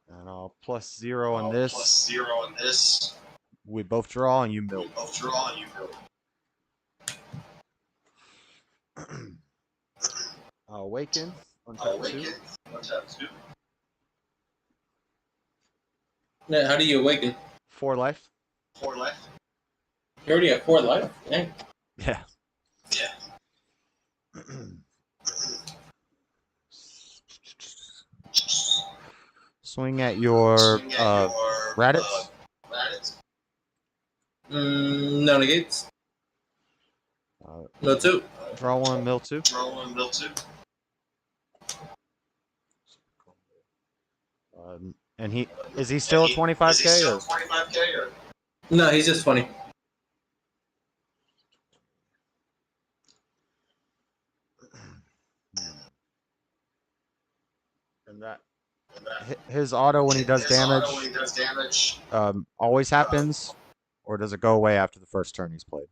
And I'll +0 on this. We both draw and you milk. I'll awaken on tap 2. Yeah, how do you awaken? 4 life. You already have 4 life? Dang. Yeah. Swing at your Raditz. No negates. No 2. Draw 1, mill 2. And is he still at 25k or? No, he's just 20. And that his auto when he does damage always happens, or does it go away after the first turn he's played?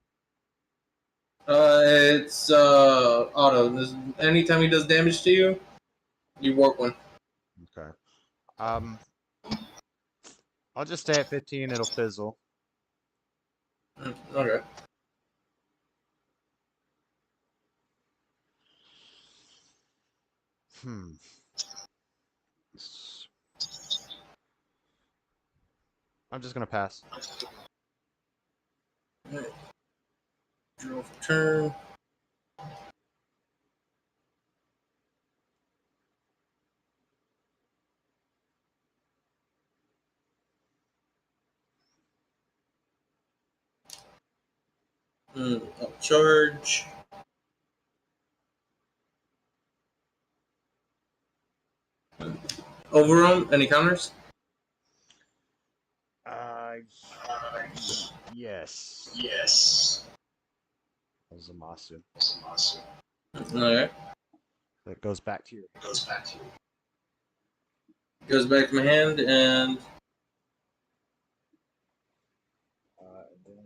It's auto. Anytime he does damage to you, you warp 1. Okay. I'll just stay at 15. It'll fizzle. Okay. I'm just gonna pass. Right. Draw for turn. I'll charge. Overwhelm, any counters? Yes. Yes. Zamasu. Okay. That goes back to your. Goes back to my hand, and Then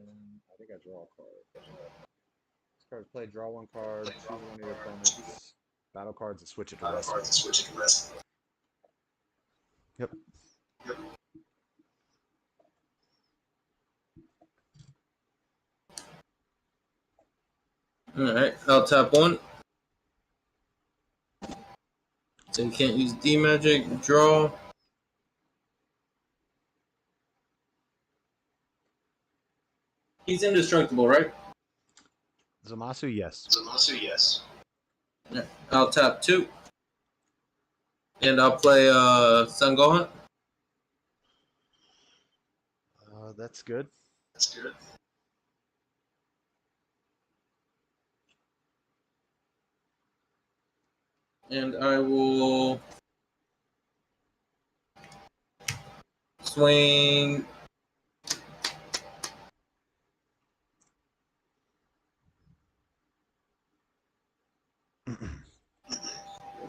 I think I draw a card. This card play, draw one card, choose one of your opponent's battle cards, and switch it to rest. Yep. alright, I'll tap one. So you can't use D magic, draw. He's indestructible, right? Zamasu, yes. Yeah. I'll tap two. And I'll play Sun Gohan. That's good. And I will swing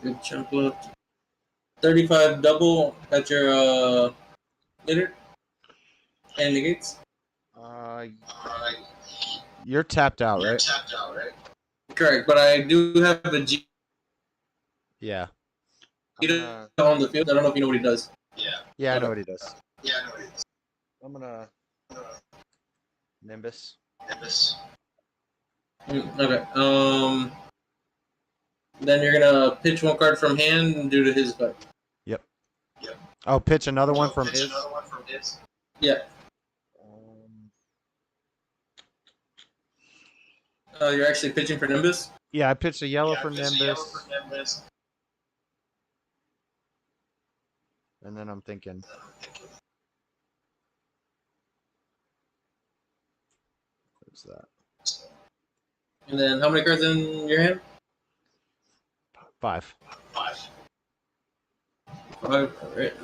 good chunk left. 35 double at your leader and negates. You're tapped out, right? Correct, but I do have a G Yeah. on the field. I don't know if you know what he does. Yeah, I know what he does. I'm gonna Nimbus. Okay. Then you're gonna pitch one card from hand due to his effect. Yep. Oh, pitch another one from his. Yeah. You're actually pitching for Nimbus? Yeah, I pitched a yellow for Nimbus. And then I'm thinking. What's that? And then how many cards in your hand? 5. 5. Alright.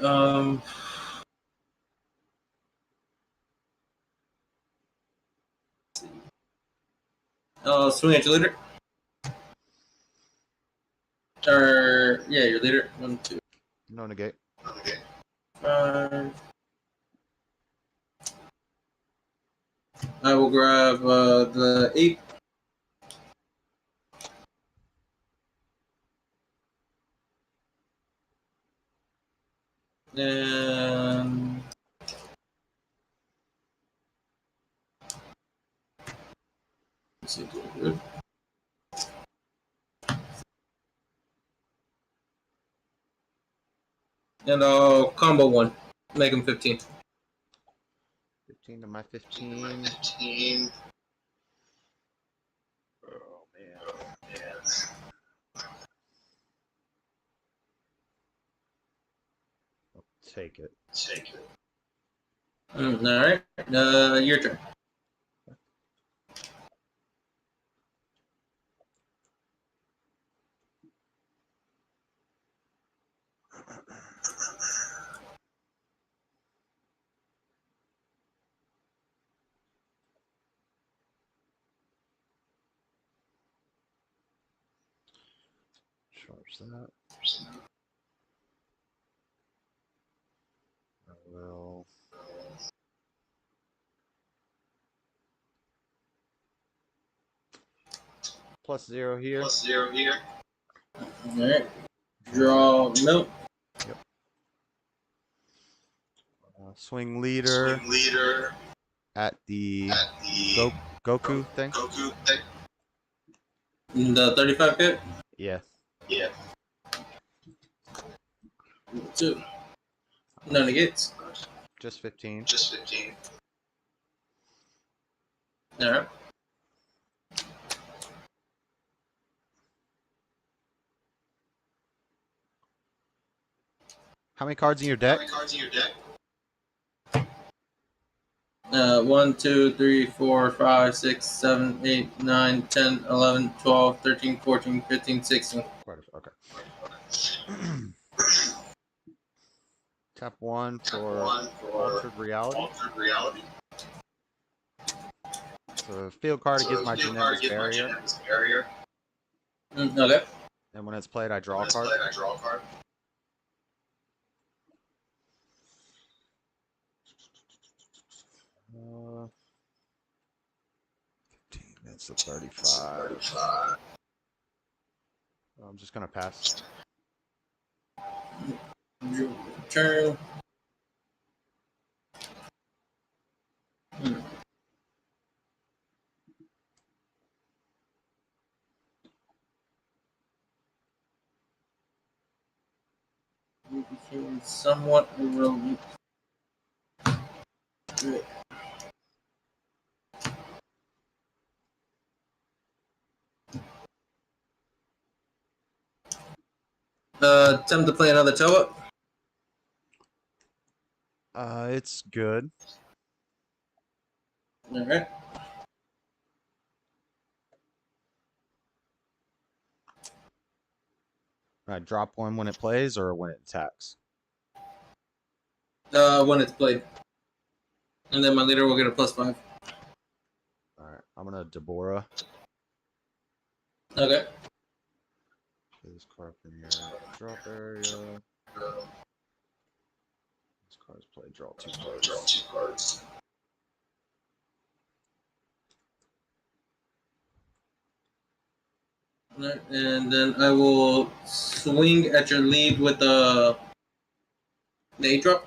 Swing at your leader. Or yeah, your leader. 1, 2. No negate. 5. I will grab the 8. And let's see, good. And I'll combo one, make him 15. 15 to my 15. Oh man. I'll take it. All right. Your turn. Charge that. I will. +0 here. All right. Draw milk. Yep. Swing leader. At the Goku thing. The 35 hit. Yeah. 2. No negates. Just 15. All right. How many cards in your deck? 1, 2, 3, 4, 5, 6, 7, 8, 9, 10, 11, 12, 13, 14, 15, 16. Quite a, okay. Tap 1 for altered reality. So field card against my Genetic's barrier. Okay. And when it's played, I draw a card. 15, that's a 35. I'm just gonna pass. Turn. Became somewhat irrelevant. Attempt to play another toe up. It's good. All right. I drop 1 when it plays or when it attacks. When it's played, and then my leader will get a +5. All right, I'm gonna Deborah. Okay. Play this card from your drop area. This card's played. Draw 2 cards. Right, and then I will swing at your lead with the 8 drop.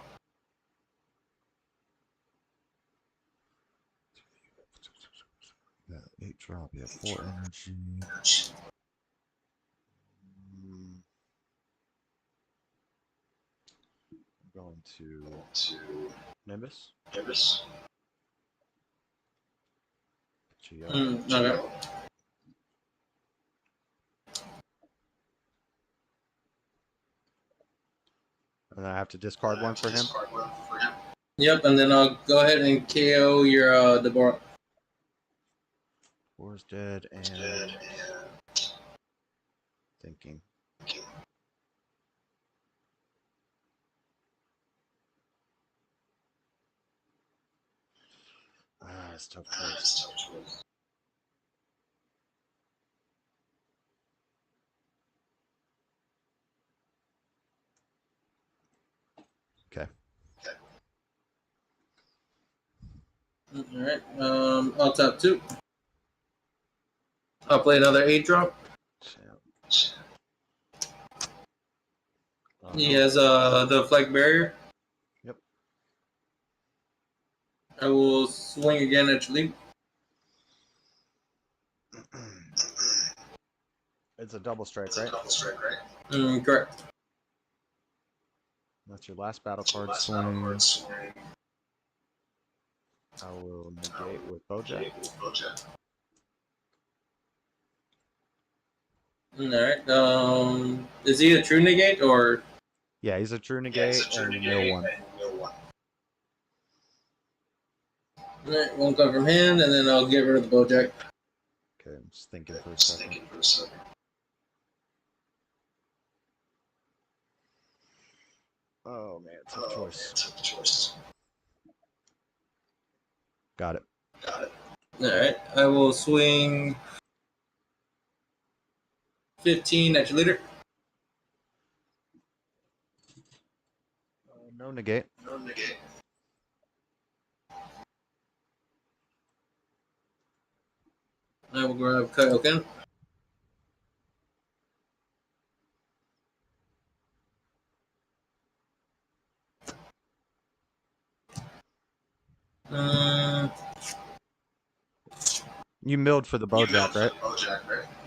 Yeah, 8 drop. Yeah, 4 energy. I'm going to Nimbus. Okay. And then I have to discard 1 for him. Yep, and then I'll go ahead and KO your Deborah. Deborah's dead and thinking. It's tough choice. Okay. All right. I'll tap 2. I'll play another 8 drop. He has the flag barrier. Yep. I will swing again at your lead. It's a double strike, right? Correct. That's your last battle card swing. I will negate with Bojack. All right. Is he a true negate or? Yeah, he's a true negate and you mill 1. All right, 1 card from hand, and then I'll get rid of the Bojack. Okay, I'm just thinking for a second. Oh man, tough choice. Got it. All right. I will swing 15 at your leader. No negate. I will grab Kaioken. You milled for the Bojack, right?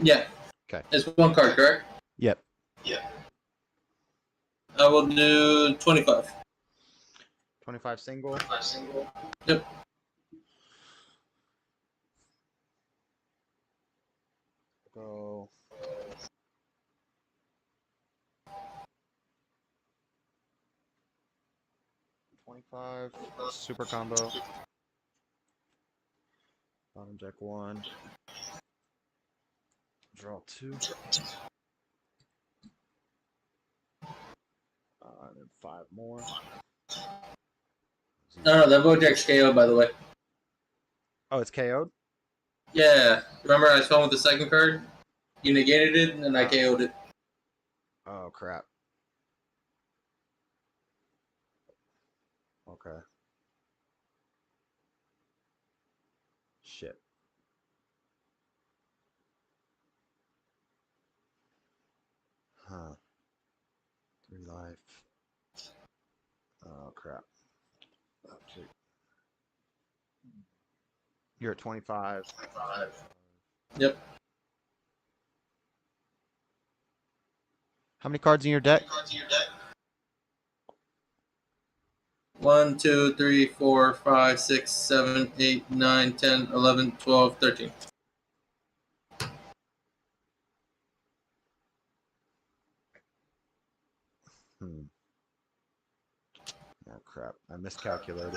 Yeah. Okay. It's 1 card, correct? Yep. I will do 25. 25 single. Yep. Go. $25. Super combo. Deck 1. Draw 2. And then 5 more. No, that Bojack's KO, by the way. Oh, it's KO'd? Yeah. Remember I spawned with the second card? You negated it, and I KO'd it. Oh, crap. Okay. Shit. Huh. 3 life. Oh, crap. Okay. You're at 25. Yep. How many cards in your deck? 1, 2, 3, 4, 5, 6, 7, 8, 9, 10, 11, 12, 13. Oh, crap. I miscalculated.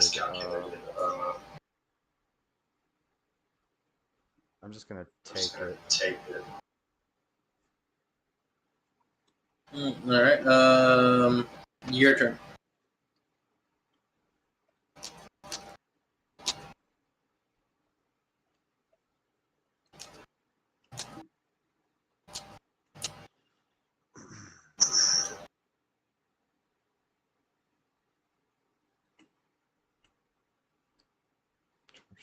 I'm just going to take it. Alright, your turn.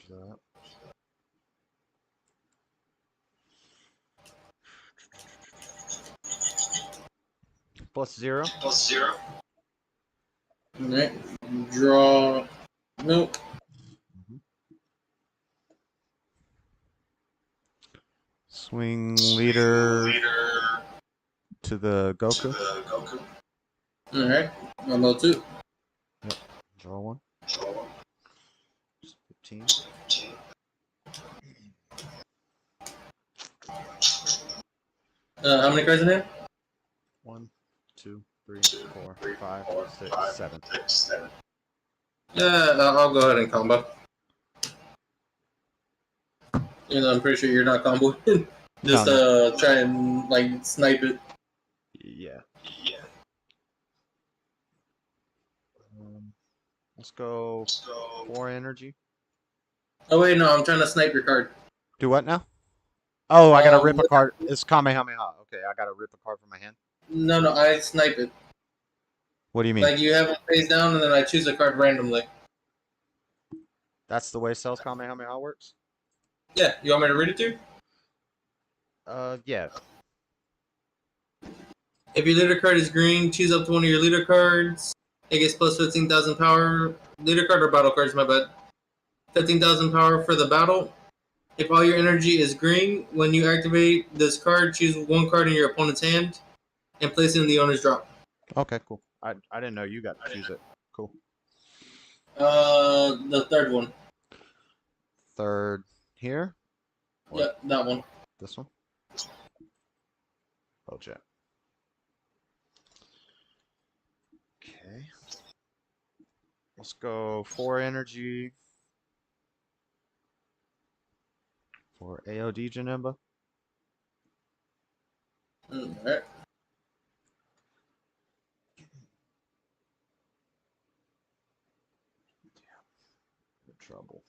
That. +0. Alright, draw. Nope. Swing leader to the Goku. Alright, I'm 2. Yep. Draw 1. 15. How many cards in there? 1, 2, 3, 4, 5, 6, 7. Yeah, I'll go ahead and combo. Even though I'm pretty sure you're not comboing. Just No. try and like snipe it. Yeah. Let's go 4 energy. Oh wait, no, I'm trying to snipe your card. Do what now? Oh, I gotta rip a card. It's Kamehameha. Okay, I gotta rip a card from my hand. No, I snipe it. What do you mean? Like you have it face down, and then I choose a card randomly. That's the way Cells Kamehameha works? Yeah, you want me to read it to you? Yeah. If your leader card is green, choose up to one of your leader cards. It gets plus 15,000 power. Leader card or battle cards, my bad. 15,000 power for the battle. If all your energy is green, when you activate this card, choose one card in your opponent's hand and place it in the owner's drop. Okay, cool. I didn't know you got to choose it. Cool. The third one. Third here? Yeah, that one. This one? Oh, Jet. Okay. Let's go 4 energy for AOD Janemba. Alright. Trouble.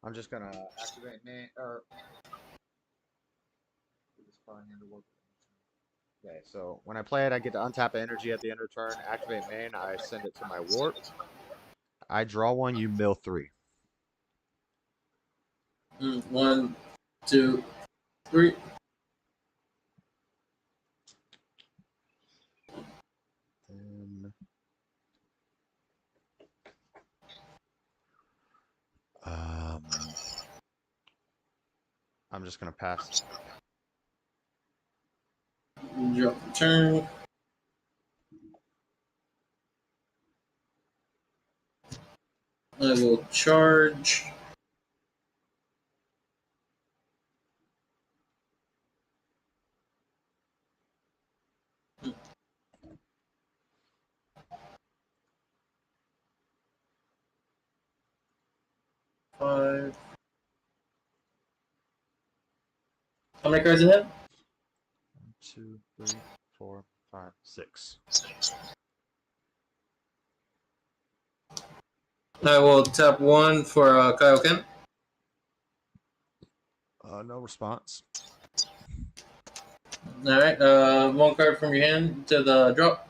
I'm just gonna activate main okay, so when I play it, I get to untap energy at the end of turn, activate main, I send it to my warp. I draw 1, you mill 3. 1, 2, 3. Then I'm just gonna pass. Drop turn. I will charge. 5. How many cards ahead? 1, 2, 3, 4, 5, 6. I will tap 1 for Kaioken. No response. All right. 1 card from your hand to the drop.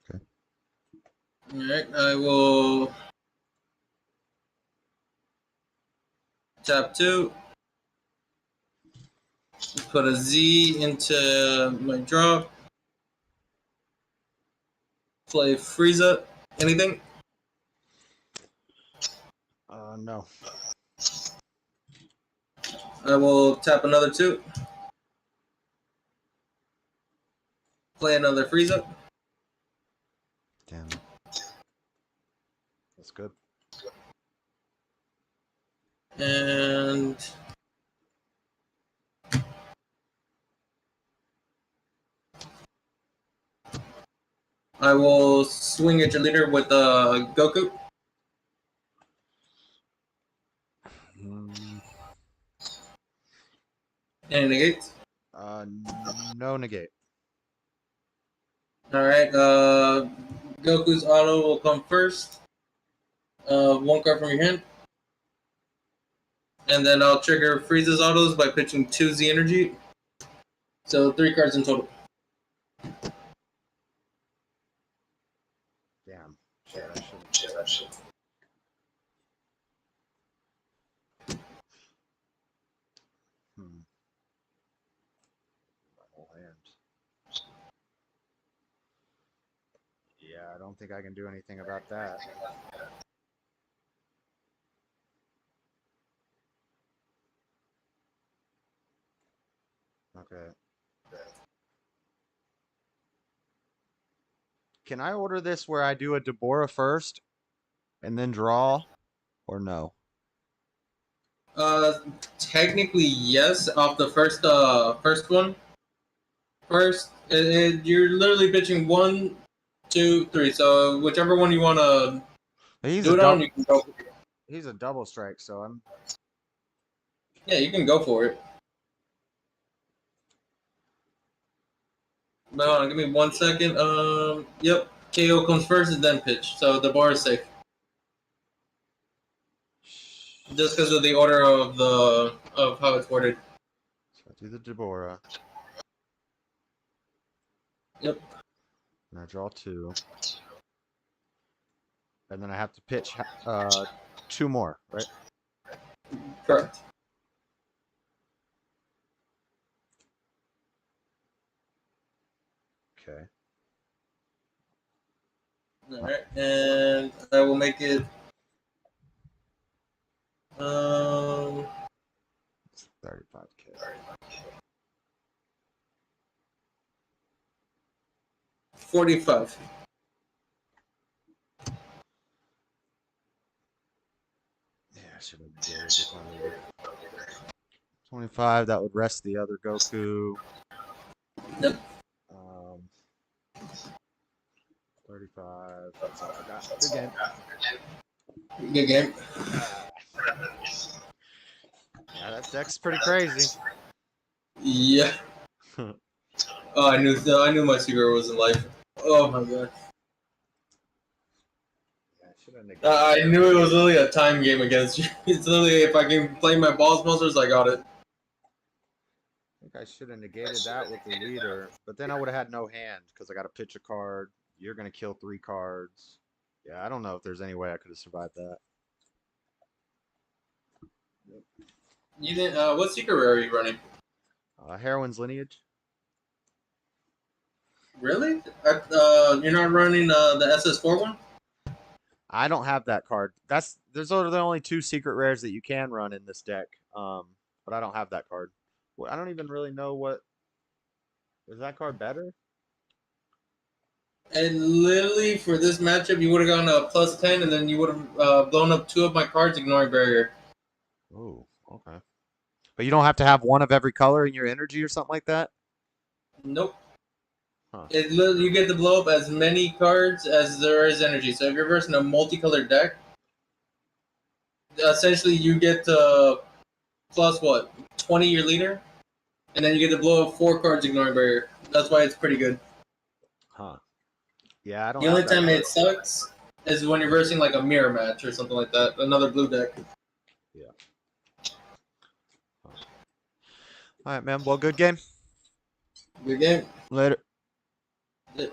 Okay. All right. I will tap 2. Put a Z into my drop. Play Frieza. Anything? No. I will tap another 2. Play another Frieza. Damn. That's good. And I will swing at your leader with Goku. And negate. No negate. All right. Goku's auto will come first. 1 card from your hand. And then I'll trigger Frieza's autos by pitching 2 Z energy. So 3 cards in total. Damn. Shit, I should. My whole hand. Yeah, I don't think I can do anything about that. Okay. Can I order this where I do a Deborah first and then draw, or no? Technically yes. Off the first one. First, you're literally pitching 1, 2, 3. So whichever one you want to do it on, you can go. He's a double strike, so I'm. Yeah, you can go for it. But hold on, give me 1 second. Yep. KO comes first and then pitch. So the bar is safe. Just because of the order of how it's ordered. So I do the Deborah. Yep. And I draw 2. And then I have to pitch 2 more, right? Correct. Okay. All right, and I will make it. 35K. 45. Yeah, I should have did 25. That would rest the other Goku. Yep. 35. That's all I got. Good game. Good game. Yeah, that deck's pretty crazy. Yeah. Oh, I knew my secret was in life. Oh my god. I knew it was literally a time game against you. It's literally if I can play my balls monsters, I got it. I think I should have negated that with the leader, but then I would have had no hand because I got to pitch a card. You're gonna kill 3 cards. Yeah, I don't know if there's any way I could have survived that. You didn't. What secret rare are you running? Heroine's Lineage. Really? You're not running the SS4 one? I don't have that card. There's the only 2 secret rares that you can run in this deck. But I don't have that card. Well, I don't even really know what. Is that card better? And literally for this matchup, you would have gotten a +10, and then you would have blown up 2 of my cards, ignoring barrier. Oh, okay. But you don't have to have one of every color in your energy or something like that? Nope. Huh. You get to blow up as many cards as there is energy. So if you're versing a multicolored deck, essentially you get to plus what, 20 your leader, and then you get to blow up 4 cards ignoring barrier. That's why it's pretty good. Huh. Yeah, I don't The have only that time card. it sucks is when you're versing like a mirror match or something like that, another blue deck. Yeah. Huh. All right, man. Well, good game. Good game. Later. Yeah.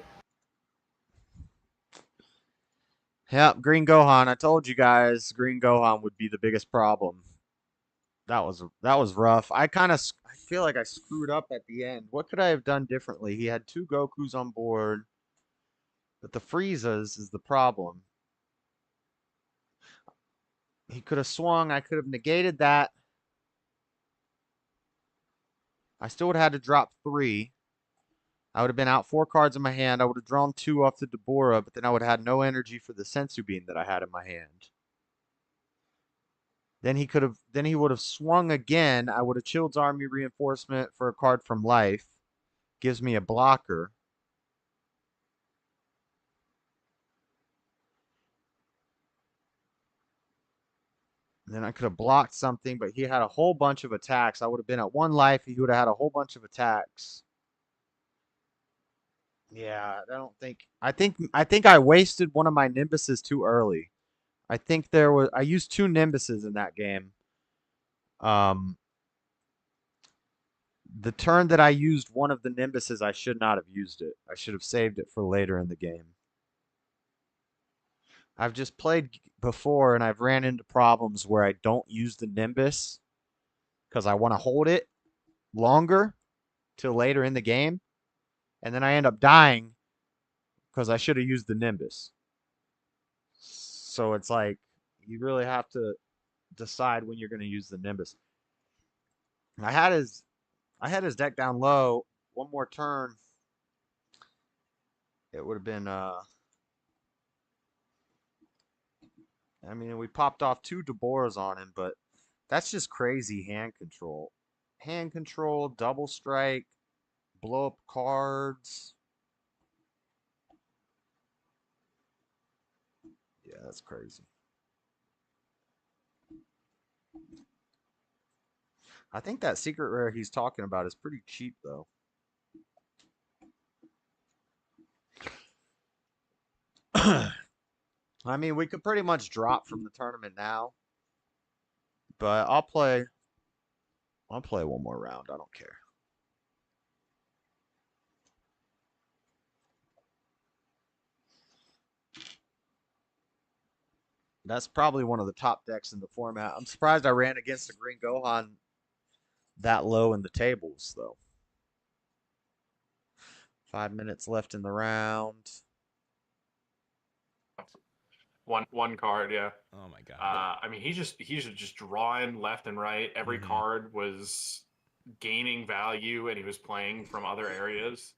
Yep, Green Gohan. I told you guys Green Gohan would be the biggest problem. That was rough. I feel like I screwed up at the end. What could I have done differently? He had 2 Gokus on board, but the Friezas is the problem. He could have swung. I could have negated that. I still would have had to drop 3. I would have been out 4 cards in my hand. I would have drawn 2 off the Deborah, but then I would have had no energy for the Sensu Bean that I had in my hand. Then he would have swung again. I would have Chilled's Army Reinforcement for a card from Life. Gives me a blocker. And then I could have blocked something, but he had a whole bunch of attacks. I would have been at 1 life. He would have had a whole bunch of attacks. Yeah, I think I wasted one of my Nimbuses too early. I used 2 Nimbuses in that game. The turn that I used one of the Nimbuses, I should not have used it. I should have saved it for later in the game. I've just played before and I've ran into problems where I don't use the Nimbus because I want to hold it longer till later in the game. And then I end up dying because I should have used the Nimbus. So it's like, you really have to decide when you're going to use the Nimbus. I had his deck down low. One more turn, it would have been I mean, we popped off 2 Deborahs on him, but that's just crazy hand control. Hand control, double strike, blow up cards. Yeah, that's crazy. I think that secret rare he's talking about is pretty cheap, though. I mean, we could pretty much drop from the tournament now, but I'll play one more round. I don't care. That's probably one of the top decks in the format. I'm surprised I ran against a Green Gohan that low in the tables, though. 5 minutes left in the round. One card, yeah. Oh my god. I mean, he's just drawing left and right. Every card was gaining value, and he was playing from other areas.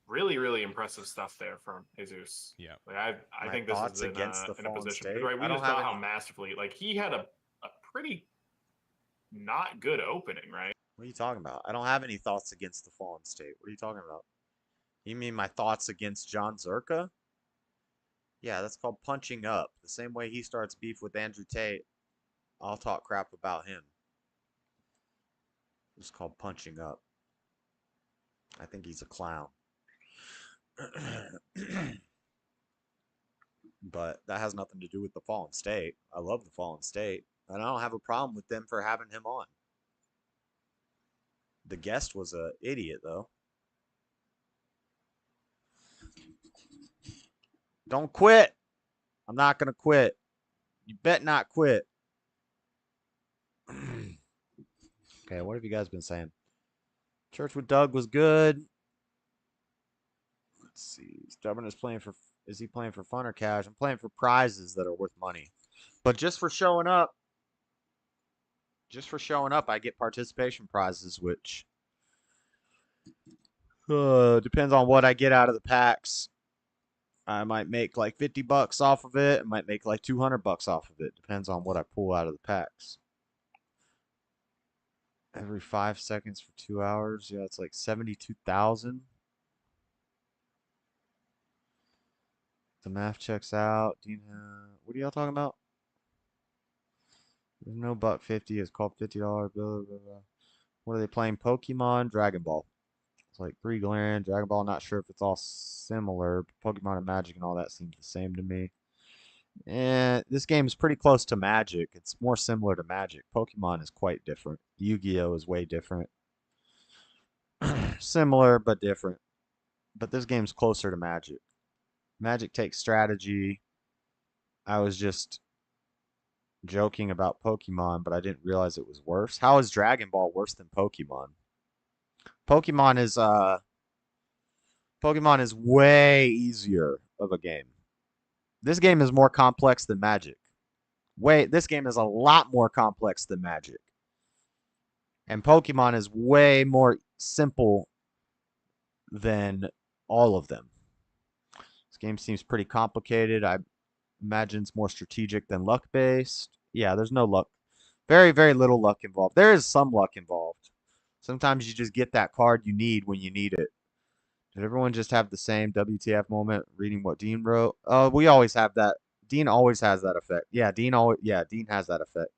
Really, really impressive stuff there from Jesus. Yeah. Like I think this is against the in a Fallen position. State. Right, we I don't just saw have how any- masterfully, like, he had a pretty not good opening, right? What are you talking about? I don't have any thoughts against the Fallen State. What are you talking about? You mean my thoughts against John Zerka? Yeah, that's called punching up. The same way he starts beef with Andrew Tate, I'll talk crap about him. It's called punching up. I think he's a clown. But that has nothing to do with the Fallen State. I love the Fallen State, and I don't have a problem with them for having him on. The guest was an idiot, though. Don't quit. I'm not going to quit. You bet not quit. Okay, what have you guys been saying? Church with Doug was good. Let's see. Stubborn is he playing for fun or cash? I'm playing for prizes that are worth money. But just for showing up, I get participation prizes, which depends on what I get out of the packs. I might make like $50 off of it. I might make like $200 off of it. Depends on what I pull out of the packs. Every 5 seconds for 2 hours. Yeah, it's like 72,000. The math checks out. What are y'all talking about? There's no $1.50. It's called $50. Blah, blah, blah. What are they playing? Pokemon, Dragon Ball. It's like $3 grand. Dragon Ball, not sure if it's all similar. Pokemon and Magic and all that seems the same to me. And this game is pretty close to Magic. It's more similar to Magic. Pokemon is quite different. Yu-Gi-Oh is way different. Similar but different. But this game's closer to Magic. Magic takes strategy. I was just joking about Pokemon, but I didn't realize it was worse. How is Dragon Ball worse than Pokemon? Pokemon is way easier of a game. This game is more complex than Magic. This game is a lot more complex than Magic. And Pokemon is way more simple than all of them. This game seems pretty complicated. I imagine it's more strategic than luck-based. Yeah, there's no luck. Very, very little luck involved. There is some luck involved. Sometimes you just get that card you need when you need it. Did everyone just have the same WTF moment reading what Dean wrote? Oh, we always have that. Dean always has that effect. Yeah, Dean has that effect.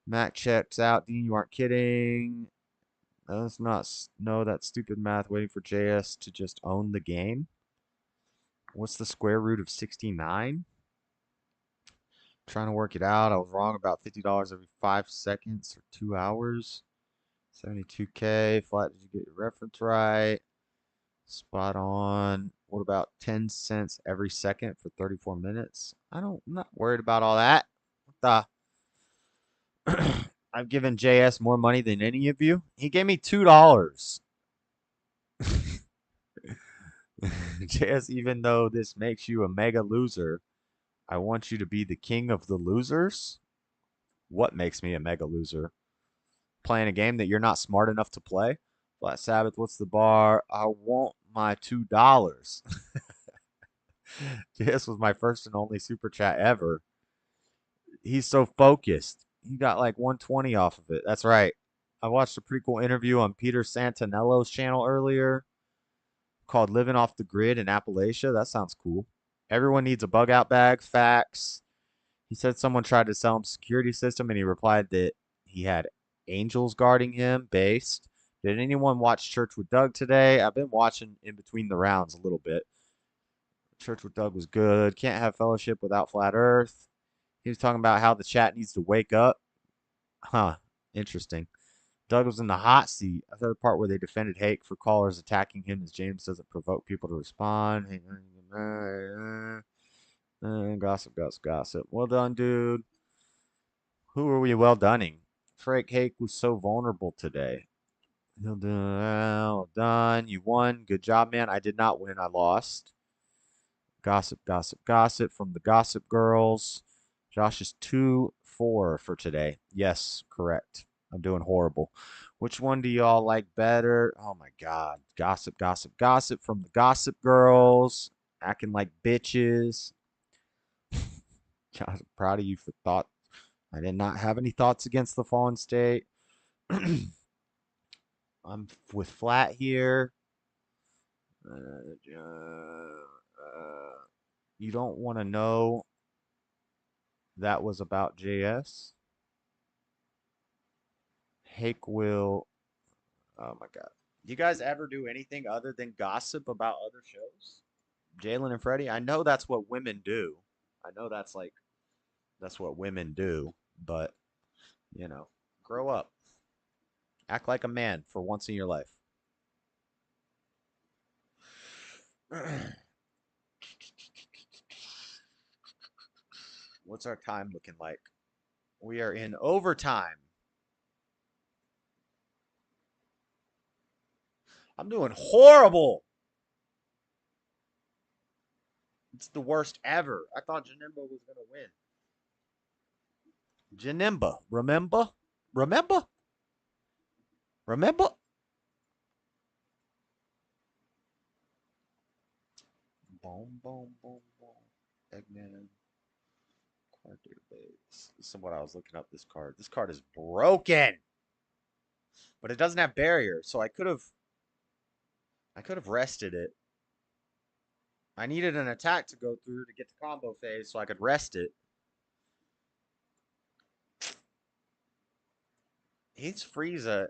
Mac checks out. Dean, you aren't kidding. Let's not know that stupid math waiting for JS to just own the game. What's the square root of 69? Trying to work it out. I was wrong about $50 every 5 seconds for 2 hours. 72K. Flat, did you get your reference right? Spot on. What about 10 cents every second for 34 minutes? I'm not worried about all that. What the? I've given JS more money than any of you. He gave me $2. JS, even though this makes you a mega loser, I want you to be the king of the losers. What makes me a mega loser? Playing a game that you're not smart enough to play? Flat Sabbath, what's the bar? I want my $2. JS was my first and only super chat ever. He's so focused. He got like 120 off of it. That's right. I watched a pretty cool interview on Peter Santanello's channel earlier called Living Off the Grid in Appalachia. That sounds cool. Everyone needs a bug out bag. Facts. He said someone tried to sell him a security system and he replied that he had angels guarding him. Based. Did anyone watch Church with Doug today? I've been watching in between the rounds a little bit. Church with Doug was good. Can't have fellowship without Flat Earth. He was talking about how the chat needs to wake up. Huh. Interesting. Doug was in the hot seat. I thought the part where they defended Hake for callers attacking him as James doesn't provoke people to respond. Gossip. Well done, dude. Who are we well dunning? Frank Hake was so vulnerable today. Well done. You won. Good job, man. I did not win. I lost. Gossip from the Gossip Girls. Josh is 2-4 for today. Yes, correct. I'm doing horrible. Which one do y'all like better? Oh my God. Gossip from the Gossip Girls. Acting like bitches. Josh, I'm proud of you for thought. I did not have any thoughts against the Fallen State. I'm with Flat here. You don't want to know that was about JS. Hake will. Oh my God. You guys ever do anything other than gossip about other shows? Jalen and Freddie? I know that's what women do. I know that's what women do, but grow up. Act like a man for once in your life. What's our time looking like? We are in overtime. I'm doing horrible. It's the worst ever. I thought Janimba was going to win. Janimba. Remember? Boom. Eggman. Card database. This is what I was looking up this card. This card is broken. But it doesn't have barrier, so I could have rested it. I needed an attack to go through to get the combo phase so I could rest it. He's Frieza.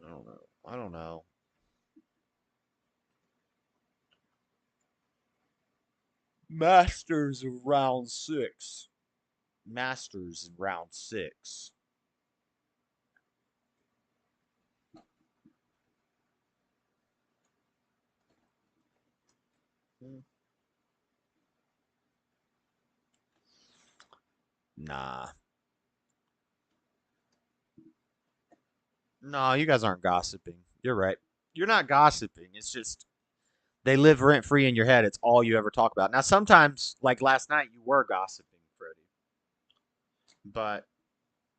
I don't know. I don't know. Masters of round 6. Masters in round 6. Nah. No, you guys aren't gossiping. You're right. You're not gossiping. It's just they live rent free in your head. It's all you ever talk about. Now, sometimes, like last night, you were gossiping, Freddie. But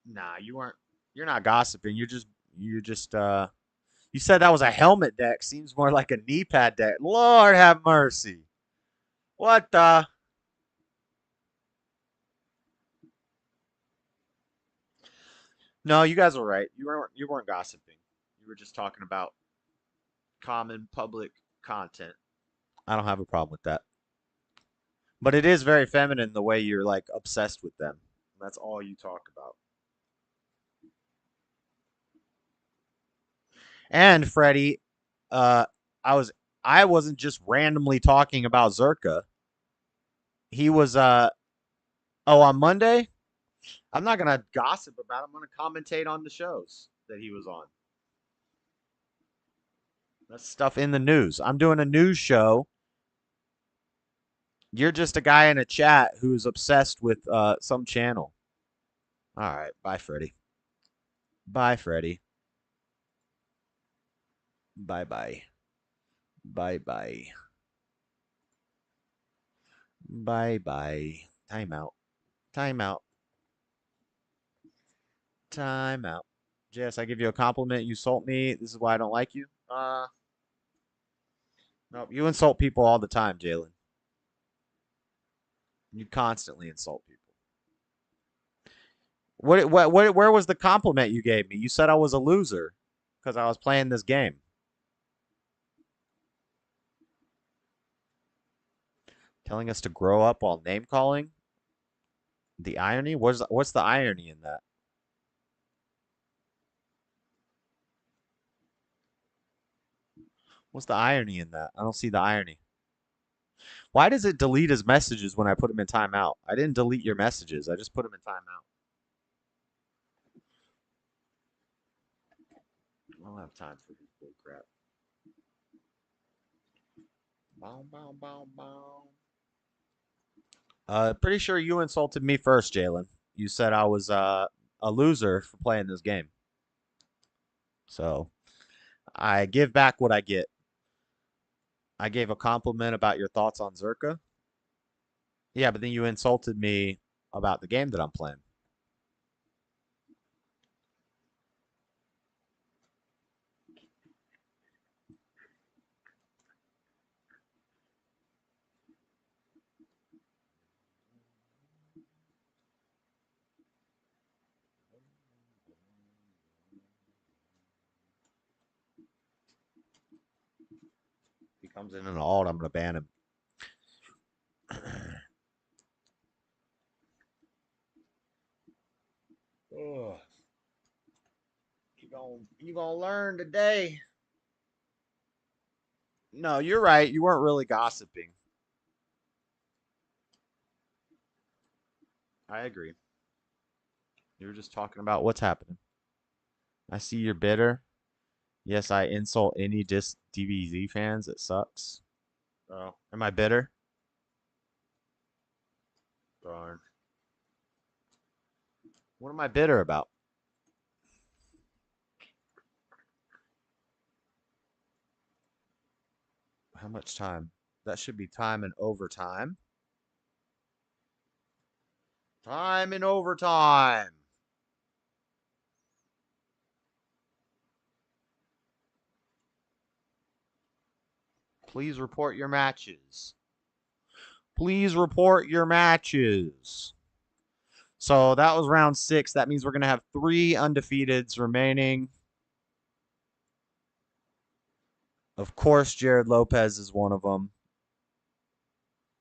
nah, you weren't. You're not gossiping. You said that was a helmet deck. Seems more like a knee pad deck. Lord have mercy. What the? No, you guys were right. You weren't gossiping. You were just talking about common public content. I don't have a problem with that. But it is very feminine the way you're like obsessed with them. That's all you talk about. And Freddie, uh, I wasn't just randomly talking about Zerka. He was on Monday. I'm not gonna gossip about him. I'm gonna commentate on the shows that he was on. That's stuff in the news. I'm doing a news show. You're just a guy in a chat who's obsessed with some channel. All right, bye, Freddie. Bye, Freddie. Bye, bye. Bye, bye. Bye, bye. Time out. Time out. Time out. Jess, I give you a compliment. You insult me. This is why I don't like you. No, you insult people all the time, Jalen. You constantly insult people. Where was the compliment you gave me? You said I was a loser because I was playing this game. Telling us to grow up while name calling. The irony? What's the irony in that? What's the irony in that? I don't see the irony. Why does it delete his messages when I put him in timeout? I didn't delete your messages. I just put him in timeout. I don't have time for this bull crap. Bow, bow, bow, bow. Pretty sure you insulted me first, Jalen. You said I was a loser for playing this game. So I give back what I get. I gave a compliment about your thoughts on Zerka. Yeah, but then you insulted me about the game that I'm playing. If he comes in an alt, I'm going to ban him. Ugh. You gonna learn today. No, you're right. You weren't really gossiping. I agree. You were just talking about what's happening. I see you're bitter. Yes, I insult any DBZ fans. It sucks. Oh, am I bitter? Darn. What am I bitter about? How much time? That should be time and overtime. Time and overtime. Please report your matches. Please report your matches. So that was round 6. That means we're going to have 3 undefeateds remaining. Of course, Jared Lopez is one of them.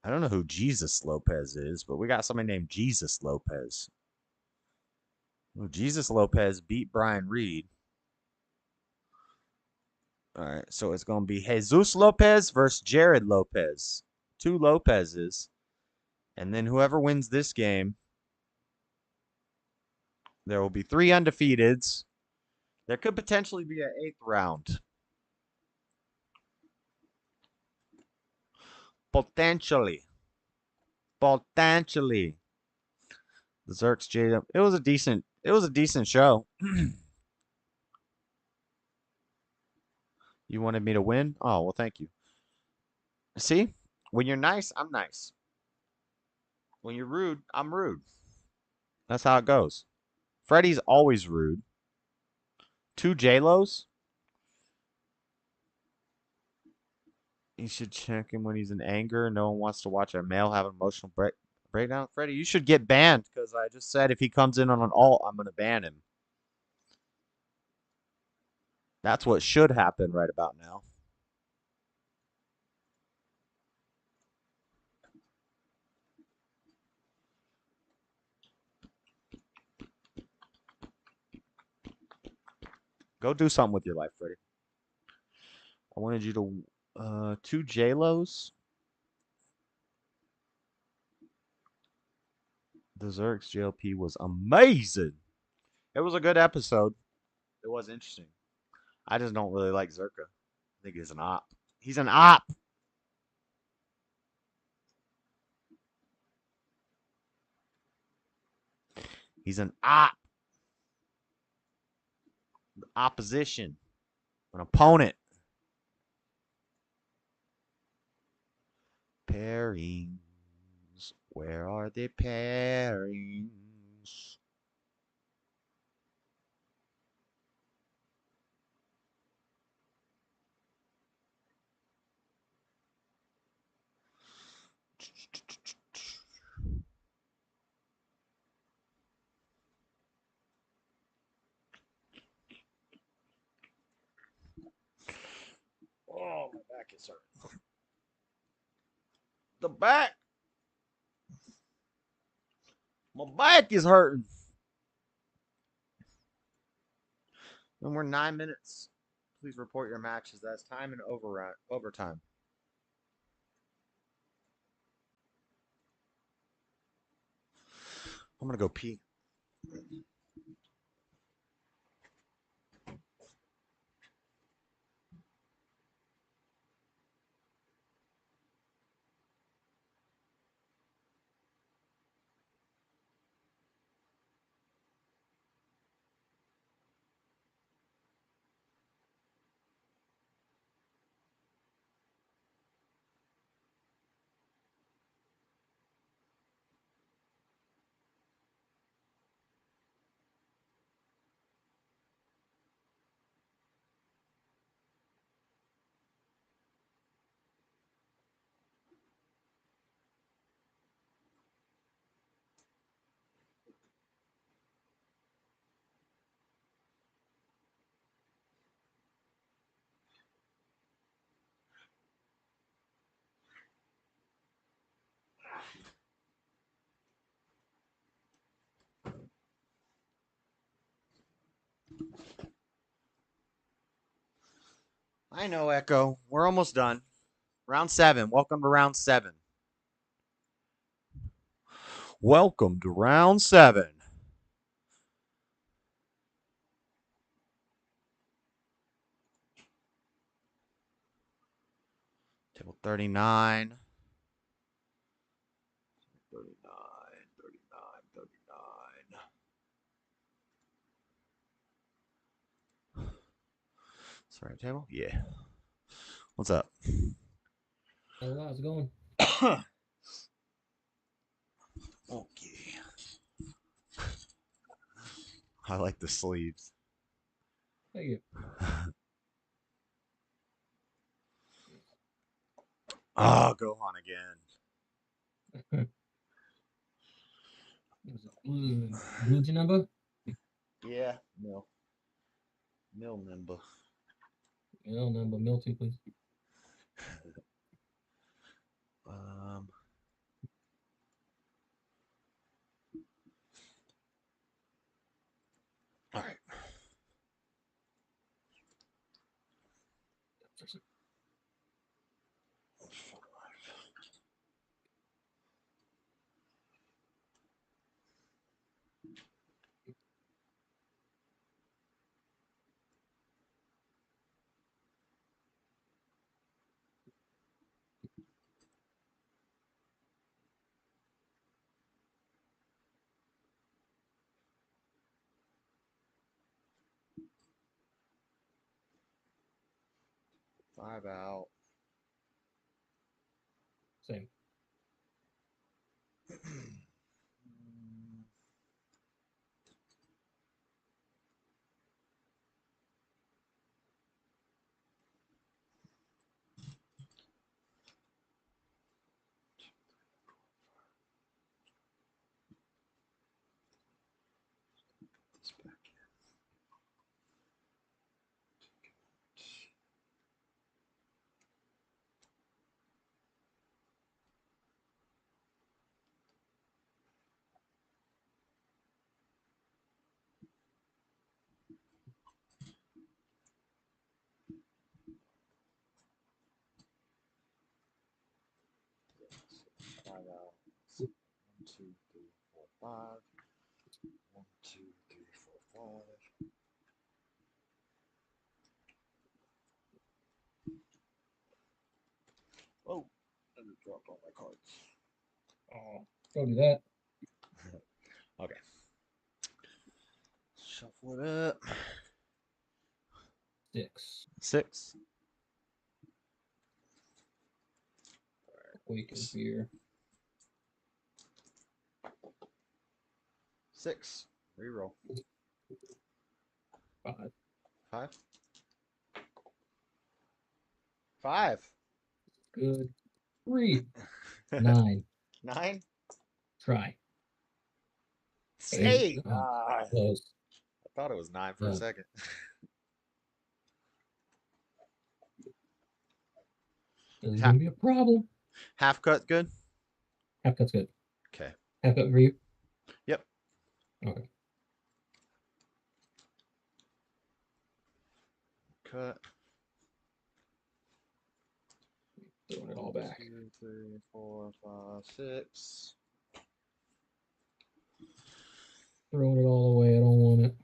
I don't know who Jesus Lopez is, but we got somebody named Jesus Lopez. Well, Jesus Lopez beat Brian Reed. All right, so it's going to be Jesus Lopez versus Jared Lopez. 2 Lopezes. And then whoever wins this game, there will be 3 undefeateds. There could potentially be an 8th round. Potentially. The Zerks J. It was a decent show. You wanted me to win? Oh, well, thank you. See? When you're nice, I'm nice. When you're rude, I'm rude. That's how it goes. Freddy's always rude. 2 J-Los? You should check him when he's in anger. No one wants to watch a male have an emotional breakdown. Freddy, you should get banned because I just said if he comes in on an alt, I'm going to ban him. That's what should happen right about now. Go do something with your life, Freddy. I wanted you to 2 J-Los. The Zerks JLP was amazing. It was a good episode. It was interesting. I just don't really like Zerka. I think he's an op. He's an op. He's an op. The opposition. An opponent. Pairings. Where are the pairings? Oh, my back is hurting. The back. My back is hurting. And we're 9 minutes. Please report your matches. That's time and overtime. I'm gonna go pee. I know, Echo. We're almost done. Round 7. Welcome to round 7. Welcome to round 7. Table 39. 39. Sorry, table? Yeah. What's up? How's it going? Okay. I like the sleeves. Thank you. Oh, Gohan again. It was Blue number? Yeah, mill. Mill number. Mill number, mill 2, please. All right. Five out. Same. Back in. Five out. 1, 2, 3, 4, 5. 1, 2, 3, 4, 5. Oh, I just dropped all my cards. Oh, don't do that. Okay. Shuffle it up. 6. 6. Awaken fear. 6. Reroll. 5. 5. 5. Good. 3. 9. 9. Try. 8. Close. I thought it was 9 for a second. This is gonna be a problem. Half cut good? Half cut's good. Okay. Half cut for you? Yep. Okay. Cut. Throwing it all back. 2, 3, 4, 5, 6. Throwing it all away. I don't want it.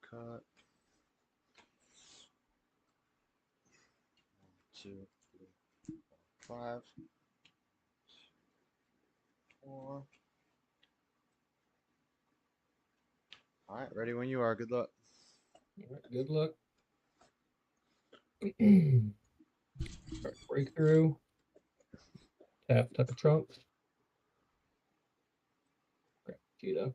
Cut. 1, 2, 3, 4, 5. 4. All right, ready when you are. Good luck. All right, good luck. Breakthrough. Tap a trunk. Grab Cheetah.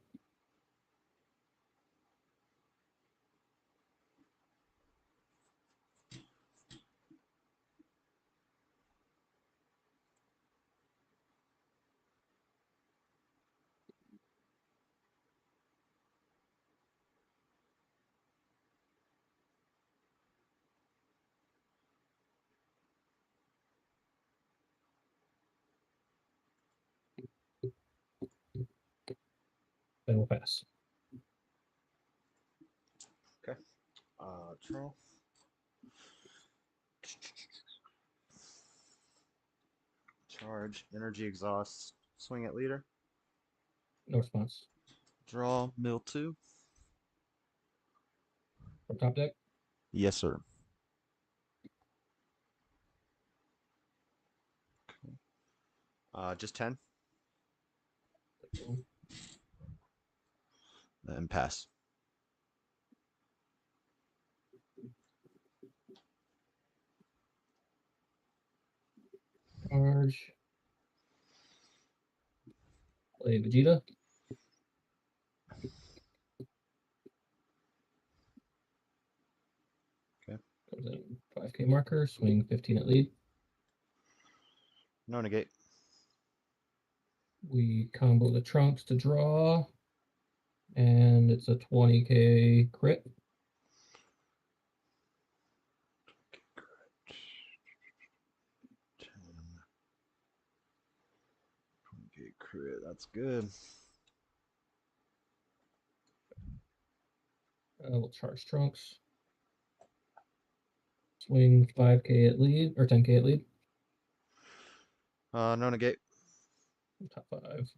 Then we'll pass. Okay. Troll. Charge. Energy exhaust. Swing at leader. No response. Draw. Mill 2. From top deck. Yes, sir. Just 10. And pass. Charge. Play Vegeta. Okay. Comes in 5K marker, swing 15 at lead. No negate. We combo the trunks to draw, and it's a 20K crit. Okay, crit. That's good. We'll charge trunks. Swing 5K at lead, or 10K at lead. No negate. Top 5.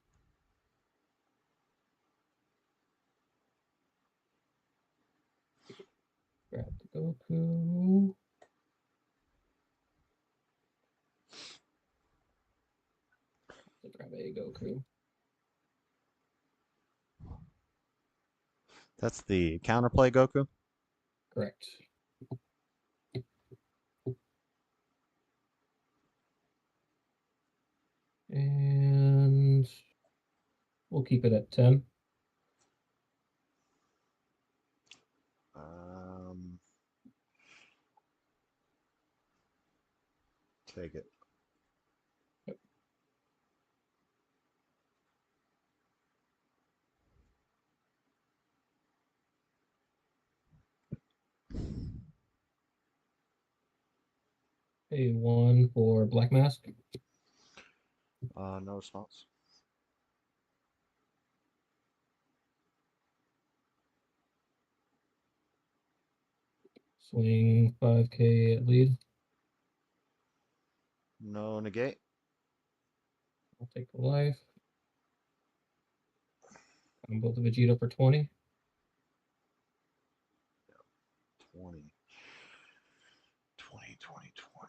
Grab the Goku. Grab a Goku. That's the counterplay Goku. Correct. And we'll keep it at 10. Take it. Yep. A1 for Black Mask. No response. Swing 5K at lead. No negate. I'll take the life. Combo the Vegeta for 20. 20. 20, 20, 20.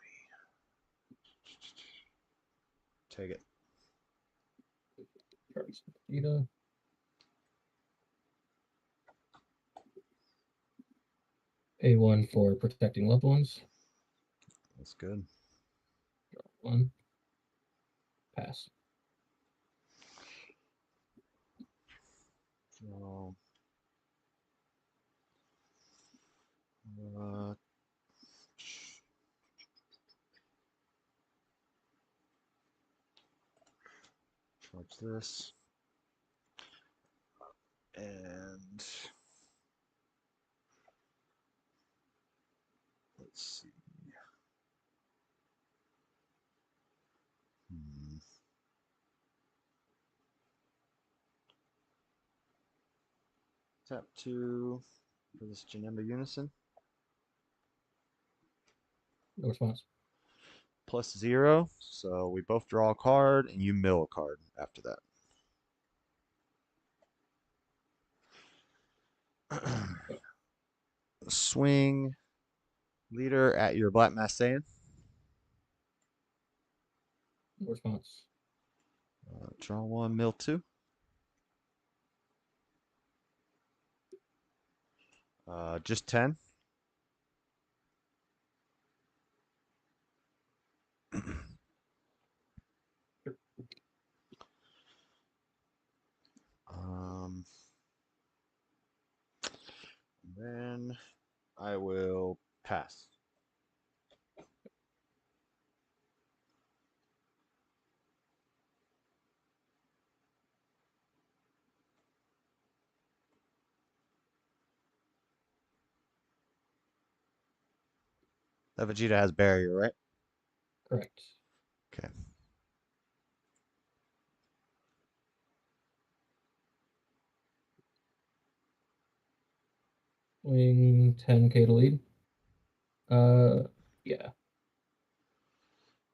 Take it. Charge Vegeta. A1 for protecting loved ones. That's good. Draw 1. Pass. So, charge this. And let's see. Tap 2 for this Janemba Unison. No response. +0. So we both draw a card and you mill a card after that. Swing leader at your Black Mass Saiyan. No response. Draw 1, mill 2. Just 10. Then I will pass. That Vegeta has barrier, right? Correct. Okay. Swing 10K to lead. Yeah.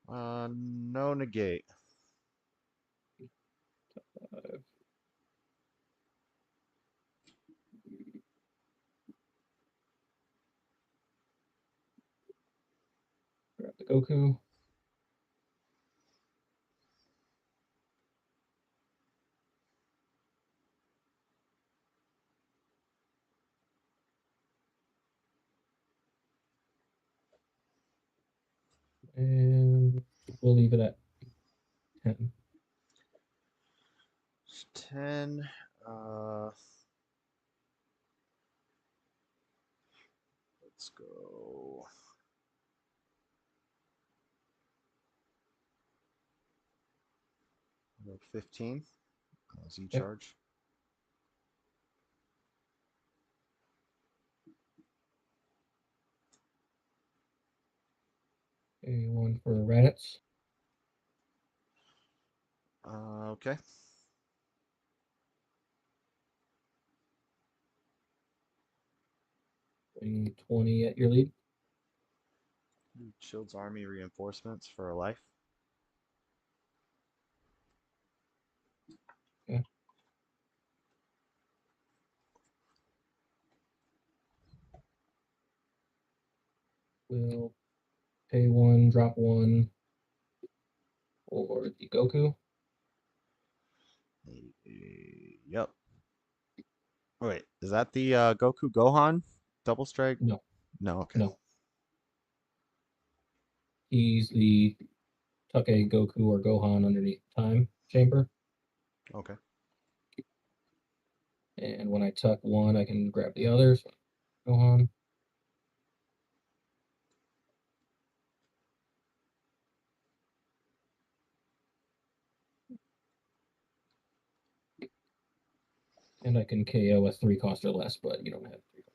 No negate. 5. Grab the Goku. And we'll leave it at 10. 10. Let's go. I'll go 15. Z Yep. charge. Okay, one for Raditz. Okay. Putting 20 at your lead. Shield's army reinforcements for a life. Okay. We'll pay 1, drop 1 for the Goku. Yep. Wait, is that the Goku Gohan double strike? No. No, okay. No. He's the Take Goku or Gohan underneath time chamber. Okay. And when I tuck one, I can grab the other. So Gohan. And I can KO a 3 cost or less, but you don't have 3 cost.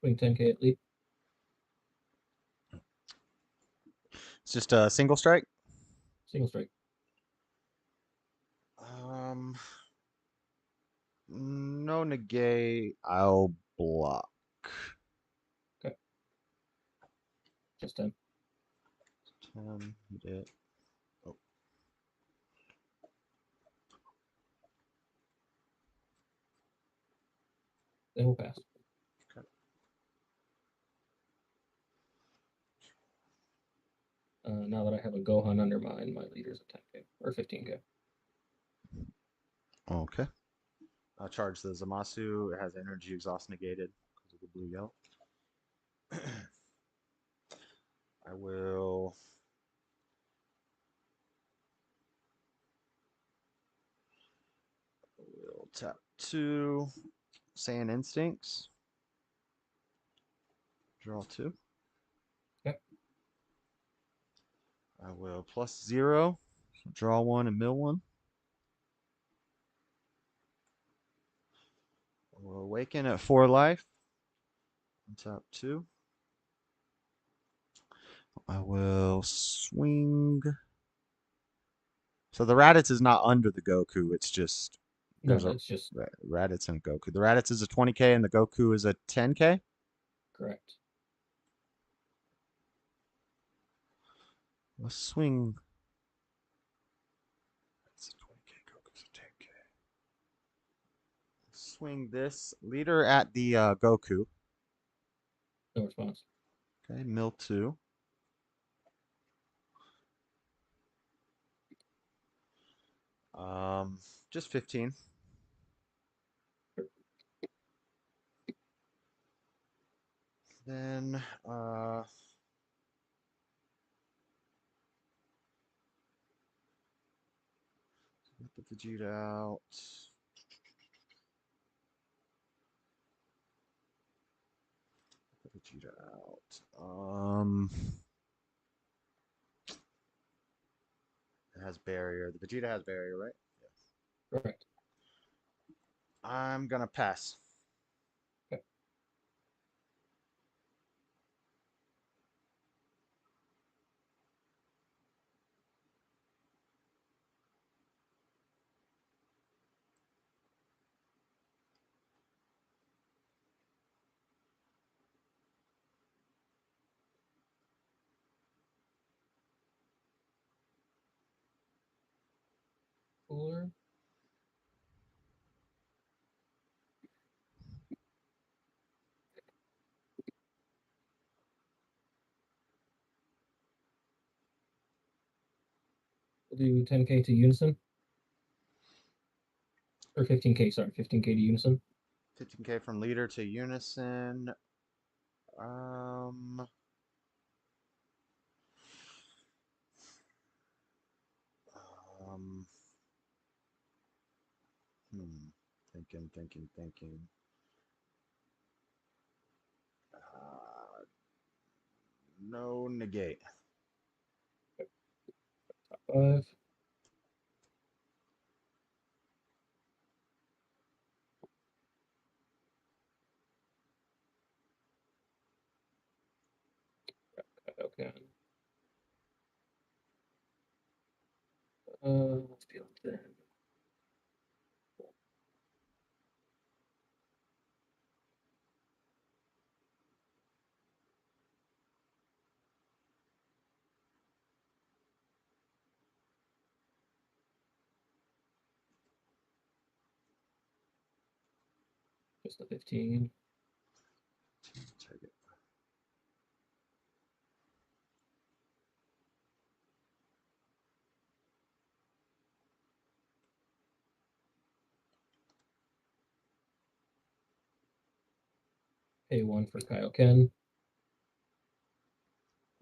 Putting 10K at lead. It's just a single strike? Single strike. No negate. I'll block. Okay. Just 10. 10. Hit it. Oh. Then we'll pass. Okay. Now that I have a Gohan under mine, my leader's at 10K or 15K. Okay. I'll charge the Zamasu. It has energy exhaust negated because of the blue yellow. I will tap 2. Saiyan Instincts. Draw 2. Okay. I will +0. Draw 1 and mill 1. We'll awaken at 4 life. Tap 2. I will swing. So the Raditz is not under the Goku. It's just there's No, it's just Raditz and Goku. The Raditz is a 20K and the Goku is a 10K. correct. Let's swing. That's a 20K. Goku's a 10K. Swing this leader at the Goku. No response. Okay, mill 2. Just 15. Then put the Vegeta out. Put Vegeta out. It has barrier. The Vegeta has barrier, right? Yes. Correct. I'm gonna pass. Okay. controller. We'll do 10k to Unison. Or 15k, sorry, 15k to Unison. 15k from leader to Unison. Um, um, thinking. No negate. Top 5. Okay. Let's be on 10. Just a 15. Take it. Pay 1 for Kaioken.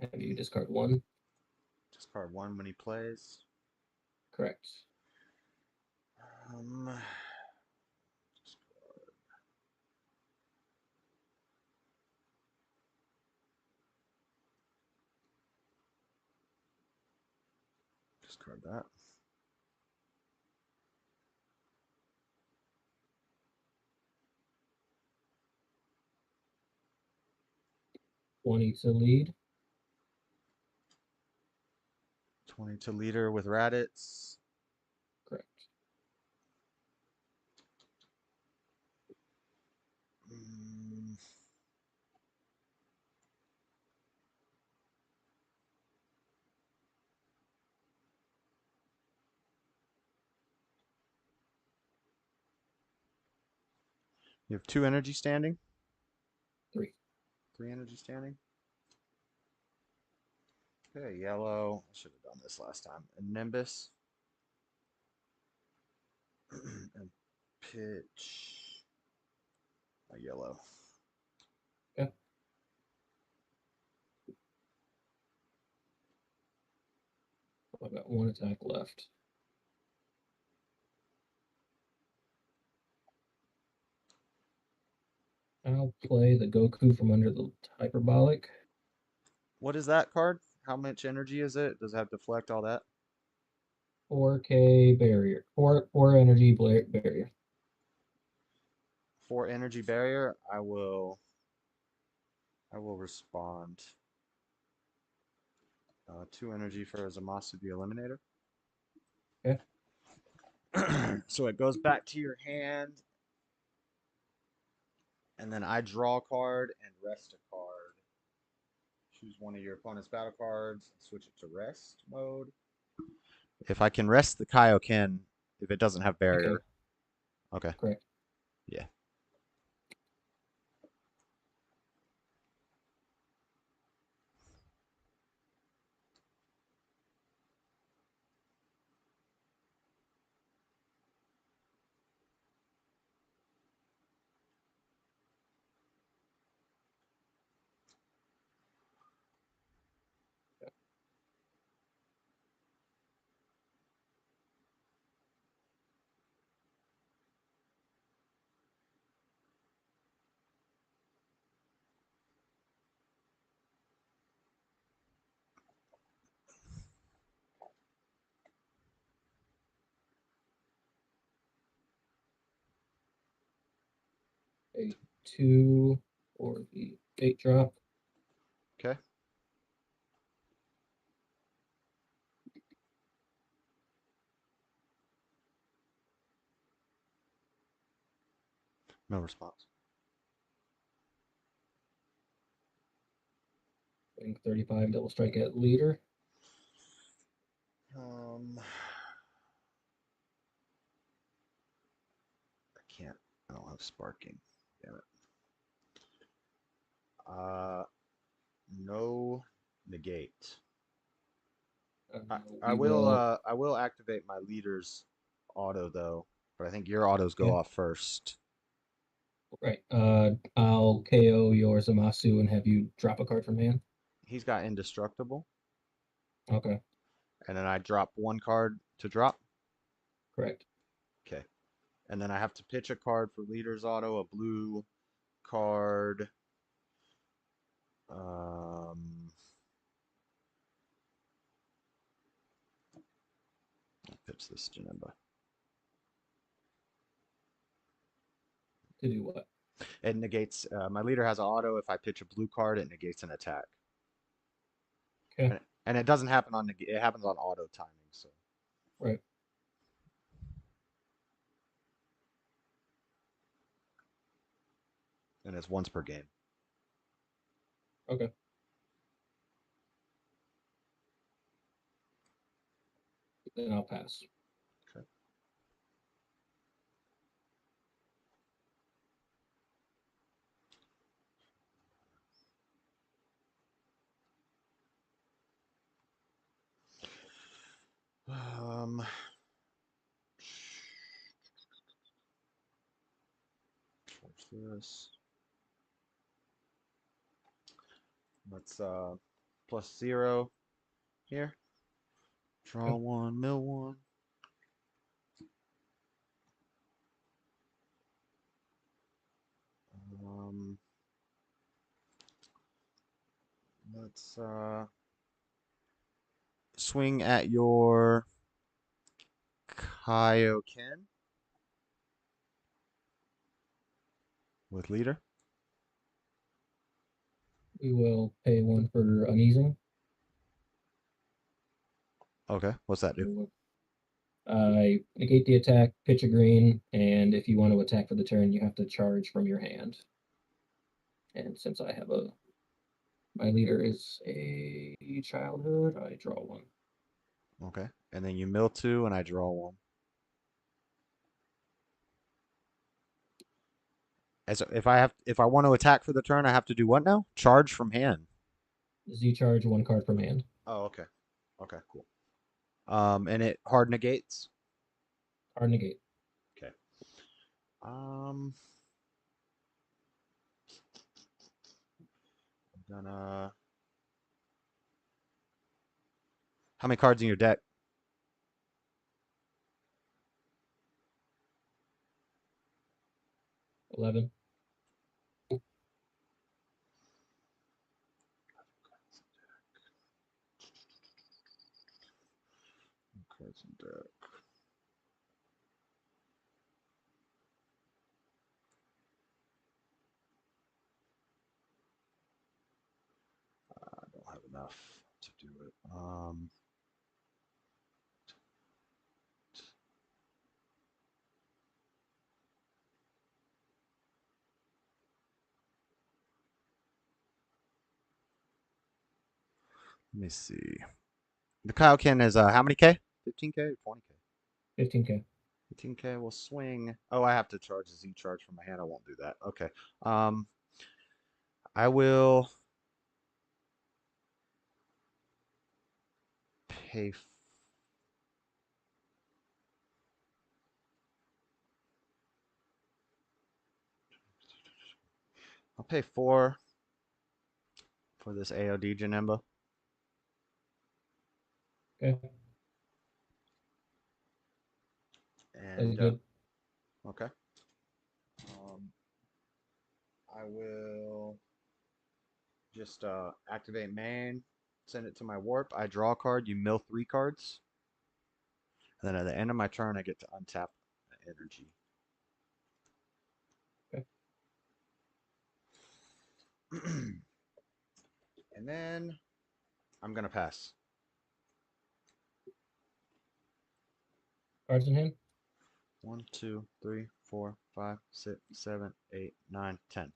And you discard 1. Discard 1 when he plays. Correct. Discard that. $20 to lead. 20 to leader with Raditz. Correct. You have 2 energy standing? 3. 3 energy standing? Okay, yellow. I should have done this last time. And Nimbus. And pitch. A yellow. Okay. I've got 1 attack left. I'll play the Goku from under the hyperbolic. What is that card? How much energy is it? Does it have deflect, all that? 4k barrier. 4 energy barrier. 4 energy barrier. I will respond. 2 energy for Zamasu the Eliminator. Okay. So it goes back to your hand. And then I draw a card and rest a card. Choose one of your opponent's battle cards, switch it to rest mode. If I can rest the Kaioken, if it doesn't have barrier. Okay. Correct. Yeah. A 2 for the gate drop. Okay. No response. Putting 35 double strike at leader. can't. I don't have sparking. Damn it. No negate. I will activate my leader's auto though, but I think your autos go off first. Right. I'll KO your Zamasu and have you drop a card from hand. He's got indestructible. Okay. And then I drop one card to drop. Correct. Okay. And then I have to pitch a card for leader's auto, a blue card. Pitch this Janemba. To do what? It negates. My leader has an auto. If I pitch a blue card, it negates an attack. Okay. And it doesn't happen on it happens on auto timing. So. Right. And it's once per game. Okay. Then I'll pass. Okay. What's this? Let's +0 here. Draw one, mill one. Let's swing at your Kaioken with leader. We will pay one for uneasing. Okay, what's that do? I negate the attack, pitch a green, and if you want to attack for the turn, you have to charge from your hand. And since I have my leader is a childhood, I draw one. Okay, and then you mill two, and I draw one. As if I want to attack for the turn, I have to do what now? Charge from hand. Z charge one card from hand. Oh, okay. Okay, cool. And it hard negates. Hard negate. Okay. I'm gonna. How many cards in your deck? 11. Cards in deck. I don't have enough to do it. Let me see. The Kaioken is how many K? 15K or 20K? 15K. 15K will swing. Oh, I have to charge a Z charge from my hand. I won't do that. Okay. I will pay. I'll pay 4 for this AOD Janemba. Okay. And good. okay. I will just activate main, send it to my warp. I draw a card. You mill 3 cards. And then at the end of my turn, I get to untap energy. Okay. And then I'm gonna pass. Cards in hand. 1, 2, 3, 4, 5, 6, 7, 8, 9, 10.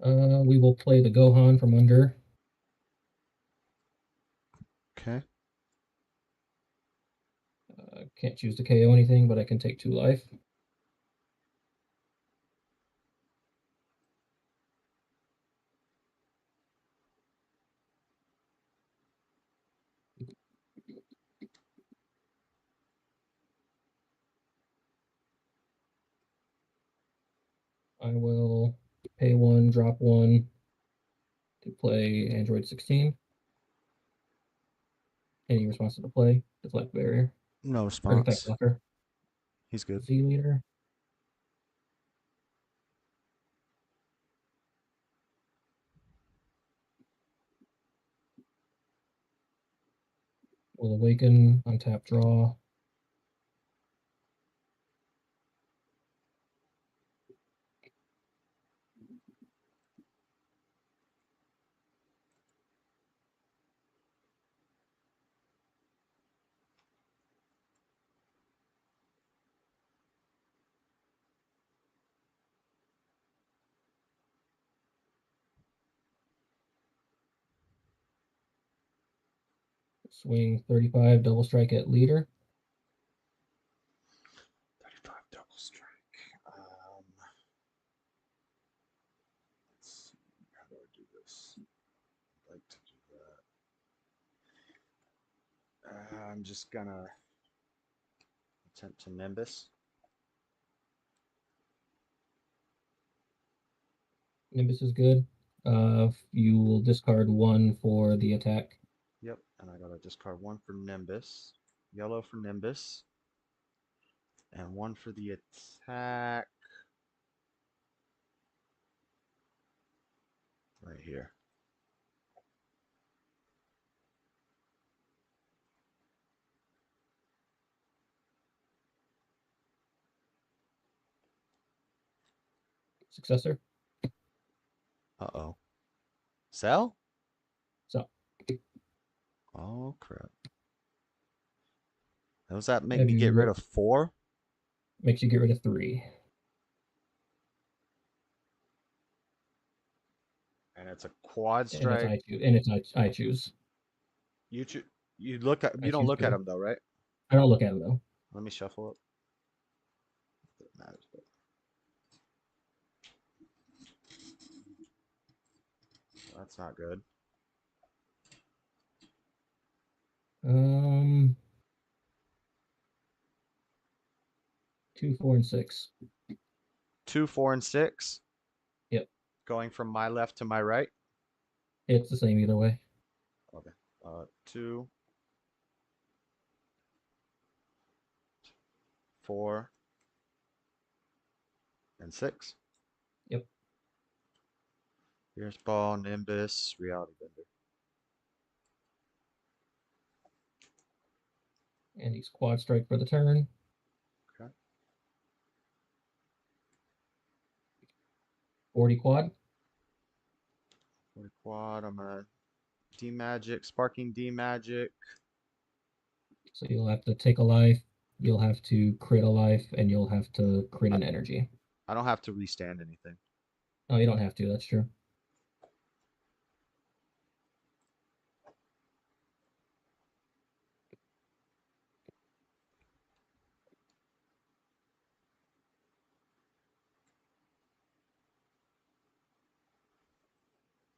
We will play the Gohan from under. Okay. Can't choose to KO anything, but I can take 2 life. I will pay 1, drop 1 to play Android 16. Any response to the play? Deflect barrier. No Artifact response. blocker. He's good. Z leader. Will awaken, untap, draw. Swing 35, double strike at leader. 35 double strike. Let's see. How do I do this? I'd like to do that. I'm just gonna attempt to Nimbus. Nimbus is good. You will discard 1 for the attack. Yep, and I gotta discard 1 for Nimbus. Yellow for Nimbus. And 1 for the attack. Right here. Successor. Uh-oh. Sell? So. Oh, crap. Does that make Have me get rid you- of 4? Makes you get rid of 3. And it's a quad And strike. it's I choose. You look at I you don't choose look at to. them though, right? I don't look at him though. Let me shuffle it. It matters, but that's not good. 2, 4, and 6. 2, 4, and 6. Yep. Going from my left to my right. It's the same either way. Okay. 2, 4, and 6. Yep. Fierce Ball, Nimbus, Reality Bender. And he's quad strike for the turn. Okay. 40 quad. 40 quad. I'm gonna D-Magic, Sparking D-Magic. So you'll have to take a life, you'll have to crit a life, and you'll have to crit an energy. I don't have to restand anything. Oh, you don't have to, that's true.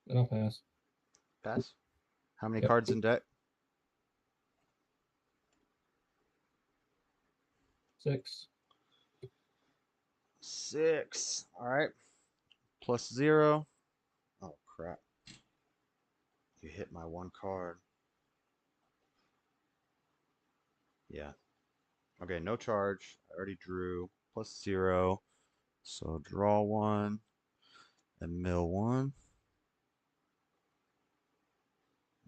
Then I'll pass. Pass. How many Yep. cards in deck? 6. 6. All right. Plus 0. Oh, crap. You hit my 1 card. Yeah. Okay, no charge. I already drew. Plus 0. So draw 1 and mill 1.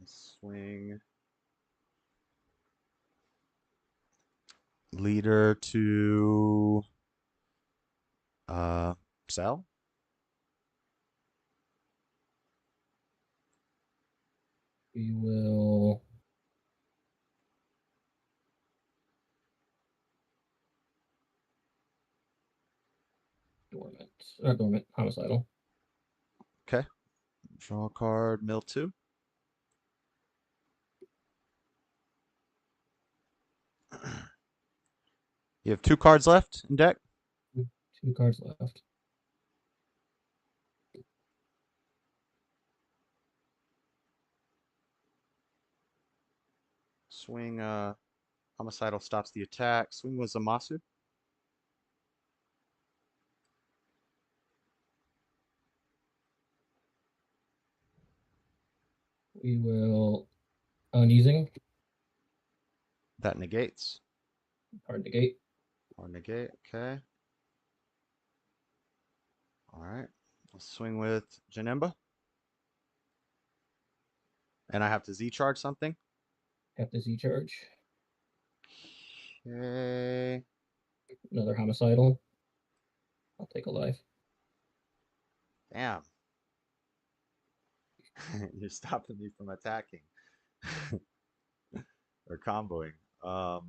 Swing. Leader to sell. We will dormant. Not dormant, homicidal. Okay. Draw a card, mill 2. You have 2 cards left in deck. 2 cards left. Swing, Homicidal stops the attack. Swing with Zamasu. We will uneasing. That negates. Hard negate. Or negate, okay. All right. I'll swing with Janemba. And I have to Z charge something. Have to Z charge. Okay. Another homicidal. I'll take a life. Damn. You're stopping me from attacking. Or comboing. Huh.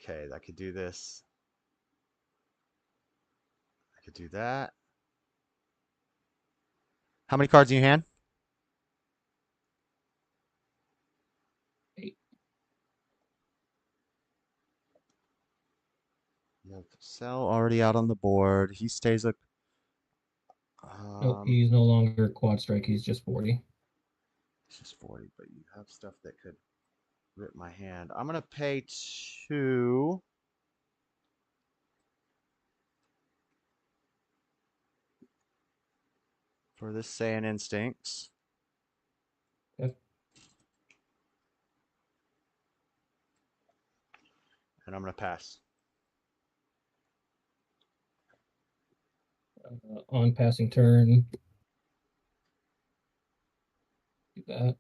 Okay, I could do this. I could do that. How many cards in your hand? 8. You have Cell already out on the board. He stays a. Nope, he's no longer quad strike. He's just 40. It's just 40, but you have stuff that could rip my hand. I'm gonna pay 2. For this Saiyan Instincts. Yep. And I'm gonna pass. On passing turn. Do that.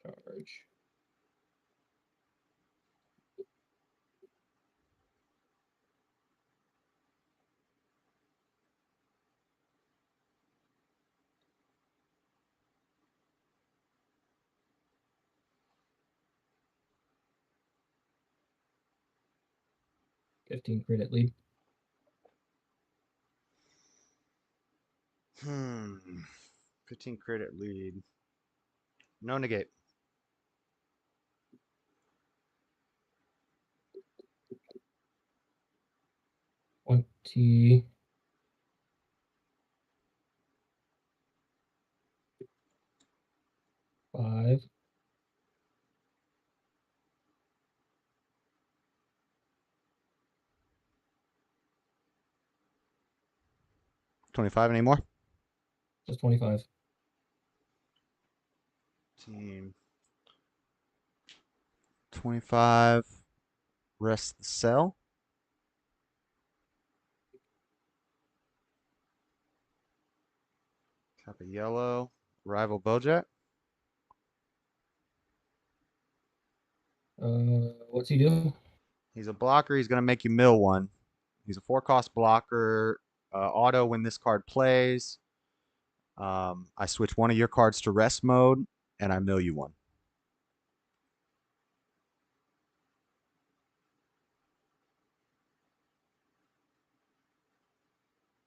Charge. $15 credit lead. 15 credit lead. No negate. $20. $5. $25 anymore? Just 25. Team. 25. Rest the cell. Tap a yellow. Rival Bojack. What's he do? He's a blocker. He's going to make you mill 1. He's a 4-cost blocker. Auto when this card plays. I switch one of your cards to rest mode, and I mill you 1.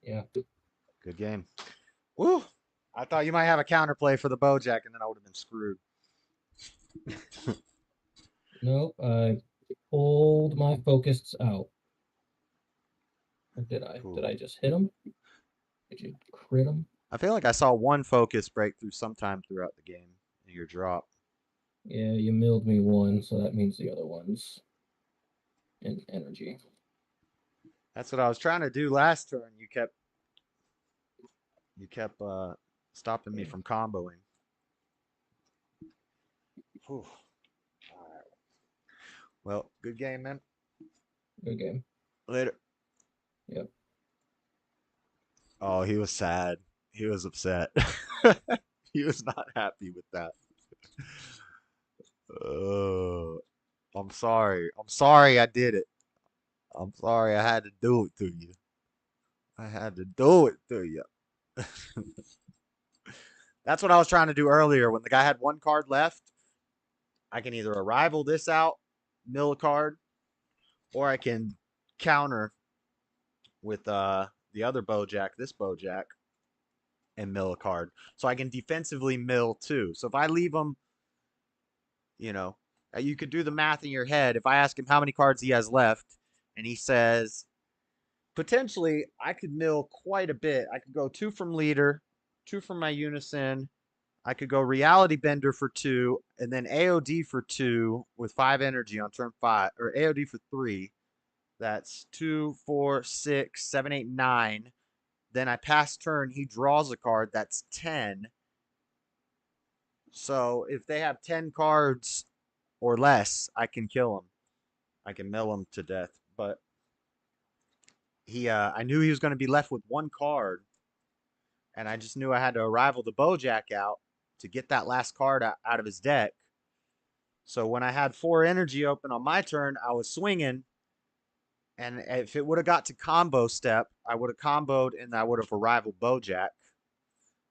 Yeah. Good game. Woo! I thought you might have a counterplay for the Bojack, and then I would have been screwed. Nope, I pulled my focuses out. Or did I? Cool. Did I just hit him? Did you crit him? I feel like I saw one focus breakthrough sometime throughout the game in your drop. Yeah, you milled me 1, so that means the other one's in energy. That's what I was trying to do last turn. You kept stopping me from comboing. Whew. All right. Well, good game, man. Good game. Later. Yep. Oh, he was sad. He was upset. He was not happy with that. Oh. I'm sorry. I'm sorry I did it. I'm sorry I had to do it to you. I had to do it to you. That's what I was trying to do earlier. When the guy had one card left, I can either arrival this out, mill a card, or I can counter with the other Bojack, this Bojack, and mill a card. So I can defensively mill too. So if I leave him, you know, you could do the math in your head. If I ask him how many cards he has left, and he says, potentially, I could mill quite a bit. I could go 2 from leader, 2 from my unison. I could go reality bender for 2, and then AOD for 2 with 5 energy on turn 5, or AOD for 3. That's 2, 4, 6, 7, 8, 9. Then I pass turn. He draws a card. That's 10. So if they have 10 cards or less, I can kill him. I can mill him to death. But I knew he was going to be left with 1 card, and I just knew I had to arrival the Bojack out to get that last card out of his deck. So when I had 4 energy open on my turn, I was swinging, and if it would have got to combo step, I would have comboed and I would have arrival Bojack.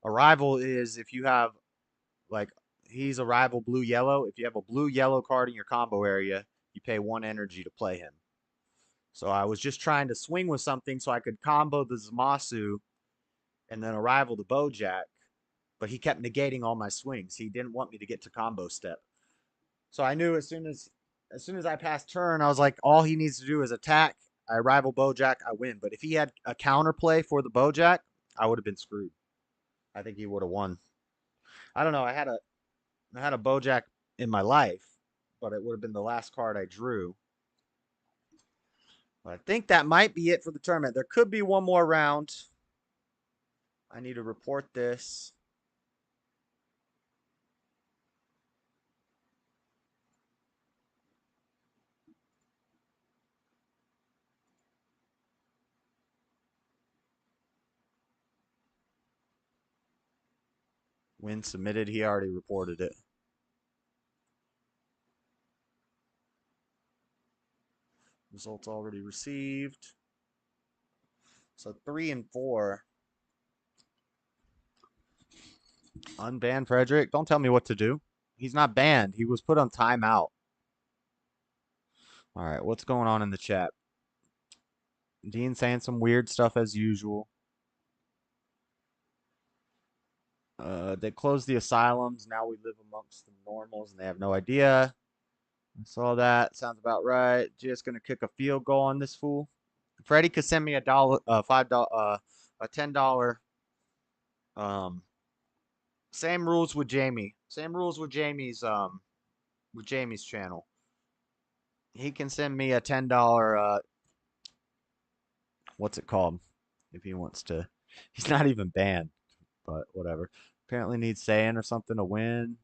Arrival is if you have, like, he's arrival blue-yellow. If you have a blue-yellow card in your combo area, you pay 1 energy to play him. So I was just trying to swing with something so I could combo the Zamasu and then arrival the Bojack, but he kept negating all my swings. He didn't want me to get to combo step. So I knew as soon as I passed turn, I was like, all he needs to do is attack. I rival Bojack, I win. But if he had a counterplay for the Bojack, I would have been screwed. I think he would have won. I don't know. I had a Bojack in my life, but it would have been the last card I drew. But I think that might be it for the tournament. There could be one more round. I need to report this. When submitted, he already reported it. Results already received. So 3 and 4. Unban Frederick. Don't tell me what to do. He's not banned. He was put on timeout. All right, what's going on in the chat? Dean saying some weird stuff as usual. They closed the asylums. Now we live amongst the normals, and they have no idea. I saw that. Sounds about right. Just gonna kick a field goal on this fool. Freddie could send me $5, a $10. Same rules with Jamie. Same rules with Jamie's channel. He can send me a $10 what's it called? If he wants to. He's not even banned, but whatever. Apparently needs Saiyan or something to win.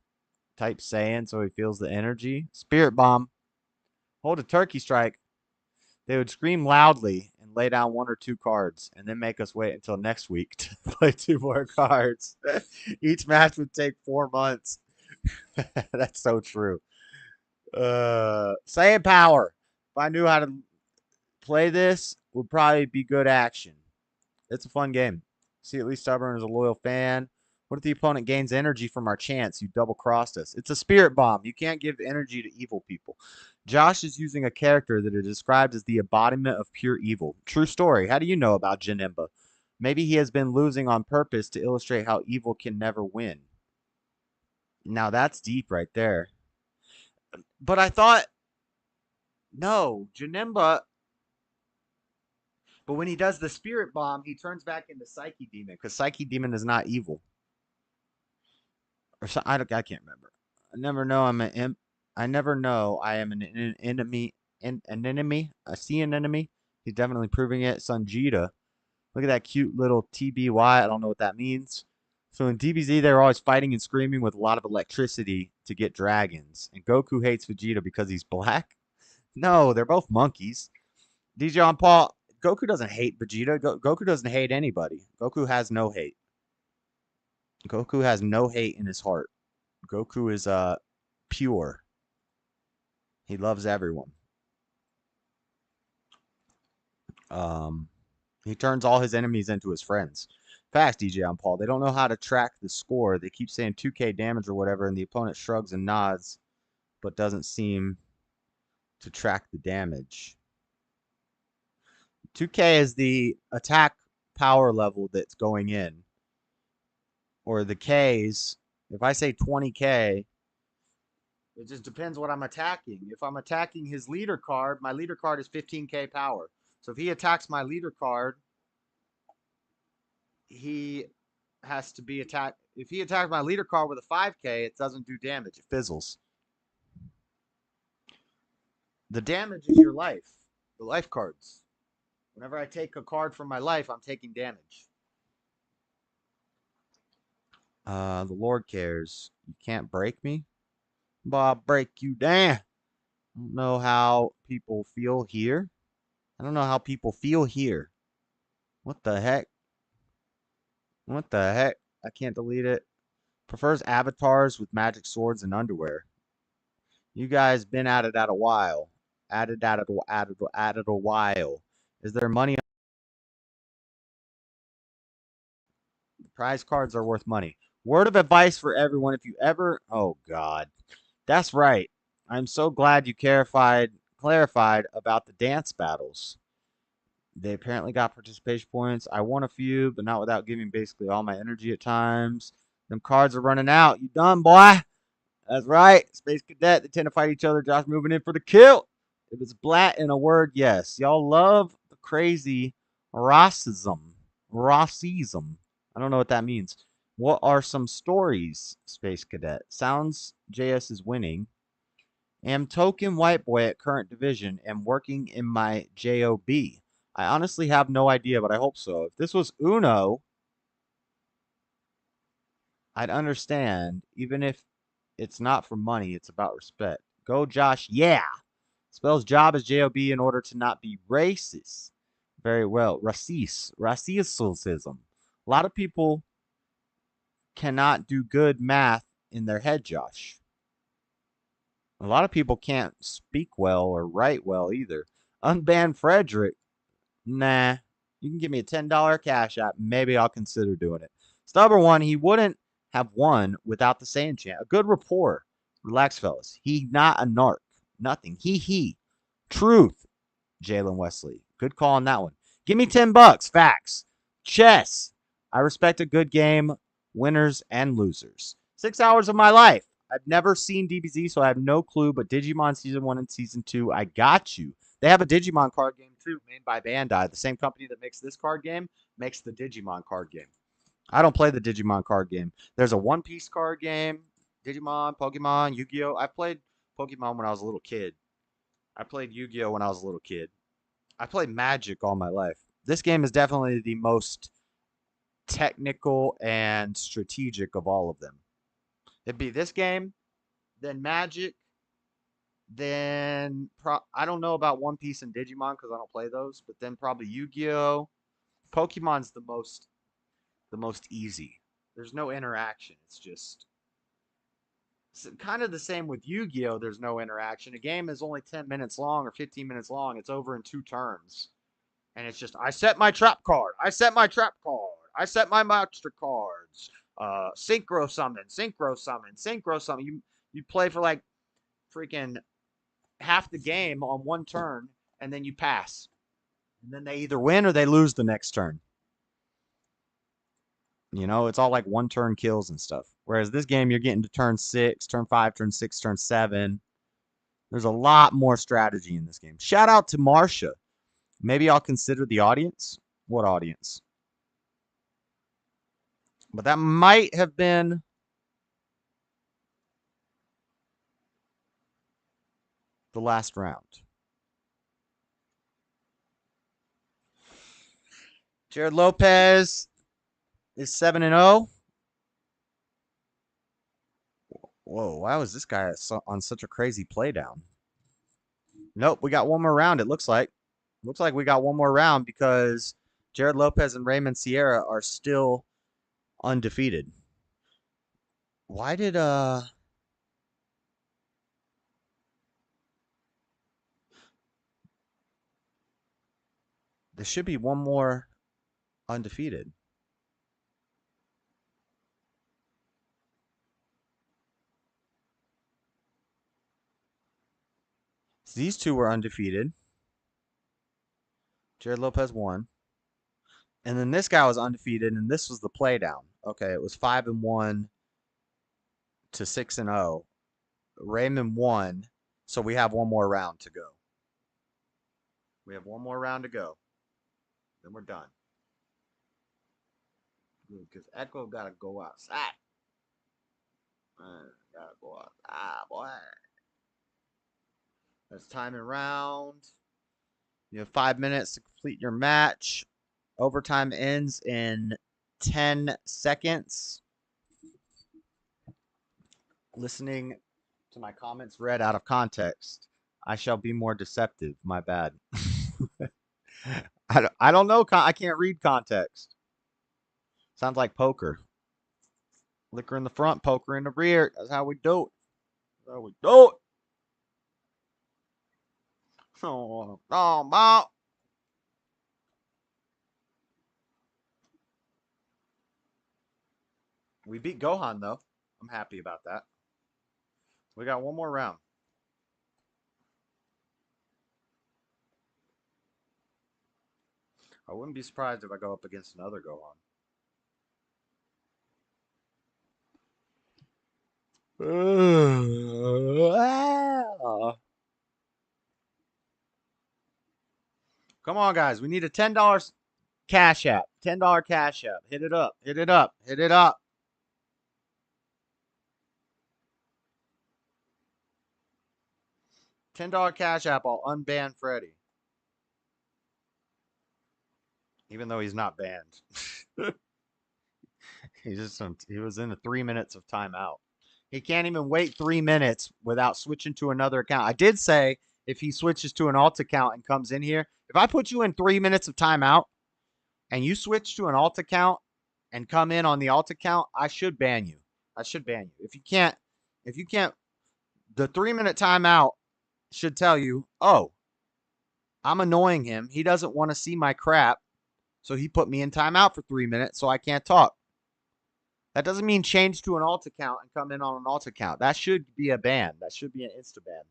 Type Saiyan so he feels the energy. Spirit Bomb. Hold a turkey strike. They would scream loudly and lay down 1 or 2 cards and then make us wait until next week to play 2 more cards. Each match would take 4 months. That's so true. Saiyan Power. If I knew how to play this, would probably be good action. It's a fun game. See, at least Stubborn is a loyal fan. What if the opponent gains energy from our chance? You double-crossed us. It's a spirit bomb. You can't give energy to evil people. Josh is using a character that is described as the embodiment of pure evil. True story. How do you know about Janemba? Maybe he has been losing on purpose to illustrate how evil can never win. Now that's deep right there. But I thought, no, Janemba. But when he does the spirit bomb, he turns back into Psyche Demon because Psyche Demon is not evil. Or so, I can't remember. I never know I'm an imp. I never know I am an enemy. An enemy. I see an enemy. He's definitely proving it. Sanjita. Look at that cute little TBY. I don't know what that means. So in DBZ, they're always fighting and screaming with a lot of electricity to get dragons. And Goku hates Vegeta because he's black? No, they're both monkeys. DJ on Paul. Goku doesn't hate Vegeta. Goku doesn't hate anybody. Goku has no hate. Goku has no hate in his heart. Goku is pure. He loves everyone. He turns all his enemies into his friends. Facts, DJ on Paul. They don't know how to track the score. They keep saying 2K damage or whatever, and the opponent shrugs and nods, but doesn't seem to track the damage. 2K is the attack power level that's going in. Or the Ks. If I say 20K, it just depends what I'm attacking. If I'm attacking his leader card, my leader card is 15K power. So if he attacks my leader card, he has to be attacked. If he attacks my leader card with a 5K, it doesn't do damage. It fizzles. The damage is your life. The life cards. Whenever I take a card from my life, I'm taking damage. The Lord cares. You can't break me? Bob, break you down. I don't know how people feel here. I don't know how people feel here. What the heck? What the heck? I can't delete it. Prefers avatars with magic swords and underwear. You guys been at it a while. At it a while. Is there money? The prize cards are worth money. Word of advice for everyone: if you ever, oh God, that's right. I'm so glad you clarified about the dance battles. They apparently got participation points. I won a few, but not without giving basically all my energy at times. Them cards are running out. You done, boy? That's right. Space Cadet. They tend to fight each other. Josh moving in for the kill. If it's Blat in a word, yes. Y'all love the crazy Rossism. Rossism. I don't know what that means. What are some stories, Space Cadet? Sounds JS is winning. Am token white boy at current division. Am working in my JOB. I honestly have no idea, but I hope so. If this was Uno, I'd understand. Even if it's not for money, it's about respect. Go Josh, yeah. Spells job as J-O-B in order to not be racist. Very well. Racism. A lot of people cannot do good math in their head, Josh. A lot of people can't speak well or write well either. Unban Frederick. Nah. You can give me a $10 cash app. Maybe I'll consider doing it. Stubborn one, he wouldn't have won without the Saiyan chant. A good rapport. Relax, fellas. He not a narc. Nothing. He. Truth. Jalen Wesley. Good call on that one. Give me $10. Facts. Chess. I respect a good game. Winners and losers. 6 hours of my life. I've never seen DBZ, so I have no clue, but Digimon Season 1 and Season 2, I got you. They have a Digimon card game, too, made by Bandai. The same company that makes this card game makes the Digimon card game. I don't play the Digimon card game. There's a One Piece card game, Digimon, Pokemon, Yu-Gi-Oh! I played Pokemon when I was a little kid. I played Yu-Gi-Oh! When I was a little kid. I played Magic all my life. This game is definitely the most technical and strategic of all of them. It'd be this game, then Magic, then I don't know about One Piece and Digimon because I don't play those, but then probably Yu-Gi-Oh! Pokemon's the most easy. There's no interaction. It's just kind of the same with Yu-Gi-Oh! There's no interaction. A game is only 10 minutes long or 15 minutes long. It's over in 2 turns. And it's just, I set my trap card. I set my trap card. I set my monster cards. Synchro summon. You play for like freaking half the game on one turn, and then you pass. And then they either win or they lose the next turn. You know, it's all like one turn kills and stuff. Whereas this game, you're getting to turn 6, turn 5, turn 6, turn 7. There's a lot more strategy in this game. Shout out to Marsha. Maybe I'll consider the audience. What audience? But that might have been the last round. Jared Lopez is 7-0. Whoa, why was this guy on such a crazy playdown? Nope, we got one more round, it looks like. Looks like we got one more round because Jared Lopez and Raymond Sierra are still undefeated. Why did There should be one more undefeated. So these two were undefeated. Jared Lopez won. And then this guy was undefeated, and this was the play down. Okay, it was 5-1 to 6-0. Raymond won, so we have one more round to go. We have one more round to go. Then we're done. Because Echo got to go outside. Got to go outside, boy. That's time and round. You have 5 minutes to complete your match. Overtime ends in 10 seconds. Listening to my comments read out of context, I shall be more deceptive. My bad. I don't know. I can't read context. Sounds like poker. Liquor in the front, poker in the rear. That's how we do it. That's how we do it. Oh, Bob. We beat Gohan, though. I'm happy about that. We got one more round. I wouldn't be surprised if I go up against another Gohan. Come on, guys. We need a $10 Cash App. $10 Cash App. Hit it up. Hit it up. Hit it up. $10 Cash App. I'll unban Freddy. Even though he's not banned. He was in the 3 minutes of timeout. He can't even wait 3 minutes without switching to another account. I did say if he switches to an alt account and comes in here, if I put you in 3 minutes of timeout and you switch to an alt account and come in on the alt account, I should ban you. I should ban you. If you can't, the 3 minute timeout should tell you, oh, I'm annoying him. He doesn't want to see my crap. So he put me in timeout for 3 minutes so I can't talk. That doesn't mean change to an alt account and come in on an alt account. That should be a ban. That should be an insta ban.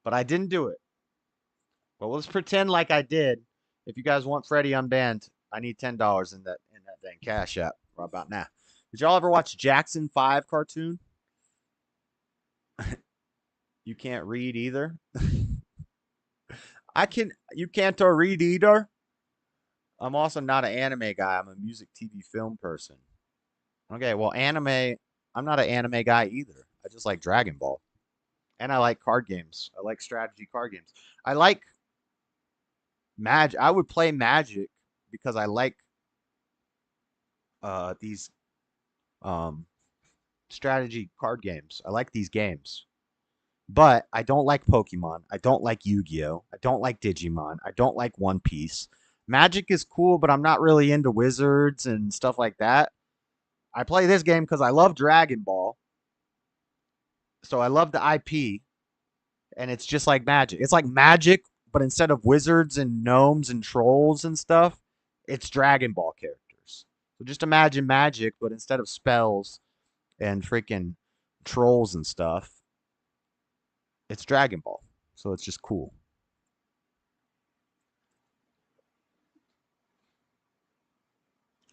But I didn't do it. But let's pretend like I did. If you guys want Freddy unbanned, I need $10 in that dang Cash App right about now. Did y'all ever watch Jackson 5 cartoon? You can't read either. You can't read either. I'm also not an anime guy. I'm a music, TV, film person. Okay, well, anime, I'm not an anime guy either. I just like Dragon Ball. And I like card games. I like strategy card games. I like Magic. I would play Magic because I like these strategy card games. I like these games. But I don't like Pokemon. I don't like Yu-Gi-Oh! I don't like Digimon. I don't like One Piece. Magic is cool, but I'm not really into wizards and stuff like that. I play this game because I love Dragon Ball. So I love the IP. And it's just like Magic. It's like Magic, but instead of wizards and gnomes and trolls and stuff, it's Dragon Ball characters. So just imagine Magic, but instead of spells and freaking trolls and stuff, it's Dragon Ball. So it's just cool.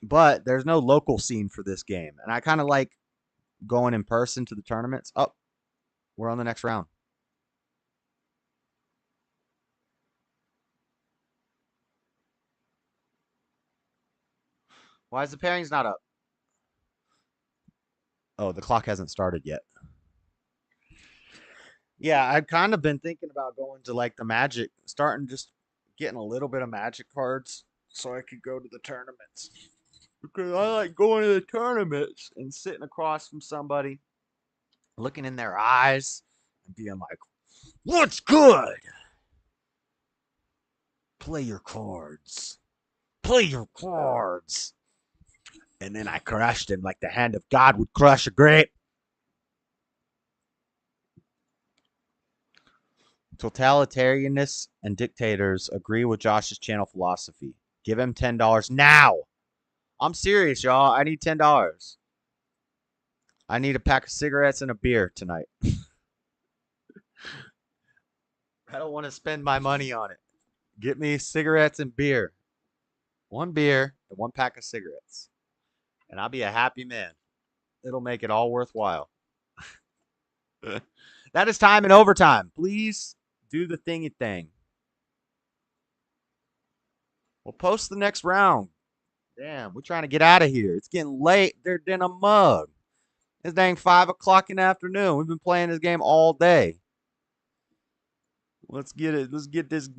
But there's no local scene for this game. And I kind of like going in person to the tournaments. Oh, we're on the next round. Why is the pairings not up? Oh, the clock hasn't started yet. Yeah, I've kind of been thinking about going to like the Magic, starting just getting a little bit of Magic cards so I could go to the tournaments. Because I like going to the tournaments and sitting across from somebody, looking in their eyes and being like, what's good? Play your cards. Play your cards. And then I crushed him like the hand of God would crush a grape. Totalitarianists and dictators agree with Josh's channel philosophy. Give him $10 now. I'm serious, y'all. I need $10. I need a pack of cigarettes and a beer tonight. I don't want to spend my money on it. Get me cigarettes and beer. One beer and one pack of cigarettes. And I'll be a happy man. It'll make it all worthwhile. That is time and overtime. Please do the thingy thing. We'll post the next round. Damn, we're trying to get out of here. It's getting late. They're in a mug. It's dang 5 o'clock in the afternoon. We've been playing this game all day. Let's get it. Let's get this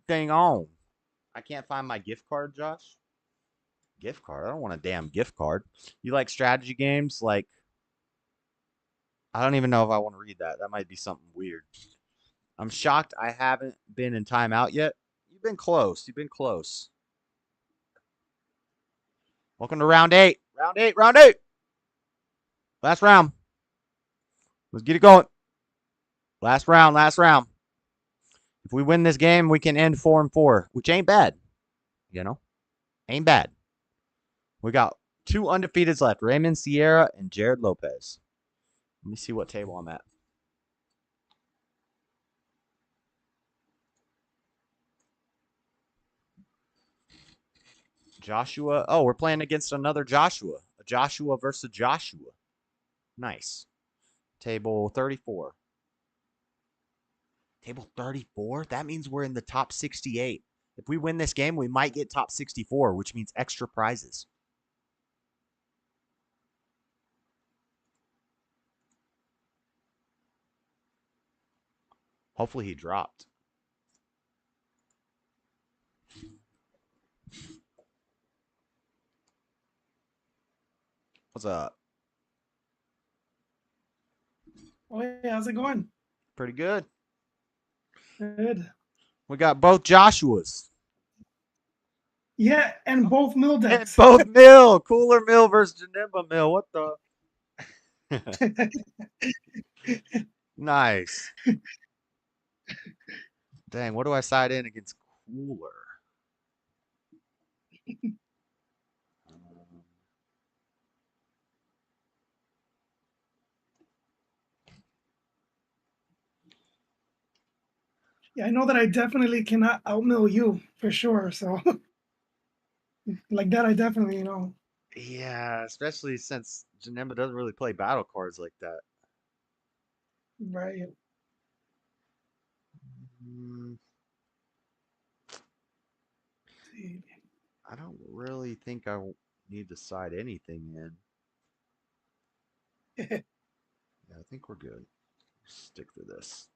thing on. I can't find my gift card, Josh. Gift card? I don't want a damn gift card. You like strategy games? Like, I don't even know if I want to read that. That might be something weird. I'm shocked I haven't been in timeout yet. You've been close. You've been close. Welcome to round 8. Round 8. Round 8. Last round. Let's get it going. Last round. Last round. If we win this game, we can end 4-4, which ain't bad. You know? Ain't bad. We got 2 undefeateds left. Raymond Sierra and Jared Lopez. Let me see what table I'm at. Joshua. Oh, we're playing against another Joshua. A Joshua versus Joshua. Nice. Table 34. Table 34? That means we're in the top 68. If we win this game, we might get top 64, which means extra prizes. Hopefully he dropped. What's up? Oh, yeah, how's it going? Pretty good. Good. We got both Joshuas. Yeah, and both mill decks. And both mill. Cooler mill versus Janemba mill. What the? Nice. Dang, what do I side in against Cooler? Yeah, I know that I definitely cannot outmill you for sure. So, like that, I definitely know. Yeah, especially since Janemba doesn't really play battle cards like that. Right. I don't really think I need to side anything in. Yeah, I think we're good. Stick to this.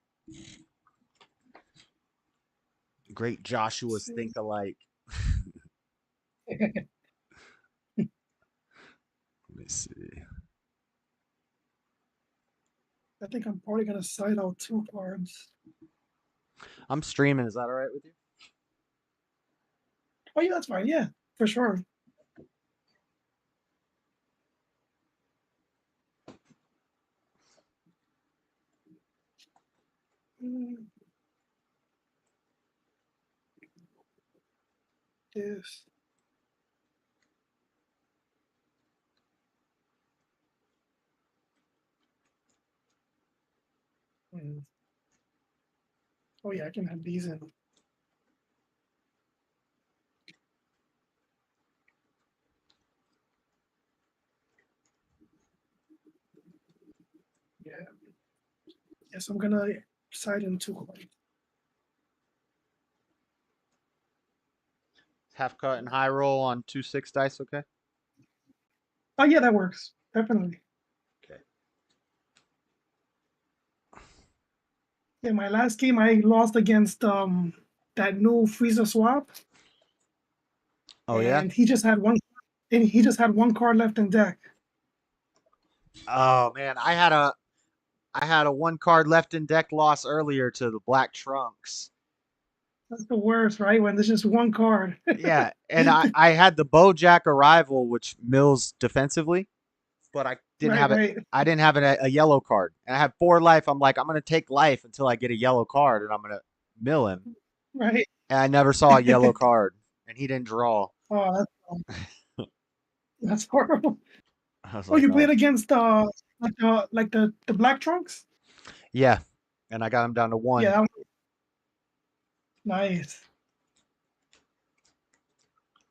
Great Joshua's think alike. Let me see. I think I'm probably gonna side out 2 cards. I'm streaming. Is that all right with you? Oh yeah, that's fine. Yeah, for sure. Yes. Oh yeah, I can have these in. Yeah. Yes, I'm gonna side in 2 cards. Half cut and high roll on 2-6 dice, okay? Oh yeah, that works. Definitely. Okay. Yeah, my last game I lost against that new Frieza swap. Oh yeah? And he just had one card left in deck. Oh man, I had a 1 card left in deck loss earlier to the Black Trunks. That's the worst, right? When there's just 1 card. Yeah, and I had the Bojack Arrival, which mills defensively. but I didn't Right, have it. right. I didn't have a yellow card, and I had 4 life. I'm like, I'm gonna take life until I get a yellow card, and I'm gonna mill him. Right. And I never saw a yellow card, and he didn't draw. Oh, that's horrible. I was Oh, like, you oh, played against like the black trunks? yeah, and I got him down to 1. Yeah, that one- nice.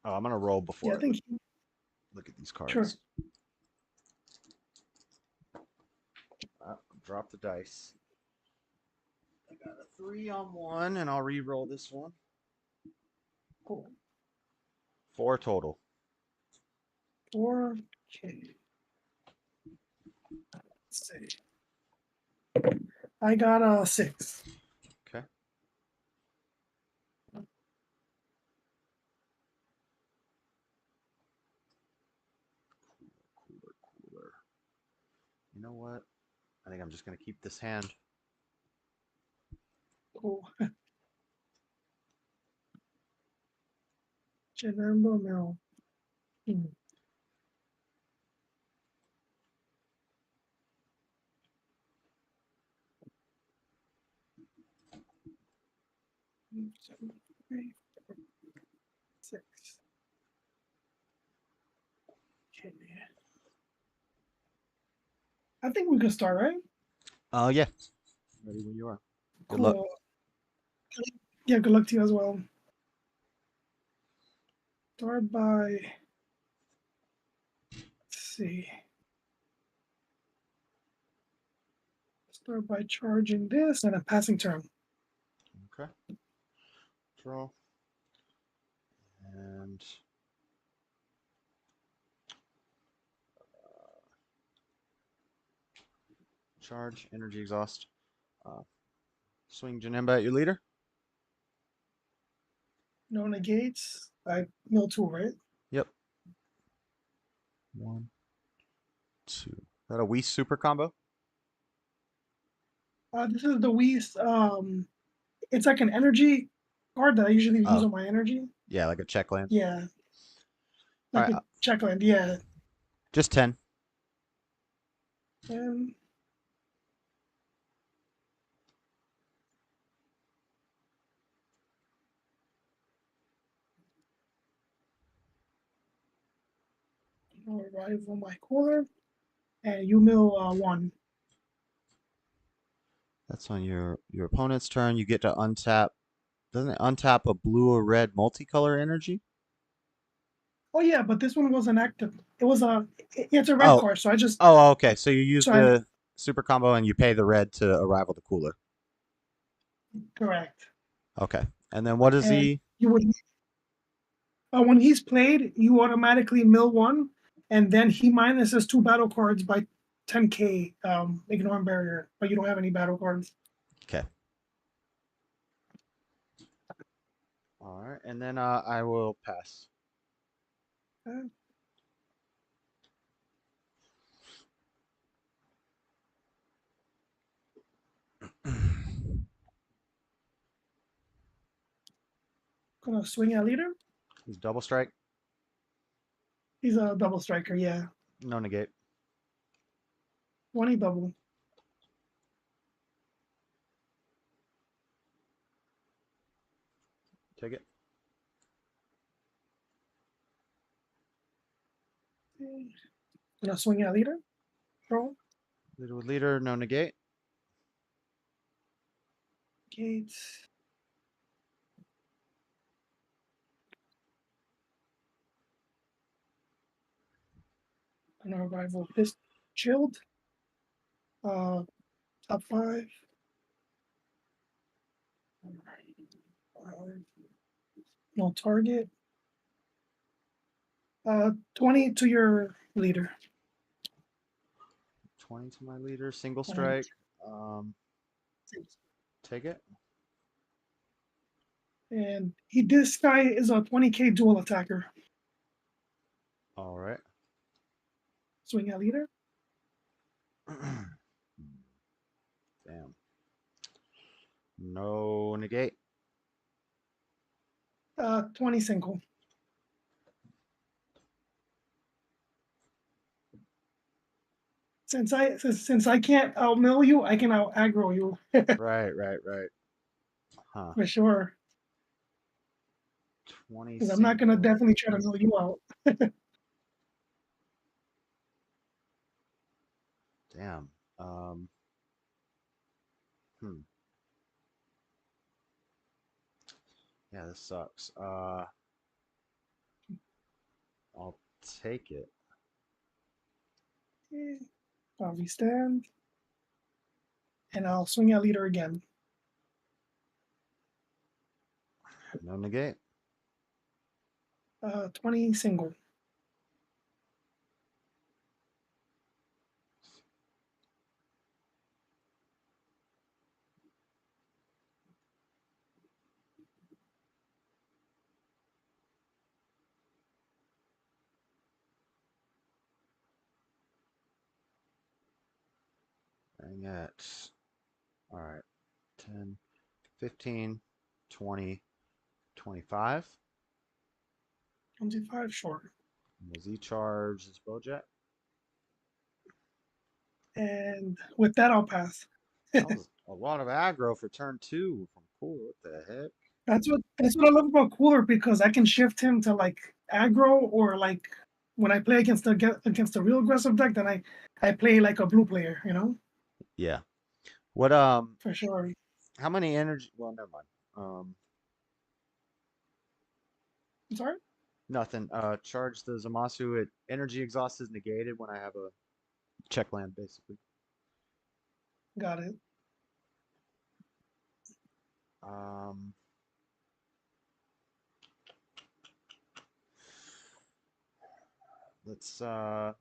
Oh, I'm gonna roll Yeah, before I I think look at these cards. sure. Drop the dice. I got a 3 on 1, and I'll re-roll this one. Cool. 4 total. 4. Okay. Let's see. I got a 6. Okay. Cooler. You know what? I think I'm just gonna keep this hand. Cool. General Mill. Seven, 3, 4, 6. Okay. I think we can start, right? Oh yeah. Ready when you are. Good Cool. luck. Yeah, good luck to you as well. Start by, let's see. Start by charging this and a passing turn. Okay. Draw. And charge. Energy exhaust. Swing Janemba at your leader. No negates. I mill 2, right? Yep. 1, 2. Is that a Whis super combo? This is the Whis. It's like an energy card that I usually use Oh. on my energy. Yeah, like a check land. Yeah. All Like right, a check land, yeah. just 10. And I'll arrive on my corner. And you mill 1. That's on your opponent's turn. You get to untap. Doesn't it untap a blue or red multicolor energy? Oh yeah, but this one wasn't active. It was it's a red Oh. card, so I just Oh, okay. So you use So the super combo and you pay the red to arrival the cooler. correct. Okay. And then what is And he? you would when he's played, you automatically mill 1, and then he minuses 2 battle cards by 10k ignore barrier, but you don't have any battle cards. Okay. All right. And then I will pass. Okay. Gonna swing at leader. He's double strike. He's a double striker, yeah. No negate. 20 double. Take it. Okay. Gonna swing at leader. Throw. Leader with leader. No negate. Gates. An arrival pissed chilled. Top 5. No target. 20 to your leader. 20 to my leader. Single strike. Take it. And this guy is a 20k dual attacker. All right. Swing at leader. Damn. No negate. 20 single. Since I can't outmill you, I can out aggro you Right. Huh. for sure. 20 Because I'm not gonna single. definitely try to mill you out. Damn. Yeah, this sucks. I'll take it. I'll restand. And I'll swing at leader again. No negate. 20 single. Dang it. All right. 10, 15, 20, 25. 25 short. Was he charged his Bojack? And with that, I'll pass. That was a lot of aggro for turn 2 from Cool. What the heck? That's what I love about Cooler, because I can shift him to like aggro, or like when I play against the real aggressive deck, then I play like a blue player, you know? Yeah. What For sure. how many energy? Well, never mind. I'm sorry? Nothing. Charge the Zamasu. Energy exhaust is negated when I have a check land, basically. Got it. Let's how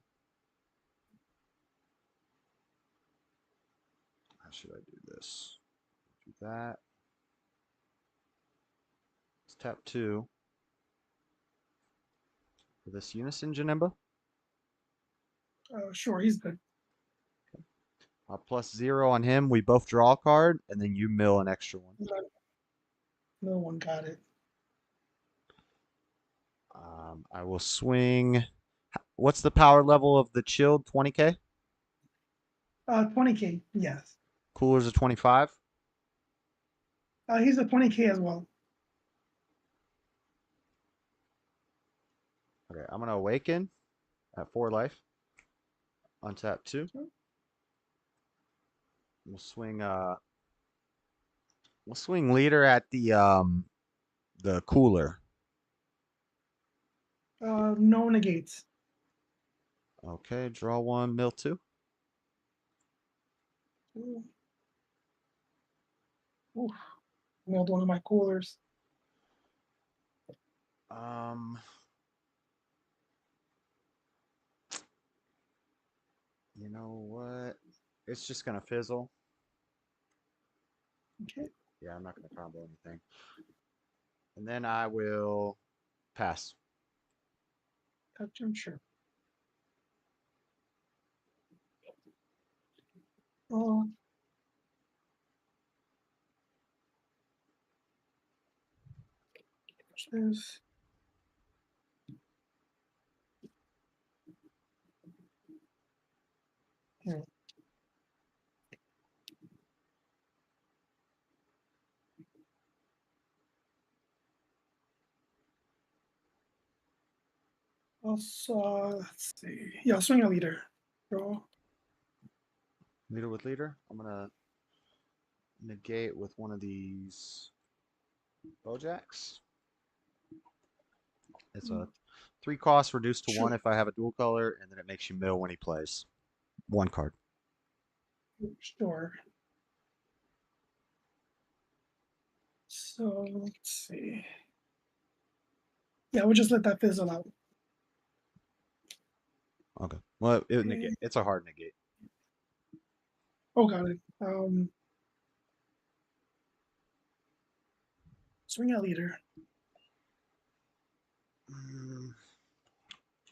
should I do this? Do that. Let's tap 2 for this Unison Janemba. Sure, he's good. +0 on him. We both draw a card, and then you mill an extra one. No one got it. I will swing. What's the power level of the chilled? 20K? 20K, yes. Cooler's a 25. He's a 20K as well. Okay, I'm gonna awaken at 4 life. Untap 2. We'll swing leader at the cooler. No negates. Okay, draw 1, mill 2. Oof. Milled one of my coolers. You know what? It's just gonna fizzle. Okay. Yeah, I'm not gonna combo anything. And then I will pass. Touch him, sure. This. Here. Also, let's see. Yeah, I'll swing a leader. Draw. Leader with leader. I'm gonna negate with one of these Bojacks. It's a 3 cost reduced to 1 if I have a dual color, and then it makes you mill when he plays 1 card. Sure. So let's see. Yeah, we'll just let that fizzle out. Okay. Well, it's a hard negate. Oh, got it. Swing a leader.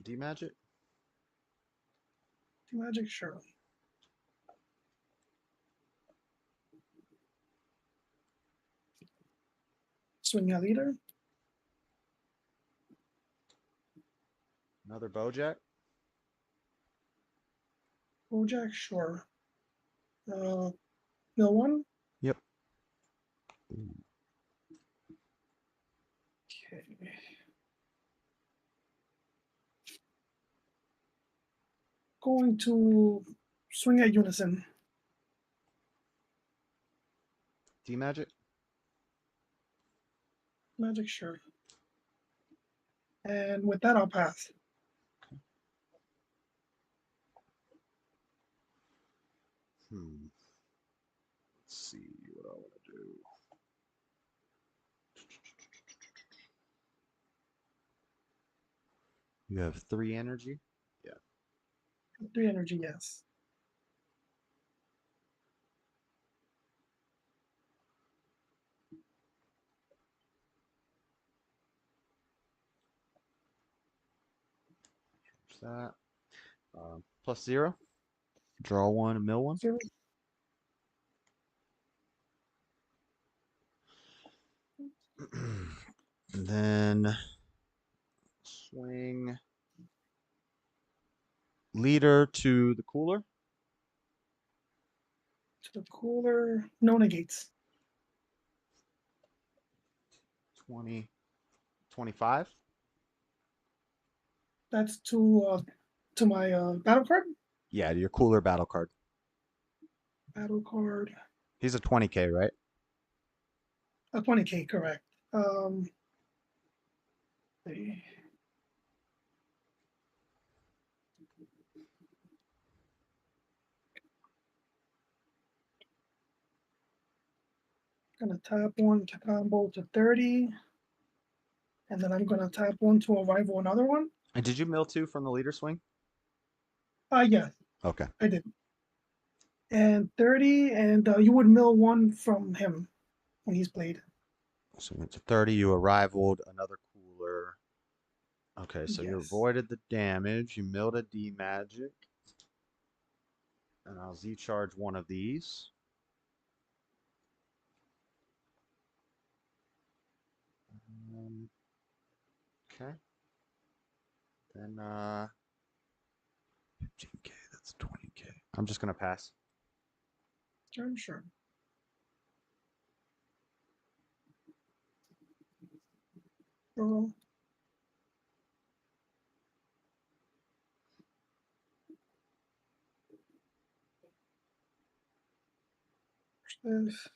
D-Magic? D-Magic, sure. Swing a leader. Another Bojack? Bojack, sure. Mill 1? Yep. Okay. Going to swing at Unison. D-Magic? Magic, sure. And with that, I'll pass. Let's see what I want to do. You have 3 energy? Yeah. 3 energy, yes. What's that? +0. Draw 1 and mill 1. 0. And then swing leader to the cooler. To the cooler. No negates. 20, 25. That's to my battle card. Yeah, your cooler battle card. Battle card. He's a 20k, right? A 20k, correct. See. Gonna tap 1 to combo to 30. And then I'm gonna tap 1 to arrival another one. And did you mill 2 from the leader swing? Yeah, Okay. I did. And 30, and you would mill 1 from him when he's played. So went to 30, you arrivaled another cooler. Okay, so you Yes. avoided the damage. You milled a D-Magic. And I'll Z-charge one of these. Okay. Then 15k, that's 20k. I'm just gonna pass. I'm sure. Draw. This.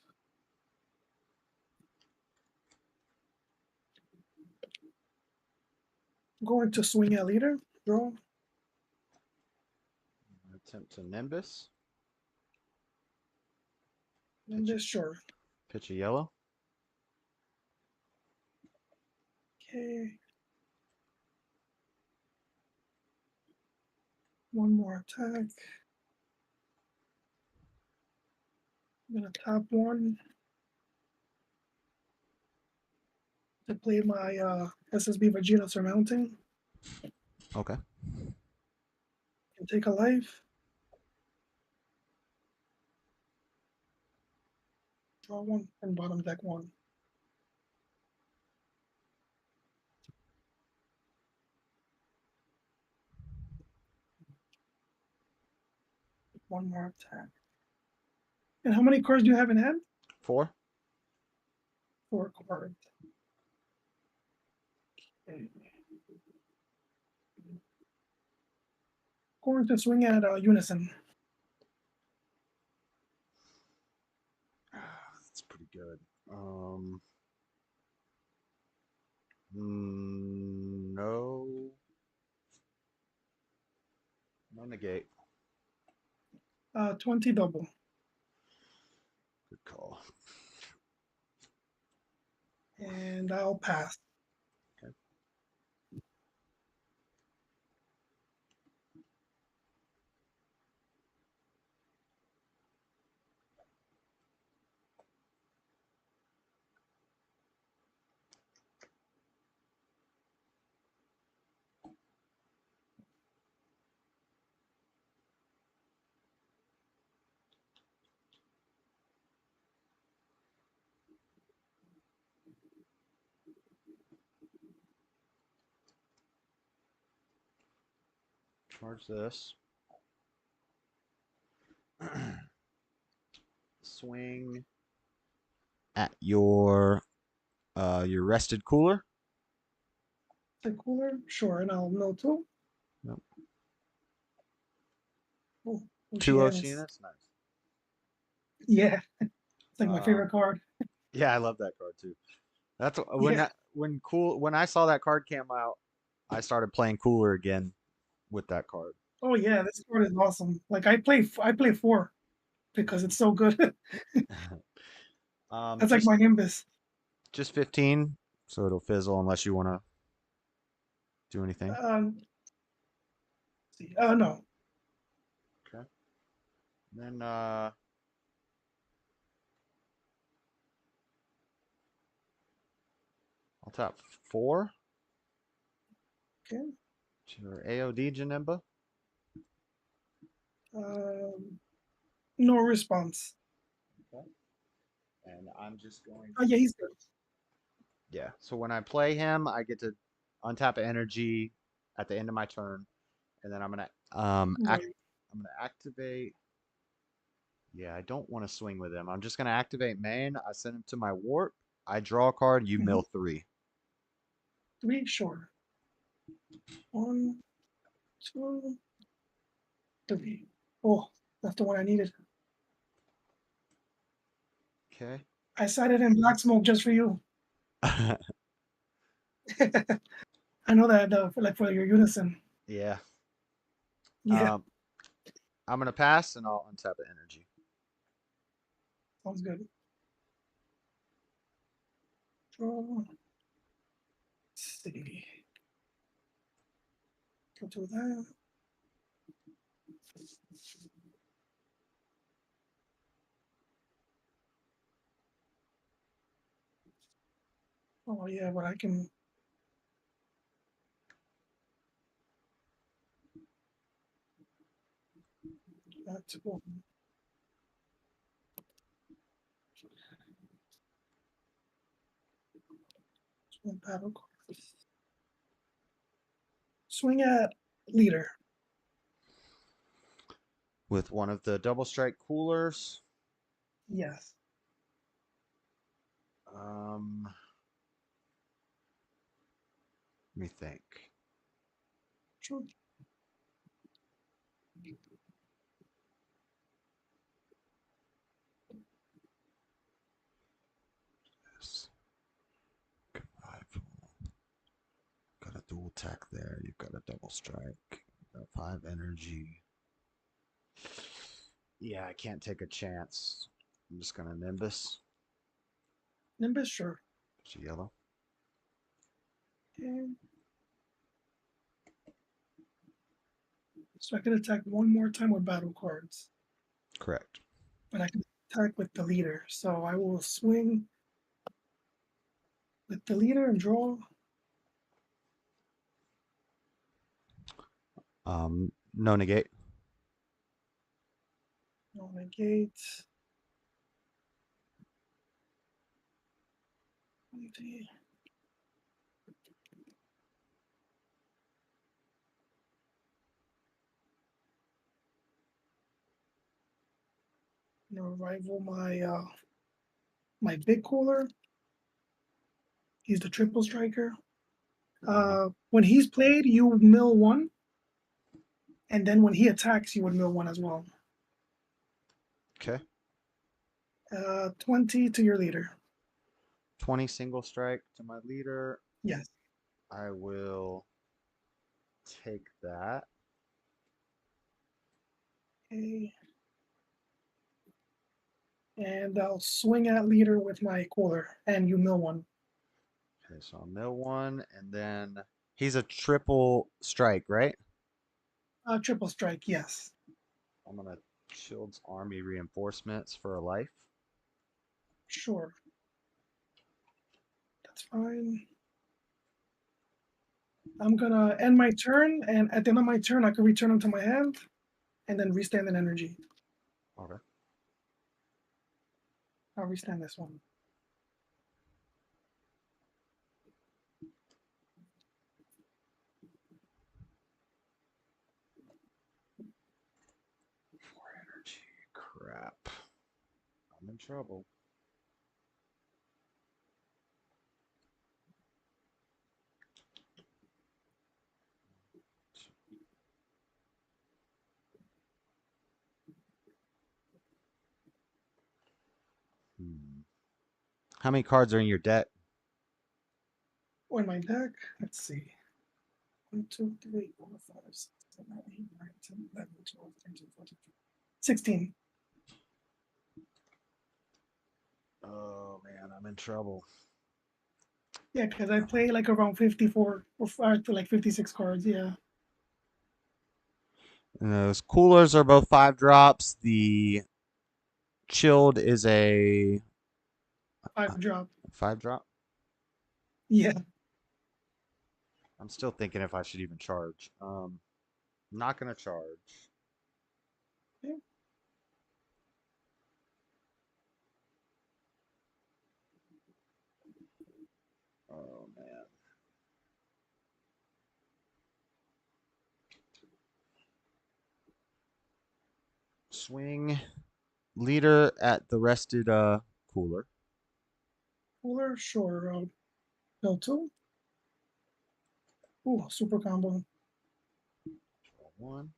Going to swing at leader. Draw. Attempt to Nimbus. Nimbus, sure. Pitch a yellow. Okay. One more attack. I'm gonna tap 1 to play my SSB Vegeta Surmounting Okay. and take a life. Draw 1 and bottom deck 1. One more attack. And how many cards do you have in hand? 4. 4 cards. Okay. Going to swing at Unison. That's pretty good. No. No negate. 20 double. Good call. And I'll pass. Okay. Charge this. Swing at your rested cooler. The cooler, sure, and I'll mill two. Nope. Oh, Two Oceanus. Oceanus. Nice. Yeah, it's like my favorite card. Yeah, I love that card too. That's when Yeah. when I saw that card came out, I started playing cooler again with that card. Oh yeah, this card is awesome. Like I play 4 because it's so good. That's like just, my Nimbus. just 15, so it'll fizzle unless you want to do anything. See, no. Okay. Then I'll tap 4. Okay. Your AOD Janemba. No response. Okay. And I'm just going. Oh yeah, he's good. Yeah. So when I play him, I get to untap energy at the end of my turn, and then I'm gonna I'm gonna activate. Yeah, I don't want to swing with him. I'm just gonna activate main. I send him to my warp. I draw a card. You mill 3. 3, sure. 1, 2, 3. Oh, that's the one I needed. Okay. I sided in black smoke just for you. I know that like for your unison. Yeah. Yeah. I'm gonna pass and I'll untap the energy. Sounds good. Draw. Let's see. Go to that. Oh yeah, but I can. That's cool. Swing battle card. Swing at leader. With one of the double strike coolers. Yes. Let me think. Sure. Yes. Got a dual attack there. You've got a double strike. Got 5 energy. Yeah, I can't take a chance. I'm just gonna Nimbus. Nimbus, sure. It's a yellow. Okay. So I can attack one more time with battle cards. Correct. But I can attack with the leader. So I will swing with the leader and draw. No negate. No negate. Gonna rival my big cooler. He's the triple striker. When he's played, you mill 1, and then when he attacks, you would mill 1 as well. Okay. 20 to your leader. 20 single strike to my leader. Yes. I will take that. Okay. And I'll swing at leader with my cooler, and you mill 1. Okay, so I'll mill 1, and then he's a triple strike, right? Triple strike, yes. I'm gonna Shield's Army Reinforcements for a life. Sure. That's fine. I'm gonna end my turn, and at the end of my turn, I can return them to my hand, and then restand an energy. Okay. I'll restand this one. Crap. I'm in trouble. How many cards are in your deck? On my deck, let's see. 1, 2, 3, 4, 5, 6, 7, 8, 9, 10, 11, 12, 13, 14, 16. Oh man, I'm in trouble. Yeah, because I play like around 54 or 5 to like 56 cards. Yeah. And those coolers are both 5 drops. The chilled is a 5 drop. 5 drop. Yeah. I'm still thinking if I should even charge. Not gonna charge. Yeah. Oh man. Swing leader at the rested cooler. Cooler, sure. No 2. Ooh, super combo. 1.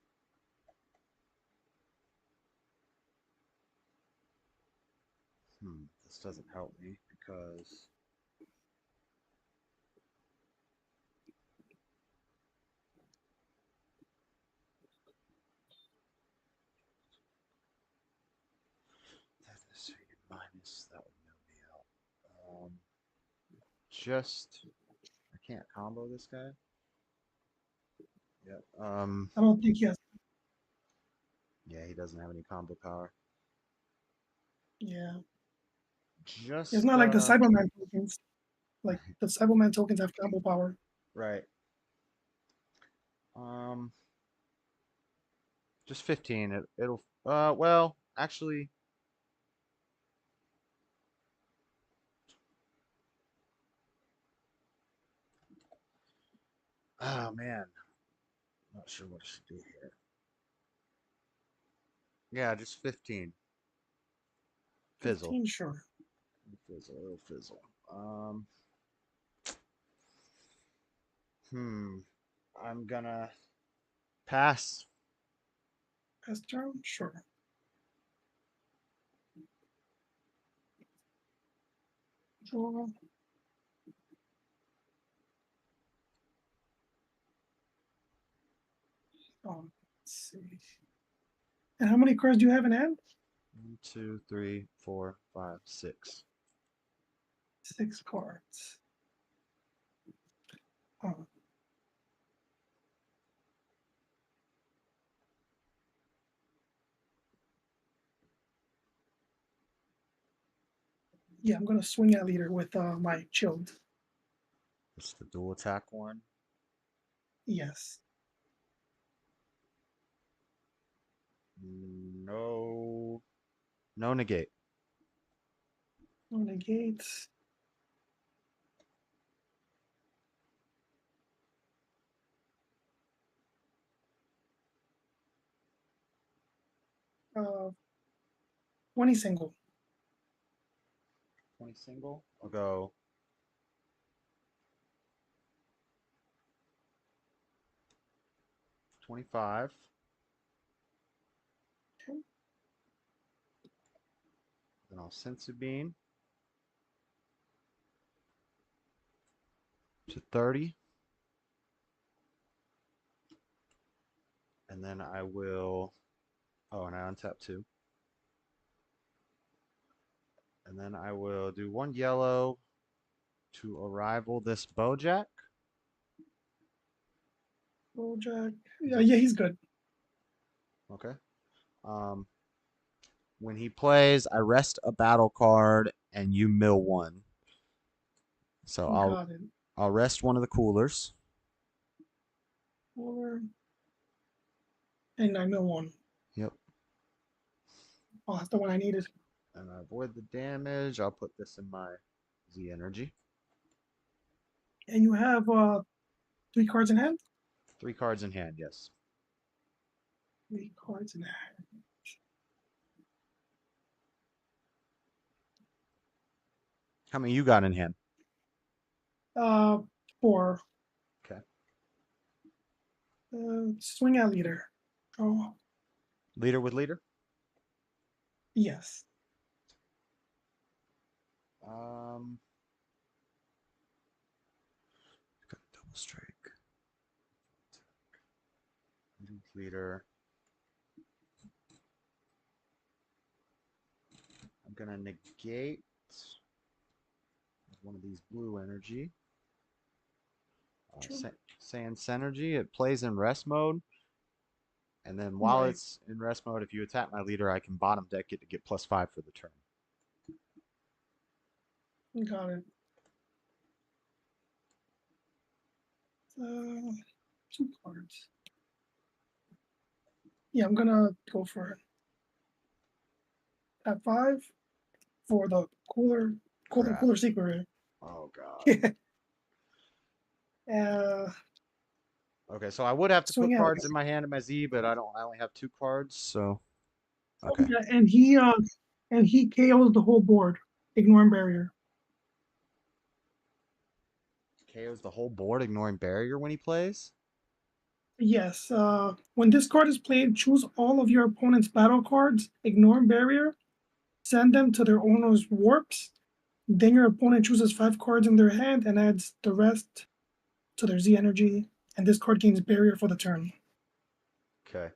This doesn't help me because that is minus that would mill me out. Just I can't combo this guy. Yep. I don't think he has. Yeah, he doesn't have any combo power. Yeah. Just It's not like the Cyberman tokens. Like the Cyberman tokens have combo power. right. Just 15. It'll well, actually oh man. Not sure what I should do here. Yeah, just 15. Fizzle. 15, sure. Fizzle, it'll fizzle. I'm gonna pass. Pass turn, sure. Draw. Let's see. And how many cards do you have in hand? 1, 2, 3, 4, 5, 6. 6 cards. Oh. Yeah, I'm gonna swing at leader with my chilled. It's the dual attack one. Yes. No. No negate. No negates. Uh, 20 single. 20 single. I'll go 25. Okay. Then I'll sensu bean to 30. And then I will and I untap 2. And then I will do 1 yellow to arrival this Bojack. Bojack. Yeah, he's good. Okay. When he plays, I rest a battle card and you mill 1. So I'll rest one of the coolers. Cooler. And I mill 1. Yep. Oh, that's the one I needed. And I avoid the damage. I'll put this in my Z energy. And you have 3 cards in hand? 3 cards in hand, yes. 3 cards in hand. How many you got in hand? 4. Okay. Swing at leader. Oh, Leader with leader? yes. Got double strike. Leader. I'm gonna negate one of these blue energy. Sand Synergy. It plays in rest mode. And then while Right. it's in rest mode, if you attack my leader, I can bottom deck it to get +5 for the turn. Got it. 2 cards. Yeah, I'm gonna go for it. At 5 for the cooler Crap. secret. Oh god. uh, Okay, so I would have to Swing put at cards in my hand in my Z, but I don't. I only have 2 cards, so okay. yeah, and he KOs the whole board, ignoring barrier. KOs the whole board, ignoring barrier when he plays. Yes. When this card is played, choose all of your opponent's battle cards, ignore barrier, send them to their owner's warps. Then your opponent chooses 5 cards in their hand and adds the rest to their Z energy, and this card gains barrier for the turn. Okay.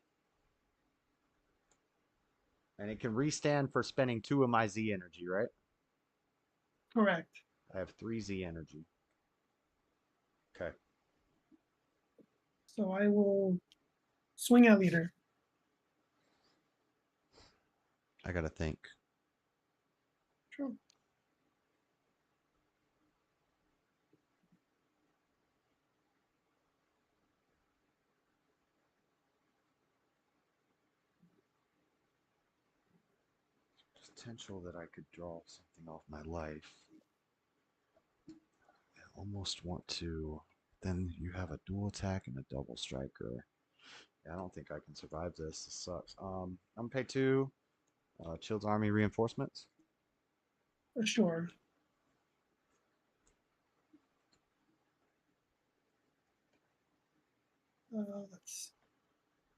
And it can restand for spending 2 of my Z energy, right? Correct. I have 3 Z energy. Okay. So I will swing at leader. I gotta think. Sure. Potential that I could draw something off my life. I almost want to. Then you have a dual attack and a double striker. Yeah, I don't think I can survive this. This sucks. I'm gonna pay 2. Child's Army reinforcements. Sure.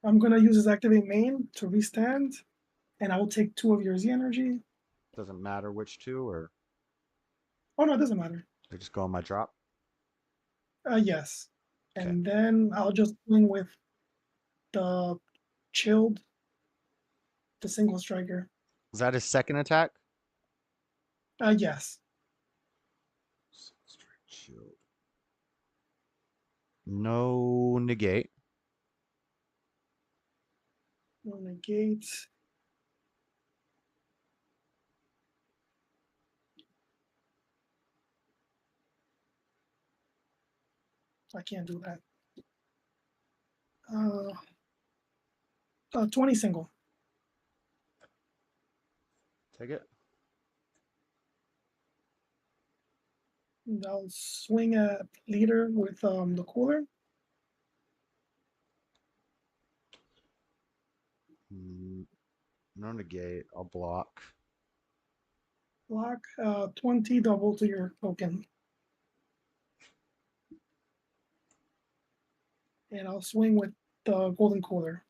I'm gonna use his activate main to restand, and I will take 2 of your Z energy. Doesn't matter which 2, or Oh no, it doesn't matter. I just go on my drop. Yes. And then I'll just swing with the chilled, the single striker. Is that his second attack? Yes. Chilled. No negate. No negates. I can't do that. 20 single. Take it. And I'll swing at leader with the cooler. No negate. I'll block. Block 20 double to your token. And I'll swing with the golden cooler.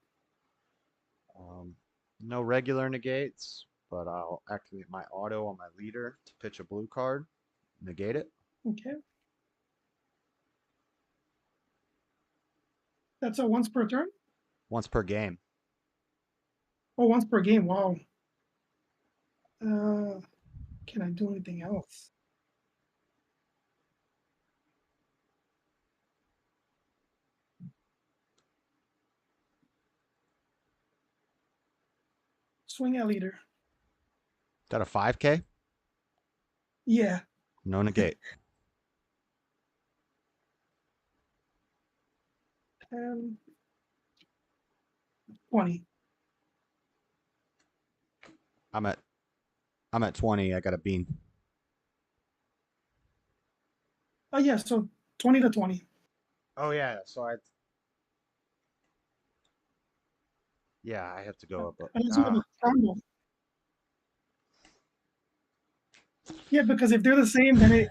No regular negates, but I'll activate my auto on my leader to pitch a blue card. Negate it. Okay. That's a once per turn? Once per game. Oh, once per game. Wow. Can I do anything else? Swing at leader. Is that a 5K? Yeah. No negate. 10, 20. I'm at 20. I got a bean. Oh yeah, so 20 to 20. Oh yeah, so I have to go up. Unless you have a combo. Yeah, because if they're the same, then that's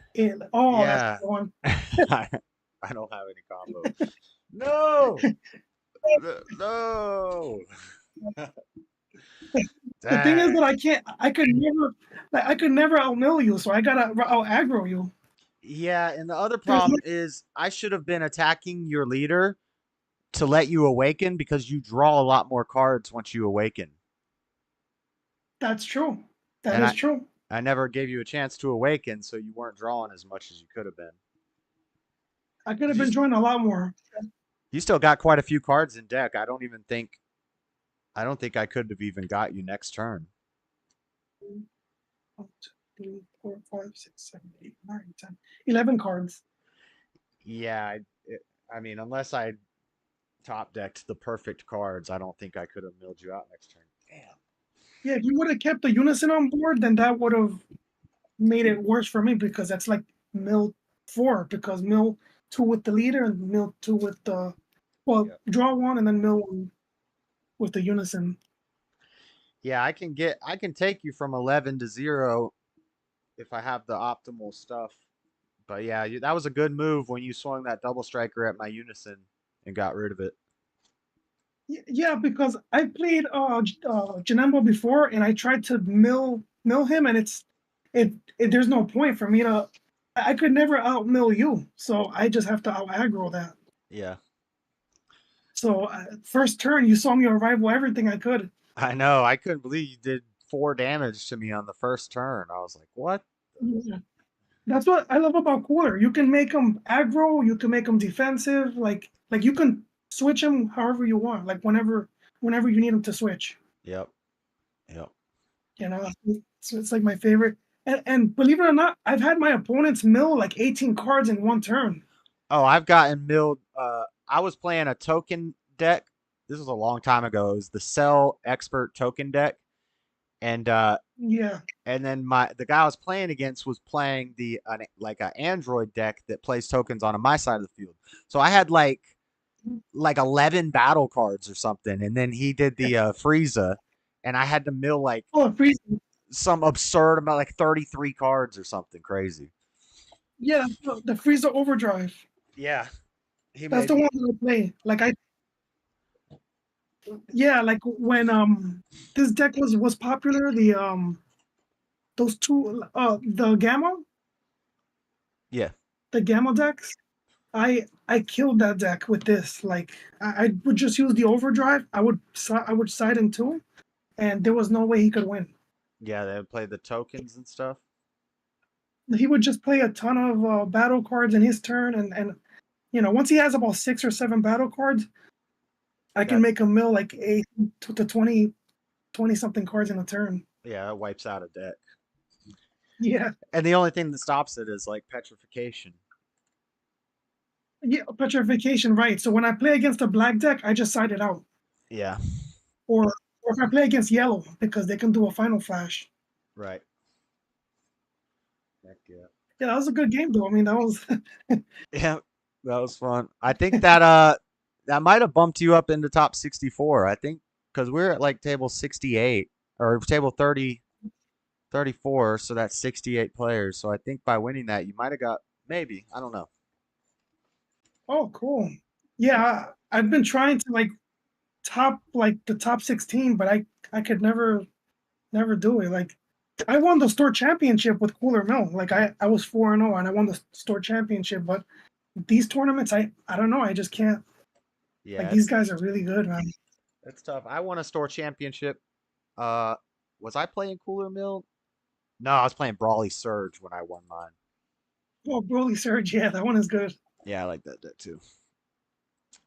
Yeah. the one. I don't have any combo. No. No. The thing is Dang. that I could never outmill you, so I gotta out aggro you. Yeah, and the other There's problem is I should have been attacking your leader to let you awaken because you draw a lot more cards once you awaken. That's true. That And is true. I never gave you a chance to awaken, so you weren't drawing as much as you could have been. I could have been drawing a lot more. You still got quite a few cards in deck. I don't think I could have even got you next turn. 1, 2, 3, 4, 5, 6, 7, 8, 9, 10, 11 cards. Yeah, I mean, unless I top decked the perfect cards, I don't think I could have milled you out next turn. Damn. Yeah, if you would have kept the unison on board, then that would have made it worse for me because that's like mill 4 because mill 2 with the leader and mill 2 with the draw 1 and then mill 1 with the unison. Yeah, I can take you from 11 to 0 if I have the optimal stuff. But yeah, that was a good move when you swung that double striker at my unison and got rid of it. Yeah, because I played Janembo before and I tried to mill him and there's no point for me to. I could never out mill you, so I just have to out aggro that. Yeah. So first turn, you saw me revival everything I could. I know. I couldn't believe you did 4 damage to me on the first turn. I was like, what? Yeah. That's what I love about Cooler. You can make them aggro, you can make them defensive, like you can switch them however you want, like whenever you need them to switch. Yep. You know, it's like my favorite. And believe it or not, I've had my opponents mill like 18 cards in one turn. Oh, I've gotten milled. I was playing a token deck. This was a long time ago. It was the Cell Expert token deck. And yeah. And then the guy I was playing against was playing like an Android deck that plays tokens on my side of the field. So I had like 11 battle cards or something, and then he did the Frieza, and I had to mill like some absurd amount, like 33 cards or something crazy. Yeah, the Frieza Overdrive. Yeah, that's the one that I play. Like when this deck was popular, those two the Gamma. Yeah. The Gamma decks. I killed that deck with this. Like I would just use the Overdrive. I would side in 2, and there was no way he could win. Yeah, they would play the tokens and stuff. He would just play a ton of battle cards in his turn, and once he has about 6 or 7 battle cards, I can make him mill like 8 to 20 something cards in a turn. Yeah, it wipes out a deck. Yeah. And the only thing that stops it is like petrification. Yeah, petrification, right. So when I play against a black deck, I just side it out. Yeah. Or if I play against yellow, because they can do a final flash. Right. Heck yeah. Yeah, that was a good game though. I mean, that was Yeah, that was fun. I think that might have bumped you up into top 64. I think because we're at like table 68 or table 34, so that's 68 players. So I think by winning that, you might have got maybe. I don't know. Oh, cool. Yeah, I've been trying to top the top 16, but I could never do it. Like I won the store championship with Cooler Mill. Like I was 4-0 and I won the store championship, but these tournaments I don't know, I just can't. Yeah. Like these guys are really good, man. That's tough. I won a store championship. Was I playing Cooler Mill? No, I was playing Brawly Surge when I won mine. Oh, Brawly Surge, yeah, that one is good. Yeah, I like that deck too.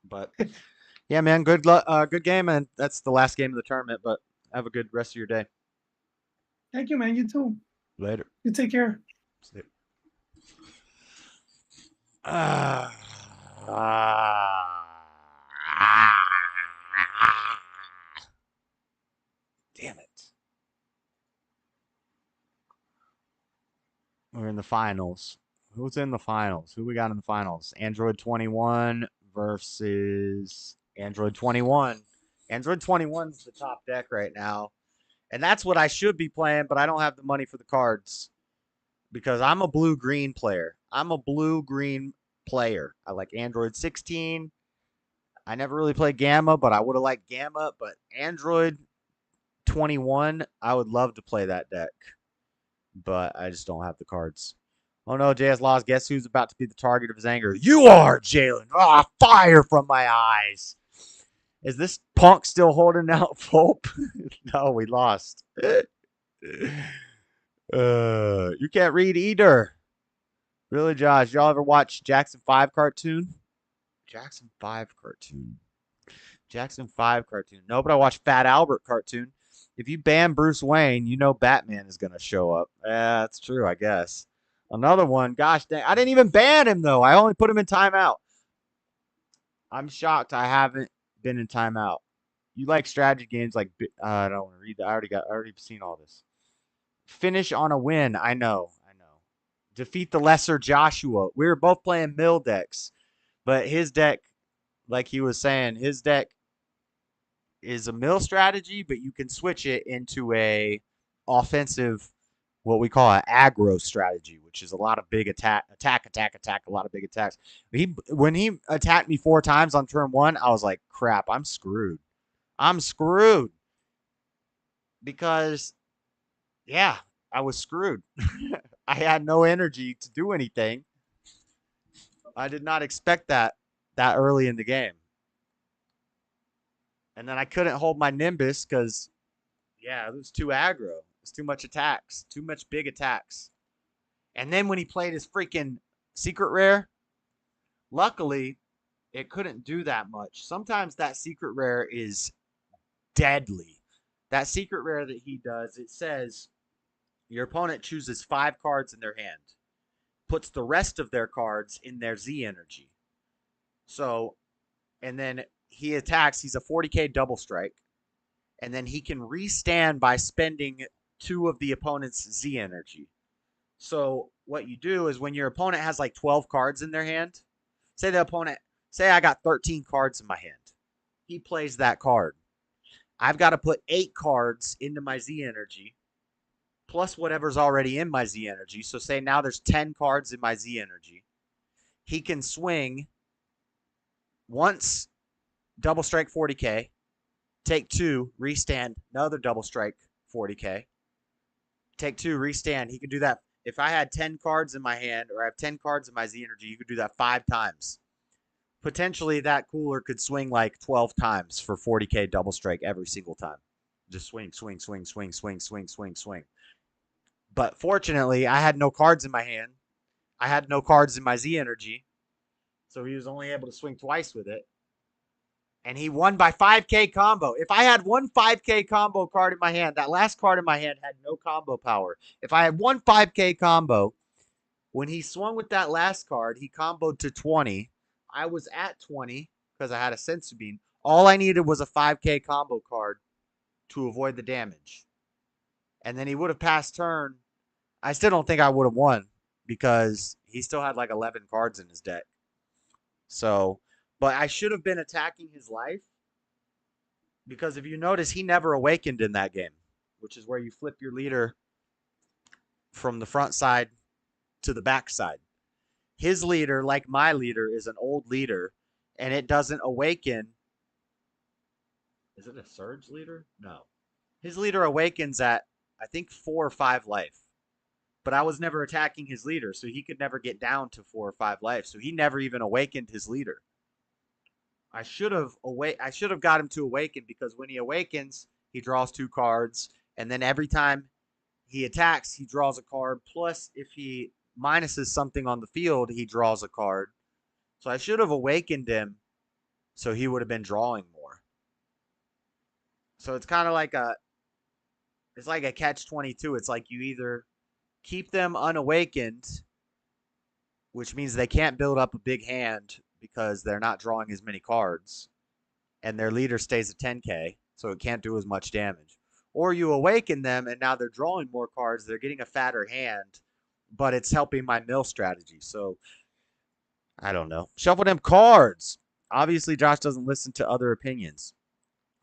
But yeah, man, good game, and that's the last game of the tournament. But have a good rest of your day. Thank you, man. You too. Later. You take care. See Damn it. We're in the finals. Who's in the finals? Who we got in the finals? Android 21 versus Android 21. Android 21's the top deck right now. And that's what I should be playing, but I don't have the money for the cards. because I'm a blue-green player. I'm a blue-green player. I like Android 16. I never really played Gamma, but I would have liked Gamma. But Android 21, I would love to play that deck. But I just don't have the cards. Oh no, JS lost. Guess who's about to be the target of his anger? You are, Jalen. Ah, fire from my eyes. Is this punk still holding out hope? No, we lost. You can't read either. Really, Josh? Y'all ever watch Jackson 5 cartoon? Jackson 5 cartoon. Jackson 5 cartoon. No, but I watched Fat Albert cartoon. If you ban Bruce Wayne, you know Batman is going to show up. Yeah, that's true, I guess. Another one. Gosh dang. I didn't even ban him, though. I only put him in timeout. I'm shocked I haven't been in timeout. You like strategy games like... I don't want to read that. I already seen all this. Finish on a win. I know. Defeat the lesser Joshua. We were both playing mill decks. But his deck, like he was saying, his deck is a mill strategy, but you can switch it into a offensive, what we call an aggro strategy, which is a lot of big attack, a lot of big attacks. When he attacked me 4 times on turn 1, I was like, crap, I'm screwed. Because, yeah, I was screwed. I had no energy to do anything. I did not expect that early in the game. And then I couldn't hold my Nimbus because, yeah, it was too aggro. It was too much attacks. Too much big attacks. And then when he played his freaking secret rare, luckily, it couldn't do that much. Sometimes that secret rare is deadly. That secret rare that he does, it says your opponent chooses 5 cards in their hand, puts the rest of their cards in their Z energy. So, and then he attacks. He's a 40k double strike. And then he can restand by spending 2 of the opponent's Z energy. So what you do is when your opponent has like 12 cards in their hand, say I got 13 cards in my hand. He plays that card. I've got to put 8 cards into my Z energy, plus whatever's already in my Z energy. So say now there's 10 cards in my Z energy. He can swing once, double strike 40k, take 2, restand, another double strike 40k, take 2, restand. He can do that. If I had 10 cards in my hand or I have 10 cards in my Z energy, you could do that 5 times. Potentially that cooler could swing like 12 times for 40k double strike every single time. Just swing. But fortunately, I had no cards in my hand. I had no cards in my Z energy. So he was only able to swing twice with it. And he won by 5k combo. If I had one 5k combo card in my hand, that last card in my hand had no combo power. If I had one 5k combo, when he swung with that last card, he comboed to 20. I was at 20 because I had a Sensu Bean. All I needed was a 5k combo card to avoid the damage. And then he would have passed turn. I still don't think I would have won because he still had like 11 cards in his deck. So, but I should have been attacking his life because if you notice, he never awakened in that game, which is where you flip your leader from the front side to the back side. His leader, like my leader, is an old leader, and it doesn't awaken. Is it a surge leader? No. His leader awakens at, I think, 4 or 5 life. But I was never attacking his leader, so he could never get down to 4 or 5 life. So he never even awakened his leader. I should have got him to awaken because when he awakens, he draws 2 cards, and then every time he attacks, he draws a card. Plus, if he minuses something on the field, he draws a card. So I should have awakened him so he would have been drawing more. So it's kind of like a catch-22. It's like you either keep them unawakened, which means they can't build up a big hand because they're not drawing as many cards, and their leader stays at 10k, so it can't do as much damage. Or you awaken them, and now they're drawing more cards. They're getting a fatter hand, but it's helping my mill strategy. So, I don't know. Shuffle them cards. Obviously, Josh doesn't listen to other opinions.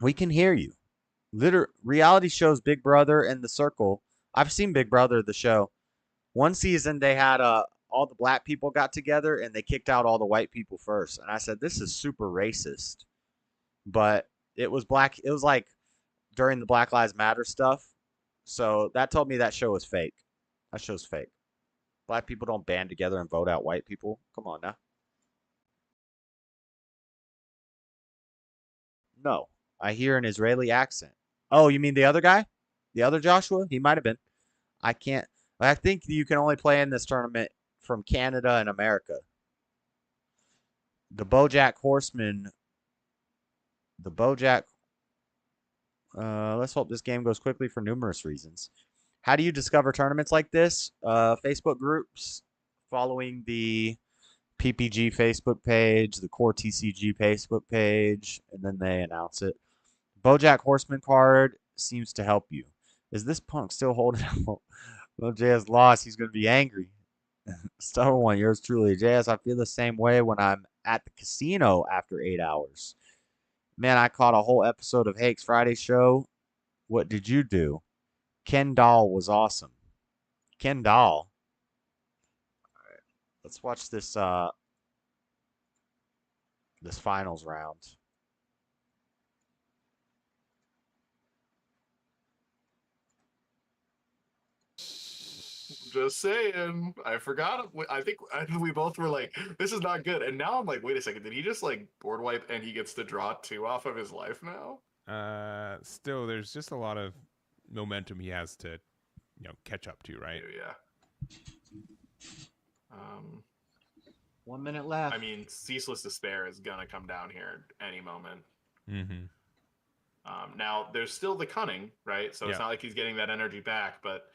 We can hear you. Reality shows Big Brother and The Circle. I've seen Big Brother, the show. One season they had all the black people got together and they kicked out all the white people first. And I said, this is super racist. But it was black. It was like during the Black Lives Matter stuff. So that told me that show was fake. That show's fake. Black people don't band together and vote out white people. Come on now. No, I hear an Israeli accent. Oh, you mean the other guy? The other Joshua? He might have been. I can't. I think you can only play in this tournament from Canada and America. The BoJack Horseman. The BoJack. Let's hope this game goes quickly for numerous reasons. How do you discover tournaments like this? Facebook groups, following the PPG Facebook page, the Core TCG Facebook page, and then they announce it. BoJack Horseman card seems to help you. Is this punk still holding out? Well, JS lost. He's going to be angry. Star One, yours truly. JS, I feel the same way when I'm at the casino after 8 hours. Man, I caught a whole episode of Hake's Friday show. What did you do? Ken Doll was awesome. Ken Doll. All right, let's watch this this finals round. Just saying. I forgot. I think we both were like, this is not good. And now I'm like, wait a second. Did he just like board wipe and he gets to draw 2 off of his life now? Still, there's just a lot of momentum he has to, catch up to, right? Yeah. 1 minute left. I mean, Ceaseless Despair is gonna come down here any moment. Mm-hmm. Now, there's still the Cunning, right? So it's not like he's getting that energy back, but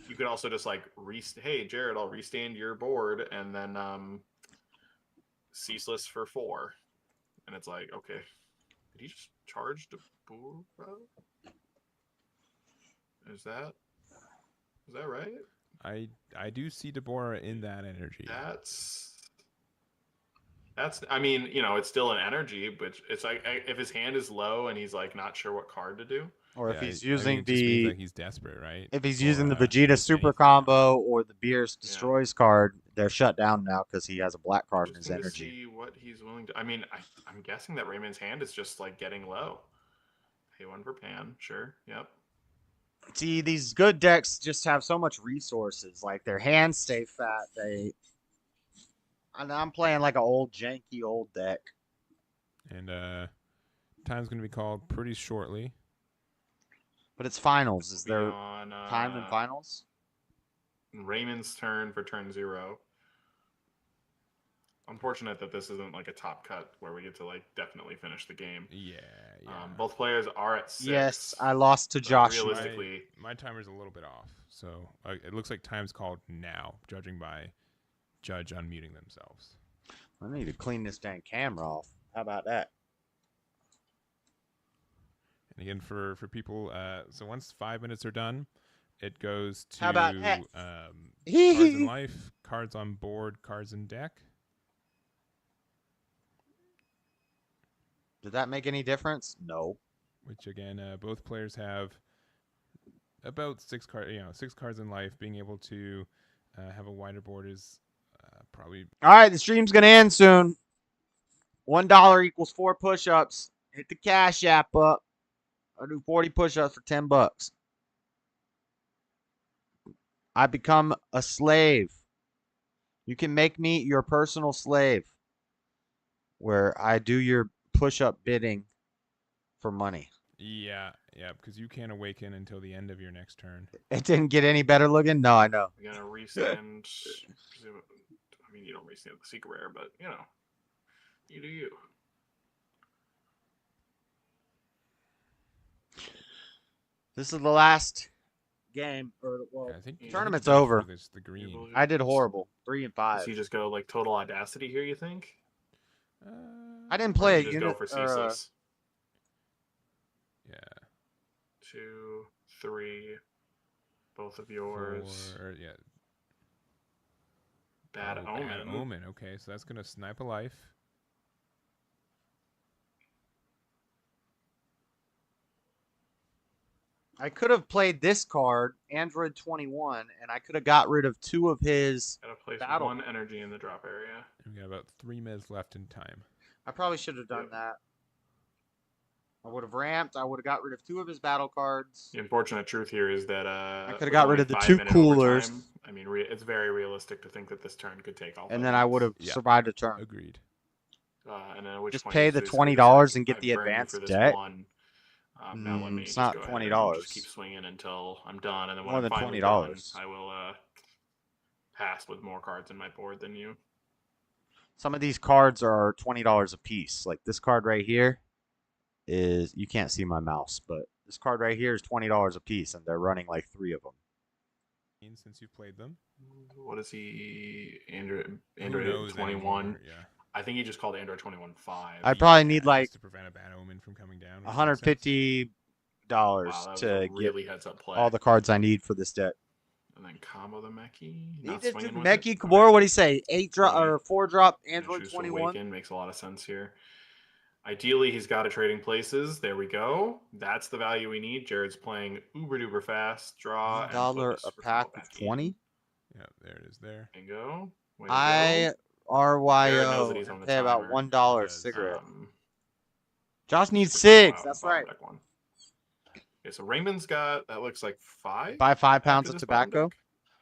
you could also just like hey Jared, I'll restand your board and then Ceaseless for 4. And it's like, okay. Did he just charge the board, bro? Is that right? I do see Deborah in that energy. That's I mean, it's still an energy, but it's like if his hand is low and he's like not sure what card to do. Or if he's using it just means that he's desperate, right? If he's using the Vegeta Super Combo or the Beerus Destroys card, they're shut down now because he has a black card in his energy. See what he's willing to. I mean, I'm guessing that Raymond's hand is just like getting low. Pay 1 for Pan, sure. Yep. See, these good decks just have so much resources. Like their hands stay fat. I'm playing like an old janky old deck. And time's gonna be called pretty shortly. But it's finals. Is there time in finals? Raymond's turn for turn 0. Unfortunate that this isn't like a top cut where we get to like definitely finish the game. Yeah. Both players are at 6. Yes, I lost to Josh. Realistically, my timer's a little bit off, so it looks like time's called now, judging by Judge unmuting themselves. I need to clean this dang camera off. How about that? And again, for people, so once 5 minutes are done, it goes to How about that? Cards in life, cards on board, cards in deck. Did that make any difference? No. Which again, both players have about 6 cards. 6 cards in life. Being able to have a wider board is probably. All right, the stream's gonna end soon. $1 equals 4 push-ups. Hit the Cash App up. I'll do 40 push-ups for $10. I become a slave. You can make me your personal slave, where I do your push-up bidding for money. Yeah, because you can't awaken until the end of your next turn. It didn't get any better looking? No, I know. we're gonna restand. I mean, you don't restand the secret rare, but you do you. This is the last game, I think tournament's over. The green. I did horrible. 3 and 5. Does he just go like total audacity here? You think? I didn't play a just unit. go for ceaseless. Yeah. 2, 3, both of yours. 4, yeah. Bad Omen. Bad Omen. Okay, so that's gonna snipe a life. I could have played this card, Android 21, and I could have got rid of 2 of his Gotta place battle. 1 energy in the drop area. We got about 3 minutes left in time. I probably should have done that. I would have ramped. I would have got rid of 2 of his battle cards. The unfortunate truth here is that I could have with got only rid of the 5 2 minute coolers. overtime, I mean, it's very realistic to think that this turn could take all. And then I would have survived a turn. Agreed. And then at which Just point pay he's the basically $20 just and get I've the burned you advanced for this deck. one. Now let me It's just not go ahead and $20. just keep swinging until I'm done, and then when More I'm than finally $20. done, I will pass with more cards in my board than you. Some of these cards are $20 a piece. Like this card right here is, you can't see my mouse, but this card right here is $20 a piece, and they're running like 3 of them. Since you've played them, what is he? Android knows 21. anymore, yeah. I think he just called Android 21.5. I probably need like to prevent a bad omen from coming down. $150 Wow, that was to a get really heads-up play. all the cards I need for this deck. And then combo the Meki. He Not just swinging did with it? Meki Kimura. What do you say? 8 drop or 4 drop Android Choose to 21. awaken makes a lot of sense here. Ideally, he's got a trading places. There we go. That's the value we need. Jared's playing uber duper fast. Draw and $1 focus a for pack combo of Meki. 20. Yeah, there it is. There. Bingo. Way to go. I Jared knows that RYO he's on the pay about timer. $1 cigarette. Um, Josh needs super combo 6. out, That's bottom right. deck one. Okay, so Raymond's got that looks like 5. Buy 5 pounds after of this bottom tobacco.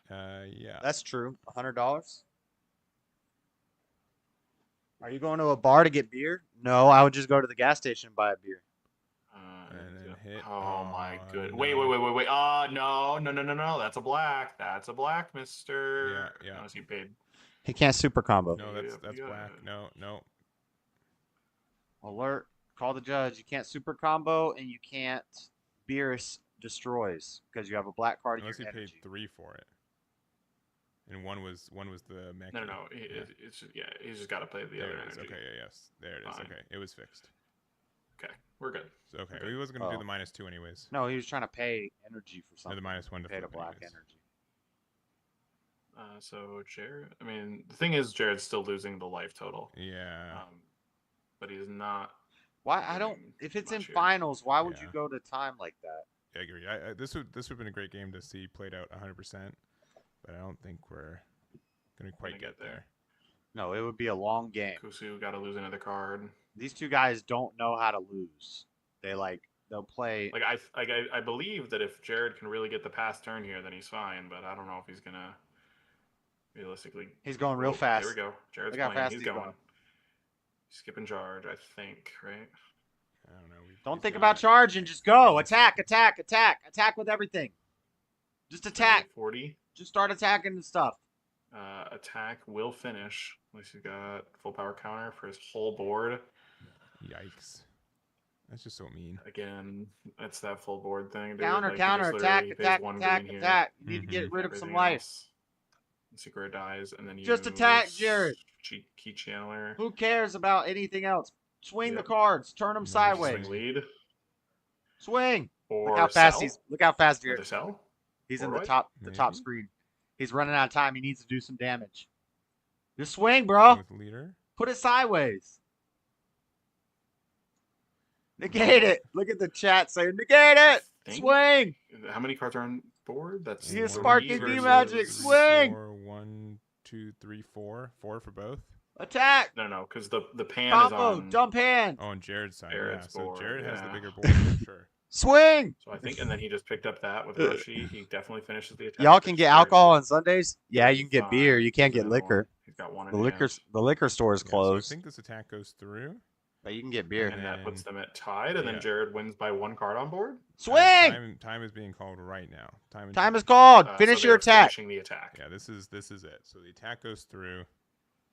deck. Yeah. That's true. $100. Are you going to a bar to get beer? No, I would just go to the gas station and buy a beer. And then hit. Oh my good. no. Wait. No. That's a black. That's a black, mister. Yeah. Unless you paid. He can't super combo. No, that's black. No. Alert. Call the judge. You can't super combo and you can't Beerus destroys because you have a black card in Unless he your paid energy. 3 for it. And one was the Meki. No. It's just, he's just got to play the There other it is. energy. Okay, yes. There it is. Fine. Okay, it was fixed. Okay, we're good. So, okay, he wasn't going to do the -2 anyways. No, he was trying to pay energy for Or something. the -1 to pay the flip black anyways. energy. So Jared. I mean, the thing is, Jared's still losing the life total. Yeah. But he's not. Why I don't? doing If it's in much here. finals, why would you Yeah. go to time like that? I agree. This would have been a great game to see played out 100%, but I don't think we're going to quite get there. No, it would be a long game. Kusu got to lose another card. These two guys don't know how to lose. They'll play. Like I believe that if Jared can really get the pass turn here, then he's fine. But I don't know if he's gonna realistically. He's going real Oh, fast. There we go. Jared's Look how playing. fast He's he's going. going. Skipping charge, I think. Right. I don't know. Don't think about charging. Just go. Attack with everything. Just attack. 40. Just start attacking the stuff. Attack will finish. At least he's got full power counter for his whole board. Yikes. That's just so mean. Again, it's that full board thing. Dude. Counter, Like, he counter, just attack, literally pays attack, one attack, green here, attack. You need to get rid of some everything life. else. Secret dies, and then you Just attack, Jared. Key channeler. Who cares about anything else? Swing the Yep. cards. Turn them sideways. Swing lead. Swing. Or Look how fast sell. Look how fast Another Jared. sell. He's in Forward? the top Maybe. screen. He's running out of time. He needs to do some damage. Just swing, bro. With leader. Put it sideways. Negate it. Look at the chat saying negate it. Think- Swing. How many cards are on board? That's He is three sparking versus- D-Magic. Swing. 4, 1, 2, 3, 4. 4 for both. Attack. No, because the pan Combo. is on. Dump hand. Oh, on Jared's side. Jared's yeah. So board, Jared has the yeah. bigger board for sure. Swing. So I think, and then he just picked up that with Roshi. He definitely finishes the attack. Y'all can which get is alcohol great. on Sundays. Yeah, you can get Fine. beer. You can't He's get another liquor. one. He's got one in The liquor store is Yeah, so I closed, think this attack goes through. but you can get beer. And that And puts them at tied, and yeah. then Jared wins by 1 card on board. Swing. Time is being called right now. Time is called. So Finish they your are attack. Finishing the attack. Yeah, this is it. So the attack goes through.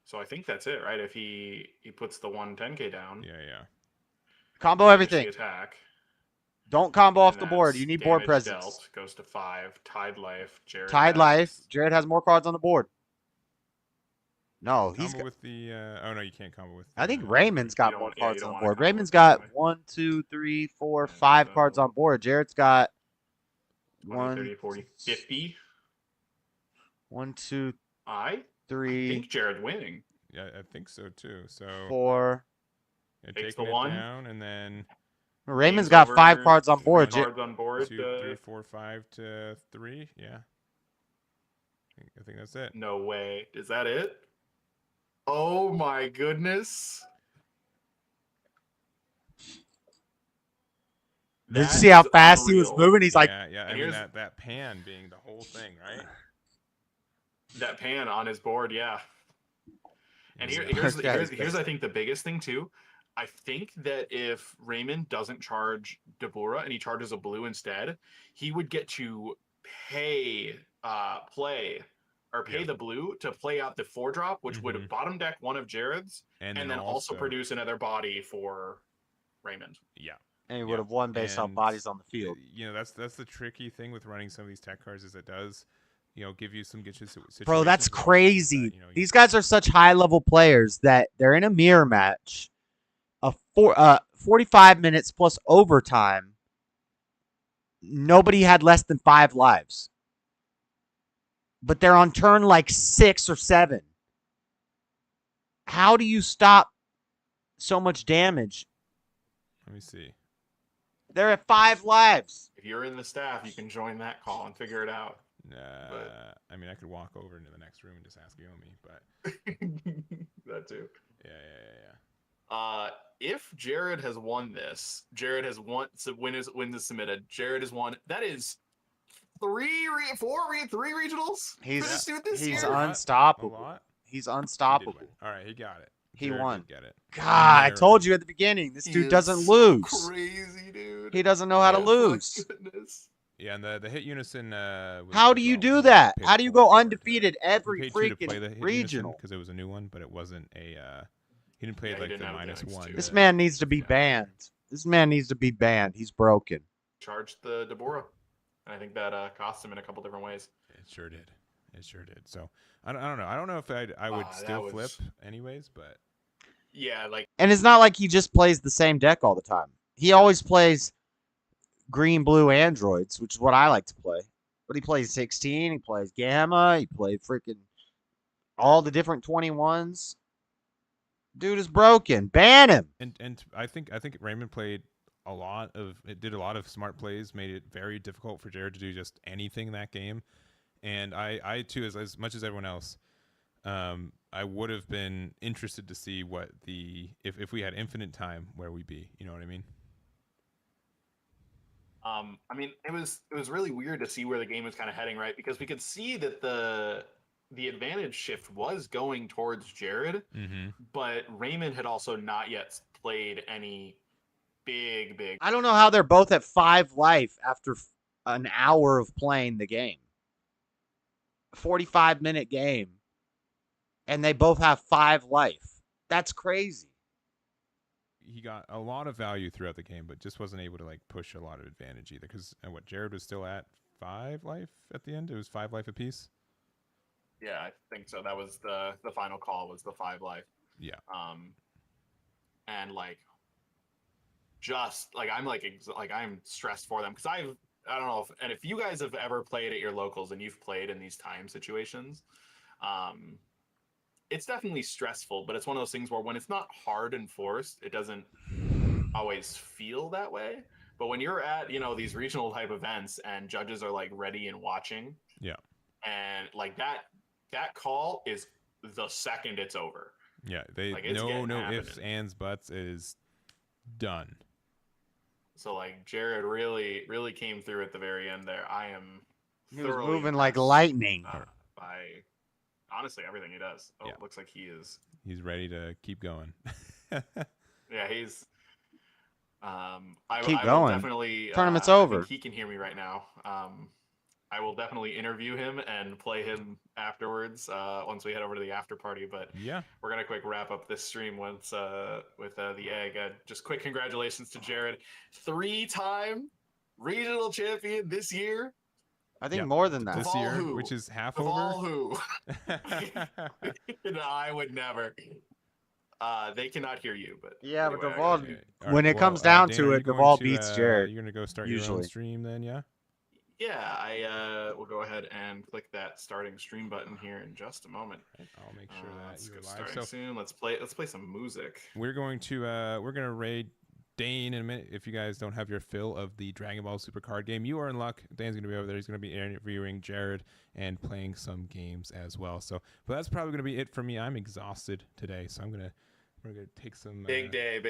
So I think that's it, right? If he puts the 110k down, Yeah. Combo finish everything. the attack. Don't combo off and the board. that's You need board damage presence. dealt, goes to 5. Tied life. Jared Tied has- life. Jared has more cards on the board. No, he's Combo got. with the. Oh no, you can't combo with. I think the- Raymond's You got don't more want- yeah, you cards don't on the wanna board. combo Raymond's with got anyway. 1, 2, 3, 4, Yeah, 5 cards so- on board. Jared's got 20, 30, 40, 50. 1, 2, I 3, think Jared winning. Yeah, I think so too. So 4. yeah, Takes taking the it one. down and then Raymond's game's got 5 over, cards on 3 board. cards on board. 2, 3, 4, 5 to 3. Yeah. I think that's it. No way. Is that it? Oh my goodness. Did you That see how is fast he was unreal. moving? He's like, Yeah. I And mean, here's- that pan being the whole thing, right? That pan on his board, yeah. And Yeah. here's I think the biggest thing too. I think that if Raymond doesn't charge Dabura and he charges a blue instead, he would get to pay Yeah. the blue to play out the 4-drop, which would Mhm. bottom deck one of Jared's, and then also produce another body for Raymond. Yeah. and he would have won based on And, bodies on the field. You know, that's the tricky thing with running some of these tech cards is it does, you know, give you some good situations. Bro, that's but also crazy. that, you know, These guys are such high-level players that they're in a mirror match, 45 minutes plus overtime. Nobody had less than 5 lives. But they're on turn like 6 or 7. How do you stop so much damage? Let me see. They're at 5 lives. If you're in the staff, you can join that call and figure it out. I mean, I could walk over into the next room and just ask Yomi, but That too. yeah. If Jared has won this, Jared has won. So win is submitted. Jared has won. That is 3 regionals for this dude this He's year. unstoppable. He's He did unstoppable. win. All right, he got it. He Jared won. did get it. God, I Narrowly. told you at the beginning. This He dude is doesn't so lose. Crazy dude. He doesn't know how to Oh my lose. goodness. Yeah, and the hit unison. How do you do that? How do you go undefeated every He paid 2 to play freaking the hit regional? because it was a new one, but it wasn't a. He didn't play Yeah, he like didn't the have the minus next 1. two. This man needs to be banned. This man needs to be banned. He's broken. Charged the Deborah, and I think that cost him in a couple different ways. It sure did. It sure did. So I don't know. I don't know if I would That still was- flip anyways, but Yeah, like And it's not like he just plays the same deck all the time. He always plays green, blue androids, which is what I like to play. But he plays 16, he plays Gamma, he played freaking all the different 21s. Dude is broken. Ban him. and I think Raymond played did a lot of smart plays, made it very difficult for Jared to do just anything in that game. And I too, as much as everyone else, I would have been interested to see what if we had infinite time, where we'd be. You know what I mean? I mean, it was really weird to see where the game was kind of heading, right? Because we could see that the advantage shift was going towards Jared, Mm-hmm. but Raymond had also not yet played any big. I don't know how they're both at 5 life after an hour of playing the game. 45-minute game. And they both have 5 life. That's crazy. He got a lot of value throughout the game, but just wasn't able to like push a lot of advantage either. Because Jared was still at 5 life at the end. It was 5 life apiece. Yeah, I think so. That was the final call was the 5 life. Yeah. And like, just like I'm stressed for them because I don't know if you guys have ever played at your locals and you've played in these time situations, it's definitely stressful, but it's one of those things where when it's not hard and forced, it doesn't always feel that way. But when you're at, these regional type events and judges are like ready and watching, Yeah. and like that call is the second it's over. Yeah. They Like, it's no getting ifs, happening. ands, buts. It is done. So like Jared really came through at the very end there. I am He was thoroughly moving like impressed, lightning. by honestly everything he does. Oh, Yeah. it looks like he is. He's ready to keep going. Yeah, he's. I Keep will going. definitely. Tournament's I over. think he can hear me right now. I will definitely interview him and play him afterwards once we head over to the after party. But Yeah. we're gonna quick wrap up this stream once with the egg. Just quick congratulations to Jared, 3-time regional champion this year. I think Yeah. more than that. This Of all year, who? which is half Of over. all who? No, I would never. They cannot hear you, but Yeah, but anyway, Duvall, Okay. All when right, it comes well, down Dan, to are it, you going Duvall to, beats Jared. You're gonna go start your own usually. stream then, yeah? Yeah, I will go ahead and click that starting stream button here in just a moment. I'll make sure that Let's you're go live. starting So soon. Let's play some music. we're going to raid Dane in a minute. If you guys don't have your fill of the Dragon Ball Super card game, you are in luck. Dane's going to be over there. He's going to be interviewing Jared and playing some games as well. So, but that's probably going to be it for me. I'm exhausted today, so we're going to take some Big day.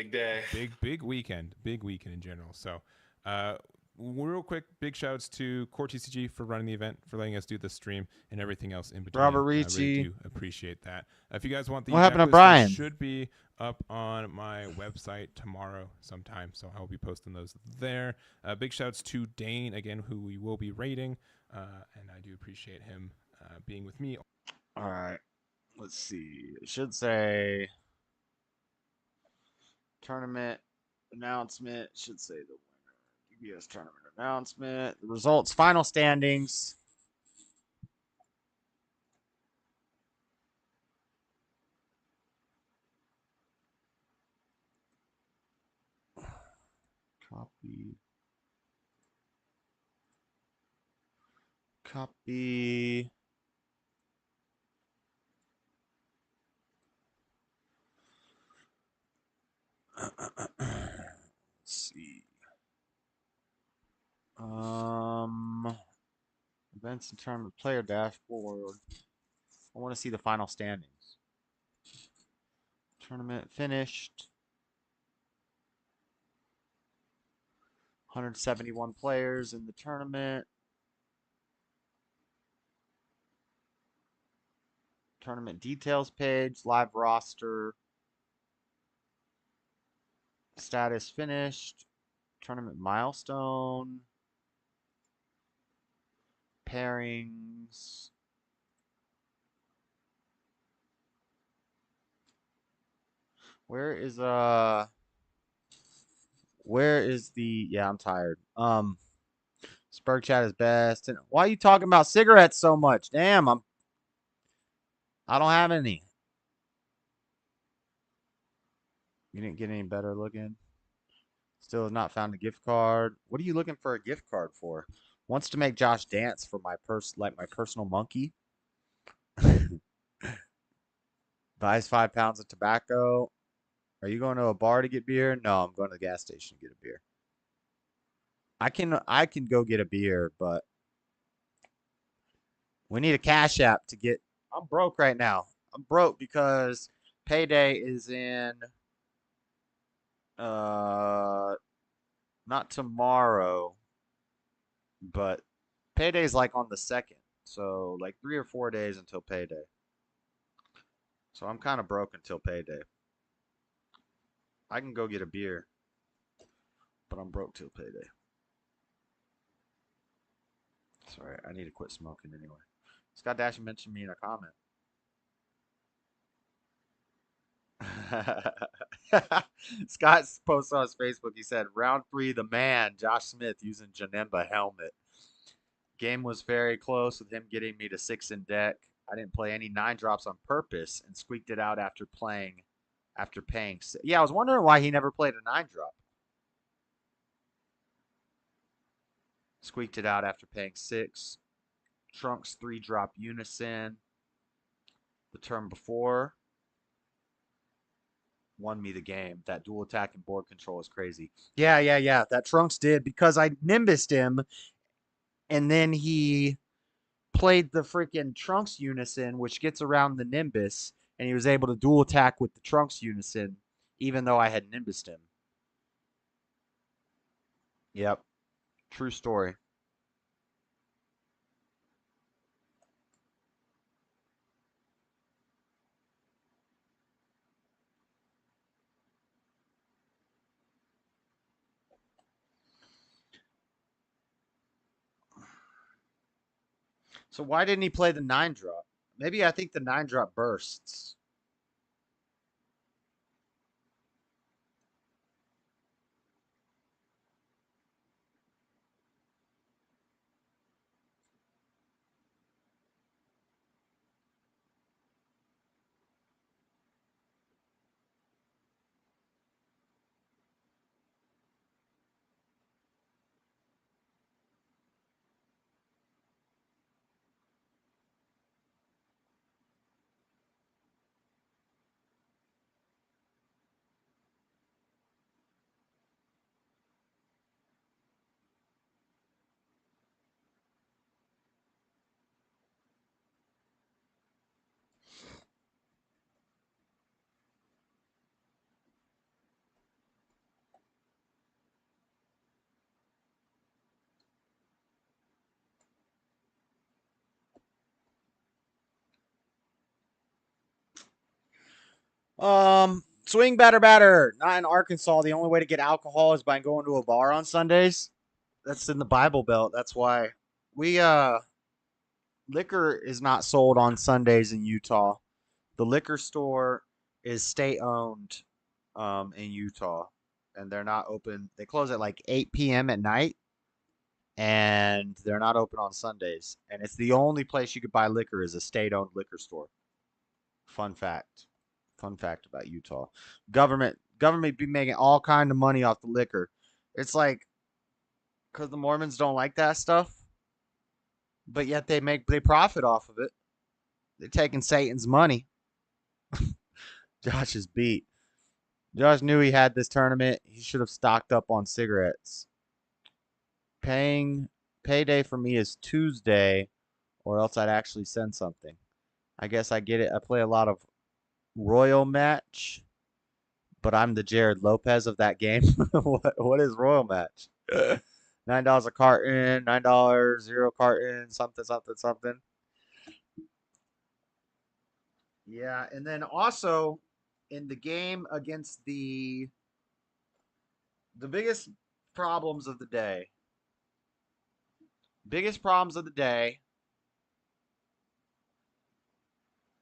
big weekend in general. So, real quick, big shouts to Core TCG for running the event, for letting us do the stream, and everything else in between. Robert I really Ricci. do appreciate that. If you guys want the What happened to deck list, Brian? they should be up on my website tomorrow sometime, so I'll be posting those there. Big shouts to Dane again, who we will be rating, and I do appreciate him being with me. All right. Let's see. It should say tournament announcement. It should say the winner. DBS tournament announcement. The results, final standings. Copy. Let's see. Events and tournament player dashboard. I want to see the final standings. Tournament finished. 171 players in the tournament. Tournament details page, live roster. Status finished. Tournament milestone. Pairings. Where is the yeah, I'm tired. Spurg chat is best. And why are you talking about cigarettes so much? Damn, I don't have any. You didn't get any better looking. Still has not found a gift card. What are you looking for a gift card for? Wants to make Josh dance for my my personal monkey. Buys 5 pounds of tobacco. Are you going to a bar to get beer? No, I'm going to the gas station to get a beer. I can go get a beer, but we need a Cash App to get. I'm broke right now. I'm broke because payday is in not tomorrow, but payday's like on the 2nd. So like 3 or 4 days until payday. So I'm kind of broke until payday. I can go get a beer, but I'm broke till payday. Sorry, I need to quit smoking anyway. Scott Dash mentioned me in a comment. Scott posted on his Facebook. He said, "Round 3, the man, Josh Smith, using Janemba helmet. Game was very close with him getting me to 6 in deck. I didn't play any 9 drops on purpose and squeaked it out after paying. Yeah, I was wondering why he never played a 9 drop. Squeaked it out after paying 6. Trunks 3 drop Unison the turn before. Won me the game. That dual attack and board control is crazy. Yeah. That Trunks did because I Nimbused him, and then he played the freaking Trunks Unison, which gets around the Nimbus, and he was able to dual attack with the Trunks Unison, even though I had Nimbused him. Yep. True story. So why didn't he play the 9 drop? Maybe I think the 9 drop bursts. Swing batter. Not in Arkansas. The only way to get alcohol is by going to a bar on Sundays. That's in the Bible Belt. That's why we liquor is not sold on Sundays in Utah. The liquor store is state owned in Utah, and they're not open. They close at like 8 p.m. at night, and they're not open on Sundays. And it's the only place you could buy liquor is a state owned liquor store. Fun fact. Fun fact about Utah. Government be making all kind of money off the liquor. It's like because the Mormons don't like that stuff, but yet they profit off of it. They're taking Satan's money. Josh is beat. Josh knew he had this tournament. He should have stocked up on cigarettes. Payday for me is Tuesday, or else I'd actually send something. I guess I get it. I play a lot of Royal Match, but I'm the Jared Lopez of that game. What is Royal Match? $9 a carton, $9, 0 carton, something. Yeah, and then also in the game against the biggest problems of the day.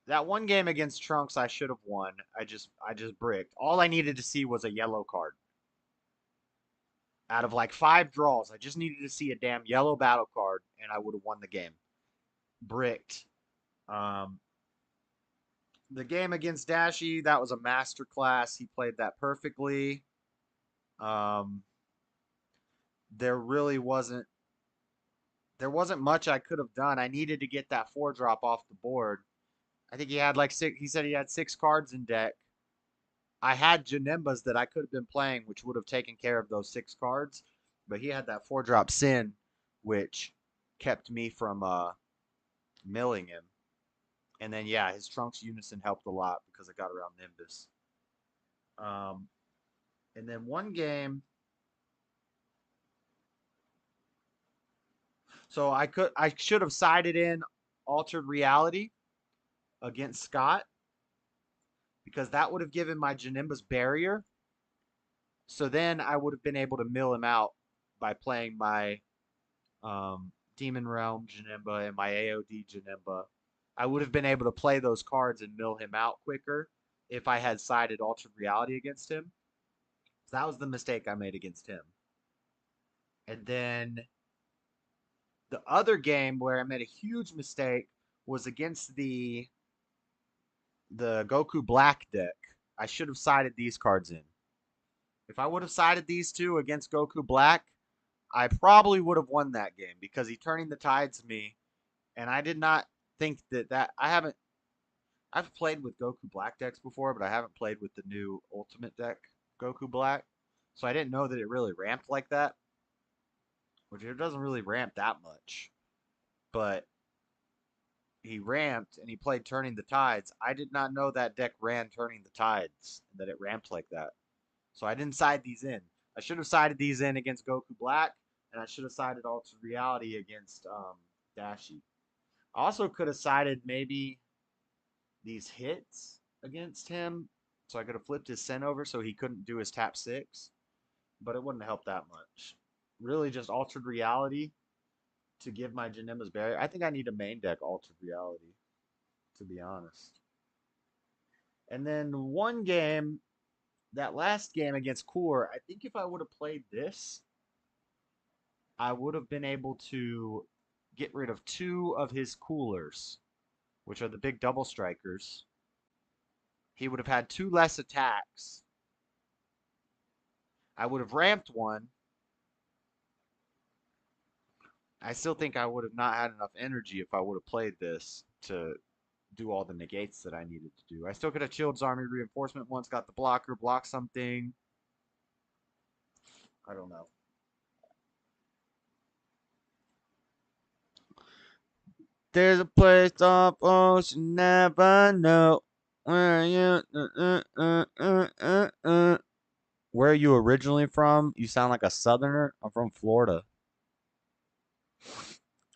That one game against Trunks I should have won. I just bricked. All I needed to see was a yellow card. Out of like 5 draws, I just needed to see a damn yellow battle card, and I would have won the game. Bricked. The game against Dashy, that was a masterclass. He played that perfectly. There really wasn't much I could have done. I needed to get that 4-drop off the board. I think he had like 6. He said he had 6 cards in deck. I had Janembas that I could have been playing, which would have taken care of those 6 cards. But he had that 4-drop Sin, which kept me from milling him. And then, yeah, his Trunks Unison helped a lot because I got around Nimbus. And then one game. So I should have sided in Altered Reality against Scott, because that would have given my Janimba's barrier. So then I would have been able to mill him out by playing my Demon Realm Janimba and my AOD Janimba. I would have been able to play those cards and mill him out quicker if I had sided Altered Reality against him. So that was the mistake I made against him. And then the other game where I made a huge mistake was against the Goku Black deck. I should have sided these cards in. If I would have sided these two against Goku Black, I probably would have won that game because he Turning the Tides me, and I did not think that I've played with Goku Black decks before, but I haven't played with the new Ultimate deck, Goku Black. So I didn't know that it really ramped like that. Which it doesn't really ramp that much. But he ramped and he played Turning the Tides. I did not know that deck ran Turning the Tides and that it ramped like that. So I didn't side these in. I should have sided these in against Goku Black, and I should have sided Altered Reality against Dashi. I also could have sided maybe these hits against him, so I could have flipped his Sen over so he couldn't do his tap 6, but it wouldn't have helped that much. Really just Altered Reality to give my Janimba's barrier. I think I need a main deck Altered Reality, to be honest. And then one game, that last game against Core, I think if I would have played this, I would have been able to get rid of 2 of his coolers, which are the big double strikers. He would have had 2 less attacks. I would have ramped one. I still think I would have not had enough energy if I would have played this to do all the negates that I needed to do. I still could have chilled Army Reinforcement once, got the blocker, block something. I don't know. There's a place off ocean, never know where you. Where are you originally from? You sound like a southerner. I'm from Florida.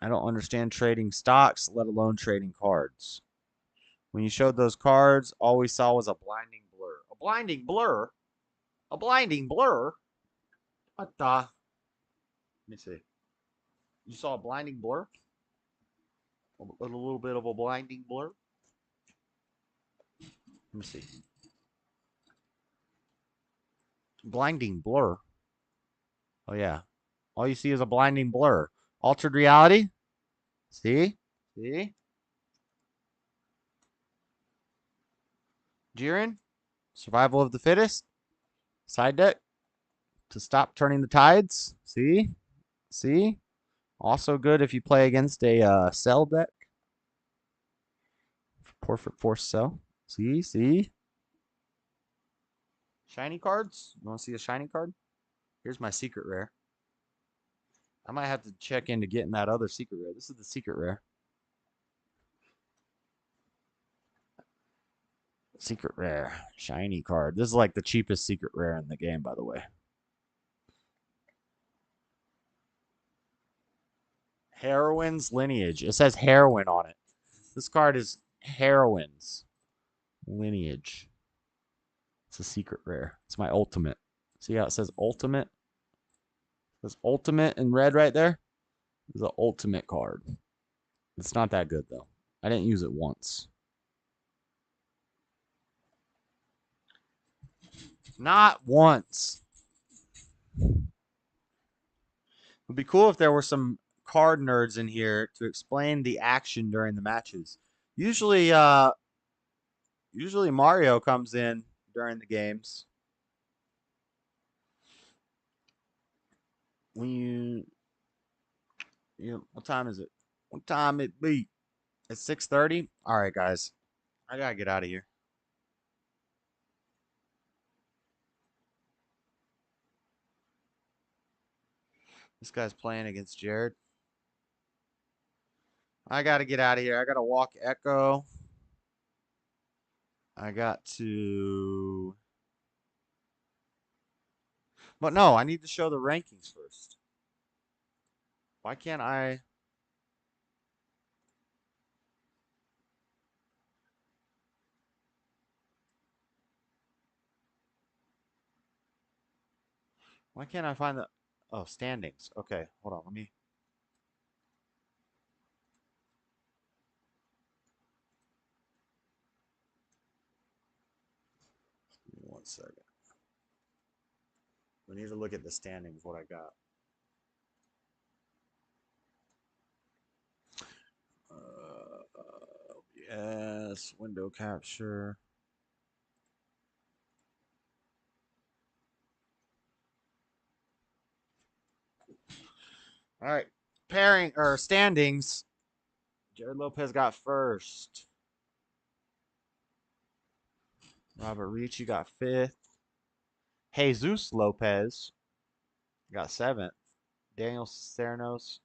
I don't understand trading stocks, let alone trading cards. When you showed those cards, all we saw was a blinding blinding blur. A blinding blur? What the? Let me see. You saw a blinding blur? A little bit of a blinding blur? Let me see. Blinding blur. Oh, yeah. All you see is a blinding blur. Altered reality? See? See? Jiren? Survival of the fittest? Side deck? To stop turning the tides? See? See? Also good if you play against a cell deck. Perfect force cell. See? See? Shiny cards? You want to see a shiny card? Here's my secret rare. I might have to check into getting that other secret rare. This is the secret rare. Secret rare. Shiny card. This is like the cheapest secret rare in the game, by the way. Heroine's lineage. It says heroine on it. This card is heroine's lineage. It's a secret rare. It's my ultimate. See how it says ultimate? It says ultimate in red right there. It's an ultimate card. It's not that good though. I didn't use it once. Not once. It would be cool if there were some card nerds in here to explain the action during the matches. Usually Mario comes in during the games. When what time is it? What time it be? It's 6:30. All right, guys. I gotta get out of here. This guy's playing against Jared. I gotta get out of here. I gotta walk Echo. I got to. But no, I need to show the rankings first. Why can't I? Why can't I find the? Oh, standings. Okay, hold on. Let me. Give me 1 second. We need to look at the standings. What I got. Yes, window capture. All right, pairing or standings. Jared Lopez got first. Robert Ricci got fifth. Jesus Lopez got 7th. Daniel Cisneros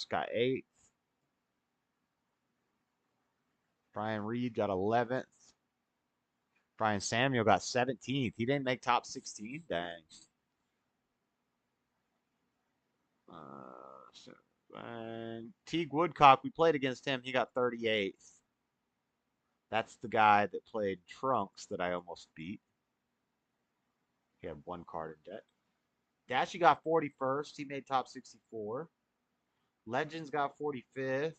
got 8th. Brian Reed got 11th. Brian Samuel got 17th. He didn't make top 16. Dang. Teague Woodcock, we played against him. He got 38th. That's the guy that played Trunks that I almost beat. He had 1 card in deck. Dashy got 41st. He made top 64. Legends got 45th.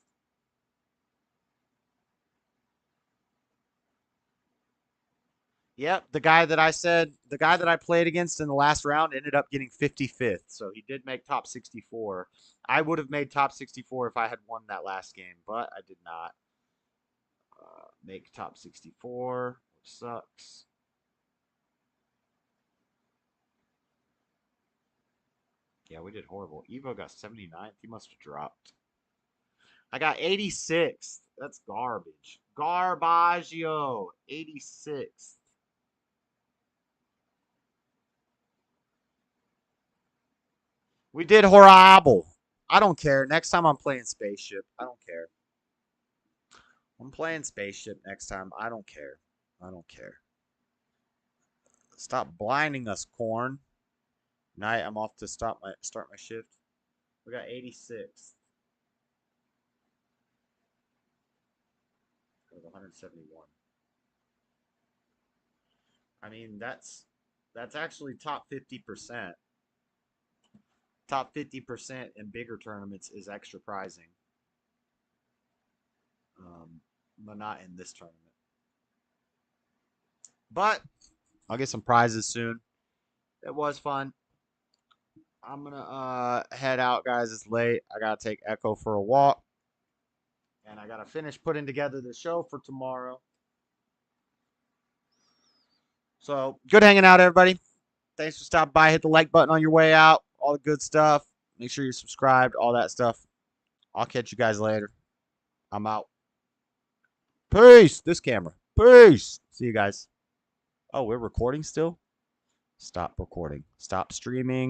Yep, the guy that I played against in the last round ended up getting 55th. So he did make top 64. I would have made top 64 if I had won that last game, but I did not make top 64, which sucks. Yeah, we did horrible. Evo got 79th. He must have dropped. I got 86th. That's garbage. Garbaggio, 86th. We did horrible. I don't care. Next time I'm playing Spaceship. I don't care. I'm playing Spaceship next time. I don't care. I don't care. Stop blinding us, Corn. Night, I'm off to start my shift. We got 86. That was 171. I mean, that's actually top 50%. Top 50% in bigger tournaments is extra prizing. But not in this tournament. But I'll get some prizes soon. It was fun. I'm gonna head out, guys. It's late. I gotta take Echo for a walk. And I gotta finish putting together the show for tomorrow. So good hanging out, everybody. Thanks for stopping by. Hit the like button on your way out. All the good stuff. Make sure you're subscribed. All that stuff. I'll catch you guys later. I'm out. Peace. This camera. Peace. See you guys. Oh, we're recording still? Stop recording. Stop streaming.